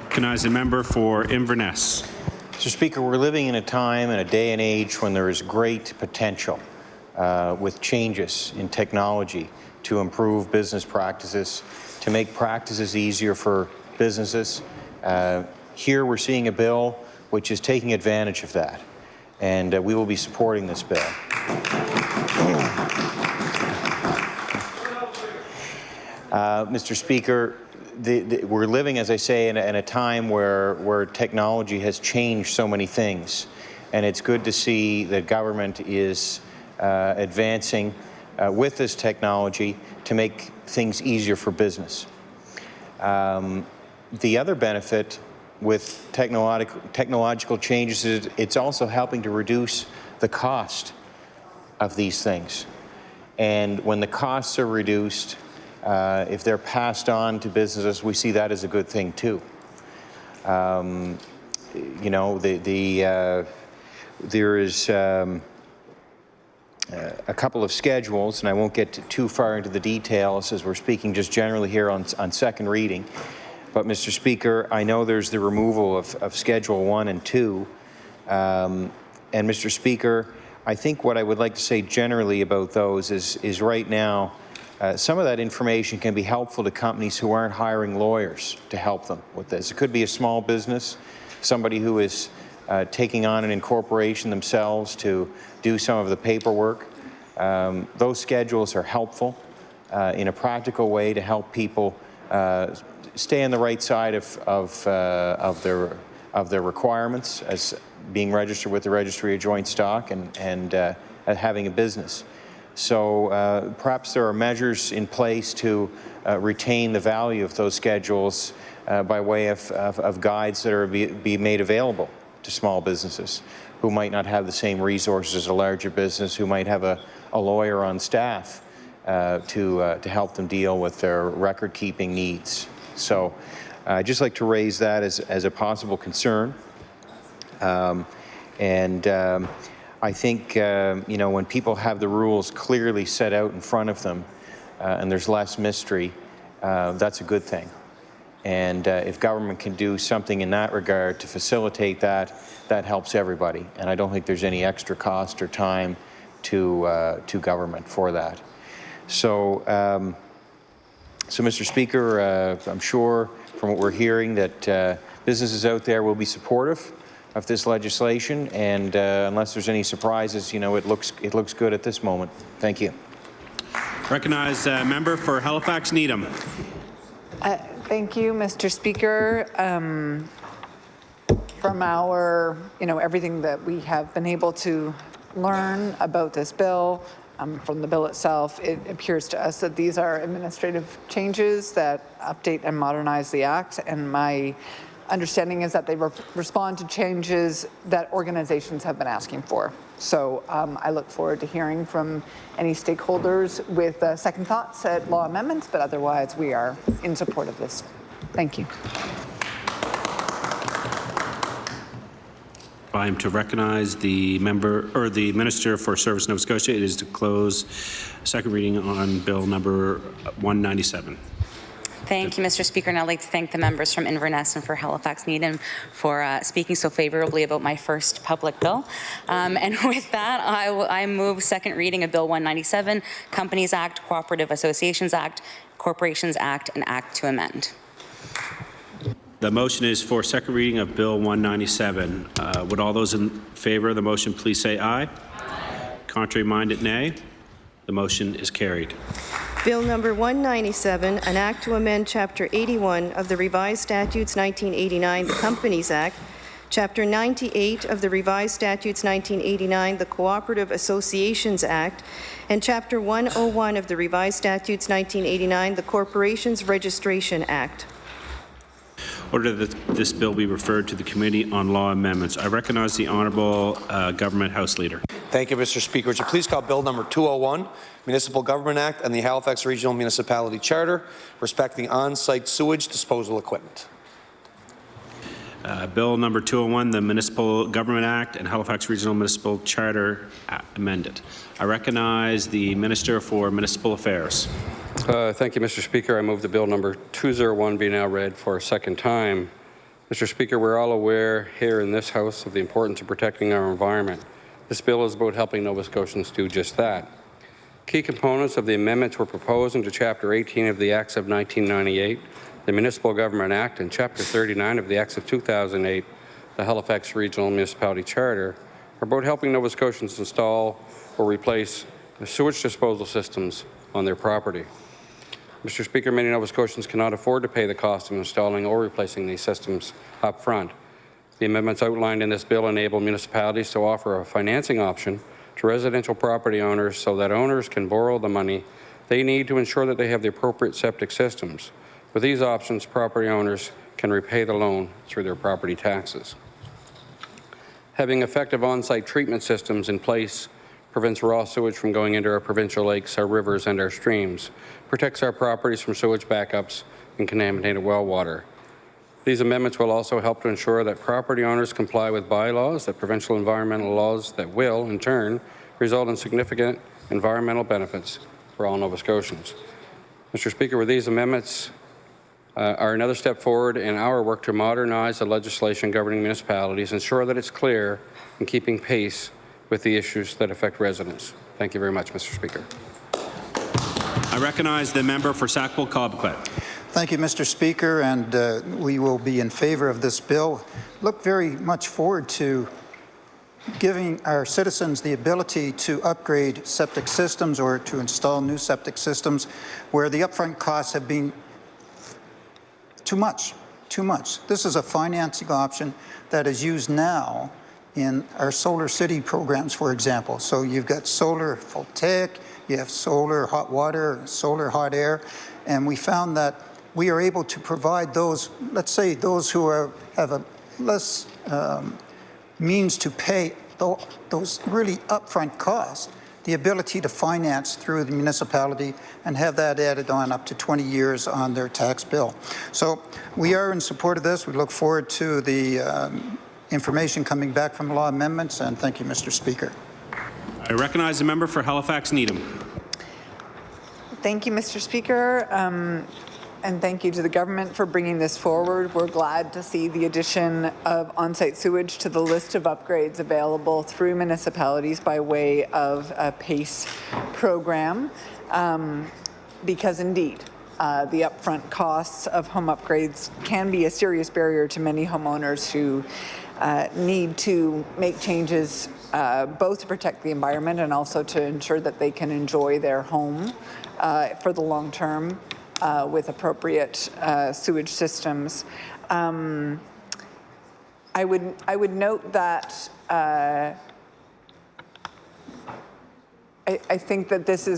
Recognize the member for Inverness. Mr. Speaker, we're living in a time and a day and age when there is great potential with changes in technology to improve business practices, to make practices easier for businesses. Here we're seeing a bill which is taking advantage of that, and we will be supporting this bill. Mr. Speaker, we're living, as I say, in a time where technology has changed so many things, and it's good to see that government is advancing with this technology to make things easier for business. The other benefit with technological changes is it's also helping to reduce the cost of these things. And when the costs are reduced, if they're passed on to businesses, we see that as a good thing too. You know, there is a couple of schedules, and I won't get too far into the details as we're speaking just generally here on second reading. But Mr. Speaker, I know there's the removal of Schedule 1 and 2. And Mr. Speaker, I think what I would like to say generally about those is right now, some of that information can be helpful to companies who aren't hiring lawyers to help them with this. It could be a small business, somebody who is taking on an incorporation themselves to do some of the paperwork. Those schedules are helpful in a practical way to help people stay on the right side of their requirements as being registered with the Registry of Joint Stock and having a business. So perhaps there are measures in place to retain the value of those schedules by way of guides that are be made available to small businesses who might not have the same resources as a larger business, who might have a lawyer on staff to help them deal with their record-keeping needs. So I'd just like to raise that as a possible concern. I think, you know, when people have the rules clearly set out in front of them, and there's less mystery, that's a good thing. And if government can do something in that regard to facilitate that, that helps everybody. And I don't think there's any extra cost or time to government for that. So, Mr. Speaker, I'm sure from what we're hearing that businesses out there will be supportive of this legislation, and unless there's any surprises, you know, it looks good at this moment. Thank you. Recognized member for Halifax Needham. Thank you, Mr. Speaker. From our, everything that we have been able to learn about this bill, from the bill itself, it appears to us that these are administrative changes that update and modernize the Act, and my understanding is that they respond to changes that organizations have been asking for. So I look forward to hearing from any stakeholders with second thoughts at law amendments, but otherwise we are in support of this. Thank you. I am to recognize the member or the Minister for Service Nova Scotia. It is to close second reading on Bill number 197. Thank you, Mr. Speaker, and I'd like to thank the members from Inverness and for Halifax Needham for speaking so favorably about my first public bill. And with that, I move second reading of Bill 197, Companies Act, Cooperative Associations Act, Corporations Act, and Act to amend. The motion is for second reading of Bill 197. Would all those in favor of the motion please say aye? Contrary minded, nay. The motion is carried. Bill number 197, an act to amend Chapter 81 of the Revised Statutes 1989, the Companies Act, Chapter 98 of the Revised Statutes 1989, the Cooperative Associations Act, and Chapter 101 of the Revised Statutes 1989, the Corporations Registration Act. Order that this bill be referred to the Committee on Law Amendments. I recognize the Honourable Government House Leader. Thank you, Mr. Speaker. Would you please call Bill number 201, Municipal Government Act and the Halifax Regional Municipality Charter, respecting on-site sewage disposal equipment. Bill number 201, the Municipal Government Act and Halifax Regional Municipal Charter amended. I recognize the Minister for Municipal Affairs. Thank you, Mr. Speaker. I move the bill number 201 be now read for a second time. Mr. Speaker, we're all aware here in this House of the importance of protecting our environment. This bill is about helping Nova Scotians do just that. Key components of the amendments were proposed into Chapter 18 of the Acts of 1998, the Municipal Government Act, and Chapter 39 of the Acts of 2008, the Halifax Regional Municipality Charter, are about helping Nova Scotians install or replace the sewage disposal systems on their property. Mr. Speaker, many Nova Scotians cannot afford to pay the cost of installing or replacing these systems up front. The amendments outlined in this bill enable municipalities to offer a financing option to residential property owners so that owners can borrow the money they need to ensure that they have the appropriate septic systems. With these options, property owners can repay the loan through their property taxes. Having effective on-site treatment systems in place prevents raw sewage from going into our provincial lakes, our rivers, and our streams, protects our properties from sewage backups and contaminated well water. These amendments will also help to ensure that property owners comply with bylaws, that provincial environmental laws that will, in turn, result in significant environmental benefits for all Nova Scotians. Mr. Speaker, with these amendments are another step forward in our work to modernize the legislation governing municipalities, ensure that it's clear and keeping pace with the issues that affect residents. Thank you very much, Mr. Speaker. I recognize the member for Sackville-Cobequid. Thank you, Mr. Speaker, and we will be in favor of this bill. Look very much forward to giving our citizens the ability to upgrade septic systems or to install new septic systems where the upfront costs have been too much. This is a financing option that is used now in our Solar City programs, for example. So you've got solar voltaic, you have solar hot water, solar hot air, and we found that we are able to provide those, let's say those who have a less means to pay those really upfront costs, the ability to finance through the municipality and have that added on up to 20 years on their tax bill. So we are in support of this. We look forward to the information coming back from law amendments, and thank you, Mr. Speaker. I recognize the member for Halifax Needham. Thank you, Mr. Speaker, and thank you to the government for bringing this forward. We're glad to see the addition of on-site sewage to the list of upgrades available through municipalities by way of a PACE program, because indeed, the upfront costs of home upgrades can be a serious barrier to many homeowners who need to make changes both to protect the environment and also to ensure that they can enjoy their home for the long term with appropriate sewage systems. I would note that I think that this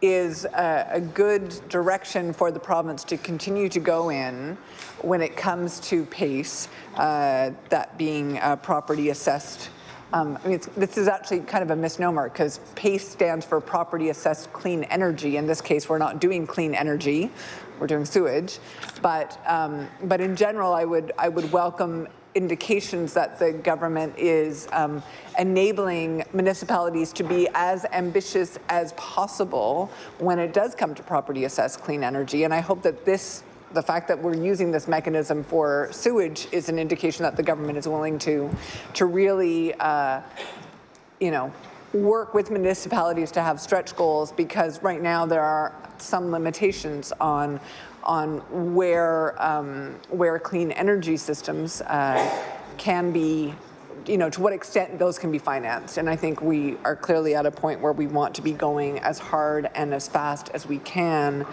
is a good direction for the province to continue to go in when it comes to PACE, that being property assessed. I mean, this is actually kind of a misnomer because PACE stands for Property Assessed Clean Energy. In this case, we're not doing clean energy, we're doing sewage. But in general, I would welcome indications that the government is enabling municipalities to be as ambitious as possible when it does come to property assessed clean energy. And I hope that the fact that we're using this mechanism for sewage is an indication that the government is willing to really, work with municipalities to have stretch goals, because right now there are some limitations on where clean energy systems can be, to what extent those can be financed. And I think we are clearly at a point where we want to be going as hard and as fast as we can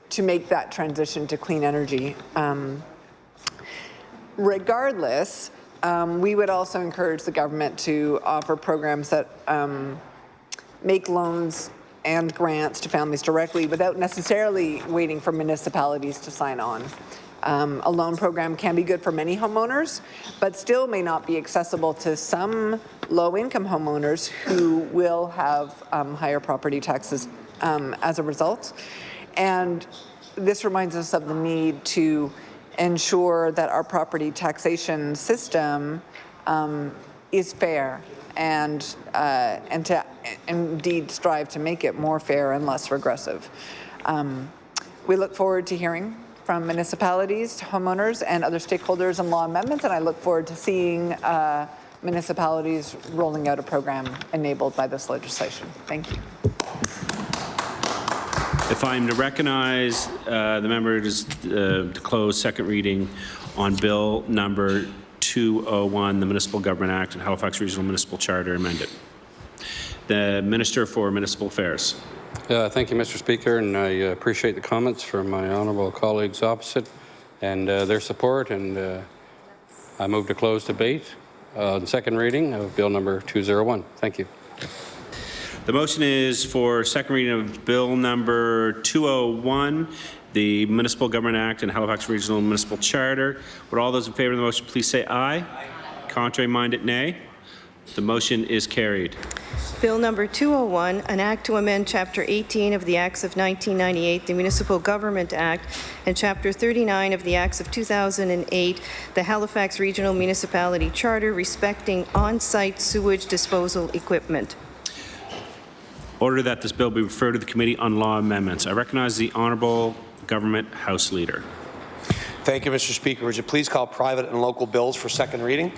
to make that transition to clean energy. Regardless, we would also encourage the government to offer programs that make loans and grants to families directly without necessarily waiting for municipalities to sign on. A loan program can be good for many homeowners, but still may not be accessible to some low-income homeowners who will have higher property taxes as a result. And this reminds us of the need to ensure that our property taxation system is fair and to indeed strive to make it more fair and less regressive. We look forward to hearing from municipalities, homeowners, and other stakeholders on law amendments, and I look forward to seeing municipalities rolling out a program enabled by this legislation. Thank you. If I'm to recognize the member to close second reading on Bill number 201, the Municipal Government Act and Halifax Regional Municipal Charter amended. The Minister for Municipal Affairs. Thank you, Mr. Speaker, and I appreciate the comments from my honourable colleagues opposite and their support, and I move to close debate on second reading of Bill number 201. Thank you. The motion is for second reading of Bill number 201, the Municipal Government Act and Halifax Regional Municipal Charter. Would all those in favour of the motion please say aye? Aye. Contrary minded, nay. The motion is carried. Bill number 201, an act to amend Chapter 18 of the Acts of 1998, the Municipal Government Act, and Chapter 39 of the Acts of 2008, the Halifax Regional Municipality Charter, respecting on-site sewage disposal equipment. Order that this bill be referred to the Committee on Law Amendments. I recognize the Honourable Government House Leader. Thank you, Mr. Speaker. Would you please call private and local bills for second reading?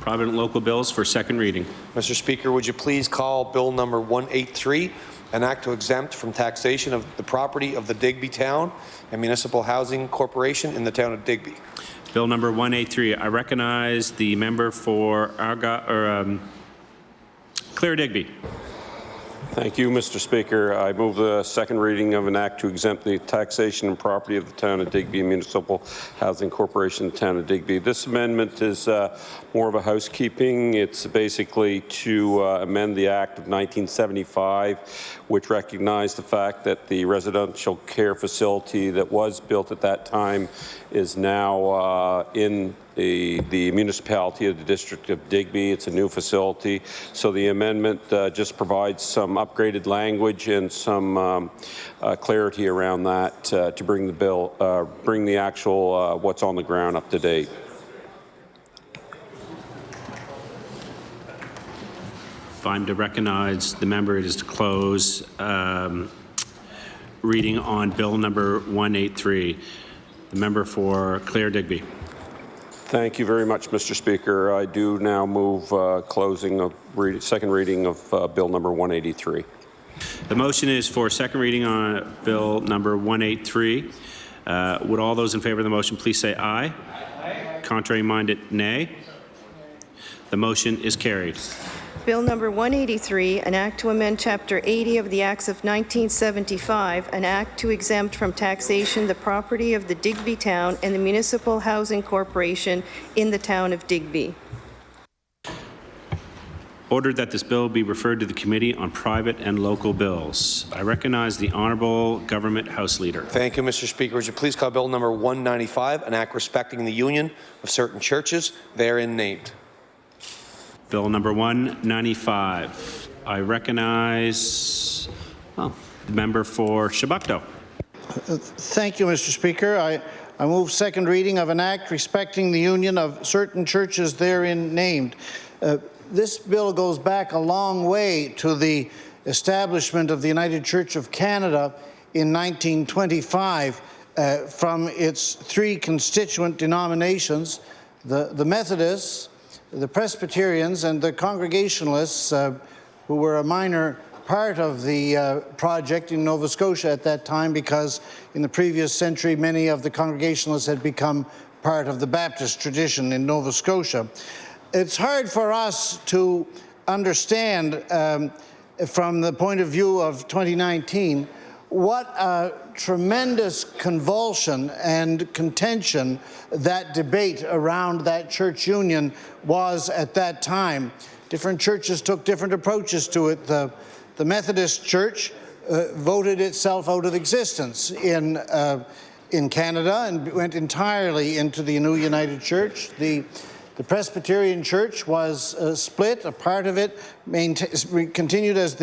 Private and local bills for second reading. Mr. Speaker, would you please call Bill number 183, an act to exempt from taxation of the property of the Digby Town and Municipal Housing Corporation in the town of Digby. Bill number 183. I recognize the member for Clare Digby. Thank you, Mr. Speaker. I move the second reading of an act to exempt the taxation and property of the town of Digby Municipal Housing Corporation in the town of Digby. This amendment is more of a housekeeping. It's basically to amend the Act of 1975, which recognized the fact that the residential care facility that was built at that time is now in the municipality of the District of Digby. It's a new facility. So the amendment just provides some upgraded language and some clarity around that to bring the bill, bring the actual what's on the ground up to date. If I'm to recognize the member, it is to close reading on Bill number 183. The member for Clare Digby. Thank you very much, Mr. Speaker. I do now move closing of second reading of Bill number 183. The motion is for second reading on Bill number 183. Would all those in favor of the motion please say aye? Aye. Contrary minded, nay. The motion is carried. Bill number 183, an act to amend Chapter 80 of the Acts of 1975, an act to exempt from taxation the property of the Digby Town and the Municipal Housing Corporation in the town of Digby. Ordered that this bill be referred to the Committee on Private and Local Bills. I recognize the Honourable Government House Leader. Thank you, Mr. Speaker. Would you please call Bill number 195, an act respecting the union of certain churches therein named. Bill number 195. I recognize the member for Chebucto. Thank you, Mr. Speaker. I move second reading of an act respecting the union of certain churches therein named. This bill goes back a long way to the establishment of the United Church of Canada in 1925 from its three constituent denominations, the Methodists, the Presbyterians, and the Congregationalists, who were a minor part of the project in Nova Scotia at that time, because in the previous century many of the Congregationalists had become part of the Baptist tradition in Nova Scotia. It's hard for us to understand from the point of view of 2019 what a tremendous convulsion and contention that debate around that church union was at that time. Different churches took different approaches to it. The Methodist Church voted itself out of existence in Canada and went entirely into the new United Church. The Presbyterian Church was split. A part of it continued as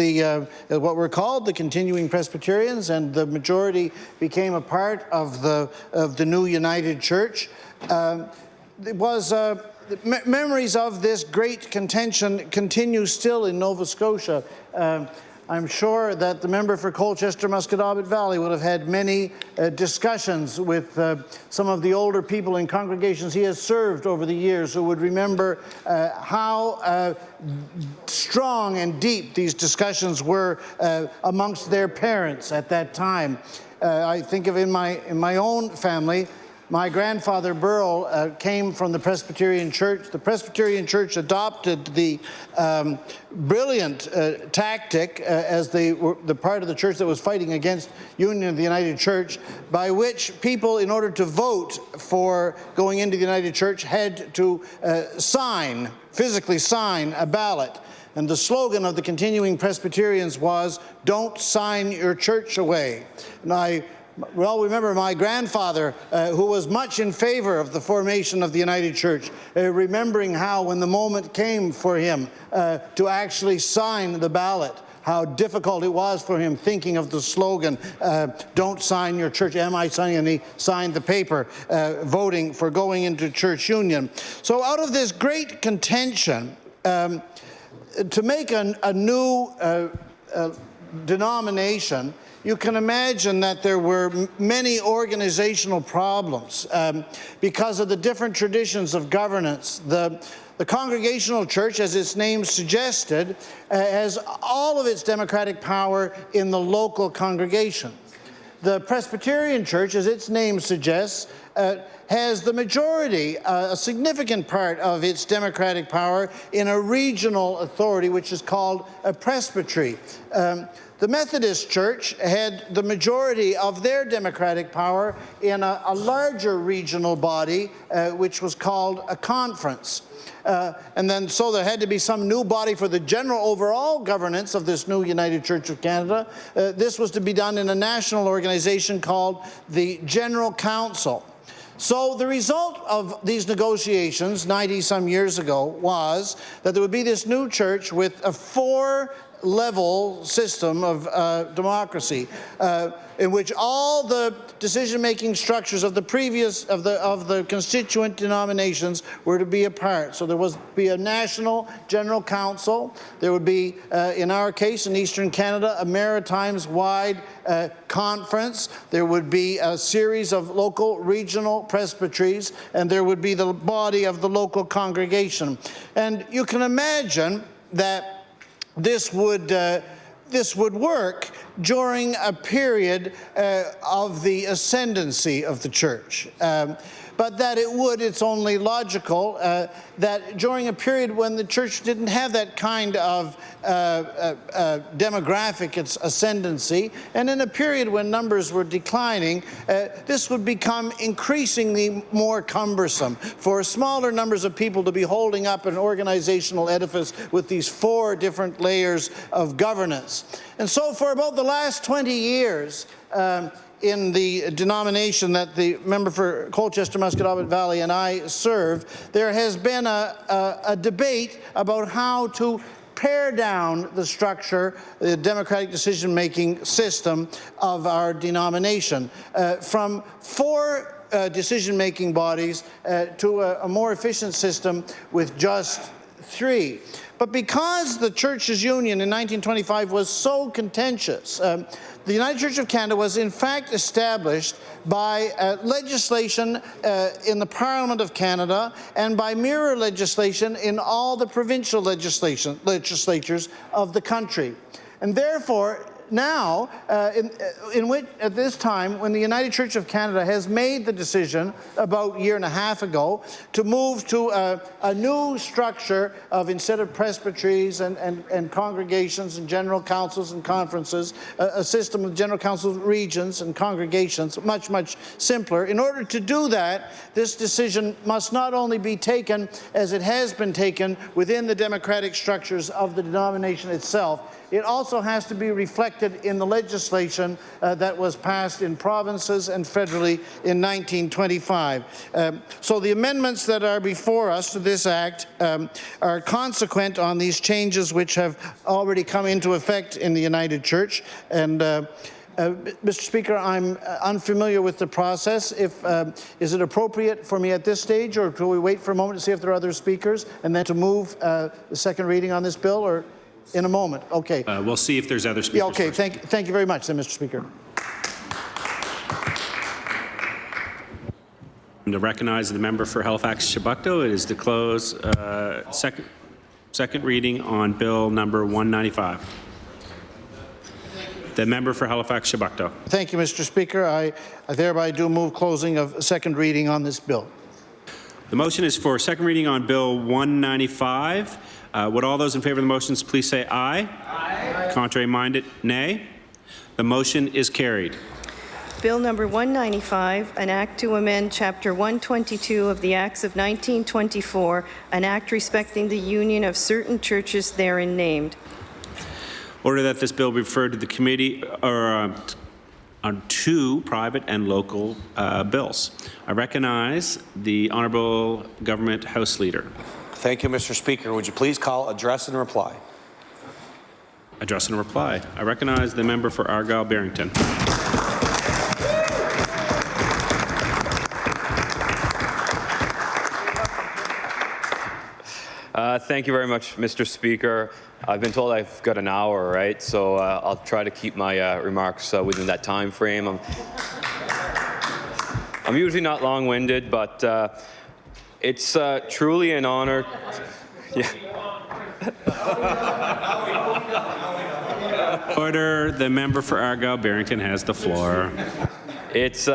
what were called the continuing Presbyterians, and the majority became a part of the new United Church. Memories of this great contention continue still in Nova Scotia. I'm sure that the member for Colchester-Musquodoboit Valley would have had many discussions with some of the older people in congregations he has served over the years, who would remember how strong and deep these discussions were amongst their parents at that time. I think of in my own family, my grandfather Burl came from the Presbyterian Church. The Presbyterian Church adopted the brilliant tactic as the part of the church that was fighting against union of the United Church, by which people, in order to vote for going into the United Church, had to physically sign a ballot. And the slogan of the continuing Presbyterians was, "Don't sign your church away." And we all remember my grandfather, who was much in favor of the formation of the United Church, remembering how when the moment came for him to actually sign the ballot, how difficult it was for him, thinking of the slogan, "Don't sign your church." Am I signing? And he signed the paper voting for going into church union. So out of this great contention, to make a new denomination, you can imagine that there were many organizational problems because of the different traditions of governance. The Congregational Church, as its name suggested, has all of its democratic power in the local congregation. The Presbyterian Church, as its name suggests, has the majority, a significant part of its democratic power in a regional authority, which is called a presbytery. The Methodist Church had the majority of their democratic power in a larger regional body, which was called a conference. So there had to be some new body for the general overall governance of this new United Church of Canada. This was to be done in a national organization called the General Council. So the result of these negotiations 90-some years ago was that there would be this new church with 4 level system of democracy, in which all the decision-making structures of the previous of the constituent denominations were to be a part. So there would be a national general council. There would be, in our case, in Eastern Canada, a Maritimes-wide conference. There would be a series of local regional presbyteries, and there would be the body of the local congregation. And you can imagine that this would work during a period of the ascendancy of the church. But that it's only logical that during a period when the church didn't have that kind of demographic ascendancy, and in a period when numbers were declining, this would become increasingly more cumbersome for smaller numbers of people to be holding up an organizational edifice with these 4 different layers of governance. And so for about the last 20 years, in the denomination that the member for Colchester, Musquodoboit Valley and I serve, there has been a debate about how to pare down the structure, the democratic decision-making system of our denomination from 4 decision-making bodies to a more efficient system with just 3. But because the Churches' Union in 1925 was so contentious, the United Church of Canada was in fact established by legislation in the Parliament of Canada and by mirror legislation in all the provincial legislatures of the country. And therefore, now, at this time, when the United Church of Canada has made the decision about a year and a half ago to move to a new structure of, instead of presbyteries and congregations and general councils and conferences, a system of general councils, regions and congregations, much, much simpler. In order to do that, this decision must not only be taken as it has been taken within the democratic structures of the denomination itself, it also has to be reflected in the legislation that was passed in provinces and federally in 1925. So the amendments that are before us to this Act are consequent on these changes which have already come into effect in the United Church. And Mr. Speaker, I'm unfamiliar with the process. Is it appropriate for me at this stage, or will we wait for a moment to see if there are other speakers and then to move the second reading on this bill, or in a moment? Okay. We'll see if there's other speakers. Yeah, okay. First. Thank you very much, then, Mr. Speaker. To recognize the member for Halifax-Chebucto, it is to close second reading on Bill number 195. The member for Halifax-Chebucto. Thank you, Mr. Speaker. I thereby do move closing of second reading on this bill. The motion is for second reading on Bill 195. Would all those in favor of the motions please say aye? Aye. Contrary-minded, nay. The motion is carried. Bill number 195, an act to amend Chapter 122 of the Acts of 1924, an act respecting the union of certain churches therein named. Order that this bill be referred to the committee or on 2 private and local bills. I recognize the Honourable Government House Leader. Thank you, Mr. Speaker. Would you please call address and reply? Address and reply. I recognize the member for Argyle-Barrington. Thank you very much, Mr. Speaker. I've been told I've got an hour, right? So I'll try to keep my remarks within that time frame. I'm usually not long-winded, but it's truly an honor. Yeah. Order. The member for Argyle-Barrington has the floor. It's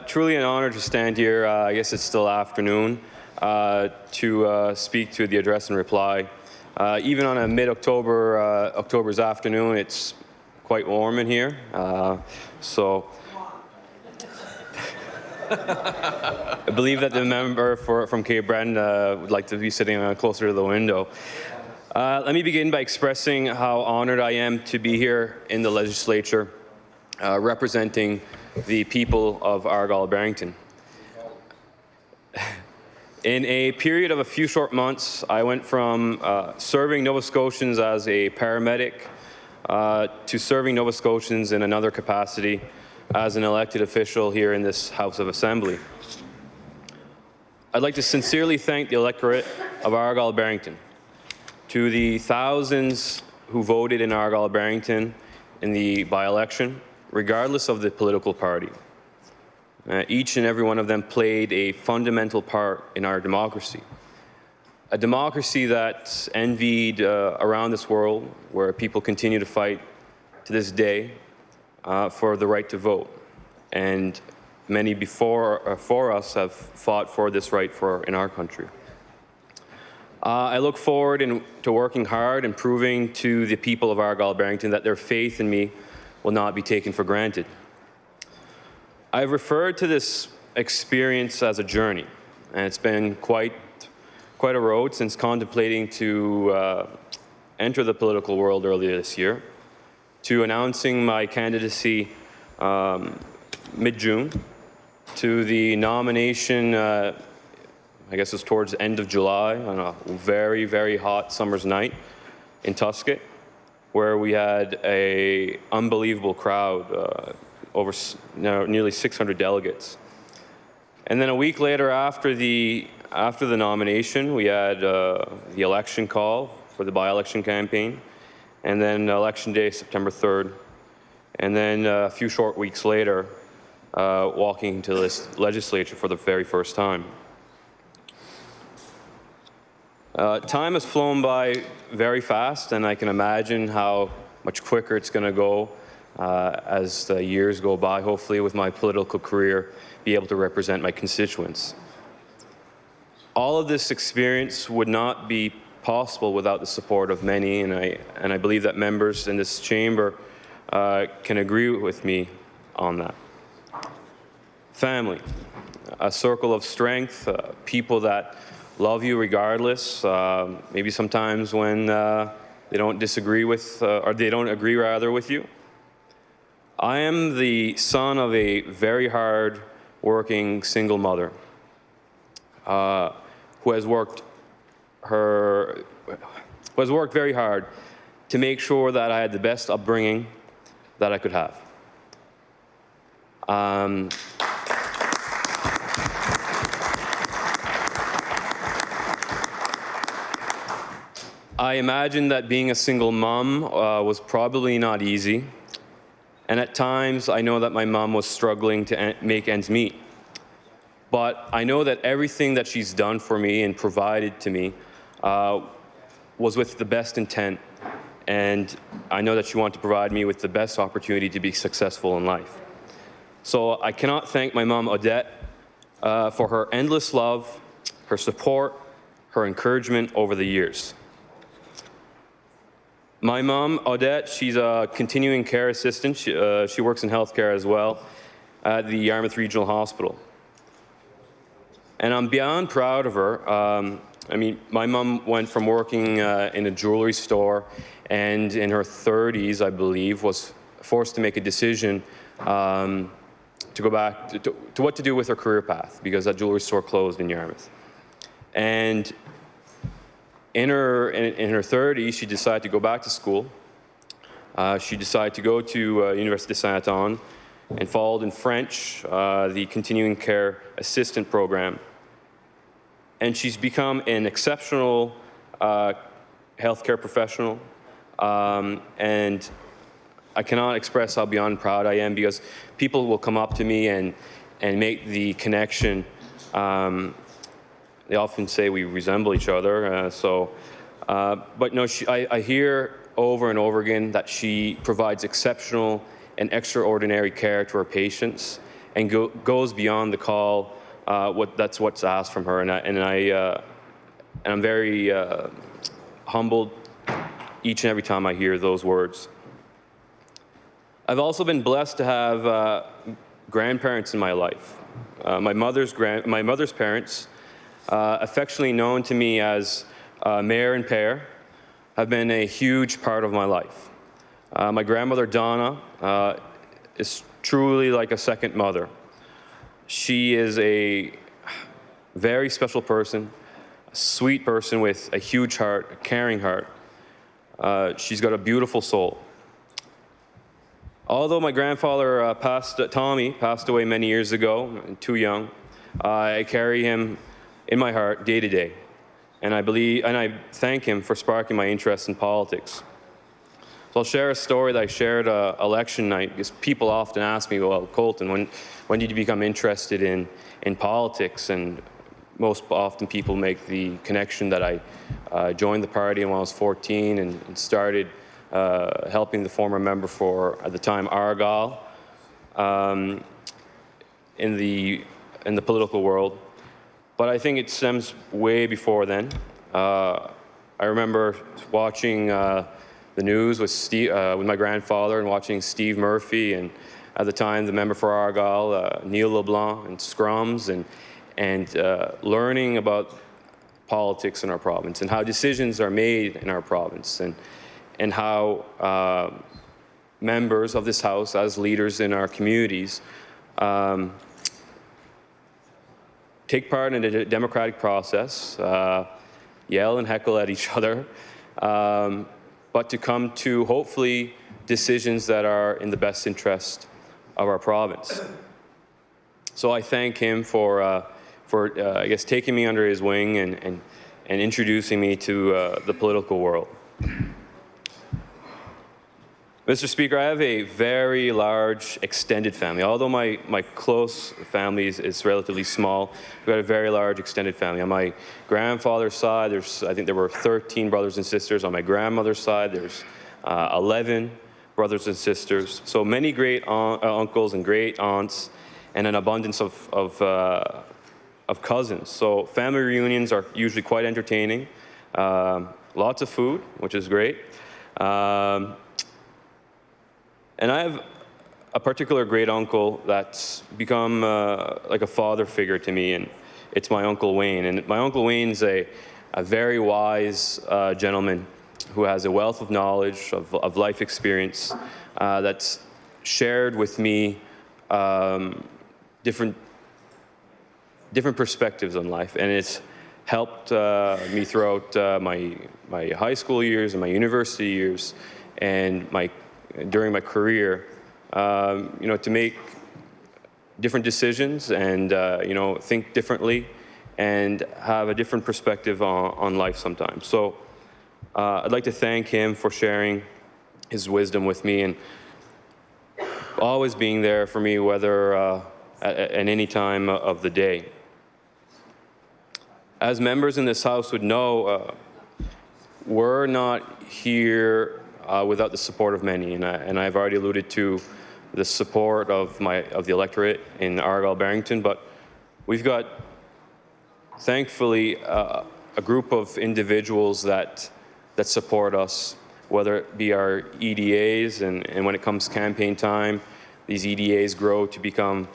truly an honor to stand here. I guess it's still afternoon. To speak to the address and reply. Even on a October's afternoon, it's quite warm in here. So I believe that the member from Cape Breton would like to be sitting closer to the window. Let me begin by expressing how honored I am to be here in the legislature representing the people of Argyle-Barrington. In a period of a few short months, I went from serving Nova Scotians as a paramedic, to serving Nova Scotians in another capacity as an elected official here in this House of Assembly. I'd like to sincerely thank the electorate of Argyle-Barrington. To the thousands who voted in Argyle-Barrington in the by-election, regardless of the political party, each and every one of them played a fundamental part in our democracy. A democracy that's envied around this world, where people continue to fight to this day for the right to vote. And many before us have fought for this right in our country. I look forward to working hard and proving to the people of Argyle-Barrington that their faith in me will not be taken for granted. I've referred to this experience as a journey, and it's been quite a road since contemplating to enter the political world earlier this year, to announcing my candidacy mid-June, to the nomination, I guess it's towards the end of July, on a very, very hot summer's night in Tuscany, where we had an unbelievable crowd, over nearly 600 delegates. And then a week later, after the nomination, we had the election call for the by-election campaign, and then election day, September 3rd. And then a few short weeks later, walking into this legislature for the very first time. Time has flown by very fast, and I can imagine how much quicker it's going to go as the years go by, hopefully with my political career, be able to represent my constituents. All of this experience would not be possible without the support of many, and I believe that members in this chamber can agree with me on that. Family, a circle of strength, people that love you regardless, maybe sometimes when they don't disagree with, or they don't agree rather with you. I am the son of a very hard working single mother who has worked very hard to make sure that I had the best upbringing that I could have. I imagine that being a single mom was probably not easy. And at times, I know that my mom was struggling to make ends meet. But I know that everything that she's done for me and provided to me was with the best intent. And I know that she wanted to provide me with the best opportunity to be successful in life. So I cannot thank my mom, Odette, for her endless love, her support, her encouragement over the years. My mom, Odette, she's a continuing care assistant. She works in healthcare as well at the Yarmouth Regional Hospital. And I'm beyond proud of her. I mean, my mom went from working in a jewelry store and in her 30s, I believe, was forced to make a decision to go back to what to do with her career path because that jewelry store closed in Yarmouth. And in her 30s, she decided to go back to school. She decided to go to Université de Saint-Anne and followed in French, the continuing care assistant program. And she's become an exceptional healthcare professional. And I cannot express how beyond proud I am because people will come up to me and make the connection. They often say we resemble each other, but no, I hear over and over again that she provides exceptional and extraordinary care to her patients and goes beyond the call, that's what's asked from her, and I'm very humbled each and every time I hear those words. I've also been blessed to have grandparents in my life. My mother's parents, affectionately known to me as Mare and Père, have been a huge part of my life. My grandmother, Donna, is truly like a second mother. She is a very special person, a sweet person with a huge heart, a caring heart. She's got a beautiful soul. Although my grandfather, Tommy, passed away many years ago, too young, I carry him in my heart day to day. And I thank him for sparking my interest in politics. So I'll share a story that I shared election night, because people often ask me, well, Colton, when did you become interested in politics? And most often people make the connection that I joined the party when I was 14 and started helping the former member for, at the time, Argyll in the political world. But I think it stems way before then. I remember watching the news with my grandfather and watching Steve Murphy and at the time the member for Argyll, Neil LeBlanc and scrums and learning about politics in our province and how decisions are made in our province and how members of this House as leaders in our communities take part in a democratic process, yell and heckle at each other, but to come to, hopefully, decisions that are in the best interest of our province. So I thank him for I guess, taking me under his wing and introducing me to the political world. Mr. Speaker, I have a very large extended family. Although my close family is relatively small, we've got a very large extended family. On my grandfather's side, I think there were 13 brothers and sisters. On my grandmother's side, there's 11 brothers and sisters. So many great uncles and great aunts, and an abundance of cousins. So family reunions are usually quite entertaining. Lots of food, which is great. And I have a particular great uncle that's become like a father figure to me, and it's my Uncle Wayne. And my Uncle Wayne's a very wise gentleman who has a wealth of knowledge, of life experience, that's shared with me different perspectives on life. And it's helped me throughout my high school years and my university years and during my career, to make different decisions and, think differently and have a different perspective on life sometimes. So I'd like to thank him for sharing his wisdom with me and always being there for me, whether at any time of the day. As members in this House would know, we're not here without the support of many, and I've already alluded to the support of the electorate in Argyll, Barrington, but we've got, thankfully, a group of individuals that support us, whether it be our EDAs, and when it comes campaign time, these EDAs grow to become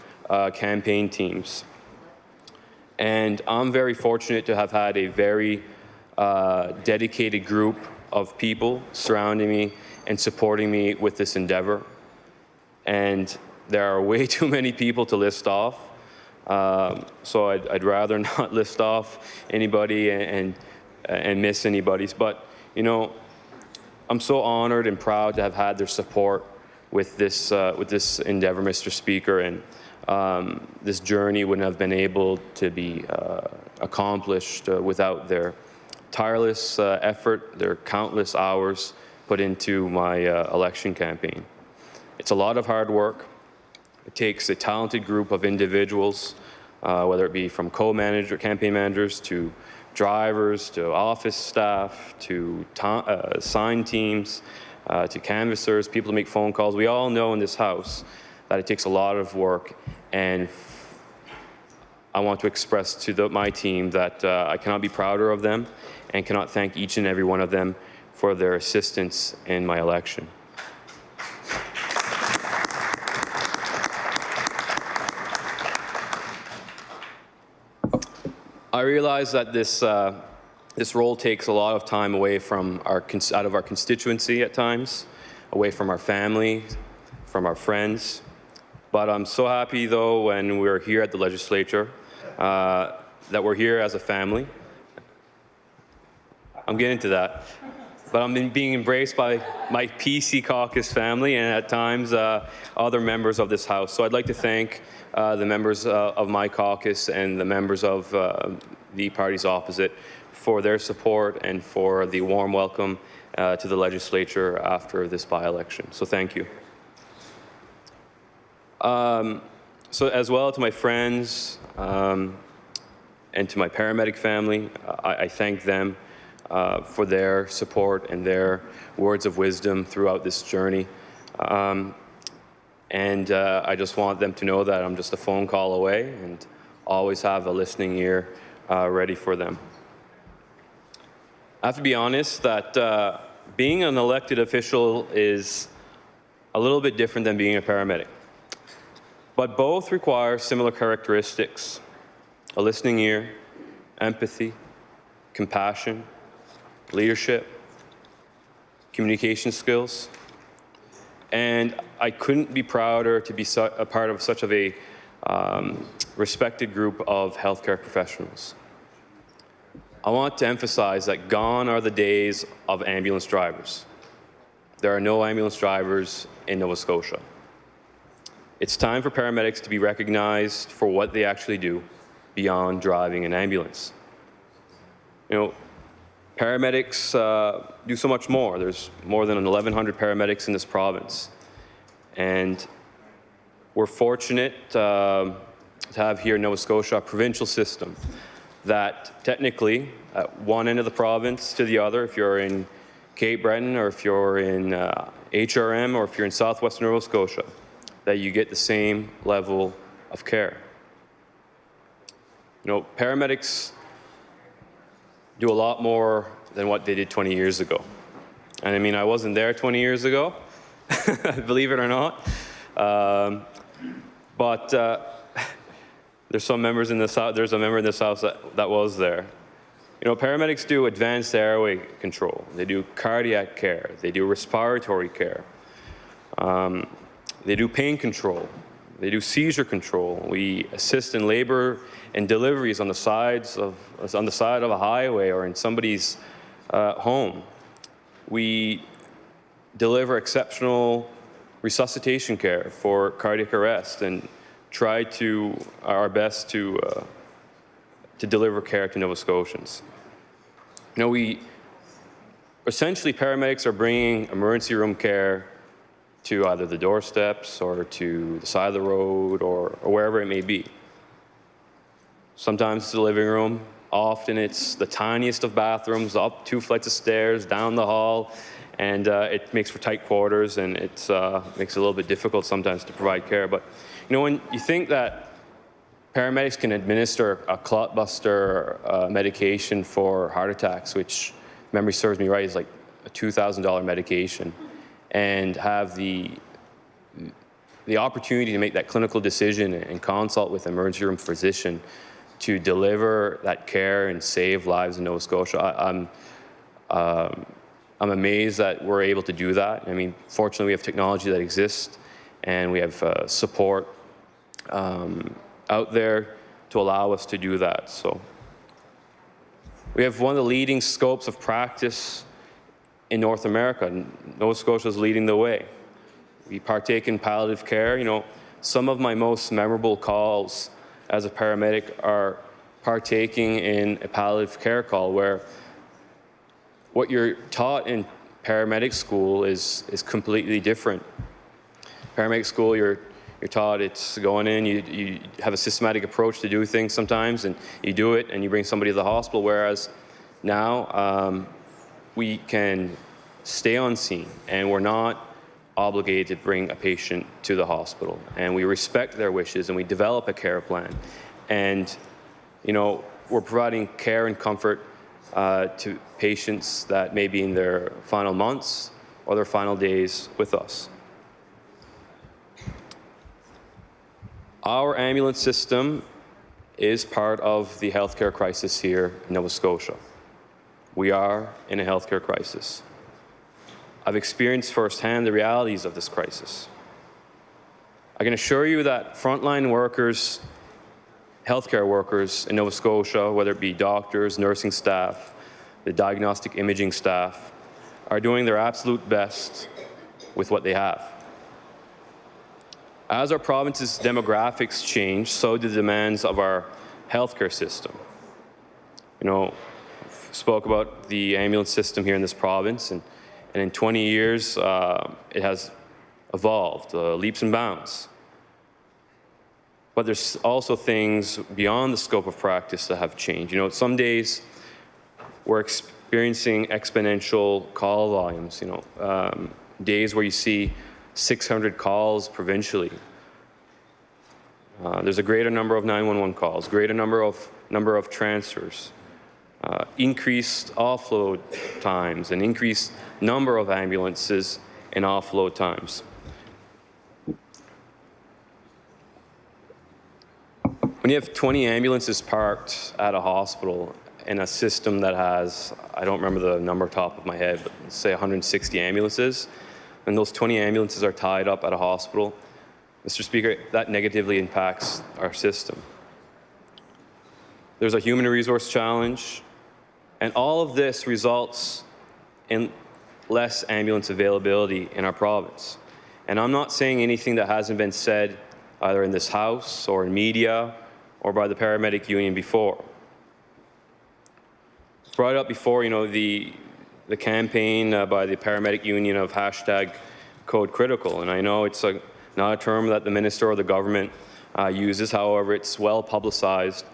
campaign teams. And I'm very fortunate to have had a very dedicated group of people surrounding me and supporting me with this endeavor. And there are way too many people to list off. So I'd rather not list off anybody and miss anybody's. But, I'm so honored and proud to have had their support with this endeavor, Mr. Speaker. And this journey wouldn't have been able to be accomplished without their tireless effort, their countless hours put into my election campaign. It's a lot of hard work. It takes a talented group of individuals, whether it be from campaign managers to drivers to office staff to sign teams to canvassers, people to make phone calls. We all know in this House that it takes a lot of work, and I want to express to my team that I cannot be prouder of them and cannot thank each and every one of them for their assistance in my election. I realize that this role takes a lot of time away from out of our constituency at times, away from our family, from our friends. But I'm so happy, though, when we're here at the legislature, that we're here as a family. I'm getting to that. but I'm being embraced by my PC caucus family and at times other members of this House. So I'd like to thank the members of my caucus and the members of the parties opposite for their support and for the warm welcome to the legislature after this by-election. So thank you. So as well to my friends and to my paramedic family, I thank them for their support and their words of wisdom throughout this journey. I just want them to know that I'm just a phone call away and always have a listening ear ready for them. I have to be honest that being an elected official is a little bit different than being a paramedic. But both require similar characteristics: a listening ear, empathy, compassion, leadership, communication skills. And I couldn't be prouder to be a part of such of a respected group of healthcare professionals. I want to emphasize that gone are the days of ambulance drivers. There are no ambulance drivers in Nova Scotia. It's time for paramedics to be recognized for what they actually do beyond driving an ambulance. You know, paramedics do so much more. There's more than 1,100 paramedics in this province. And we're fortunate to have here in Nova Scotia a provincial system that technically, at one end of the province to the other, if you're in Cape Breton or if you're in HRM or if you're in southwestern Nova Scotia, that you get the same level of care. You know, paramedics do a lot more than what they did 20 years ago. And I mean, I wasn't there 20 years ago, believe it or not. There's some members in this house, there's a member in this house that was there. You know, paramedics do advanced airway control. They do cardiac care. They do respiratory care. They do pain control. They do seizure control. We assist in labor and deliveries on the side of a highway or in somebody's home. We deliver exceptional resuscitation care for cardiac arrest and try our best to deliver care to Nova Scotians. You know, essentially paramedics are bringing emergency room care to either the doorsteps or to the side of the road or wherever it may be. Sometimes it's the living room. Often it's the tiniest of bathrooms, up 2 flights of stairs, down the hall, and it makes for tight quarters, and it makes it a little bit difficult sometimes to provide care. But you know, when you think that paramedics can administer a clotbuster medication for heart attacks, which, if memory serves me right, is like a $2,000 medication, and have the opportunity to make that clinical decision and consult with an emergency room physician to deliver that care and save lives in Nova Scotia. I'm amazed that we're able to do that. I mean, fortunately, we have technology that exists, and we have support out there to allow us to do that. So we have one of the leading scopes of practice in North America. Nova Scotia is leading the way. We partake in palliative care. You know, some of my most memorable calls as a paramedic are partaking in a palliative care call, where what you're taught in paramedic school is completely different. Paramedic school, you're taught it's going in, you have a systematic approach to do things sometimes, and you do it and you bring somebody to the hospital, whereas now we can stay on scene and we're not obligated to bring a patient to the hospital, and we respect their wishes and we develop a care plan. And you know, we're providing care and comfort to patients that may be in their final months or their final days with us. Our ambulance system is part of the healthcare crisis here in Nova Scotia. We are in a healthcare crisis. I've experienced firsthand the realities of this crisis. I can assure you that frontline workers, healthcare workers in Nova Scotia, whether it be doctors, nursing staff, the diagnostic imaging staff, are doing their absolute best with what they have. As our province's demographics change, so do the demands of our healthcare system. You know, spoke about the ambulance system here in this province, and in 20 years, it has evolved leaps and bounds. But there's also things beyond the scope of practice that have changed. You know, some days we're experiencing exponential call volumes, days where you see 600 calls provincially. There's a greater number of 911 calls, greater number of transfers, increased offload times, and increased number of ambulances and offload times. When you have 20 ambulances parked at a hospital in a system that has, I don't remember the number top of my head, but let's say 160 ambulances, and those 20 ambulances are tied up at a hospital, Mr. Speaker, that negatively impacts our system. There's a human resource challenge, and all of this results in less ambulance availability in our province. And I'm not saying anything that hasn't been said either in this House or in media or by the paramedic union before. Brought up before, the campaign by the paramedic union of #CodeCritical, and I know it's not a term that the minister or the government uses. However, it's well publicized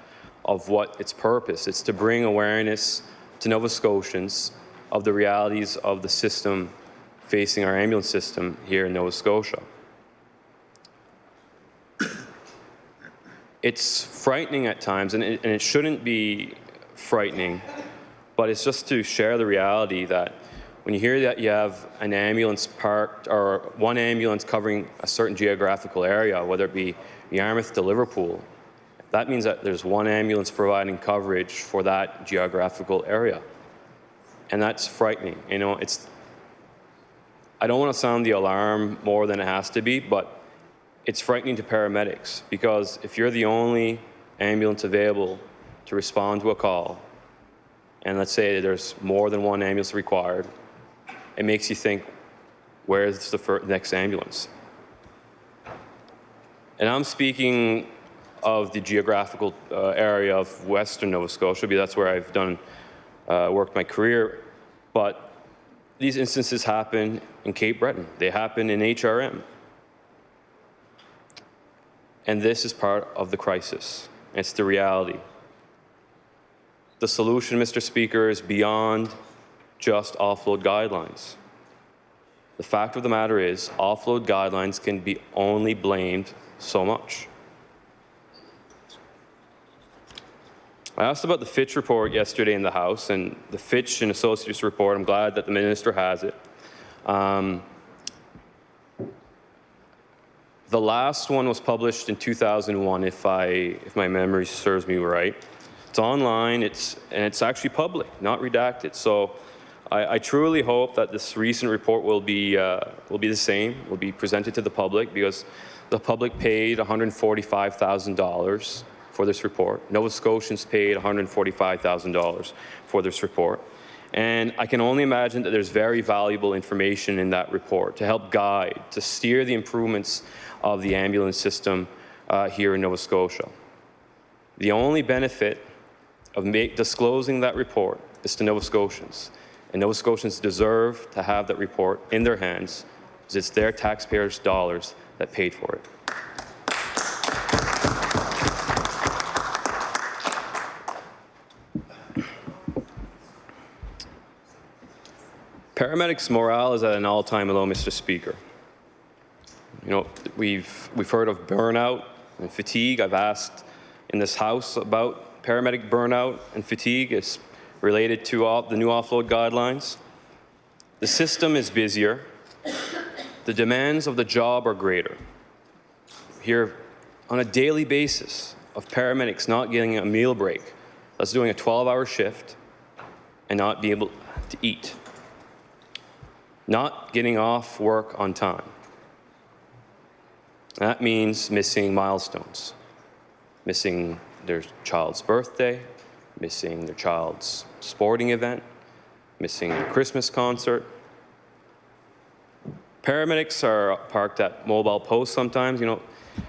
of what its purpose. It's to bring awareness to Nova Scotians of the realities of the system facing our ambulance system here in Nova Scotia. It's frightening at times, and it shouldn't be frightening, but it's just to share the reality that when you hear that you have an ambulance parked, or one ambulance covering a certain geographical area, whether it be Yarmouth to Liverpool, that means that there's one ambulance providing coverage for that geographical area. And that's frightening. I don't want to sound the alarm more than it has to be, but it's frightening to paramedics, because if you're the only ambulance available to respond to a call, and let's say there's more than one ambulance required, it makes you think, where's the next ambulance? And I'm speaking of the geographical area of Western Nova Scotia, because that's where I've worked my career. But these instances happen in Cape Breton. They happen in HRM. And this is part of the crisis. It's the reality. The solution, Mr. Speaker, is beyond just offload guidelines. The fact of the matter is, offload guidelines can be only blamed so much. I asked about the Fitch report yesterday in the House, and the Fitch and Associates report, I'm glad that the Minister has it. The last one was published in 2001, if my memory serves me right. It's online, and it's actually public, not redacted. So I truly hope that this recent report will be the same, will be presented to the public, because the public paid $145,000 for this report. Nova Scotians paid $145,000 for this report. And I can only imagine that there's very valuable information in that report to help guide, to steer the improvements of the ambulance system here in Nova Scotia. The only benefit of disclosing that report is to Nova Scotians. And Nova Scotians deserve to have that report in their hands, because it's their taxpayers' dollars that paid for it. Paramedics' morale is at an all-time low, Mr. Speaker. We've heard of burnout and fatigue. I've asked in this House about paramedic burnout and fatigue. It's related to the new offload guidelines. The system is busier. The demands of the job are greater. We hear on a daily basis of paramedics not getting a meal break. That's doing a 12-hour shift and not being able to eat. Not getting off work on time. That means missing milestones, missing their child's birthday, missing their child's sporting event, missing their Christmas concert, Paramedics are parked at mobile posts sometimes. You know,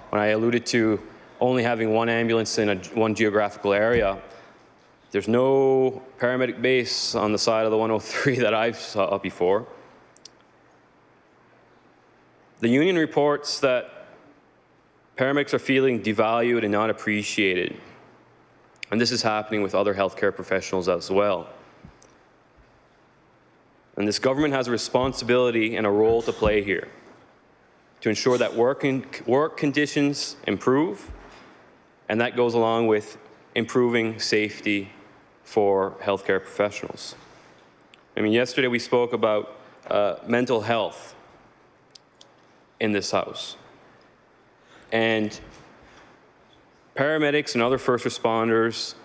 when I alluded to only having one ambulance in one geographical area, there's no paramedic base on the side of the 103 that I've saw before. The union reports that paramedics are feeling devalued and not appreciated. And this is happening with other healthcare professionals as well. And this government has a responsibility and a role to play here to ensure that work conditions improve, and that goes along with improving safety for healthcare professionals. I mean, yesterday we spoke about mental health in this House. And paramedics and other first responders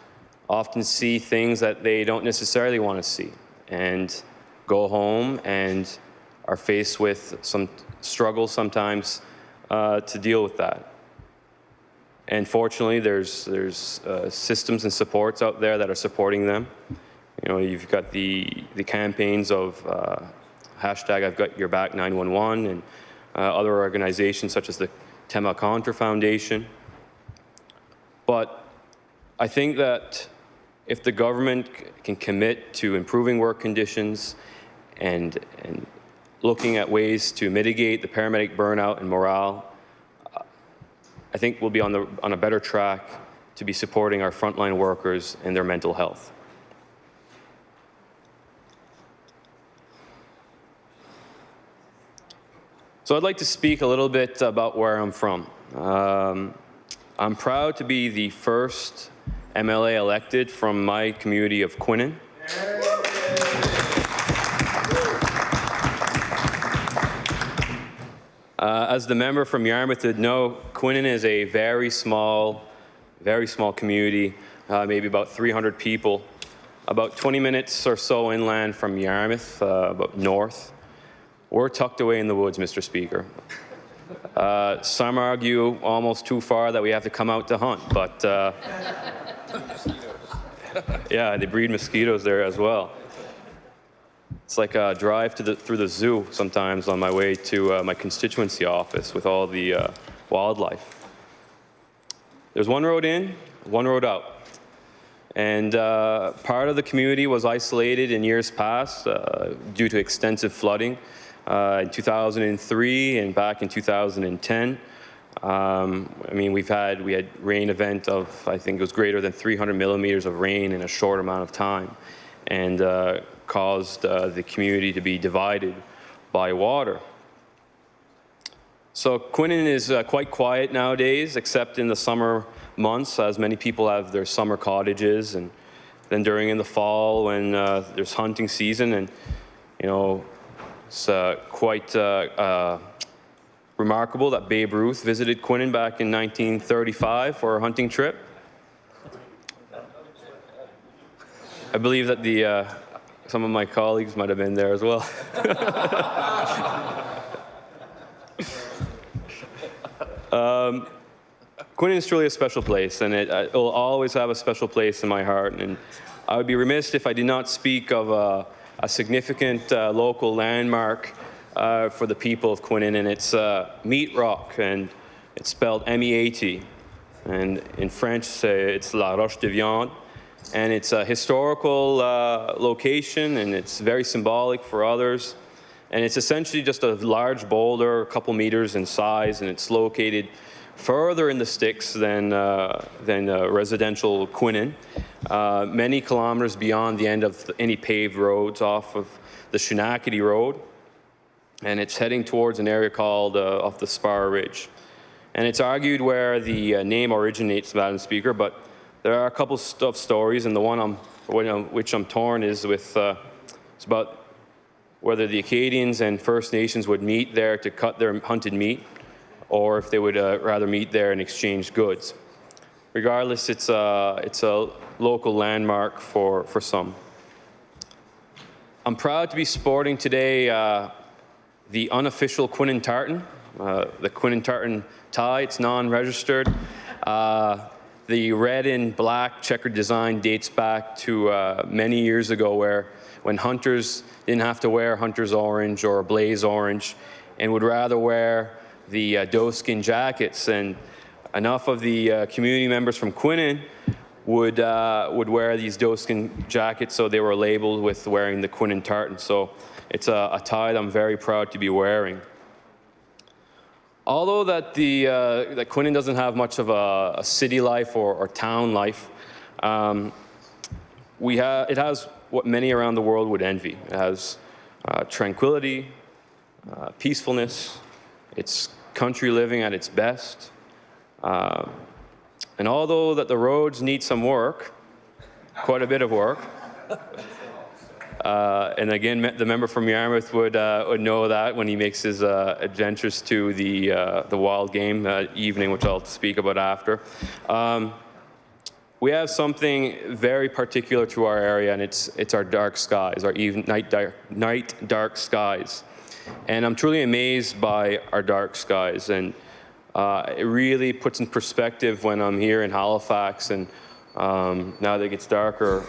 often see things that they don't necessarily want to see and go home and are faced with some struggle sometimes to deal with that. And fortunately, there's systems and supports out there that are supporting them. You know, you've got the campaigns of hashtag I've Got Your Back 911 and other organizations such as the Tema Contra Foundation. But I think that if the government can commit to improving work conditions and looking at ways to mitigate the paramedic burnout and morale, I think we'll be on a better track to be supporting our frontline workers and their mental health. So I'd like to speak a little bit about where I'm from. I'm proud to be the first MLA elected from my community of Quinnen. As the member from Yarmouth would know, Quinnen is a very small community, maybe about 300 people, about 20 minutes or so inland from Yarmouth, about north. We're tucked away in the woods, Mr. Speaker. Some argue almost too far that we have to come out to hunt, but yeah, they breed mosquitoes there as well. It's like a drive through the zoo sometimes on my way to my constituency office with all the wildlife. There's one road in, one road out. And part of the community was isolated in years past due to extensive flooding in 2003 and back in 2010. I mean, we had rain event of, I think it was greater than 300 millimeters of rain in a short amount of time, and caused the community to be divided by water. So Quinnen is quite quiet nowadays, except in the summer months, as many people have their summer cottages, and then during in the fall when there's hunting season, and you know, it's quite remarkable that Babe Ruth visited Quinnen back in 1935 for a hunting trip. I believe that some of my colleagues might have been there as well. Quinnen is truly a special place, and it will always have a special place in my heart. And I would be remiss if I did not speak of a significant local landmark for the people of Quinnen, and it's Meat Rock, and it's spelled M-E-A-T. And in French, it's La Roche de Viande. And it's a historical location, and it's very symbolic for others. And it's essentially just a large boulder, a couple meters in size, and it's located further in the sticks than residential Quinnen, many kilometers beyond the end of any paved roads off of the Shinakity Road. And it's heading towards an area called off the Spar Ridge. And it's argued where the name originates, Madam Speaker, but there are a couple of stories, and the one which I'm torn is with, it's about whether the Acadians and First Nations would meet there to cut their hunted meat, or if they would rather meet there and exchange goods. Regardless, it's a local landmark for some. I'm proud to be sporting today the unofficial Quinnen tartan, the Quinnen tartan tie. It's non-registered. The red and black checkered design dates back to many years ago, when hunters didn't have to wear hunter's orange or blaze orange, and would rather wear the doeskin jackets. And enough of the community members from Quinnen would wear these doeskin jackets, so they were labeled with wearing the Quinnen tartan. So it's a tie that I'm very proud to be wearing. Although that that Quinnen doesn't have much of a city life or town life, it has what many around the world would envy. It has tranquility, peacefulness. It's country living at its best. And although that the roads need some work, quite a bit of work, and again, the member from Yarmouth would know that when he makes his adventures to the wild game evening, which I'll speak about after. We have something very particular to our area, and it's our dark skies, our night dark skies. And I'm truly amazed by our dark skies, and it really puts in perspective when I'm here in Halifax, and now that it gets darker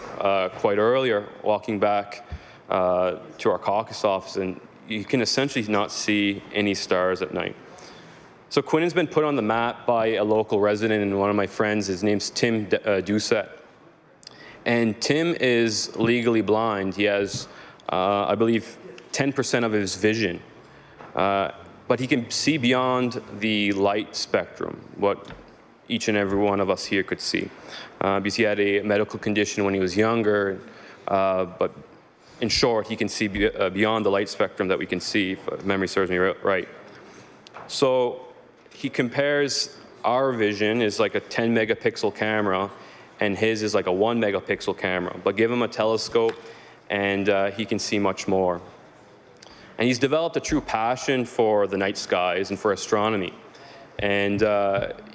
quite earlier, walking back to our caucus office, and you can essentially not see any stars at night. So Quinnen's been put on the map by a local resident and one of my friends. His name's Tim Doucette. And Tim is legally blind. He has, I believe, 10% of his vision. But he can see beyond the light spectrum, what each and every one of us here could see. Because he had a medical condition when he was younger, but in short, he can see beyond the light spectrum that we can see, if memory serves me right. So he compares our vision is like a 10 megapixel camera, and his is like a 1 megapixel camera. But give him a telescope, and he can see much more. And he's developed a true passion for the night skies and for astronomy. And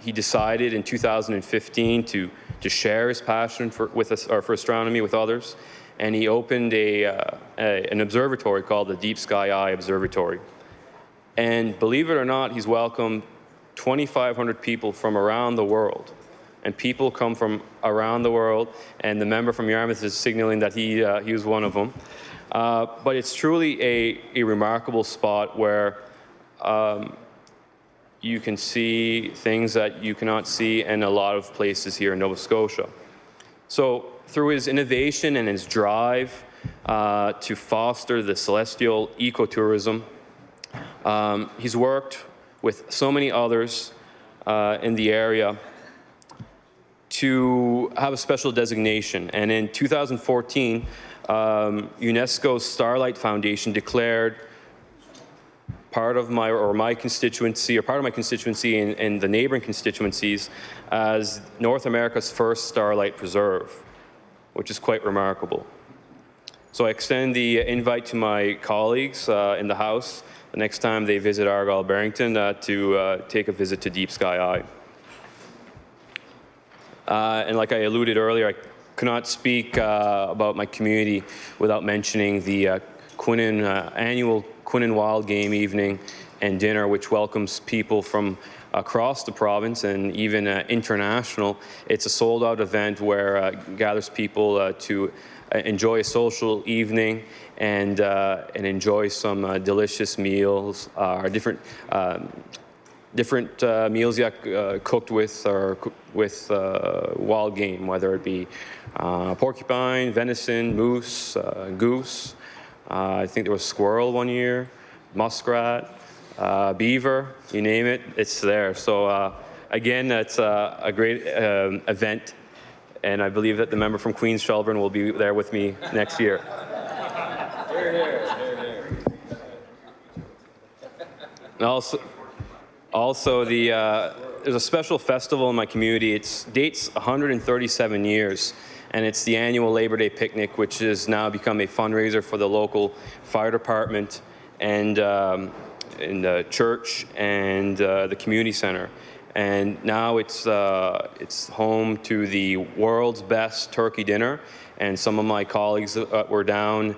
he decided in 2015 to share his passion for astronomy with others. And he opened an observatory called the Deep Sky Eye Observatory. And believe it or not, he's welcomed 2,500 people from around the world. And people come from around the world, and the member from Yarmouth is signaling that he was one of them. But it's truly a remarkable spot where you can see things that you cannot see in a lot of places here in Nova Scotia. So through his innovation and his drive to foster the celestial ecotourism, he's worked with so many others in the area to have a special designation. And in 2014, UNESCO's Starlight Foundation declared part of my constituency and the neighboring constituencies as North America's first starlight preserve, which is quite remarkable. So I extend the invite to my colleagues in the House the next time they visit Argyle Barrington to take a visit to Deep Sky Eye. And like I alluded earlier, I cannot speak about my community without mentioning the annual Quinnen Wild Game Evening and Dinner, which welcomes people from across the province and even international. It's a sold-out event where gathers people to enjoy a social evening and enjoy some delicious meals, different meals cooked with wild game, whether it be porcupine, venison, moose, goose. I think there was squirrel one year, muskrat, beaver, you name it, it's there. So again, it's a great event, and I believe that the member from Queens Shelburne will be there with me next year. And also there's a special festival in my community. It dates 137 years. And it's the annual Labor Day picnic, which has now become a fundraiser for the local fire department and in the church and the community center. And now it's home to the world's best turkey dinner. And some of my colleagues were down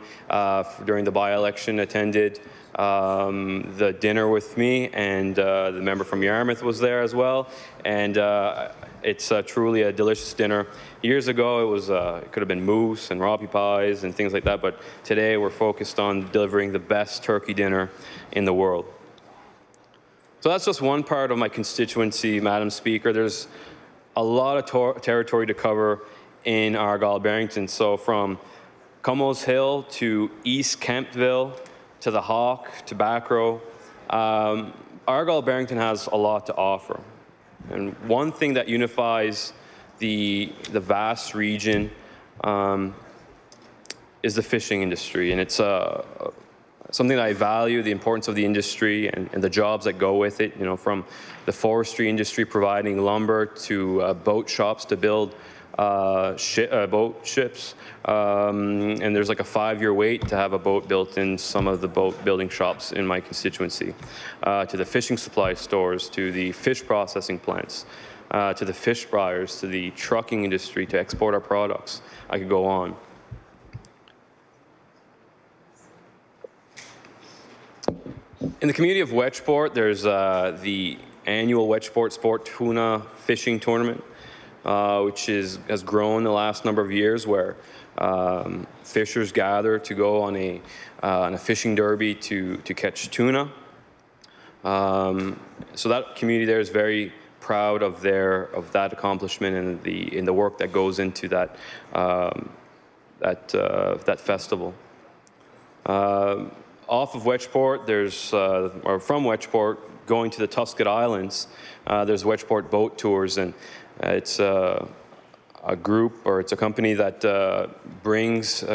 during the by-election, attended the dinner with me, and the member from Yarmouth was there as well. And it's truly a delicious dinner. Years ago, it could have been moose and raw pies and things like that, but today we're focused on delivering the best turkey dinner in the world. So that's just one part of my constituency, Madam Speaker. There's a lot of territory to cover in Argyle-Barrington. So from Cummels Hill to East Kemptville to the Hawk to Backrow, Argyle-Barrington has a lot to offer. And one thing that unifies the vast region is the fishing industry, and it's something that I value, the importance of the industry and the jobs that go with it, you know, from the forestry industry providing lumber to boat shops to build boat ships. And there's like a 5-year wait to have a boat built in some of the boat building shops in my constituency, to the fishing supply stores, to the fish processing plants, to the fish buyers, to the trucking industry to export our products. I could go on. In the community of Wedgeport, there's the annual Wedgeport Sport Tuna Fishing Tournament, which has grown the last number of years, where fishers gather to go on a fishing derby to catch tuna. So that community there is very proud of that accomplishment and the work that goes into that festival. Off of Wedgeport, or from Wedgeport, going to the Tuscot Islands, there's Wedgeport Boat Tours, and it's a group, or it's a company that brings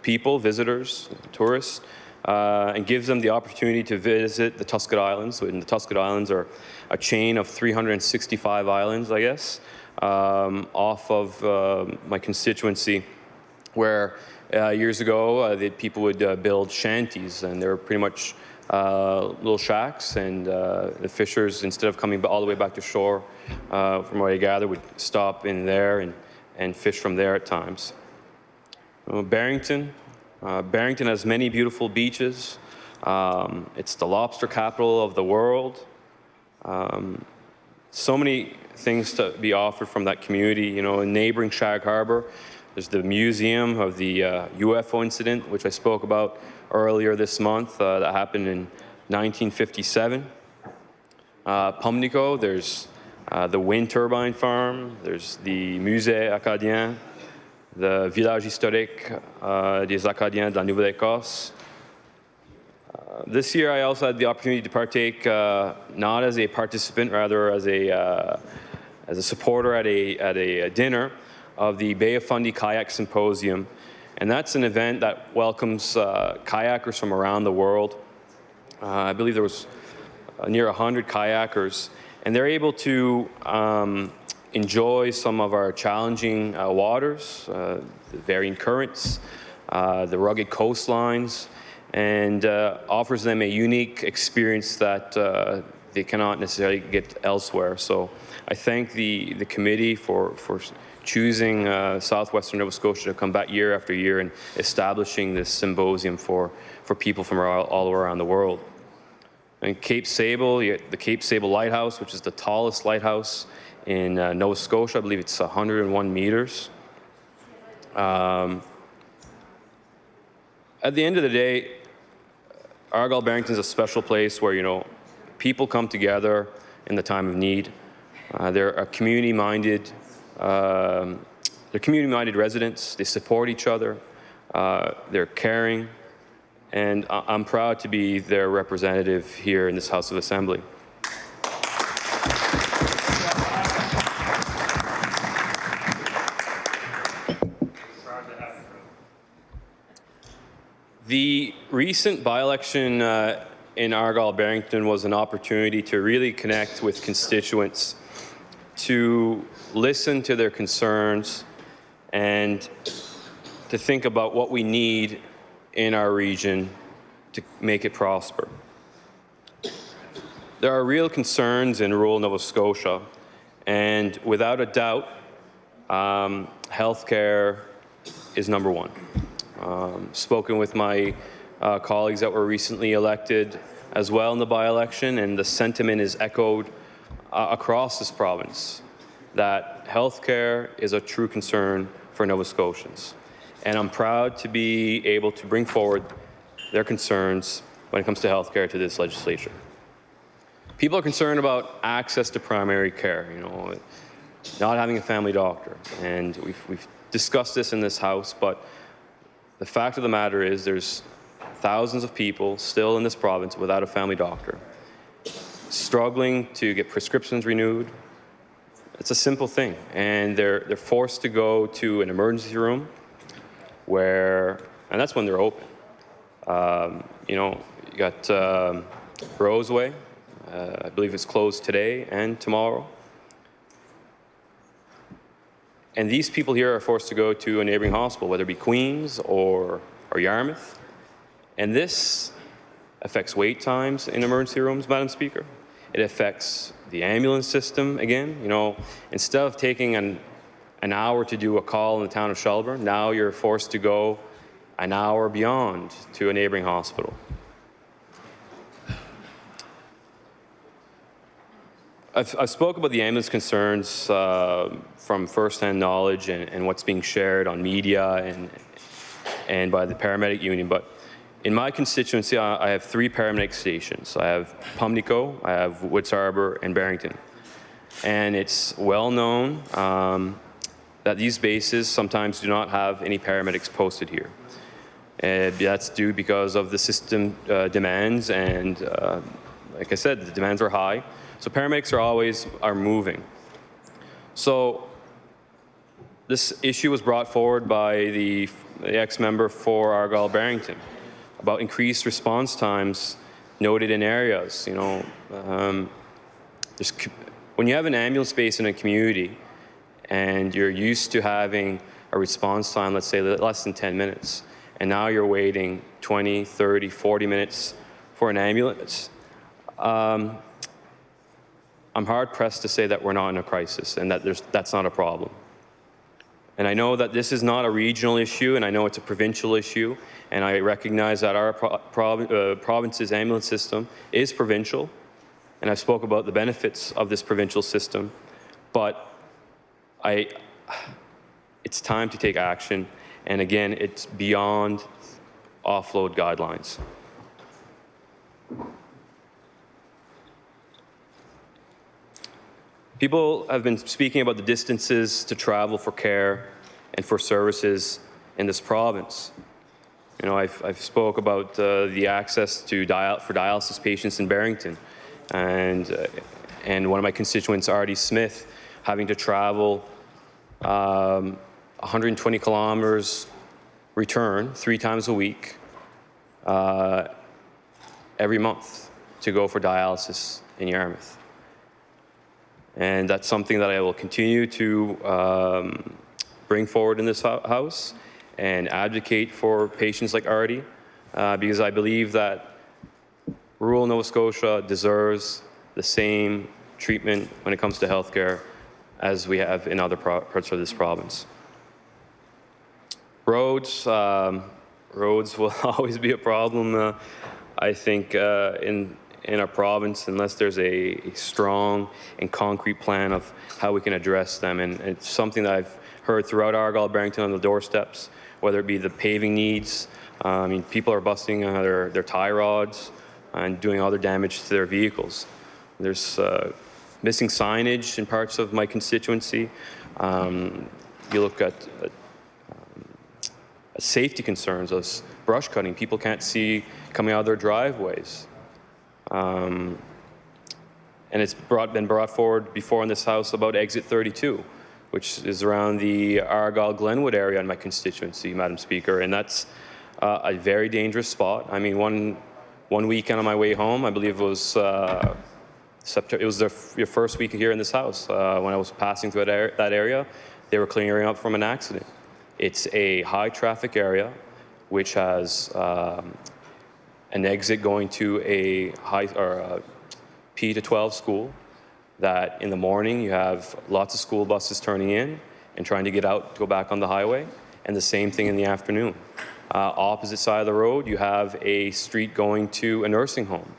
people, visitors, tourists, and gives them the opportunity to visit the Tuscot Islands. So the Tuscot Islands are a chain of 365 islands, I guess, off of my constituency, where years ago, people would build shanties, and they were pretty much little shacks, and the fishers, instead of coming all the way back to shore, from what I gather, would stop in there and fish from there at times. Barrington has many beautiful beaches. It's the lobster capital of the world. So many things to be offered from that community. You know, in neighboring Shag Harbor, there's the museum of the UFO incident, which I spoke about earlier this month, that happened in 1957. Pumlico, there's the wind turbine farm, there's the Musée Acadien, the Village Historique des Acadiens de la Nouvelle-Écosse. This year I also had the opportunity to partake, not as a participant, rather as a supporter at a dinner of the Bay of Fundy Kayak Symposium. And that's an event that welcomes kayakers from around the world. I believe there was near 100 kayakers, and they're able to enjoy some of our challenging waters, the varying currents, the rugged coastlines, and offers them a unique experience that they cannot necessarily get elsewhere. So I thank the committee for choosing southwestern Nova Scotia to come back year after year and establishing this symposium for people from all around the world. In Cape Sable, you get the Cape Sable Lighthouse, which is the tallest lighthouse in Nova Scotia. I believe it's 101 meters. At the end of the day, Argyle-Barrington is a special place where, you know, people come together in the time of need. They're a community-minded residents. They support each other. They're caring. And I'm proud to be their representative here in this House of Assembly. The recent by-election in Argyle-Barrington was an opportunity to really connect with constituents, to listen to their concerns, and to think about what we need in our region to make it prosper. There are real concerns in rural Nova Scotia, and without a doubt, healthcare is number one. Spoken with my colleagues that were recently elected as well in the by-election, and the sentiment is echoed across this province that healthcare is a true concern for Nova Scotians. And I'm proud to be able to bring forward their concerns when it comes to healthcare to this legislature. People are concerned about access to primary care, you know, not having a family doctor. And we've discussed this in this House, but the fact of the matter is there's thousands of people still in this province without a family doctor, struggling to get prescriptions renewed. It's a simple thing, and they're forced to go to an emergency room where, and that's when they're open. You know, you got Roseway, I believe it's closed today and tomorrow. And these people here are forced to go to a neighboring hospital, whether it be Queens or Yarmouth. And this affects wait times in emergency rooms, Madam Speaker. It affects the ambulance system again. You know, instead of taking an hour to do a call in the town of Shelburne, now you're forced to go an hour beyond to a neighboring hospital. I've spoken about the ambulance concerns from first-hand knowledge and what's being shared on media and by the paramedic union, but in my constituency, I have 3 paramedic stations. I have Pumlico, I have Woods Harbor, and Barrington. And it's well known that these bases sometimes do not have any paramedics posted here. That's due because of the system demands, and like I said, the demands are high. So paramedics are moving. So this issue was brought forward by the ex-member for Argyle Barrington about increased response times noted in areas. You know, when you have an ambulance base in a community and you're used to having a response time, let's say less than 10 minutes, and now you're waiting 20, 30, 40 minutes for an ambulance, I'm hard-pressed to say that we're not in a crisis and that that's not a problem. And I know that this is not a regional issue, and I know it's a provincial issue, and I recognize that our province's ambulance system is provincial, and I've spoke about the benefits of this provincial system, but it's time to take action, and again, it's beyond offload guidelines. People have been speaking about the distances to travel for care and for services in this province. You know, I've spoke about the access to for dialysis patients in Barrington, and one of my constituents, Artie Smith, having to travel 120 kilometers return 3 times a week every month to go for dialysis in Yarmouth. And that's something that I will continue to bring forward in this House and advocate for patients like Artie, because I believe that rural Nova Scotia deserves the same treatment when it comes to healthcare as we have in other parts of this province. Roads will always be a problem, I think, in our province unless there's a strong and concrete plan of how we can address them. And it's something that I've heard throughout Argyle, Barrington on the doorsteps, whether it be the paving needs. I mean, people are busting their tie rods and doing other damage to their vehicles. There's missing signage in parts of my constituency. You look at safety concerns of brush cutting. People can't see coming out of their driveways. And it's been brought forward before in this House about exit 32, which is around the Argyle-Glenwood area in my constituency, Madam Speaker, and that's a very dangerous spot. I mean, one weekend on my way home, I believe it was September. It was your first week here in this House. When I was passing through that area, they were clearing up from an accident. It's a high-traffic area, which has an exit going to a P to 12 school, that in the morning you have lots of school buses turning in and trying to get out to go back on the highway, and the same thing in the afternoon. Opposite side of the road, you have a street going to a nursing home.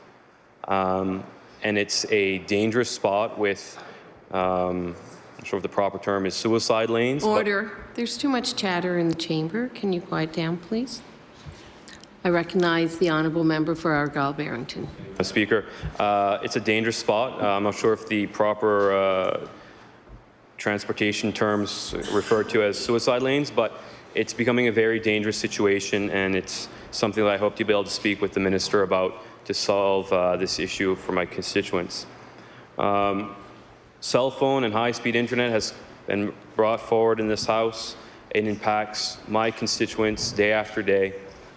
And it's a dangerous spot with, I'm not sure if the proper term is suicide lanes. Order. There's too much chatter in the chamber. Can you quiet down, please? I recognize the honourable member for Argyle-Barrington. Mr. Speaker, it's a dangerous spot. I'm not sure if the proper transportation terms referred to as suicide lanes, but it's becoming a very dangerous situation, and it's something that I hope to be able to speak with the minister about to solve this issue for my constituents. Cell phone and high-speed internet has been brought forward in this House. It impacts my constituents day after day.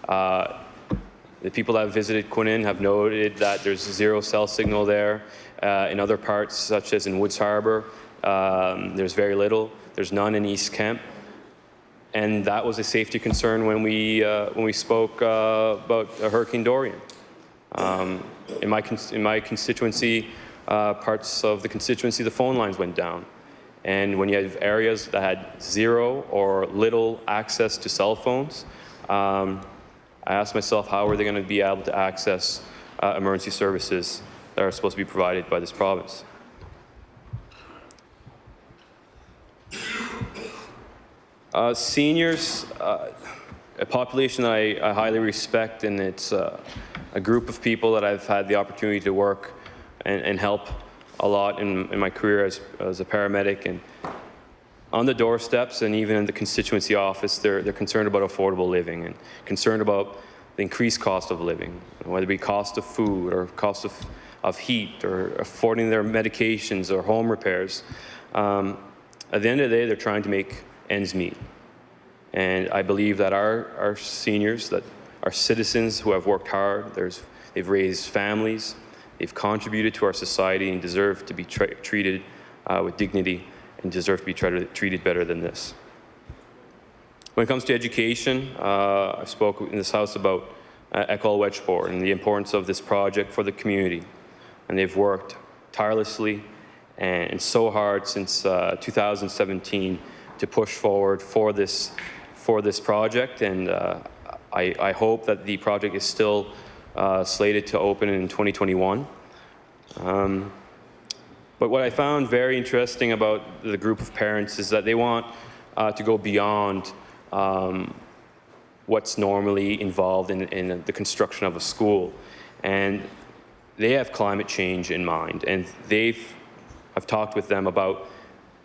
The people that have visited Quinnen have noted that there's zero cell signal there. In other parts, such as in Woods Harbor, there's very little. There's none in East Kemp. And that was a safety concern when we spoke about Hurricane Dorian. In my constituency, parts of the constituency, the phone lines went down. And when you have areas that had zero or little access to cell phones, I asked myself, how are they going to be able to access emergency services that are supposed to be provided by this province? Seniors, a population that I highly respect, and it's a group of people that I've had the opportunity to work and help a lot in my career as a paramedic. And on the doorsteps and even in the constituency office, they're concerned about affordable living and concerned about the increased cost of living, whether it be cost of food or cost of heat or affording their medications or home repairs. At the end of the day, they're trying to make ends meet. And I believe that our seniors, that our citizens who have worked hard, they've raised families, they've contributed to our society and deserve to be treated with dignity and deserve to be treated better than this. When it comes to education, I spoke in this House about Ecole Wedgeport and the importance of this project for the community. And they've worked tirelessly and so hard since 2017 to push forward for this project. And I hope that the project is still slated to open in 2021. But what I found very interesting about the group of parents is that they want to go beyond what's normally involved in the construction of a school. And they have climate change in mind, and I've talked with them about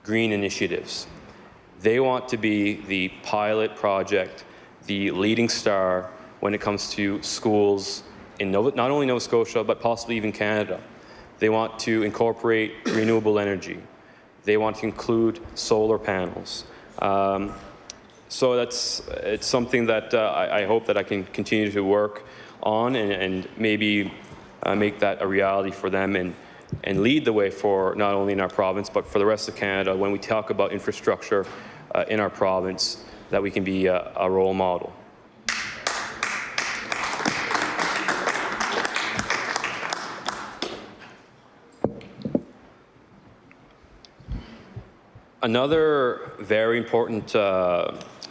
green initiatives. They want to be the pilot project, the leading star when it comes to schools in not only Nova Scotia, but possibly even Canada. They want to incorporate renewable energy. They want to include solar panels. So it's something that I hope that I can continue to work on and maybe make that a reality for them and lead the way for not only in our province, but for the rest of Canada when we talk about infrastructure in our province, that we can be a role model. Another very important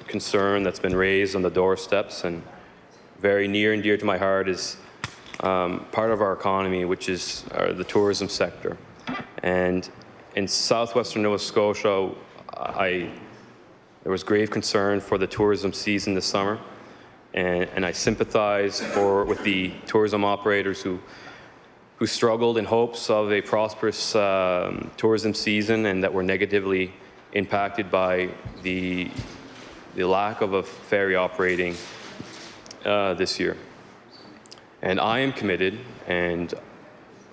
concern that's been raised on the doorsteps and very near and dear to my heart is part of our economy, which is the tourism sector. And in southwestern Nova Scotia, there was grave concern for the tourism season this summer, and I sympathize with the tourism operators who struggled in hopes of a prosperous tourism season and that were negatively impacted by the lack of a ferry operating this year. And I am committed, and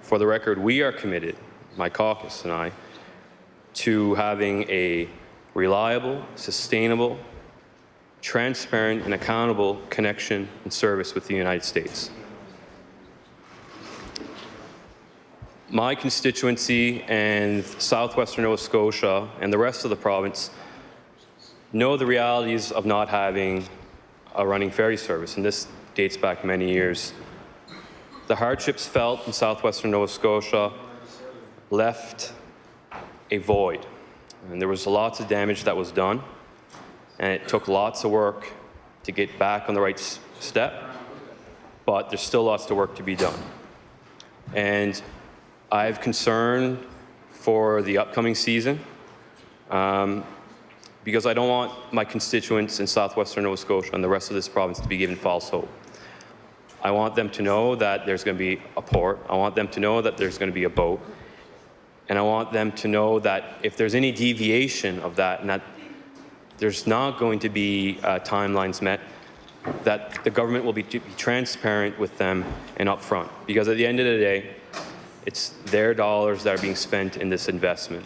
for the record, we are committed, my caucus and I, to having a reliable, sustainable, transparent, and accountable connection and service with the United States. My constituency and southwestern Nova Scotia and the rest of the province know the realities of not having a running ferry service, and this dates back many years. The hardships felt in southwestern Nova Scotia left a void, and there was lots of damage that was done, and it took lots of work to get back on the right step, but there's still lots of work to be done. And I have concern for the upcoming season because I don't want my constituents in southwestern Nova Scotia and the rest of this province to be given false hope. I want them to know that there's going to be a port. I want them to know that there's going to be a boat. And I want them to know that if there's any deviation of that and that there's not going to be timelines met, that the government will be transparent with them and upfront. Because at the end of the day, it's their dollars that are being spent in this investment.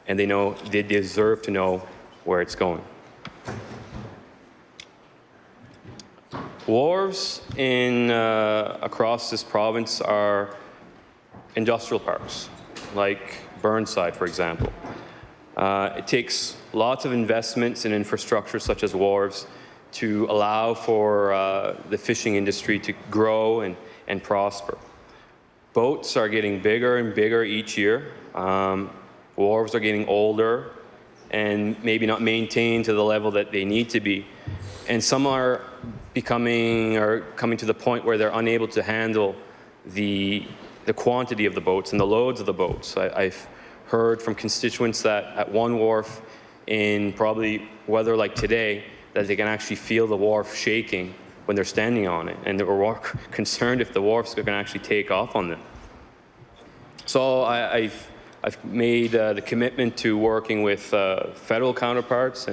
And they know they deserve to know where it's going. Wharves across this province are industrial parks, like Burnside, for example. It takes lots of investments in infrastructure such as wharves to allow for the fishing industry to grow and prosper. Boats are getting bigger and bigger each year. Wharves are getting older and maybe not maintained to the level that they need to be. And some are coming to the point where they're unable to handle the quantity of the boats and the loads of the boats. I've heard from constituents that at one wharf in probably weather like today, that they can actually feel the wharf shaking when they're standing on it, and they were concerned if the wharfs are going to actually take off on them. So I've made the commitment to working with federal counterparts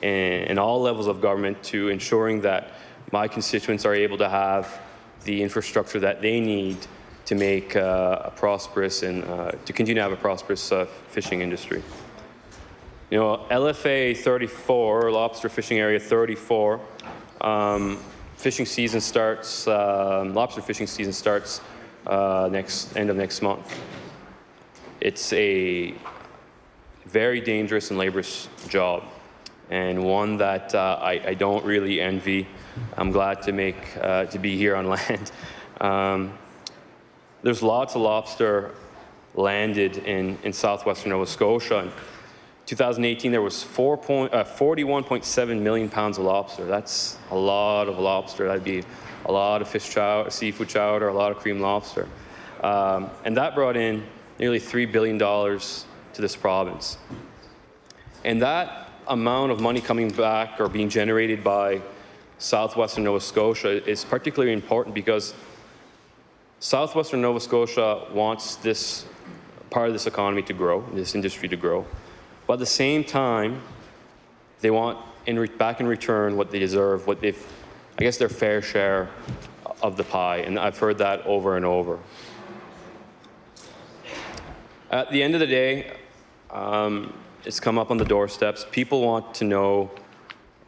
and all levels of government to ensuring that my constituents are able to have the infrastructure that they need to make a prosperous and to continue to have a prosperous fishing industry. You know, LFA 34, Lobster Fishing Area 34, fishing season starts, lobster fishing season starts end of next month. It's a very dangerous and laborious job, and one that I don't really envy. I'm glad to be here on land. There's lots of lobster landed in southwestern Nova Scotia. In 2018, there was 41.7 million pounds of lobster. That's a lot of lobster. That'd be a lot of fish chowder, seafood chowder, a lot of cream lobster. And that brought in nearly $3 billion to this province. And that amount of money coming back or being generated by southwestern Nova Scotia is particularly important because southwestern Nova Scotia wants this part of this economy to grow, this industry to grow. But at the same time, they want back in return what they deserve, what they've, I guess, their fair share of the pie. And I've heard that over and over. At the end of the day, it's come up on the doorsteps. People want to know,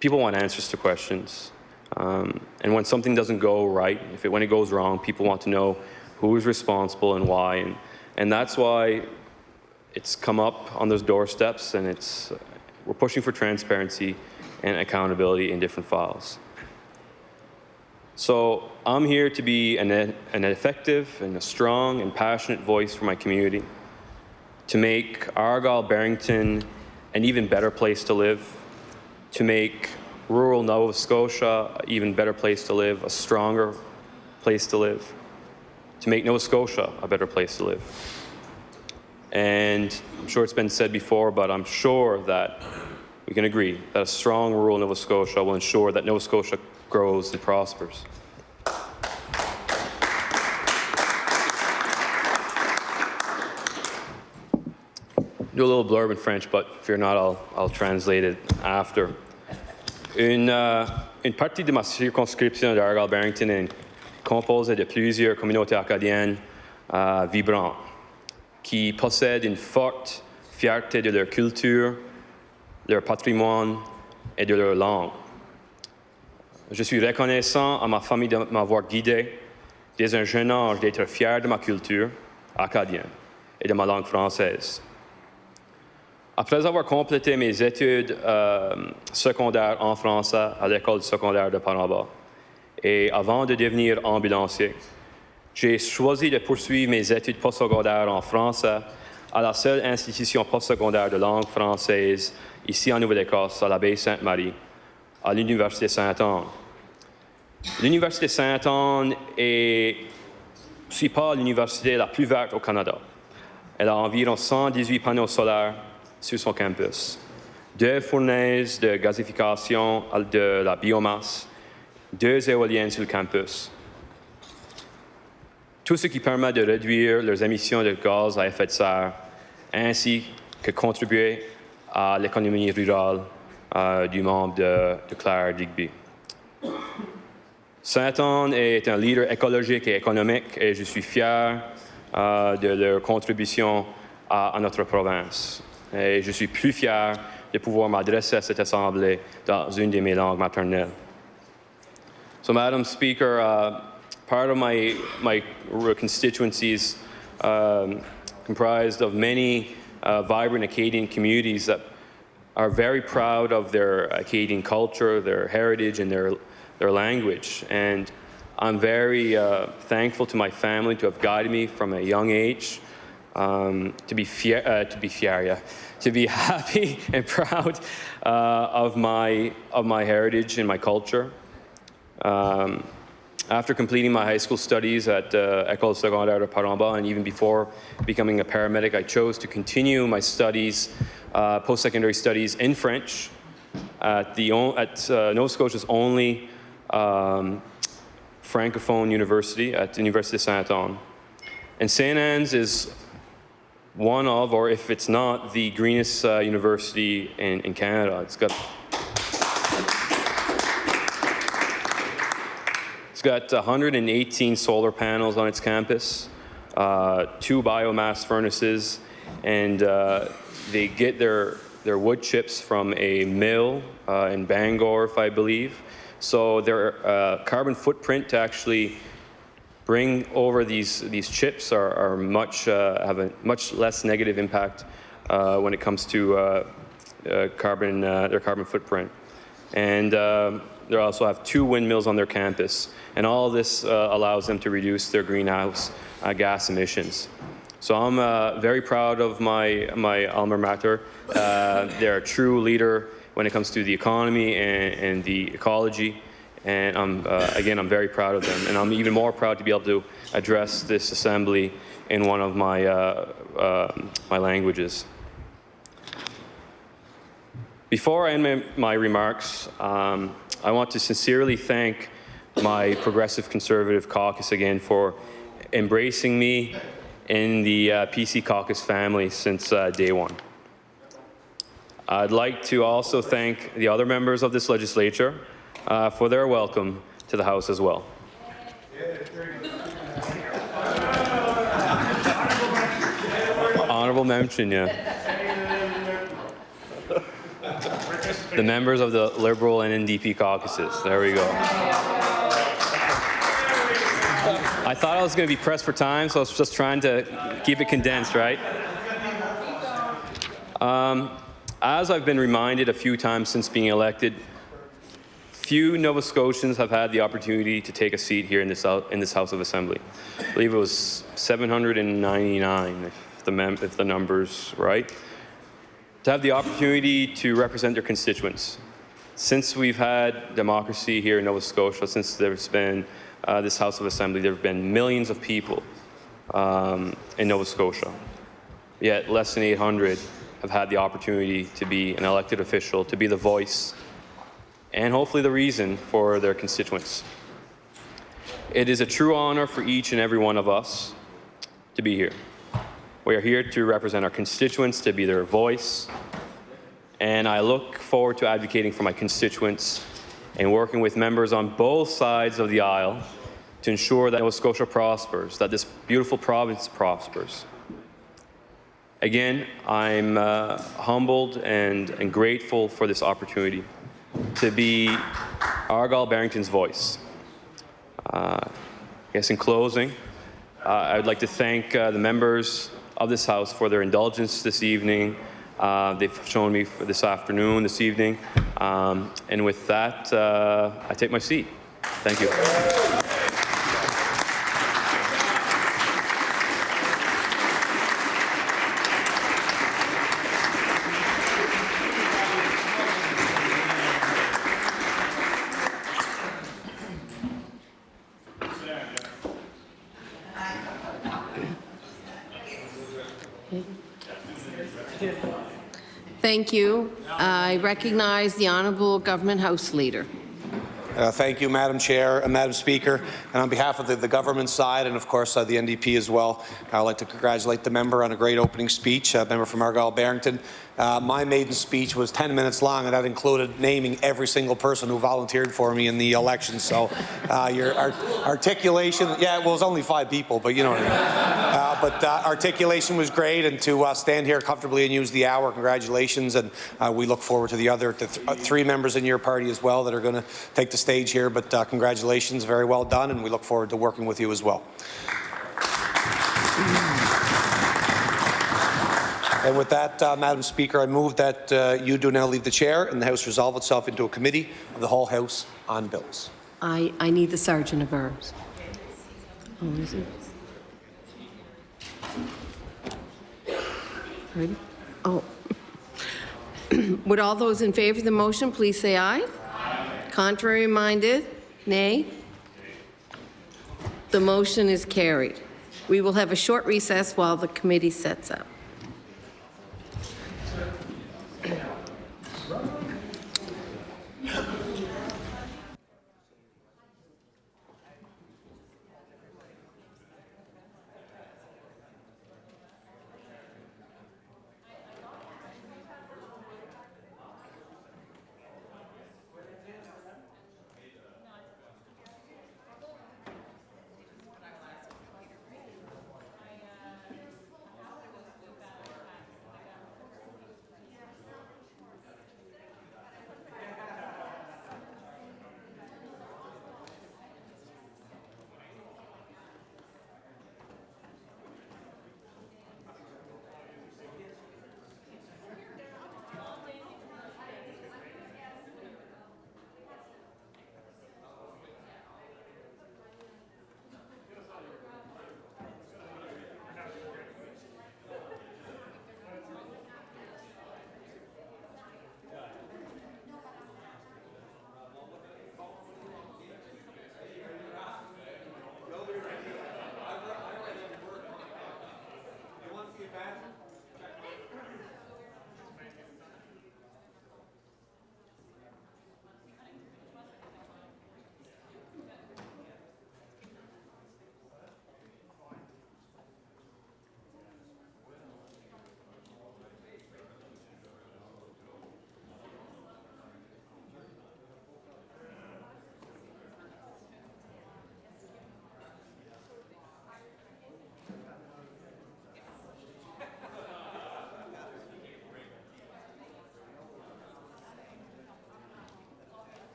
people want answers to questions. And when something doesn't go right, when it goes wrong, people want to know who is responsible and why. And that's why it's come up on those doorsteps, and we're pushing for transparency and accountability in different files. So I'm here to be an effective and a strong and passionate voice for my community, to make Argyle Barrington an even better place to live, to make rural Nova Scotia an even better place to live, a stronger place to live, to make Nova Scotia a better place to live. And I'm sure it's been said before, but I'm sure that we can agree that a strong rural Nova Scotia will ensure that Nova Scotia grows and prospers. Do a little blurb in French, but fear not, I'll translate it after. Une partie de ma circonscription de Argyle Barrington est composée de plusieurs communautés acadiennes vibrantes, qui possèdent une forte fierté de leur culture, leur patrimoine et de leur langue. Je suis reconnaissant à ma famille de m'avoir guidé dès un jeune âge d'être fier de ma culture acadienne et de ma langue française. Après avoir complété mes études secondaires en français à l'école secondaire de Paramba et avant de devenir ambulancier, j'ai choisi de poursuivre mes études postsecondaires en français à la seule institution postsecondaire de langue française ici en Nouvelle-Écosse, à la baie Sainte-Marie, à l'Université Sainte-Anne. L'Université Sainte-Anne n'est pas l'université la plus verte au Canada. Elle a environ 118 panneaux solaires sur son campus, 2 fournaises de gazéification de la biomasse, 2 éoliennes sur le campus, tout ce qui permet de réduire leurs émissions de gaz à effet de serre, ainsi que contribuer à l'économie rurale du membre de Clare Digby. Saint-Anne est un leader écologique et économique et je suis fier de leur contribution à notre province. Et je suis plus fier de pouvoir m'adresser à cette Assemblée dans une de mes langues maternelles. So, Madam Speaker, part of my constituency is comprised of many vibrant Acadian communities that are very proud of their Acadian culture, their heritage, and their language. And I'm very thankful to my family to have guided me from a young age to be happy and proud of my heritage and my culture. After completing my high school studies at École Secondaire de Paramba, and even before becoming a paramedic, I chose to continue my studies, post-secondary studies in French at Nova Scotia's only Francophone university, at the Université Saint-Anne. And St. Anne's is one of, or if it's not, the greenest university in Canada. It's got 118 solar panels on its campus, 2 biomass furnaces, and they get their wood chips from a mill in Bangor, if I believe. So their carbon footprint to actually bring over these chips are have a much less negative impact when it comes to their carbon footprint. And they also have 2 windmills on their campus, and all of this allows them to reduce their greenhouse gas emissions. So I'm very proud of my alma mater. They're a true leader when it comes to the economy and the ecology, and I'm very proud of them. And I'm even more proud to be able to address this assembly in one of my languages. Before I end my remarks, I want to sincerely thank my Progressive Conservative caucus again for embracing me in the PC caucus family since day one. I'd like to also thank the other members of this legislature for their welcome to the House as well. Honorable mention, yeah. The members of the Liberal and NDP caucuses. There we go. I thought I was going to be pressed for time, so I was just trying to keep it condensed, right? As I've been reminded a few times since being elected, few Nova Scotians have had the opportunity to take a seat here in this House of Assembly. I believe it was 799, if the number's right. To have the opportunity to represent their constituents. Since we've had democracy here in Nova Scotia, since there's been this House of Assembly, there have been millions of people in Nova Scotia. Yet less than 800 have had the opportunity to be an elected official, to be the voice, and hopefully the reason for their constituents. It is a true honor for each and every one of us to be here. We are here to represent our constituents, to be their voice, and I look forward to advocating for my constituents and working with members on both sides of the aisle to ensure that Nova Scotia prospers, that this beautiful province prospers. Again, I'm humbled and grateful for this opportunity to be Argyle Barrington's voice. I guess in closing, I would like to thank the members of this House for their indulgence this evening. They've shown me for this afternoon, this evening. And with that, I take my seat. Thank you. Thank you. I recognize the Honourable Government House Leader. Thank you, Madam Chair and Madam Speaker. And on behalf of the government side and, of course, the NDP as well, I'd like to congratulate the member on a great opening speech, member from Argyle-Barrington. My maiden speech was 10 minutes long, and that included naming every single person who volunteered for me in the election. So your articulation, yeah, well, it was only 5 people, but you know what I mean. But articulation was great, and to stand here comfortably and use the hour, congratulations. And we look forward to the other 3 members in your party as well that are going to take the stage here. But congratulations, very well done, and we look forward to working with you as well. And with that, Madam Speaker, I move that you do now leave the chair and the House resolve itself into a committee of the whole House on bills. I need the Sergeant of Arms. Oh, is it? Ready? Oh. Would all those in favor of the motion please say aye? Aye. Contrary minded? Nay? The motion is carried. We will have a short recess while the committee sets up.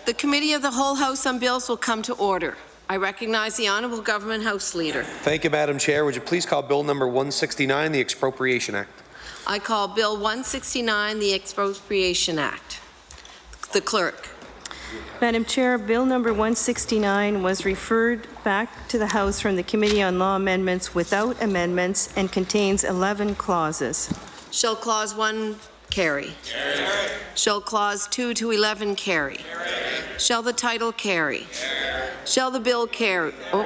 The Committee of the Whole House on Bills will come to order. I recognize the Honourable Government House Leader. Thank you, Madam Chair. Would you please call Bill number 169, the Expropriation Act? I call Bill 169 the Expropriation Act. The Clerk. Madam Chair, Bill number 169 was referred back to the House from the Committee on Law Amendments without amendments and contains 11 clauses. Shall Clause 1 carry? Carry. Shall Clause 2 to 11 carry? Carry. Shall the title carry? Carry. Shall the bill carry? Oh,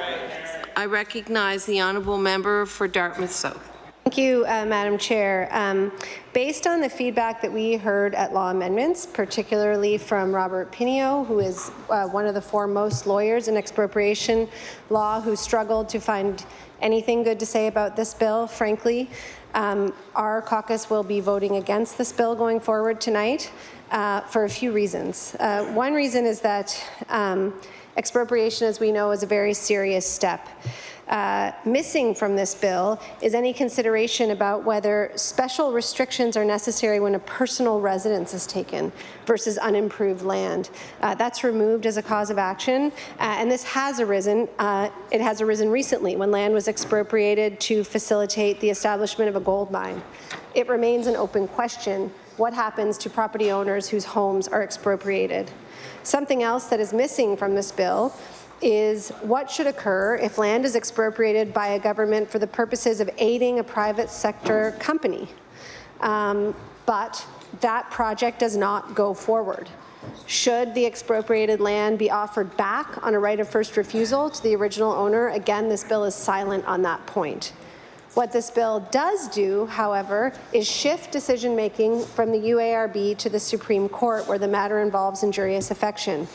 I recognize the Honourable Member for Dartmouth South. Thank you, Madam Chair. Based on the feedback that we heard at Law Amendments, particularly from Robert Pinio, who is one of the foremost lawyers in expropriation law, who struggled to find anything good to say about this bill, frankly, our caucus will be voting against this bill going forward tonight for a few reasons. One reason is that expropriation, as we know, is a very serious step. Missing from this bill is any consideration about whether special restrictions are necessary when a personal residence is taken versus unimproved land. That's removed as a cause of action, and this has arisen. It has arisen recently when land was expropriated to facilitate the establishment of a gold mine. It remains an open question: what happens to property owners whose homes are expropriated? Something else that is missing from this bill is what should occur if land is expropriated by a government for the purposes of aiding a private sector company, but that project does not go forward. Should the expropriated land be offered back on a right of first refusal to the original owner? Again, this bill is silent on that point. What this bill does do, however, is shift decision-making from the UARB to the Supreme Court, where the matter involves injurious affection.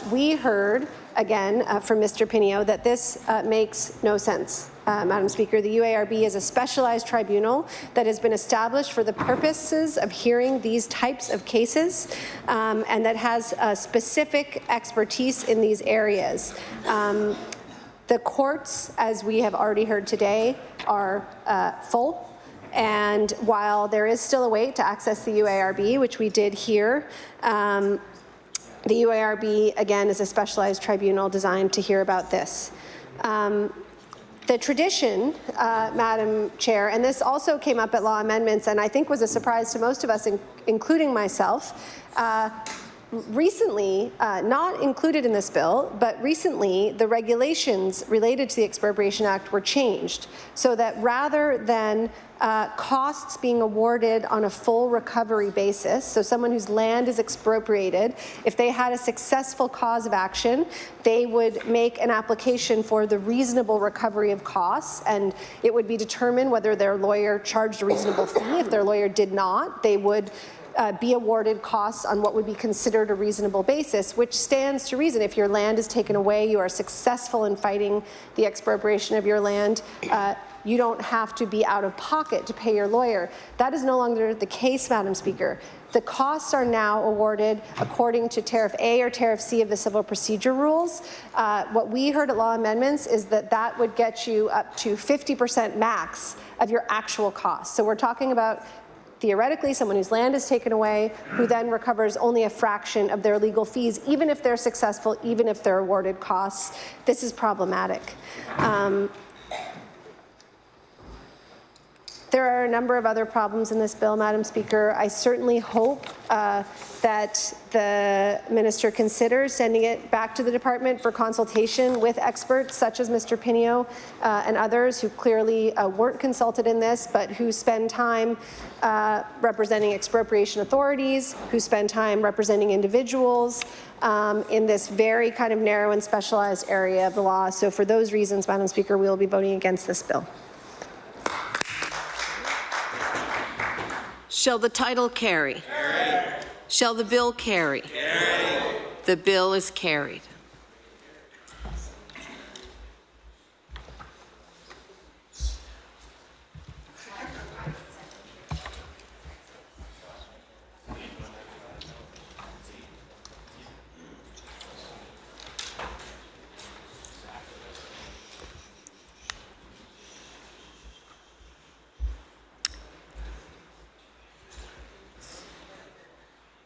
We heard, again, from Mr. Pinio that this makes no sense. Madam Speaker, the UARB is a specialized tribunal that has been established for the purposes of hearing these types of cases and that has specific expertise in these areas. The courts, as we have already heard today, are full. And while there is still a way to access the UARB, which we did hear, the UARB, again, is a specialized tribunal designed to hear about this. The tradition, Madam Chair, and this also came up at Law Amendments, and I think was a surprise to most of us, including myself, recently, not included in this bill, but recently the regulations related to the Expropriation Act were changed so that rather than costs being awarded on a full recovery basis, so someone whose land is expropriated, if they had a successful cause of action, they would make an application for the reasonable recovery of costs, and it would be determined whether their lawyer charged a reasonable fee. If their lawyer did not, they would be awarded costs on what would be considered a reasonable basis, which stands to reason. If your land is taken away, you are successful in fighting the expropriation of your land, you don't have to be out of pocket to pay your lawyer. That is no longer the case, Madam Speaker. The costs are now awarded according to Tariff A or Tariff C of the Civil Procedure Rules. What we heard at Law Amendments is that that would get you up to 50% max of your actual costs. So we're talking about theoretically someone whose land is taken away who then recovers only a fraction of their legal fees, even if they're successful, even if they're awarded costs. This is problematic. There are a number of other problems in this bill, Madam Speaker. I certainly hope that the minister considers sending it back to the department for consultation with experts such as Mr. Pinio and others who clearly weren't consulted in this, but who spend time representing expropriation authorities, who spend time representing individuals in this very kind of narrow and specialized area of the law. So for those reasons, Madam Speaker, we will be voting against this bill. Shall the title carry? Carry. Shall the bill carry? Carry. The bill is carried.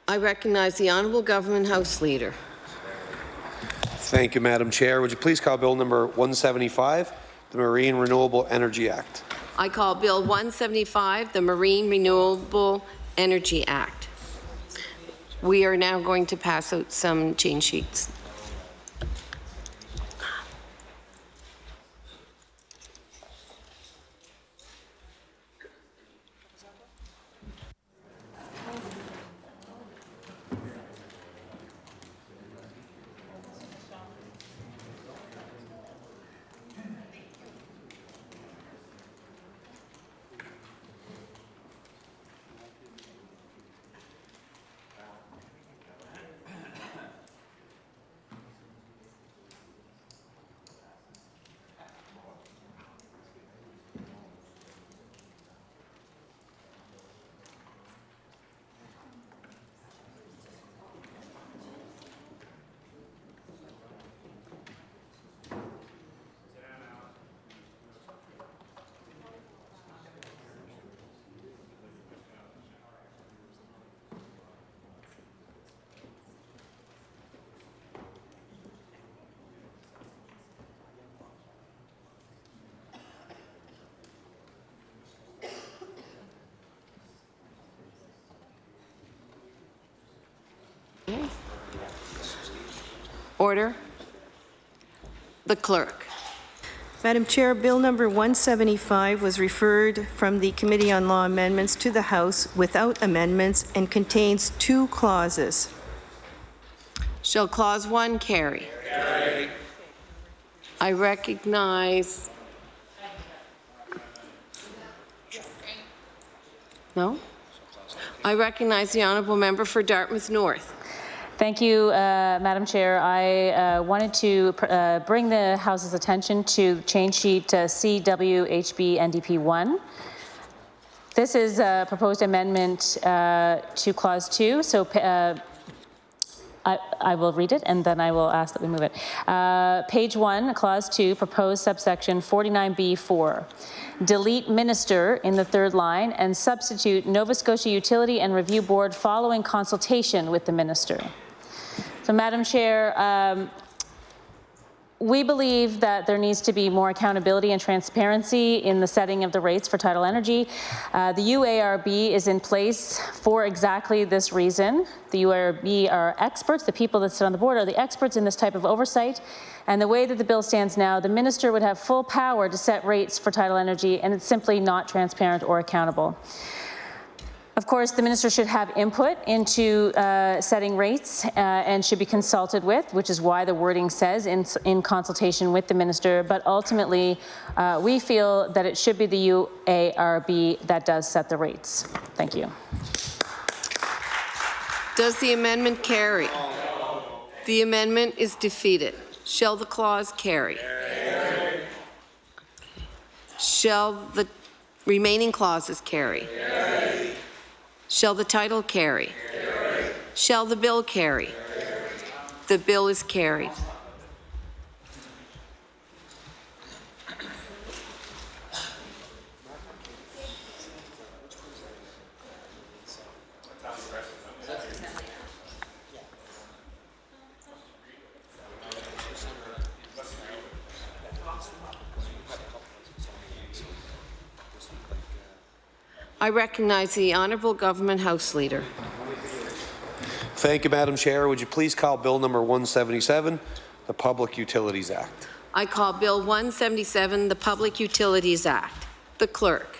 I recognize the Honourable Government House Leader. Thank you, Madam Chair. Would you please call Bill number 175, the Marine Renewable Energy Act? I call Bill 175, the Marine Renewable Energy Act. We are now going to pass out some change sheets. Order. The clerk. Madam Chair, Bill number 175 was referred from the Committee on Law Amendments to the House without amendments and contains 2 clauses. Shall Clause 1 carry? Carry. I recognize... No? I recognize the honourable member for Dartmouth North. Thank you, Madam Chair. I wanted to bring the House's attention to change sheet CWHB NDP 1. This is a proposed amendment to Clause 2. So I will read it and then I will ask that we move it. Page 1, Clause 2, proposed subsection 49B4. Delete minister in the 3rd line and substitute Nova Scotia Utility and Review Board following consultation with the minister. So, Madam Chair, we believe that there needs to be more accountability and transparency in the setting of the rates for tidal energy. The UARB is in place for exactly this reason. The UARB are experts. The people that sit on the board are the experts in this type of oversight. And the way that the bill stands now, the minister would have full power to set rates for tidal energy, and it's simply not transparent or accountable. Of course, the minister should have input into setting rates and should be consulted with, which is why the wording says in consultation with the minister. But ultimately, we feel that it should be the UARB that does set the rates. Thank you. Does the amendment carry? The amendment is defeated. Shall the clause carry? Carry. Shall the remaining clauses carry? Carry. Shall the title carry? Carry. Shall the bill carry? Carry. The bill is carried. I recognize the Honourable Government House Leader. Thank you, Madam Chair. Would you please call Bill number 177, the Public Utilities Act? I call Bill 177, the Public Utilities Act. The Clerk.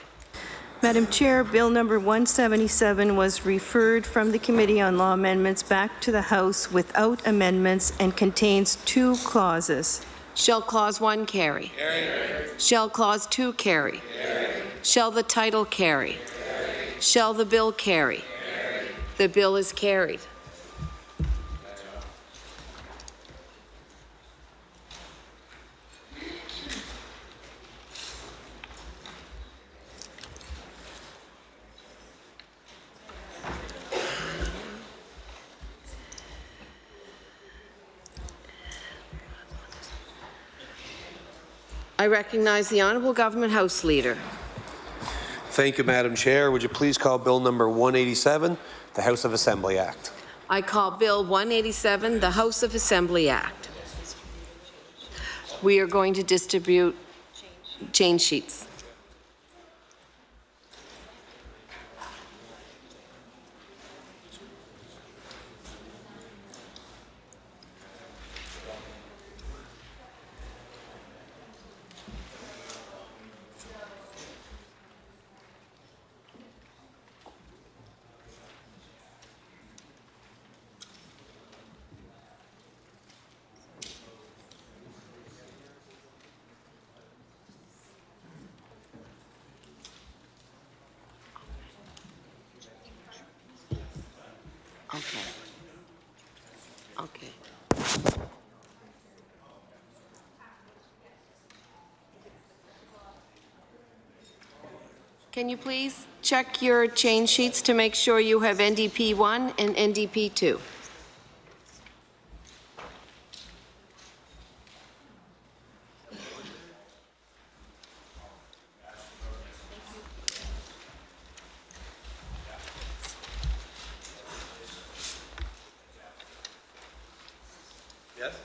Madam Chair, Bill number 177 was referred from the Committee on Law Amendments back to the House without amendments and contains 2 clauses. Shall Clause 1 carry? Carry. Shall Clause 2 carry? Carry. Shall the title carry? Carry. Shall the bill carry? Carry. The bill is carried. I recognize the Honourable Government House Leader. Thank you, Madam Chair. Would you please call Bill number 187, the House of Assembly Act? I call Bill 187, the House of Assembly Act. We are going to distribute change sheets. Okay. Okay. Can you please check your change sheets to make sure you have NDP 1 and NDP 2? Yes?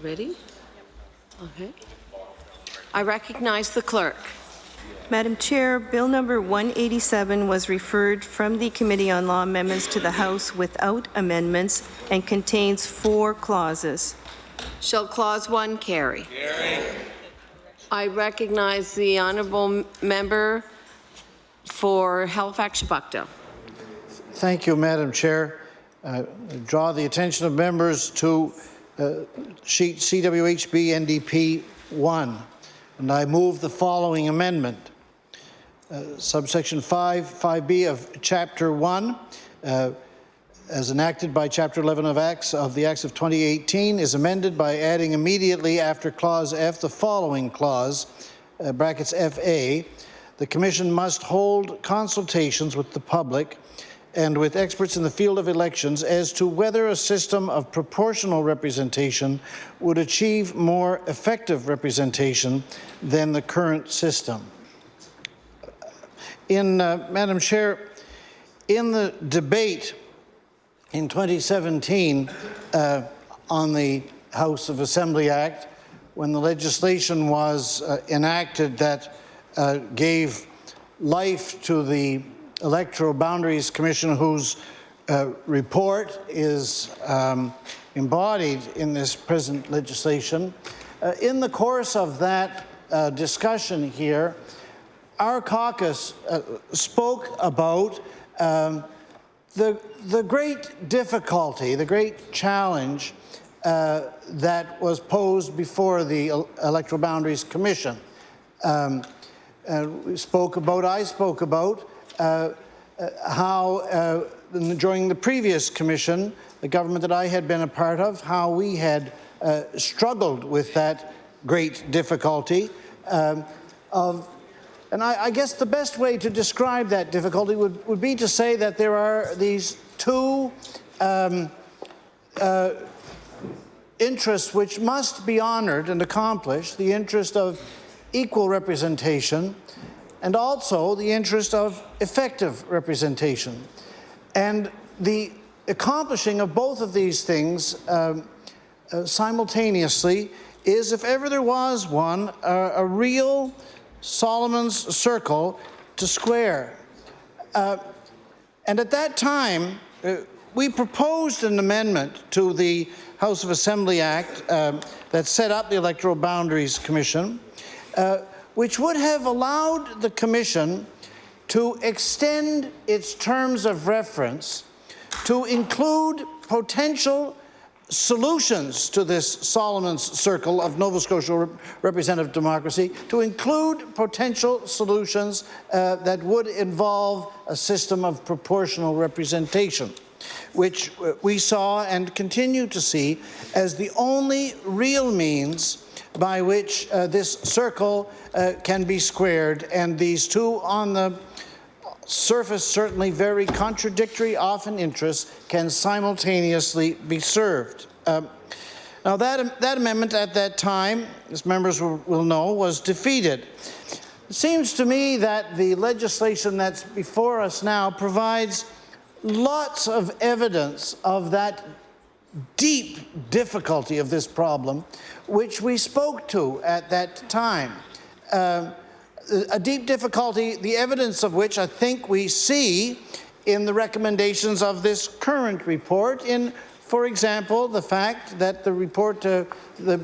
Ready? Okay. I recognize the clerk. Madam Chair, Bill number 187 was referred from the Committee on Law Amendments to the House without amendments and contains 4 clauses. Shall Clause 1 carry? Carry. I recognize the honourable member for Halifax-Shabukta. Thank you, Madam Chair. Draw the attention of members to sheet CWHB NDP 1, and I move the following amendment. Subsection 5B of Chapter 1, as enacted by Chapter 11 of the Acts of 2018, is amended by adding immediately after Clause F the following clause, brackets FA, the Commission must hold consultations with the public and with experts in the field of elections as to whether a system of proportional representation would achieve more effective representation than the current system. Madam Chair, in the debate in 2017 on the House of Assembly Act, when the legislation was enacted that gave life to the Electoral Boundaries Commission, whose report is embodied in this present legislation. In the course of that discussion here, our caucus spoke about the great difficulty, the great challenge that was posed before the Electoral Boundaries Commission. I spoke about how during the previous commission, the government that I had been a part of, how we had struggled with that great difficulty and I guess the best way to describe that difficulty would be to say that there are these two interests which must be honored and accomplished, the interest of equal representation and also the interest of effective representation. And the accomplishing of both of these things simultaneously is, if ever there was one, a real Solomon's circle to square. And at that time, we proposed an amendment to the House of Assembly Act that set up the Electoral Boundaries Commission, which would have allowed the Commission to extend its terms of reference to include potential solutions to this Solomon's circle of Nova Scotia representative democracy, to include potential solutions that would involve a system of proportional representation, which we saw and continue to see as the only real means by which this circle can be squared, and these two on the surface certainly very contradictory often interests can simultaneously be served. Now that amendment at that time, as members will know, was defeated. It seems to me that the legislation that's before us now provides lots of evidence of that deep difficulty of this problem, which we spoke to at that time. A deep difficulty, the evidence of which I think we see in the recommendations of this current report, in, for example, the fact that the report, the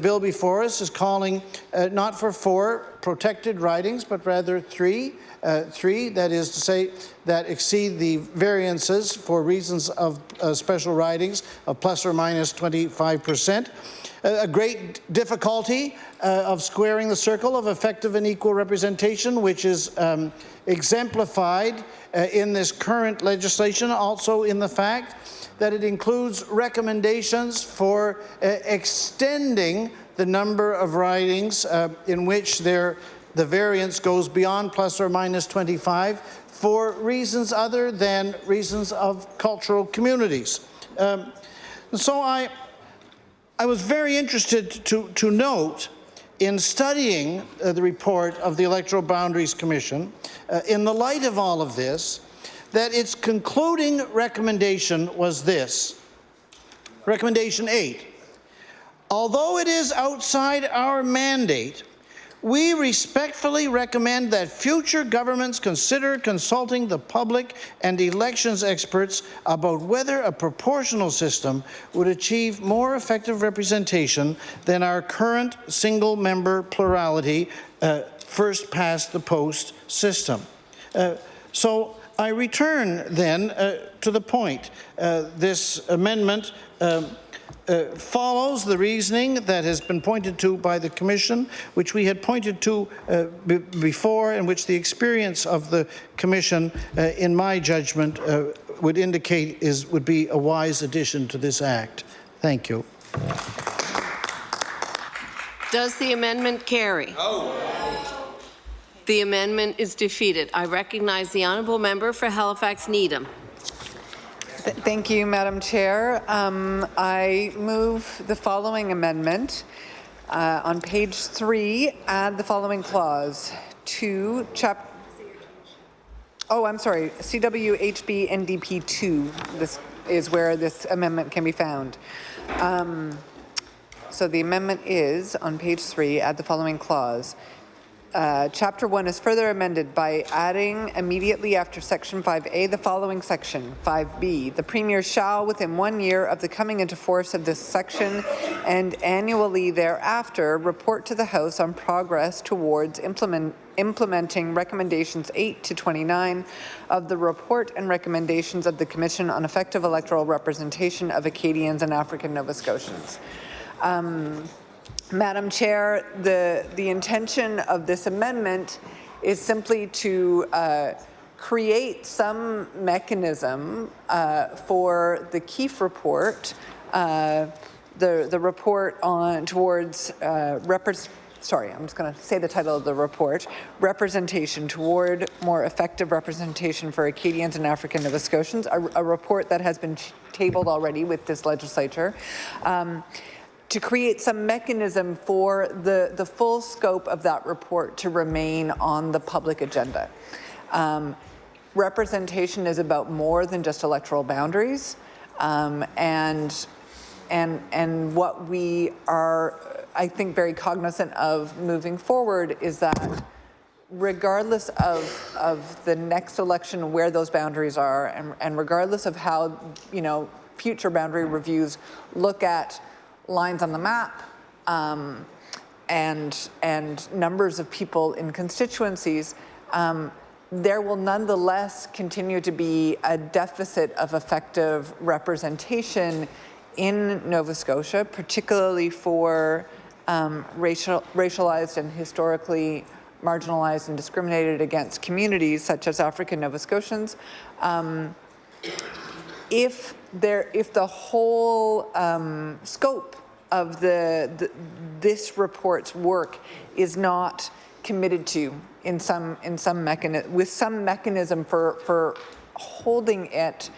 bill before us is calling not for 4 protected ridings, but rather 3, that is to say, that exceed the variances for reasons of special ridings of plus or minus 25%. A great difficulty of squaring the circle of effective and equal representation, which is exemplified in this current legislation, also in the fact that it includes recommendations for extending the number of ridings in which the variance goes beyond plus or minus 25 for reasons other than reasons of cultural communities. So I was very interested to note in studying the report of the Electoral Boundaries Commission, in the light of all of this, that its concluding recommendation was this. Recommendation 8. Although it is outside our mandate, we respectfully recommend that future governments consider consulting the public and elections experts about whether a proportional system would achieve more effective representation than our current single-member plurality first past the post system. So I return then to the point. This amendment follows the reasoning that has been pointed to by the Commission, which we had pointed to before, and which the experience of the Commission, in my judgment, would indicate would be a wise addition to this Act. Thank you. Does the amendment carry? No. The amendment is defeated. I recognize the honourable member for Halifax Needham. Thank you, Madam Chair. I move the following amendment. On page 3, add the following clause to CWHB NDP 2. This is where this amendment can be found. So the amendment is, on page 3, add the following clause. Chapter 1 is further amended by adding immediately after Section 5A the following section, 5B. The Premier shall, within 1 year of the coming into force of this section and annually thereafter, report to the House on progress towards implementing recommendations 8 to 29 of the report and recommendations of the Commission on Effective Electoral Representation of Acadians and African Nova Scotians. Madam Chair, the intention of this amendment is simply to create some mechanism for the Keefe report, the report on towards sorry, I'm just going to say the title of the report, Representation Toward More Effective Representation for Acadians and African Nova Scotians, a report that has been tabled already with this legislature. To create some mechanism for the full scope of that report to remain on the public agenda. Representation is about more than just electoral boundaries, and what we are, I think, very cognizant of moving forward is that regardless of the next election, where those boundaries are, and regardless of how, future boundary reviews look at lines on the map and numbers of people in constituencies, there will nonetheless continue to be a deficit of effective representation in Nova Scotia, particularly for racialized and historically marginalized and discriminated against communities such as African Nova Scotians. If the whole scope of this report's work is not committed to with some mechanism for holding it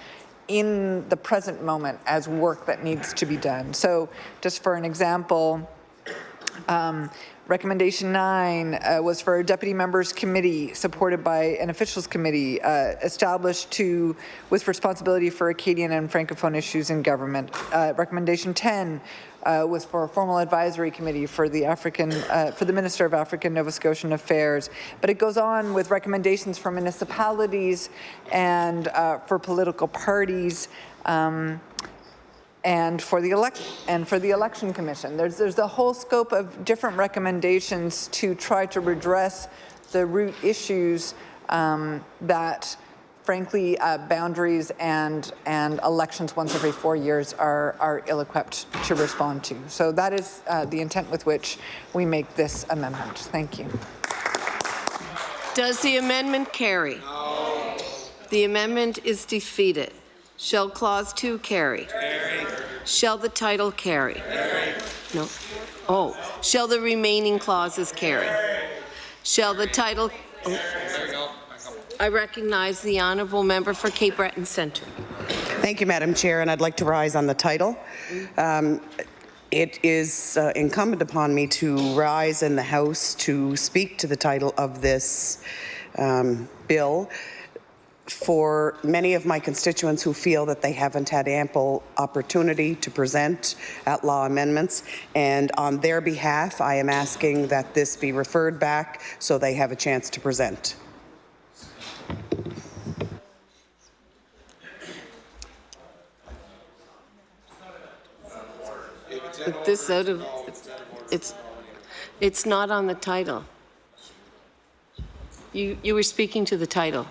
in the present moment as work that needs to be done. So just for an example, Recommendation 9 was for a deputy members committee supported by an officials committee established with responsibility for Acadian and Francophone issues in government. Recommendation 10 was for a formal advisory committee for the Minister of African Nova Scotian Affairs. But it goes on with recommendations for municipalities and for political parties. And for the election commission. There's a whole scope of different recommendations to try to redress the root issues that, frankly, boundaries and elections once every 4 years are ill-equipped to respond to. So that is the intent with which we make this amendment. Thank you. Does the amendment carry? No. The amendment is defeated. Shall Clause 2 carry? Carry. Shall the title carry? Carry. No. Oh. Shall the remaining clauses carry? Carry. Shall the title... Oh. I recognize the honourable member for Cape Breton Centre. Thank you, Madam Chair, and I'd like to rise on the title. It is incumbent upon me to rise in the House to speak to the title of this bill. For many of my constituents who feel that they haven't had ample opportunity to present at-law amendments, and on their behalf, I am asking that this be referred back so they have a chance to present. This out of it's not on the title. You were speaking to the title.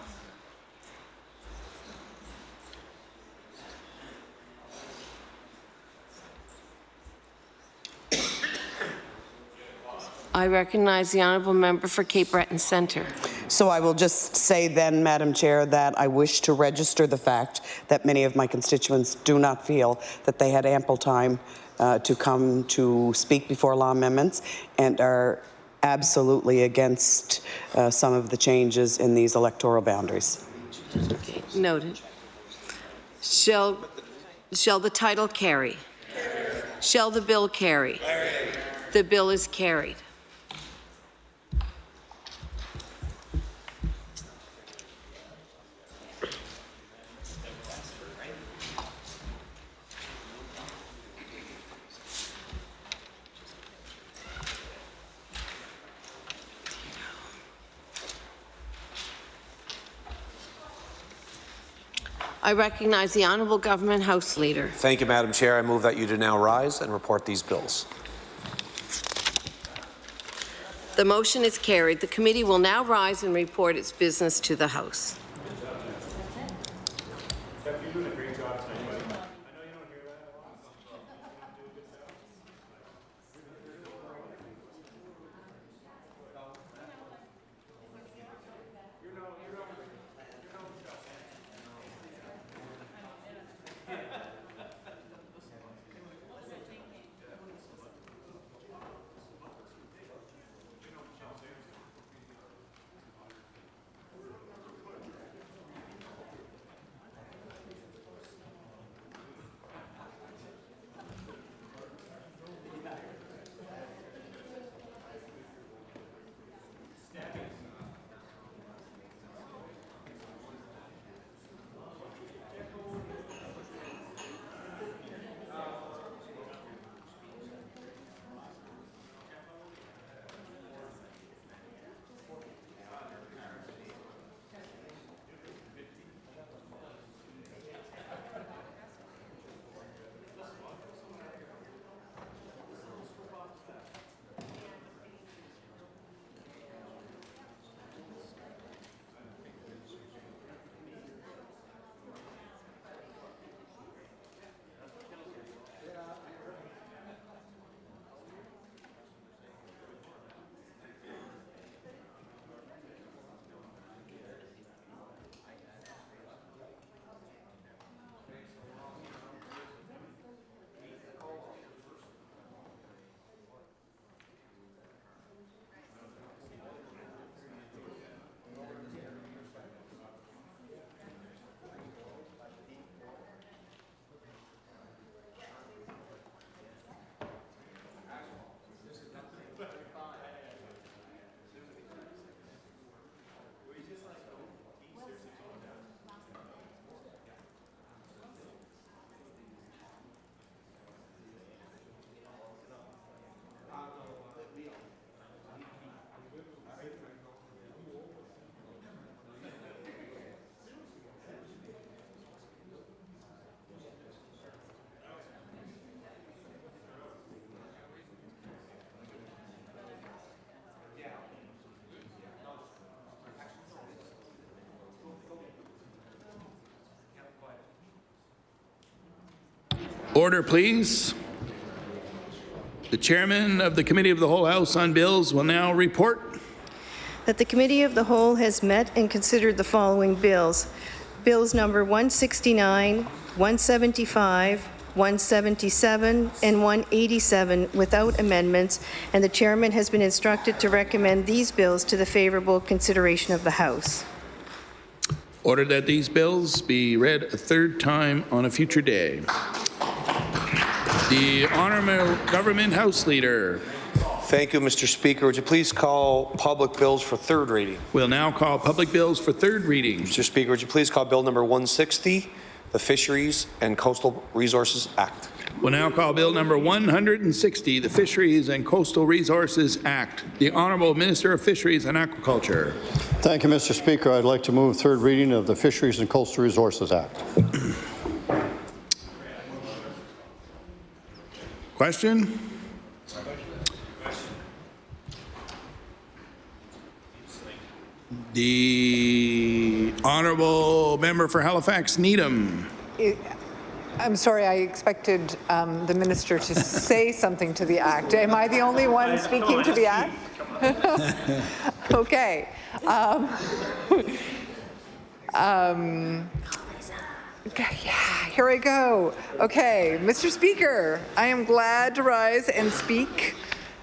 I recognize the honourable member for Cape Breton Centre. So I will just say then, Madam Chair, that I wish to register the fact that many of my constituents do not feel that they had ample time to come to speak before law amendments and are absolutely against some of the changes in these electoral boundaries. Okay, noted. Shall the title carry? Carry. Shall the bill carry? Carry. The bill is carried. I recognize the Honourable Government House Leader. Thank you, Madam Chair. I move that you do now rise and report these bills. The motion is carried. The committee will now rise and report its business to the House. Order, please. The chairman of the Committee of the Whole House on Bills will now report. That the Committee of the Whole has met and considered the following bills. Bills number 169, 175, 177, and 187 without amendments, and the chairman has been instructed to recommend these bills to the favorable consideration of the House. Order that these bills be read a third time on a future day. The Honourable Government House Leader. Thank you, Mr. Speaker. Would you please call public bills for third reading? We'll now call public bills for third reading. Mr. Speaker, would you please call Bill number 160, the Fisheries and Coastal Resources Act? We'll now call Bill number 160, the Fisheries and Coastal Resources Act. The Honourable Minister of Fisheries and Aquaculture. Thank you, Mr. Speaker. I'd like to move third reading of the Fisheries and Coastal Resources Act. Question? The Honourable Member for Halifax Needham. I'm sorry, I expected the minister to say something to the act. Am I the only one speaking to the act? Okay. Yeah, here I go. Okay, Mr. Speaker, I am glad to rise and speak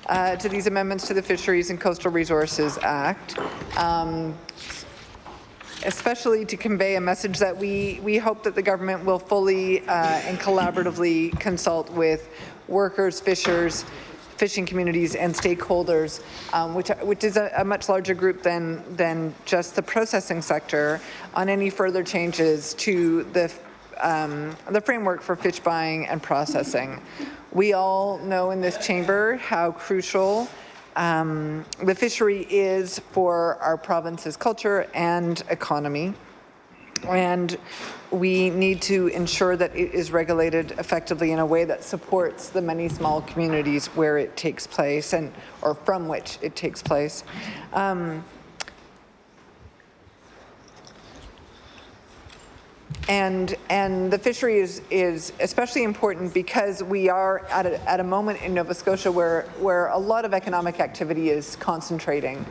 to these amendments to the Fisheries and Coastal Resources Act, especially to convey a message that we hope that the government will fully and collaboratively consult with workers, fishers, fishing communities and stakeholders, which is a much larger group than just the processing sector, on any further changes to the framework for fish buying and processing. We all know in this chamber how crucial the fishery is for our province's culture and economy. And we need to ensure that it is regulated effectively in a way that supports the many small communities where it takes place or from which it takes place. And the fishery is especially important because we are at a moment in Nova Scotia where a lot of economic activity is concentrating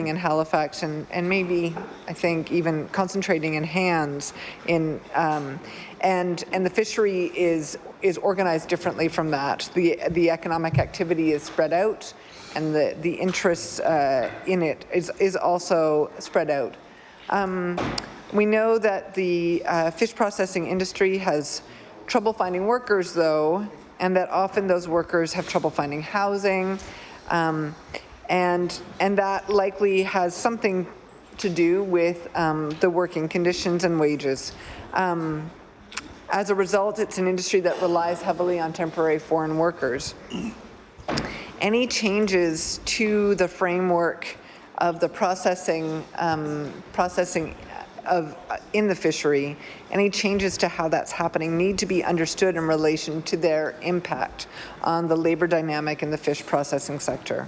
in Halifax and maybe, I think, even concentrating in hands and the fishery is organized differently from that. The economic activity is spread out, and the interests in it is also spread out. We know that the fish processing industry has trouble finding workers, though, and that often those workers have trouble finding housing, and that likely has something to do with the working conditions and wages. As a result, it's an industry that relies heavily on temporary foreign workers. Any changes to the framework of the processing in the fishery, any changes to how that's happening need to be understood in relation to their impact on the labor dynamic in the fish processing sector.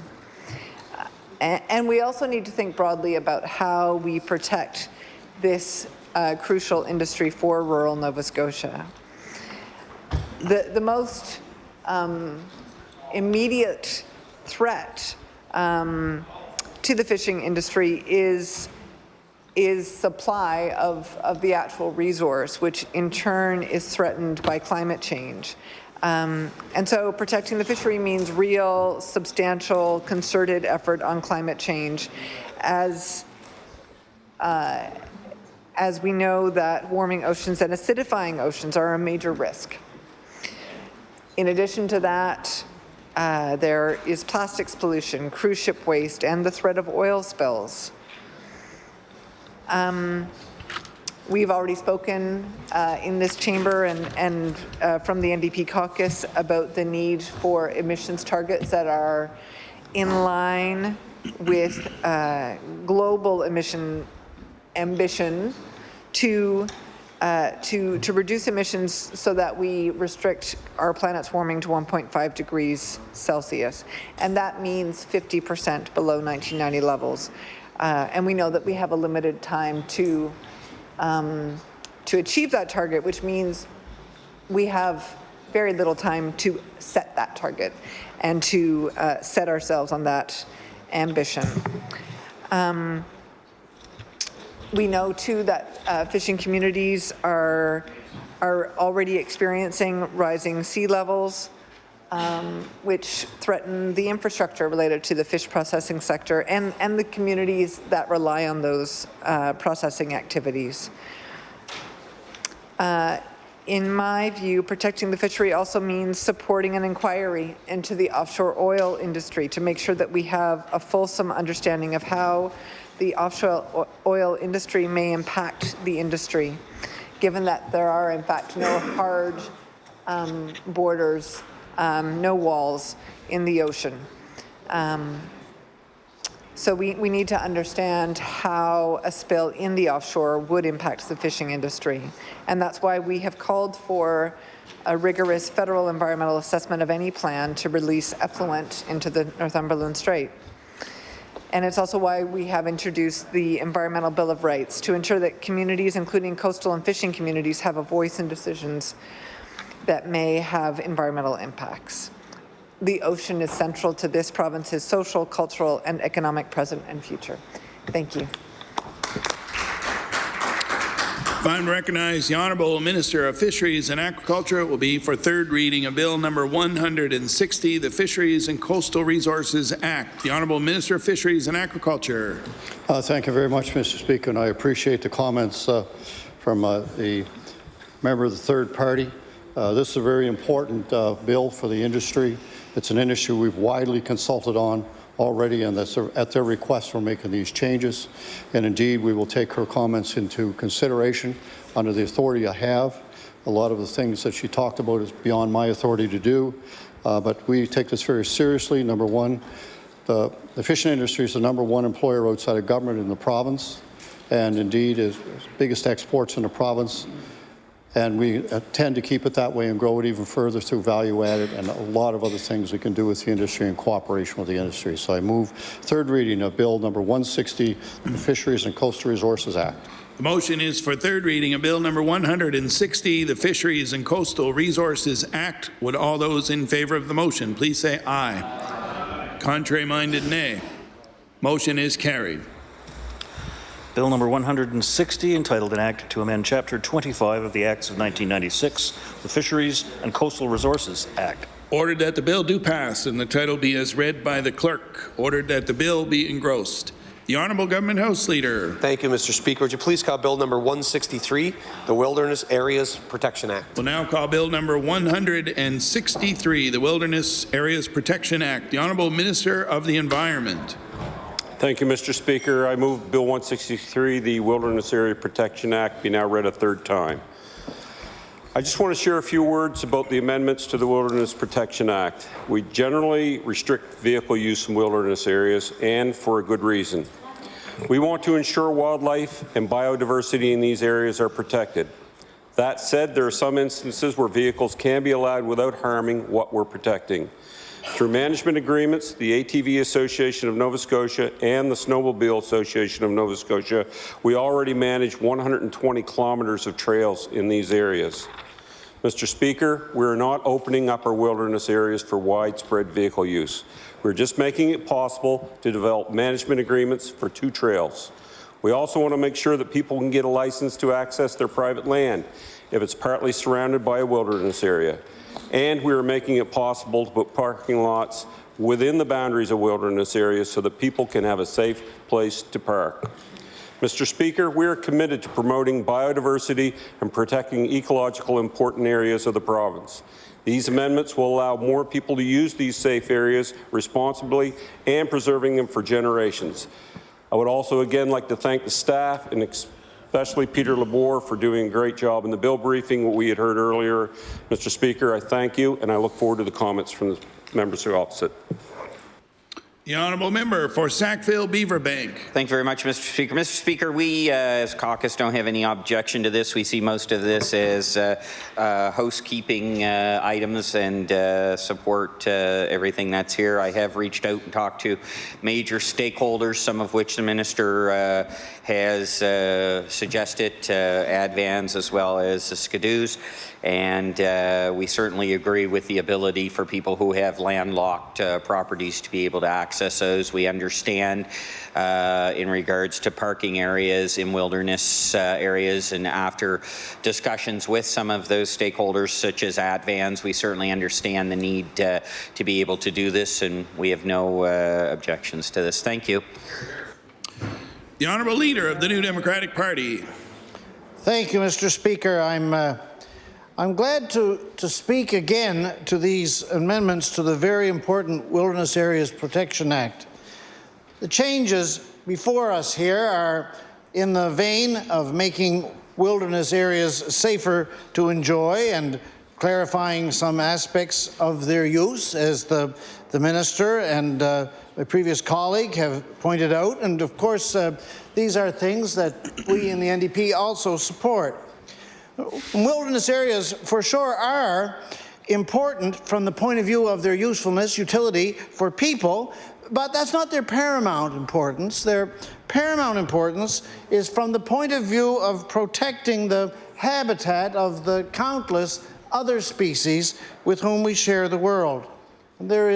And we also need to think broadly about how we protect this crucial industry for rural Nova Scotia. The most immediate threat to the fishing industry is supply of the actual resource, which in turn is threatened by climate change. And so protecting the fishery means real, substantial, concerted effort on climate change, as we know that warming oceans and acidifying oceans are a major risk. In addition to that, there is plastics pollution, cruise ship waste, and the threat of oil spills. We've already spoken in this chamber and from the NDP caucus about the need for emissions targets that are in line with global emission ambition to reduce emissions so that we restrict our planet's warming to 1.5 degrees Celsius. And that means 50% below 1990 levels. And we know that we have a limited time to achieve that target, which means we have very little time to set that target and to set ourselves on that ambition. We know too that fishing communities are already experiencing rising sea levels, which threaten the infrastructure related to the fish processing sector and the communities that rely on those processing activities. In my view, protecting the fishery also means supporting an inquiry into the offshore oil industry to make sure that we have a fulsome understanding of how the offshore oil industry may impact the industry, given that there are, in fact, no hard borders, no walls in the ocean. So we need to understand how a spill in the offshore would impact the fishing industry. And that's why we have called for a rigorous federal environmental assessment of any plan to release effluent into the Northumberland Strait. And it's also why we have introduced the Environmental Bill of Rights to ensure that communities, including coastal and fishing communities, have a voice in decisions that may have environmental impacts. The ocean is central to this province's social, cultural, and economic present and future. Thank you. Time to recognize the Honourable Minister of Fisheries and Aquaculture. It will be for third reading of Bill number 160, the Fisheries and Coastal Resources Act. The Honourable Minister of Fisheries and Aquaculture. Thank you very much, Mr. Speaker, and I appreciate the comments from the member of the third party. This is a very important bill for the industry. It's an industry we've widely consulted on already, and that's at their request we're making these changes. And indeed, we will take her comments into consideration under the authority I have. A lot of the things that she talked about is beyond my authority to do, but we take this very seriously. Number one, the fishing industry is the #1 employer outside of government in the province, and indeed is biggest exports in the province. And we tend to keep it that way and grow it even further through value added and a lot of other things we can do with the industry in cooperation with the industry. So I move third reading of Bill number 160, the Fisheries and Coastal Resources Act. The motion is for third reading of Bill number 160, the Fisheries and Coastal Resources Act. Would all those in favour of the motion please say aye. Aye. Contrary-minded, nay. Motion is carried. Bill number 160, entitled an Act to amend Chapter 25 of the Acts of 1996, the Fisheries and Coastal Resources Act. Ordered that the bill do pass and the title be as read by the clerk. Ordered that the bill be engrossed. The Honourable Government House Leader. Thank you, Mr. Speaker. Would you please call Bill number 163, the Wilderness Areas Protection Act? We'll now call Bill number 163, the Wilderness Areas Protection Act. The Honourable Minister of the Environment. Thank you, Mr. Speaker. I move Bill 163, the Wilderness Area Protection Act, be now read a third time. I just want to share a few words about the amendments to the Wilderness Protection Act. We generally restrict vehicle use in wilderness areas, and for a good reason. We want to ensure wildlife and biodiversity in these areas are protected. That said, there are some instances where vehicles can be allowed without harming what we're protecting. Through management agreements, the ATV Association of Nova Scotia and the Snowmobile Association of Nova Scotia, we already manage 120 kilometres of trails in these areas. Mr. Speaker, we're not opening up our wilderness areas for widespread vehicle use. We're just making it possible to develop management agreements for 2 trails. We also want to make sure that people can get a license to access their private land if it's partly surrounded by a wilderness area. And we are making it possible to put parking lots within the boundaries of wilderness areas so that people can have a safe place to park. Mr. Speaker, we are committed to promoting biodiversity and protecting ecological important areas of the province. These amendments will allow more people to use these safe areas responsibly and preserving them for generations. I would also again like to thank the staff and especially Peter Labor for doing a great job in the bill briefing, what we had heard earlier. Mr. Speaker, I thank you, and I look forward to the comments from the members who are opposite. The honourable member for Sackville Beaverbank. Thank you very much, Mr. Speaker. Mr. Speaker, we as caucus don't have any objection to this. We see most of this as housekeeping items and support everything that's here. I have reached out and talked to major stakeholders, some of which the minister has suggested, AdVans as well as the Skidoos. And we certainly agree with the ability for people who have landlocked properties to be able to access those. We understand in regards to parking areas in wilderness areas, and after discussions with some of those stakeholders such as AdVans, we certainly understand the need to be able to do this, and we have no objections to this. Thank you. The honourable leader of the New Democratic Party. Thank you, Mr. Speaker. I'm glad to speak again to these amendments to the very important Wilderness Areas Protection Act. The changes before us here are in the vein of making wilderness areas safer to enjoy and clarifying some aspects of their use, as the minister and my previous colleague have pointed out. And of course, these are things that we in the NDP also support. Wilderness areas for sure are important from the point of view of their usefulness, utility for people, but that's not their paramount importance. Their paramount importance is from the point of view of protecting the habitat of the countless other species with whom we share the world. And there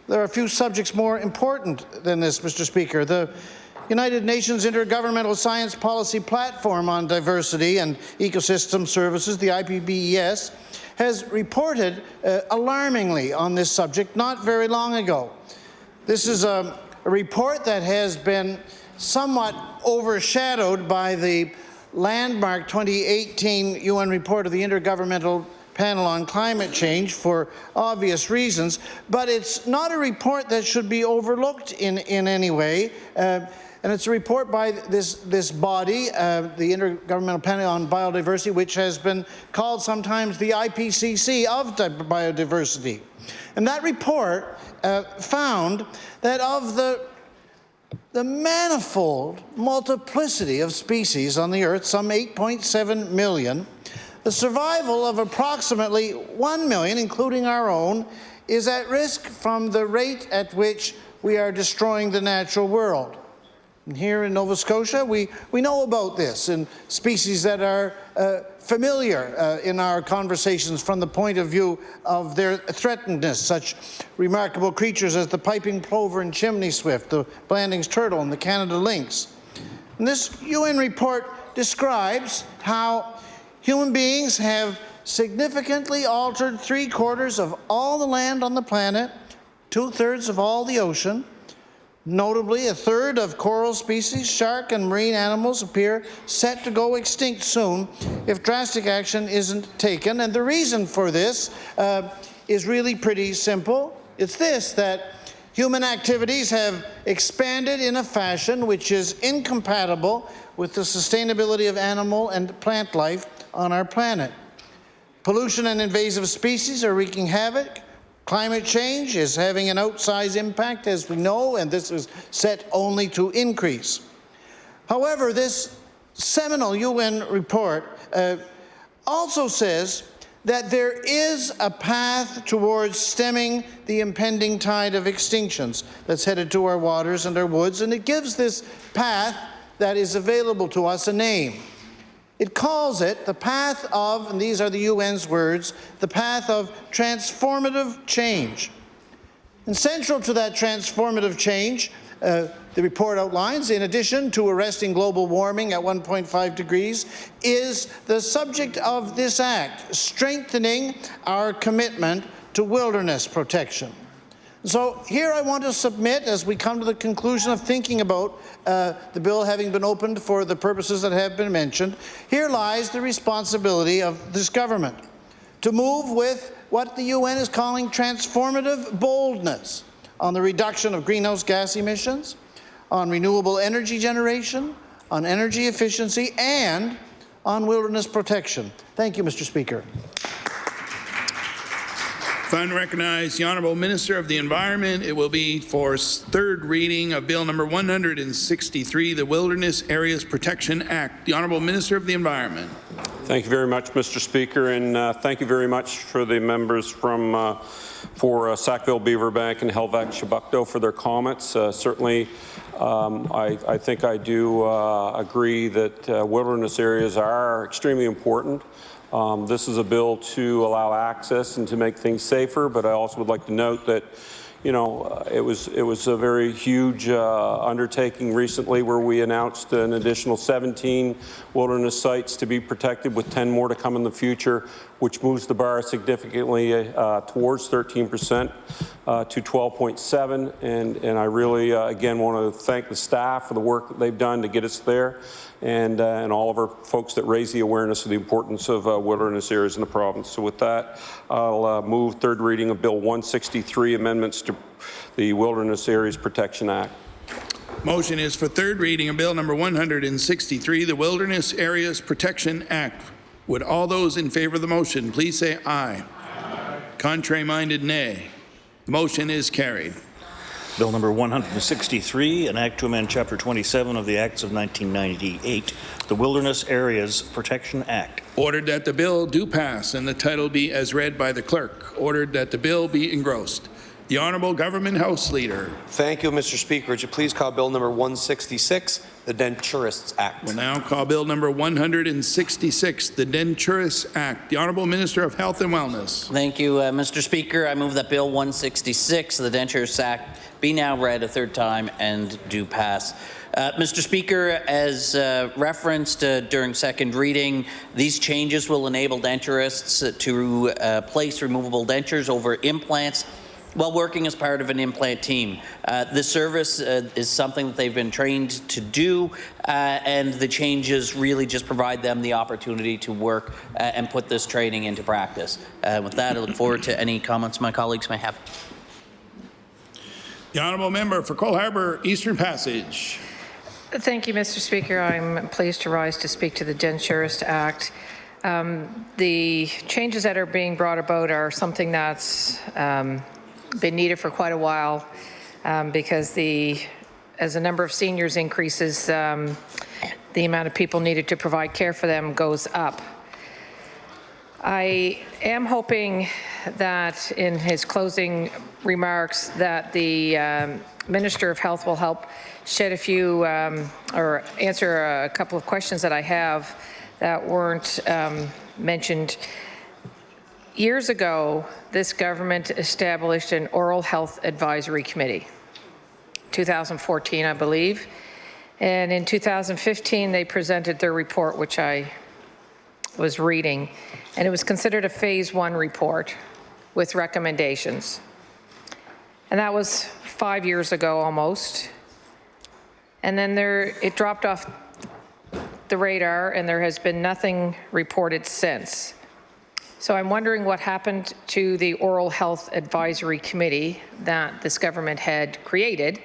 are a few subjects more important than this, Mr. Speaker. The United Nations Intergovernmental Science Policy Platform on Diversity and Ecosystem Services, the IPBES, has reported alarmingly on this subject not very long ago. This is a report that has been somewhat overshadowed by the landmark 2018 UN report of the Intergovernmental Panel on Climate Change for obvious reasons, but it's not a report that should be overlooked in any way. And it's a report by this body, the Intergovernmental Panel on Biodiversity, which has been called sometimes the IPCC of biodiversity. And that report found that of the manifold multiplicity of species on the Earth, some 8.7 million, the survival of approximately 1 million, including our own, is at risk from the rate at which we are destroying the natural world. And here in Nova Scotia, we know about this, and species that are familiar in our conversations from the point of view of their threatenedness, such remarkable creatures as the piping plover and chimney swift, the Blanding's turtle, and the Canada lynx. And this UN report describes how human beings have significantly altered 3/4 of all the land on the planet, 2/3 of all the ocean. Notably, 1/3 of coral species, shark and marine animals appear set to go extinct soon if drastic action isn't taken. And the reason for this is really pretty simple. It's this, that human activities have expanded in a fashion which is incompatible with the sustainability of animal and plant life on our planet. Pollution and invasive species are wreaking havoc. Climate change is having an outsized impact, as we know, and this is set only to increase. However, this seminal UN report also says that there is a path towards stemming the impending tide of extinctions that's headed to our waters and our woods, and it gives this path that is available to us a name. It calls it the path of, and these are the UN's words, the path of transformative change. And central to that transformative change, the report outlines, in addition to arresting global warming at 1.5 degrees, is the subject of this act, strengthening our commitment to wilderness protection. So here I want to submit, as we come to the conclusion of thinking about the bill having been opened for the purposes that have been mentioned, here lies the responsibility of this government to move with what the UN is calling transformative boldness on the reduction of greenhouse gas emissions, on renewable energy generation, on energy efficiency, and on wilderness protection. Thank you, Mr. Speaker. Recognize the Honourable Minister of the Environment. It will be for third reading of Bill number 163, the Wilderness Areas Protection Act. The Honourable Minister of the Environment. Thank you very much, Mr. Speaker, and thank you very much for the members from Sackville, Beaverbank, and Halifax-Chebucto for their comments. Certainly, I think I do agree that wilderness areas are extremely important. This is a bill to allow access and to make things safer, but I also would like to note that, you know, it was a very huge undertaking recently where we announced an additional 17 wilderness sites to be protected, with 10 more to come in the future, which moves the bar significantly towards 13% to 12.7. And I really, again, want to thank the staff for the work that they've done to get us there, and all of our folks that raise the awareness of the importance of wilderness areas in the province. So with that, I'll move third reading of Bill 163, amendments to the Wilderness Areas Protection Act. Motion is for third reading of Bill number 163, the Wilderness Areas Protection Act. Would all those in favor of the motion please say aye. Aye. Contrary-minded, nay. The motion is carried. Bill number 163, an act to amend Chapter 27 of the Acts of 1998, the Wilderness Areas Protection Act. Ordered that the bill do pass and the title be as read by the clerk. Ordered that the bill be engrossed. The Honourable Government House Leader. Thank you, Mr. Speaker. Would you please call Bill number 166, the Denturists Act? We'll now call Bill number 166, the Denturists Act. The Honourable Minister of Health and Wellness. Thank you, Mr. Speaker. I move that Bill 166, the Denturists Act, be now read a third time and do pass. Mr. Speaker, as referenced during second reading, these changes will enable denturists to place removable dentures over implants while working as part of an implant team. This service is something that they've been trained to do, and the changes really just provide them the opportunity to work and put this training into practice. With that, I look forward to any comments my colleagues may have. The Honourable Member for Cole Harbour, Eastern Passage. Thank you, Mr. Speaker. I'm pleased to rise to speak to the Denturists Act. The changes that are being brought about are something that's been needed for quite a while because as the number of seniors increases, the amount of people needed to provide care for them goes up. I am hoping that in his closing remarks that the Minister of Health will help shed a few or answer a couple of questions that I have that weren't mentioned. Years ago, this government established an oral health advisory committee, 2014, I believe, and in 2015 they presented their report, which I was reading, and it was considered a phase 1 report with recommendations. And that was 5 years ago almost. And then it dropped off the radar and there has been nothing reported since. So I'm wondering what happened to the Oral Health Advisory Committee that this government had created.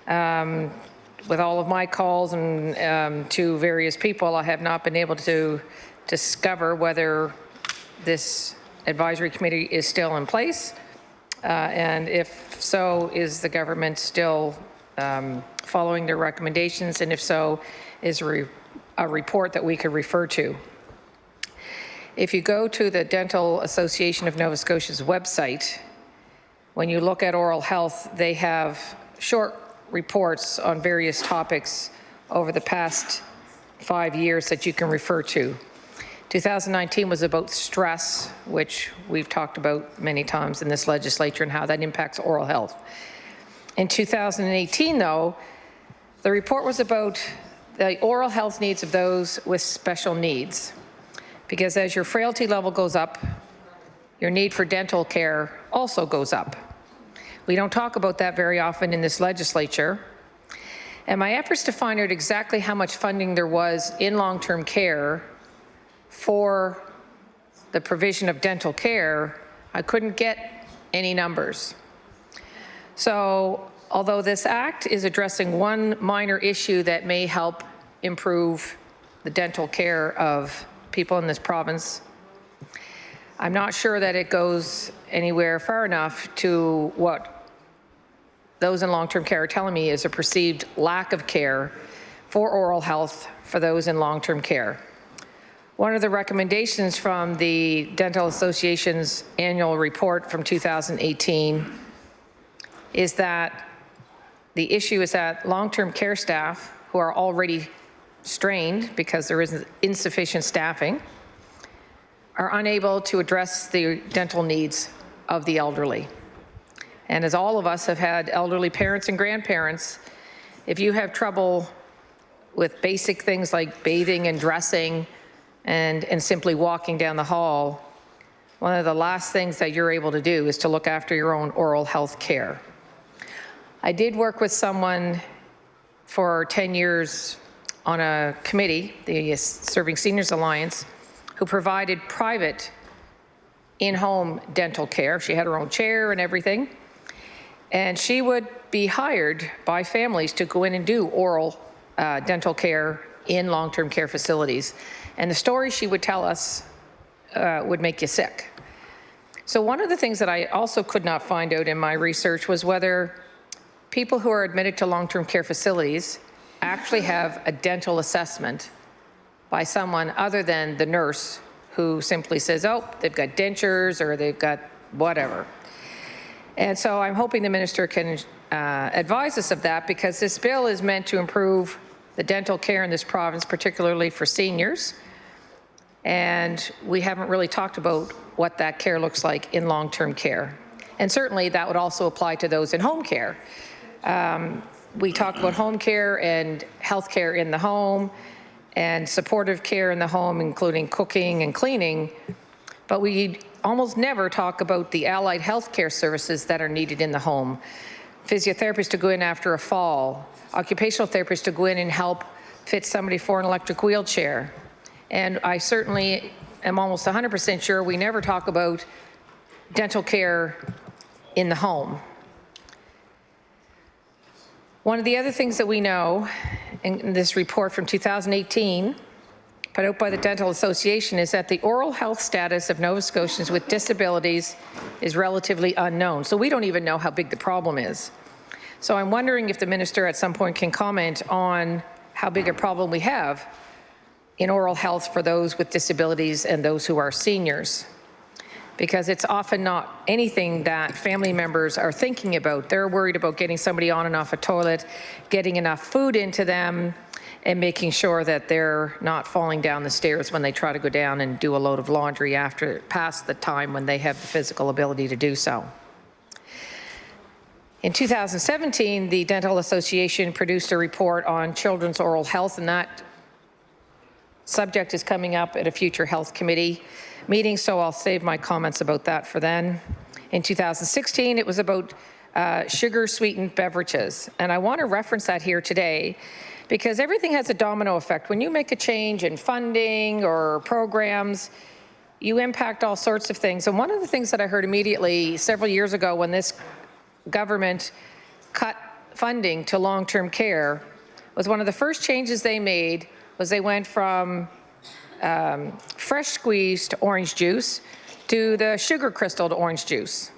With all of my calls and to various people, I have not been able to discover whether this advisory committee is still in place. And if so, is the government still following their recommendations? And if so, is a report that we could refer to? If you go to the Dental Association of Nova Scotia's website, when you look at oral health, they have short reports on various topics over the past 5 years that you can refer to. 2019 was about stress, which we've talked about many times in this legislature and how that impacts oral health. In 2018, though, the report was about the oral health needs of those with special needs. Because as your frailty level goes up, your need for dental care also goes up. We don't talk about that very often in this legislature. And my efforts to find out exactly how much funding there was in long-term care for the provision of dental care, I couldn't get any numbers. So, although this act is addressing one minor issue that may help improve the dental care of people in this province, I'm not sure that it goes anywhere far enough to what those in long-term care are telling me is a perceived lack of care for oral health for those in long-term care. One of the recommendations from the Dental Association's annual report from 2018 is that the issue is that long-term care staff who are already strained because there isn't insufficient staffing are unable to address the dental needs of the elderly. And as all of us have had elderly parents and grandparents, if you have trouble with basic things like bathing and dressing and simply walking down the hall, one of the last things that you're able to do is to look after your own oral health care. I did work with someone for 10 years on a committee, the Serving Seniors Alliance, who provided private in-home dental care. She had her own chair and everything. And she would be hired by families to go in and do oral dental care in long-term care facilities. And the stories she would tell us would make you sick. So one of the things that I also could not find out in my research was whether people who are admitted to long-term care facilities actually have a dental assessment by someone other than the nurse who simply says, oh, they've got dentures or they've got whatever. And so I'm hoping the minister can advise us of that, because this bill is meant to improve the dental care in this province, particularly for seniors. And we haven't really talked about what that care looks like in long-term care. And certainly that would also apply to those in home care. We talk about home care and health care in the home and supportive care in the home, including cooking and cleaning, but we almost never talk about the allied health care services that are needed in the home. Physiotherapists to go in after a fall, occupational therapists to go in and help fit somebody for an electric wheelchair. And I certainly am almost 100% sure we never talk about dental care in the home. One of the other things that we know in this report from 2018, put out by the Dental Association, is that the oral health status of Nova Scotians with disabilities is relatively unknown. So we don't even know how big the problem is. So I'm wondering if the minister at some point can comment on how big a problem we have in oral health for those with disabilities and those who are seniors. Because it's often not anything that family members are thinking about. They're worried about getting somebody on and off a toilet, getting enough food into them, and making sure that they're not falling down the stairs when they try to go down and do a load of laundry past the time when they have the physical ability to do so. In 2017, the Dental Association produced a report on children's oral health, and that subject is coming up at a future health committee meeting, so I'll save my comments about that for then. In 2016, it was about sugar-sweetened beverages, and I want to reference that here today because everything has a domino effect. When you make a change in funding or programs, you impact all sorts of things. And one of the things that I heard immediately several years ago when this government cut funding to long-term care was one of the first changes they made was they went from fresh squeezed orange juice to the sugar crystalled orange juice.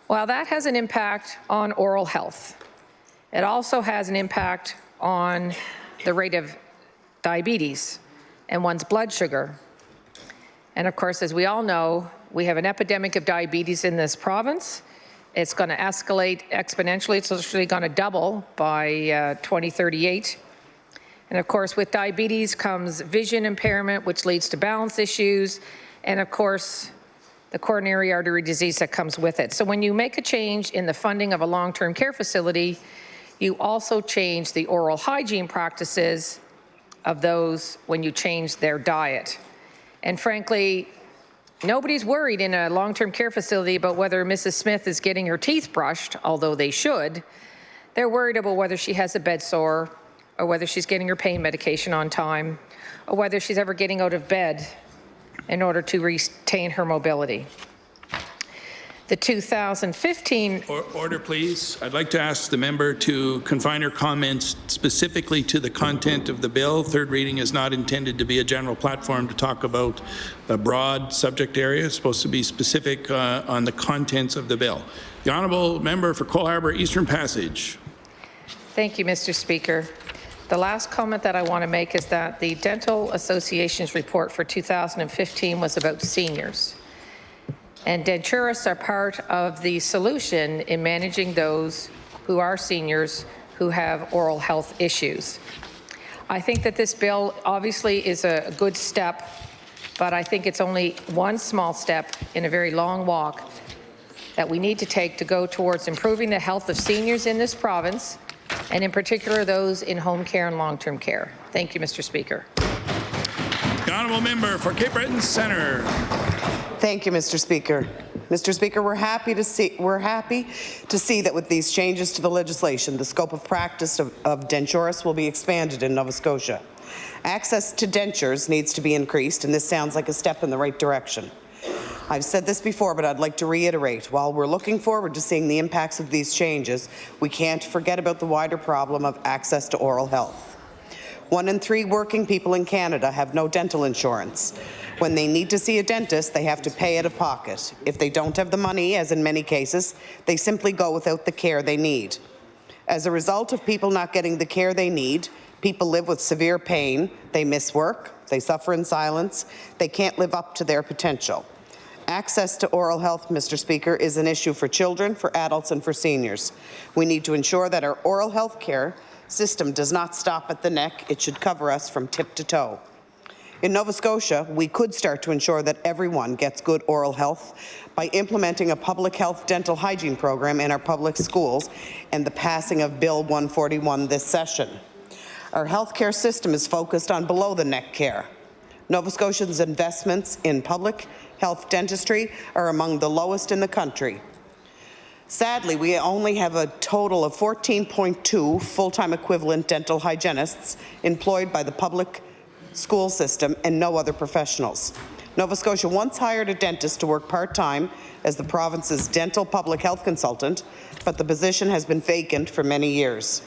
Well, that has an impact on oral health. It also has an impact on the rate of diabetes and one's blood sugar. And of course, as we all know, we have an epidemic of diabetes in this province. It's going to escalate exponentially. It's literally going to double by 2038. And of course, with diabetes comes vision impairment, which leads to balance issues, and of course, the coronary artery disease that comes with it. So when you make a change in the funding of a long-term care facility, you also change the oral hygiene practices of those when you change their diet. And frankly, nobody's worried in a long-term care facility about whether Mrs. Smith is getting her teeth brushed, although they should. They're worried about whether she has a bed sore, or whether she's getting her pain medication on time, or whether she's ever getting out of bed in order to retain her mobility. The 2015... Order, please. I'd like to ask the member to confine her comments specifically to the content of the bill. Third reading is not intended to be a general platform to talk about a broad subject area. It's supposed to be specific on the contents of the bill. The honourable member for Cole Harbour Eastern Passage. Thank you, Mr. Speaker. The last comment that I want to make is that the Dental Association's report for 2015 was about seniors. And denturists are part of the solution in managing those who are seniors who have oral health issues. I think that this bill obviously is a good step, but I think it's only one small step in a very long walk that we need to take to go towards improving the health of seniors in this province, and in particular those in home care and long-term care. Thank you, Mr. Speaker. The honourable member for Cape Breton Centre. Thank you, Mr. Speaker. Mr. Speaker, we're happy to see that with these changes to the legislation, the scope of practice of denturists will be expanded in Nova Scotia. Access to dentures needs to be increased, and this sounds like a step in the right direction. I've said this before, but I'd like to reiterate. While we're looking forward to seeing the impacts of these changes, we can't forget about the wider problem of access to oral health. 1 in 3 working people in Canada have no dental insurance. When they need to see a dentist, they have to pay out of pocket. If they don't have the money, as in many cases, they simply go without the care they need. As a result of people not getting the care they need, people live with severe pain, they miss work, they suffer in silence, they can't live up to their potential. Access to oral health, Mr. Speaker, is an issue for children, for adults, and for seniors. We need to ensure that our oral health care system does not stop at the neck. It should cover us from tip to toe. In Nova Scotia, we could start to ensure that everyone gets good oral health by implementing a public health dental hygiene program in our public schools and the passing of Bill 141 this session. Our healthcare system is focused on below-the-neck care. Nova Scotians' investments in public health dentistry are among the lowest in the country. Sadly, we only have a total of 14.2 full-time equivalent dental hygienists employed by the public school system and no other professionals. Nova Scotia once hired a dentist to work part-time as the province's dental public health consultant, but the position has been vacant for many years.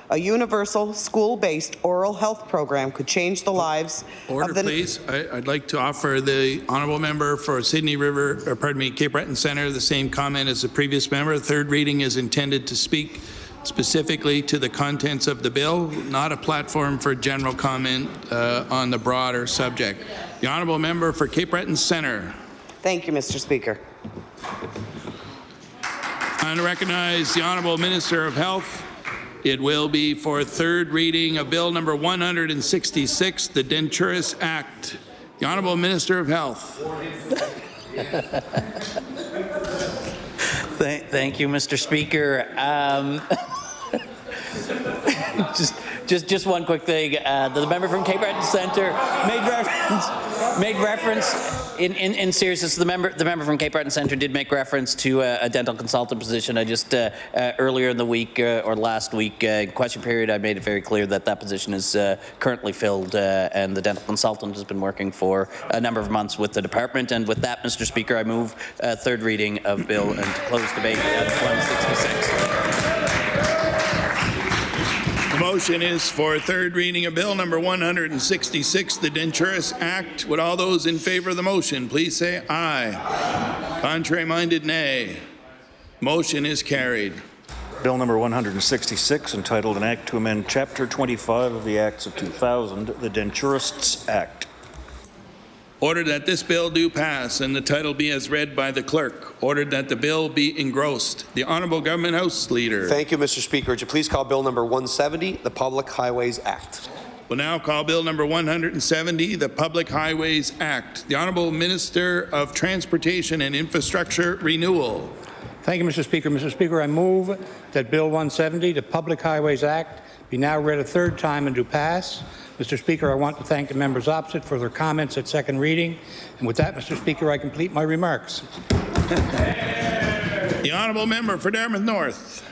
A universal school-based oral health program could change the lives of the... Please. I'd like to offer the honourable member for Cape Breton Centre the same comment as the previous member. The third reading is intended to speak specifically to the contents of the bill, not a platform for general comment on the broader subject. The honourable member for Cape Breton Centre. Thank you, Mr. Speaker. I recognize the Honourable Minister of Health. It will be for third reading of Bill number 166, the Dentures Act. The Honourable Minister of Health. Thank you, Mr. Speaker. Just one quick thing. The member from Cape Breton Centre made reference. In seriousness, the member from Cape Breton Centre did make reference to a dental consultant position. I just earlier in the week or last week question period, I made it very clear that that position is currently filled, and the dental consultant has been working for a number of months with the department. And with that, Mr. Speaker, I move third reading of bill and to close debate at 166. The motion is for third reading of Bill number 166, the Dentures Act. Would all those in favour of the motion please say aye. Contrary-minded, nay. Motion is carried. Bill number 166, entitled An Act to Amend Chapter 25 of the Acts of 2000, the Denturists Act. Ordered that this bill do pass and the title be as read by the clerk. Ordered that the bill be engrossed. The Honourable Government House Leader. Thank you, Mr. Speaker. Would you please call Bill number 170, the Public Highways Act. We'll now call Bill number 170, the Public Highways Act. The Honourable Minister of Transportation and Infrastructure Renewal. Thank you, Mr. Speaker. Mr. Speaker, I move that Bill 170, the Public Highways Act, be now read a third time and do pass. Mr. Speaker, I want to thank the members opposite for their comments at second reading. And with that, Mr. Speaker, I complete my remarks. The Honourable Member for Dartmouth North.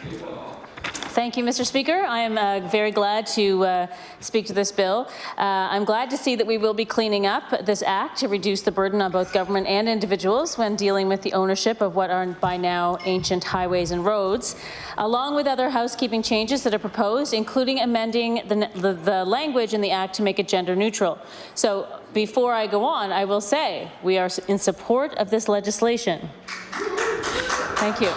Thank you, Mr. Speaker. I am very glad to speak to this bill. I'm glad to see that we will be cleaning up this act to reduce the burden on both government and individuals when dealing with the ownership of what are by now ancient highways and roads, along with other housekeeping changes that are proposed, including amending the language in the act to make it gender neutral. So before I go on, I will say we are in support of this legislation. Thank you.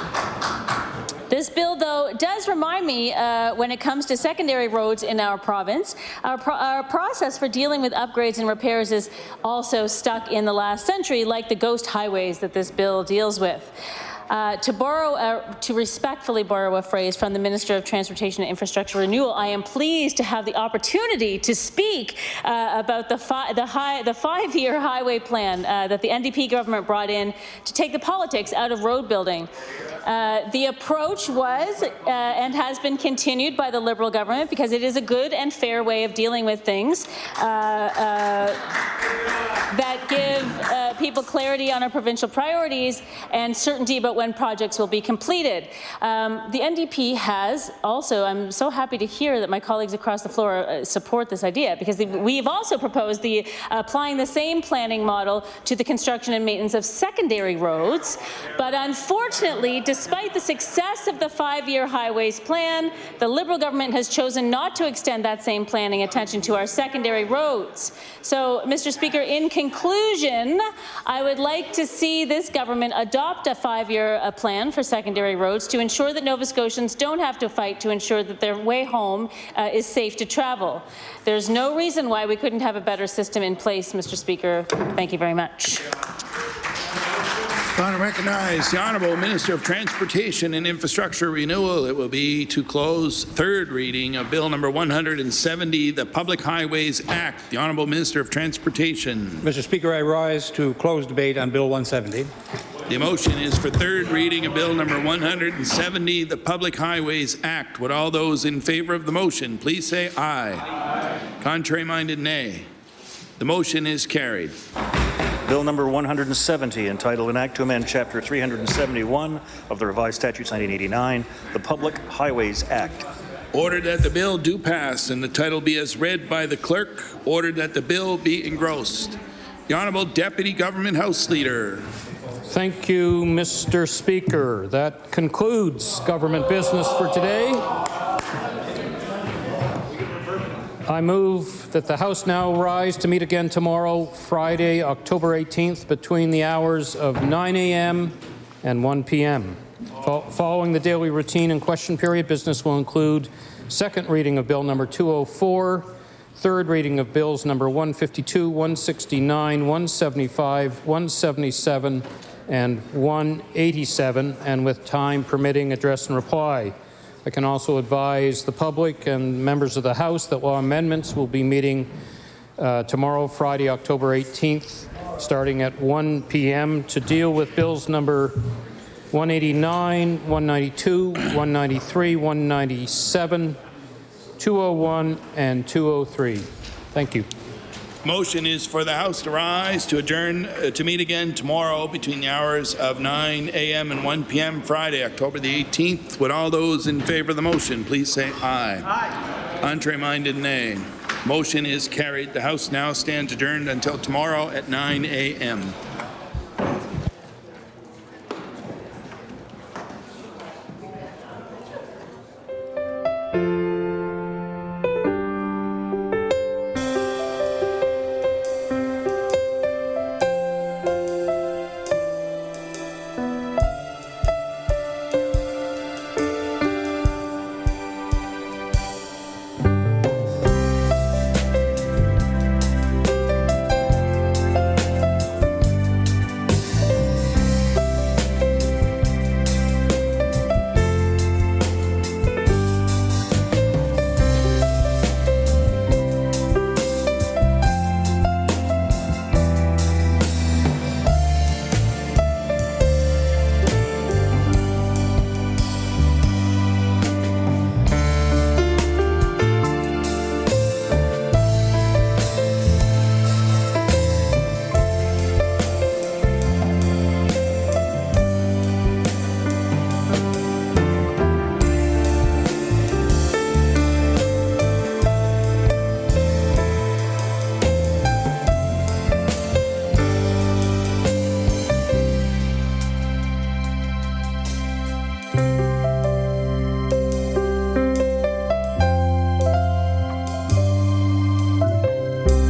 This bill, though, does remind me, when it comes to secondary roads in our province, our process for dealing with upgrades and repairs is also stuck in the last century, like the ghost highways that this bill deals with. To respectfully borrow a phrase from the Minister of Transportation and Infrastructure Renewal, I am pleased to have the opportunity to speak about the five-year highway plan that the NDP government brought in to take the politics out of road building. The approach was and has been continued by the Liberal government because it is a good and fair way of dealing with things that give people clarity on our provincial priorities and certainty about when projects will be completed. The NDP has also, I'm so happy to hear that my colleagues across the floor support this idea, because we've also proposed applying the same planning model to the construction and maintenance of secondary roads, but unfortunately, despite the success of the five-year highways plan, the Liberal government has chosen not to extend that same planning attention to our secondary roads. So, Mr. Speaker, in conclusion, I would like to see this government adopt a five-year plan for secondary roads to ensure that Nova Scotians don't have to fight to ensure that their way home is safe to travel. There's no reason why we couldn't have a better system in place, Mr. Speaker. Thank you very much. I recognize the Honourable Minister of Transportation and Infrastructure Renewal. It will be to close third reading of Bill number 170, the Public Highways Act. The Honourable Minister of Transportation. Mr. Speaker, I rise to close debate on Bill 170. The motion is for third reading of Bill number 170, the Public Highways Act. Would all those in favour of the motion please say aye. Aye. Contrary-minded, nay. The motion is carried. Bill number 170, entitled An Act to Amend Chapter 371 of the Revised Statutes 1989, the Public Highways Act. Ordered that the bill do pass and the title be as read by the clerk. Ordered that the bill be engrossed. The Honourable Deputy Government House Leader. Thank you, Mr. Speaker. That concludes government business for today. I move that the House now rise to meet again tomorrow, Friday, October 18th, between the hours of 9 a.m. and 1 p.m. Following the daily routine and question period, business will include second reading of Bill number 204, third reading of Bills number 152, 169, 175, 177, and 187, and with time permitting, address and reply. I can also advise the public and members of the House that law amendments will be meeting tomorrow, Friday, October 18th, starting at 1 p.m. to deal with bills number 189, 192, 193, 197, 201, and 203. Thank you. Motion is for the House to rise to adjourn to meet again tomorrow between the hours of 9 a.m. and 1 p.m. Friday, October the 18th. Would all those in favor of the motion please say aye. Aye. Contrary-minded, nay. Motion is carried. The House now stands adjourned until tomorrow at 9 a.m.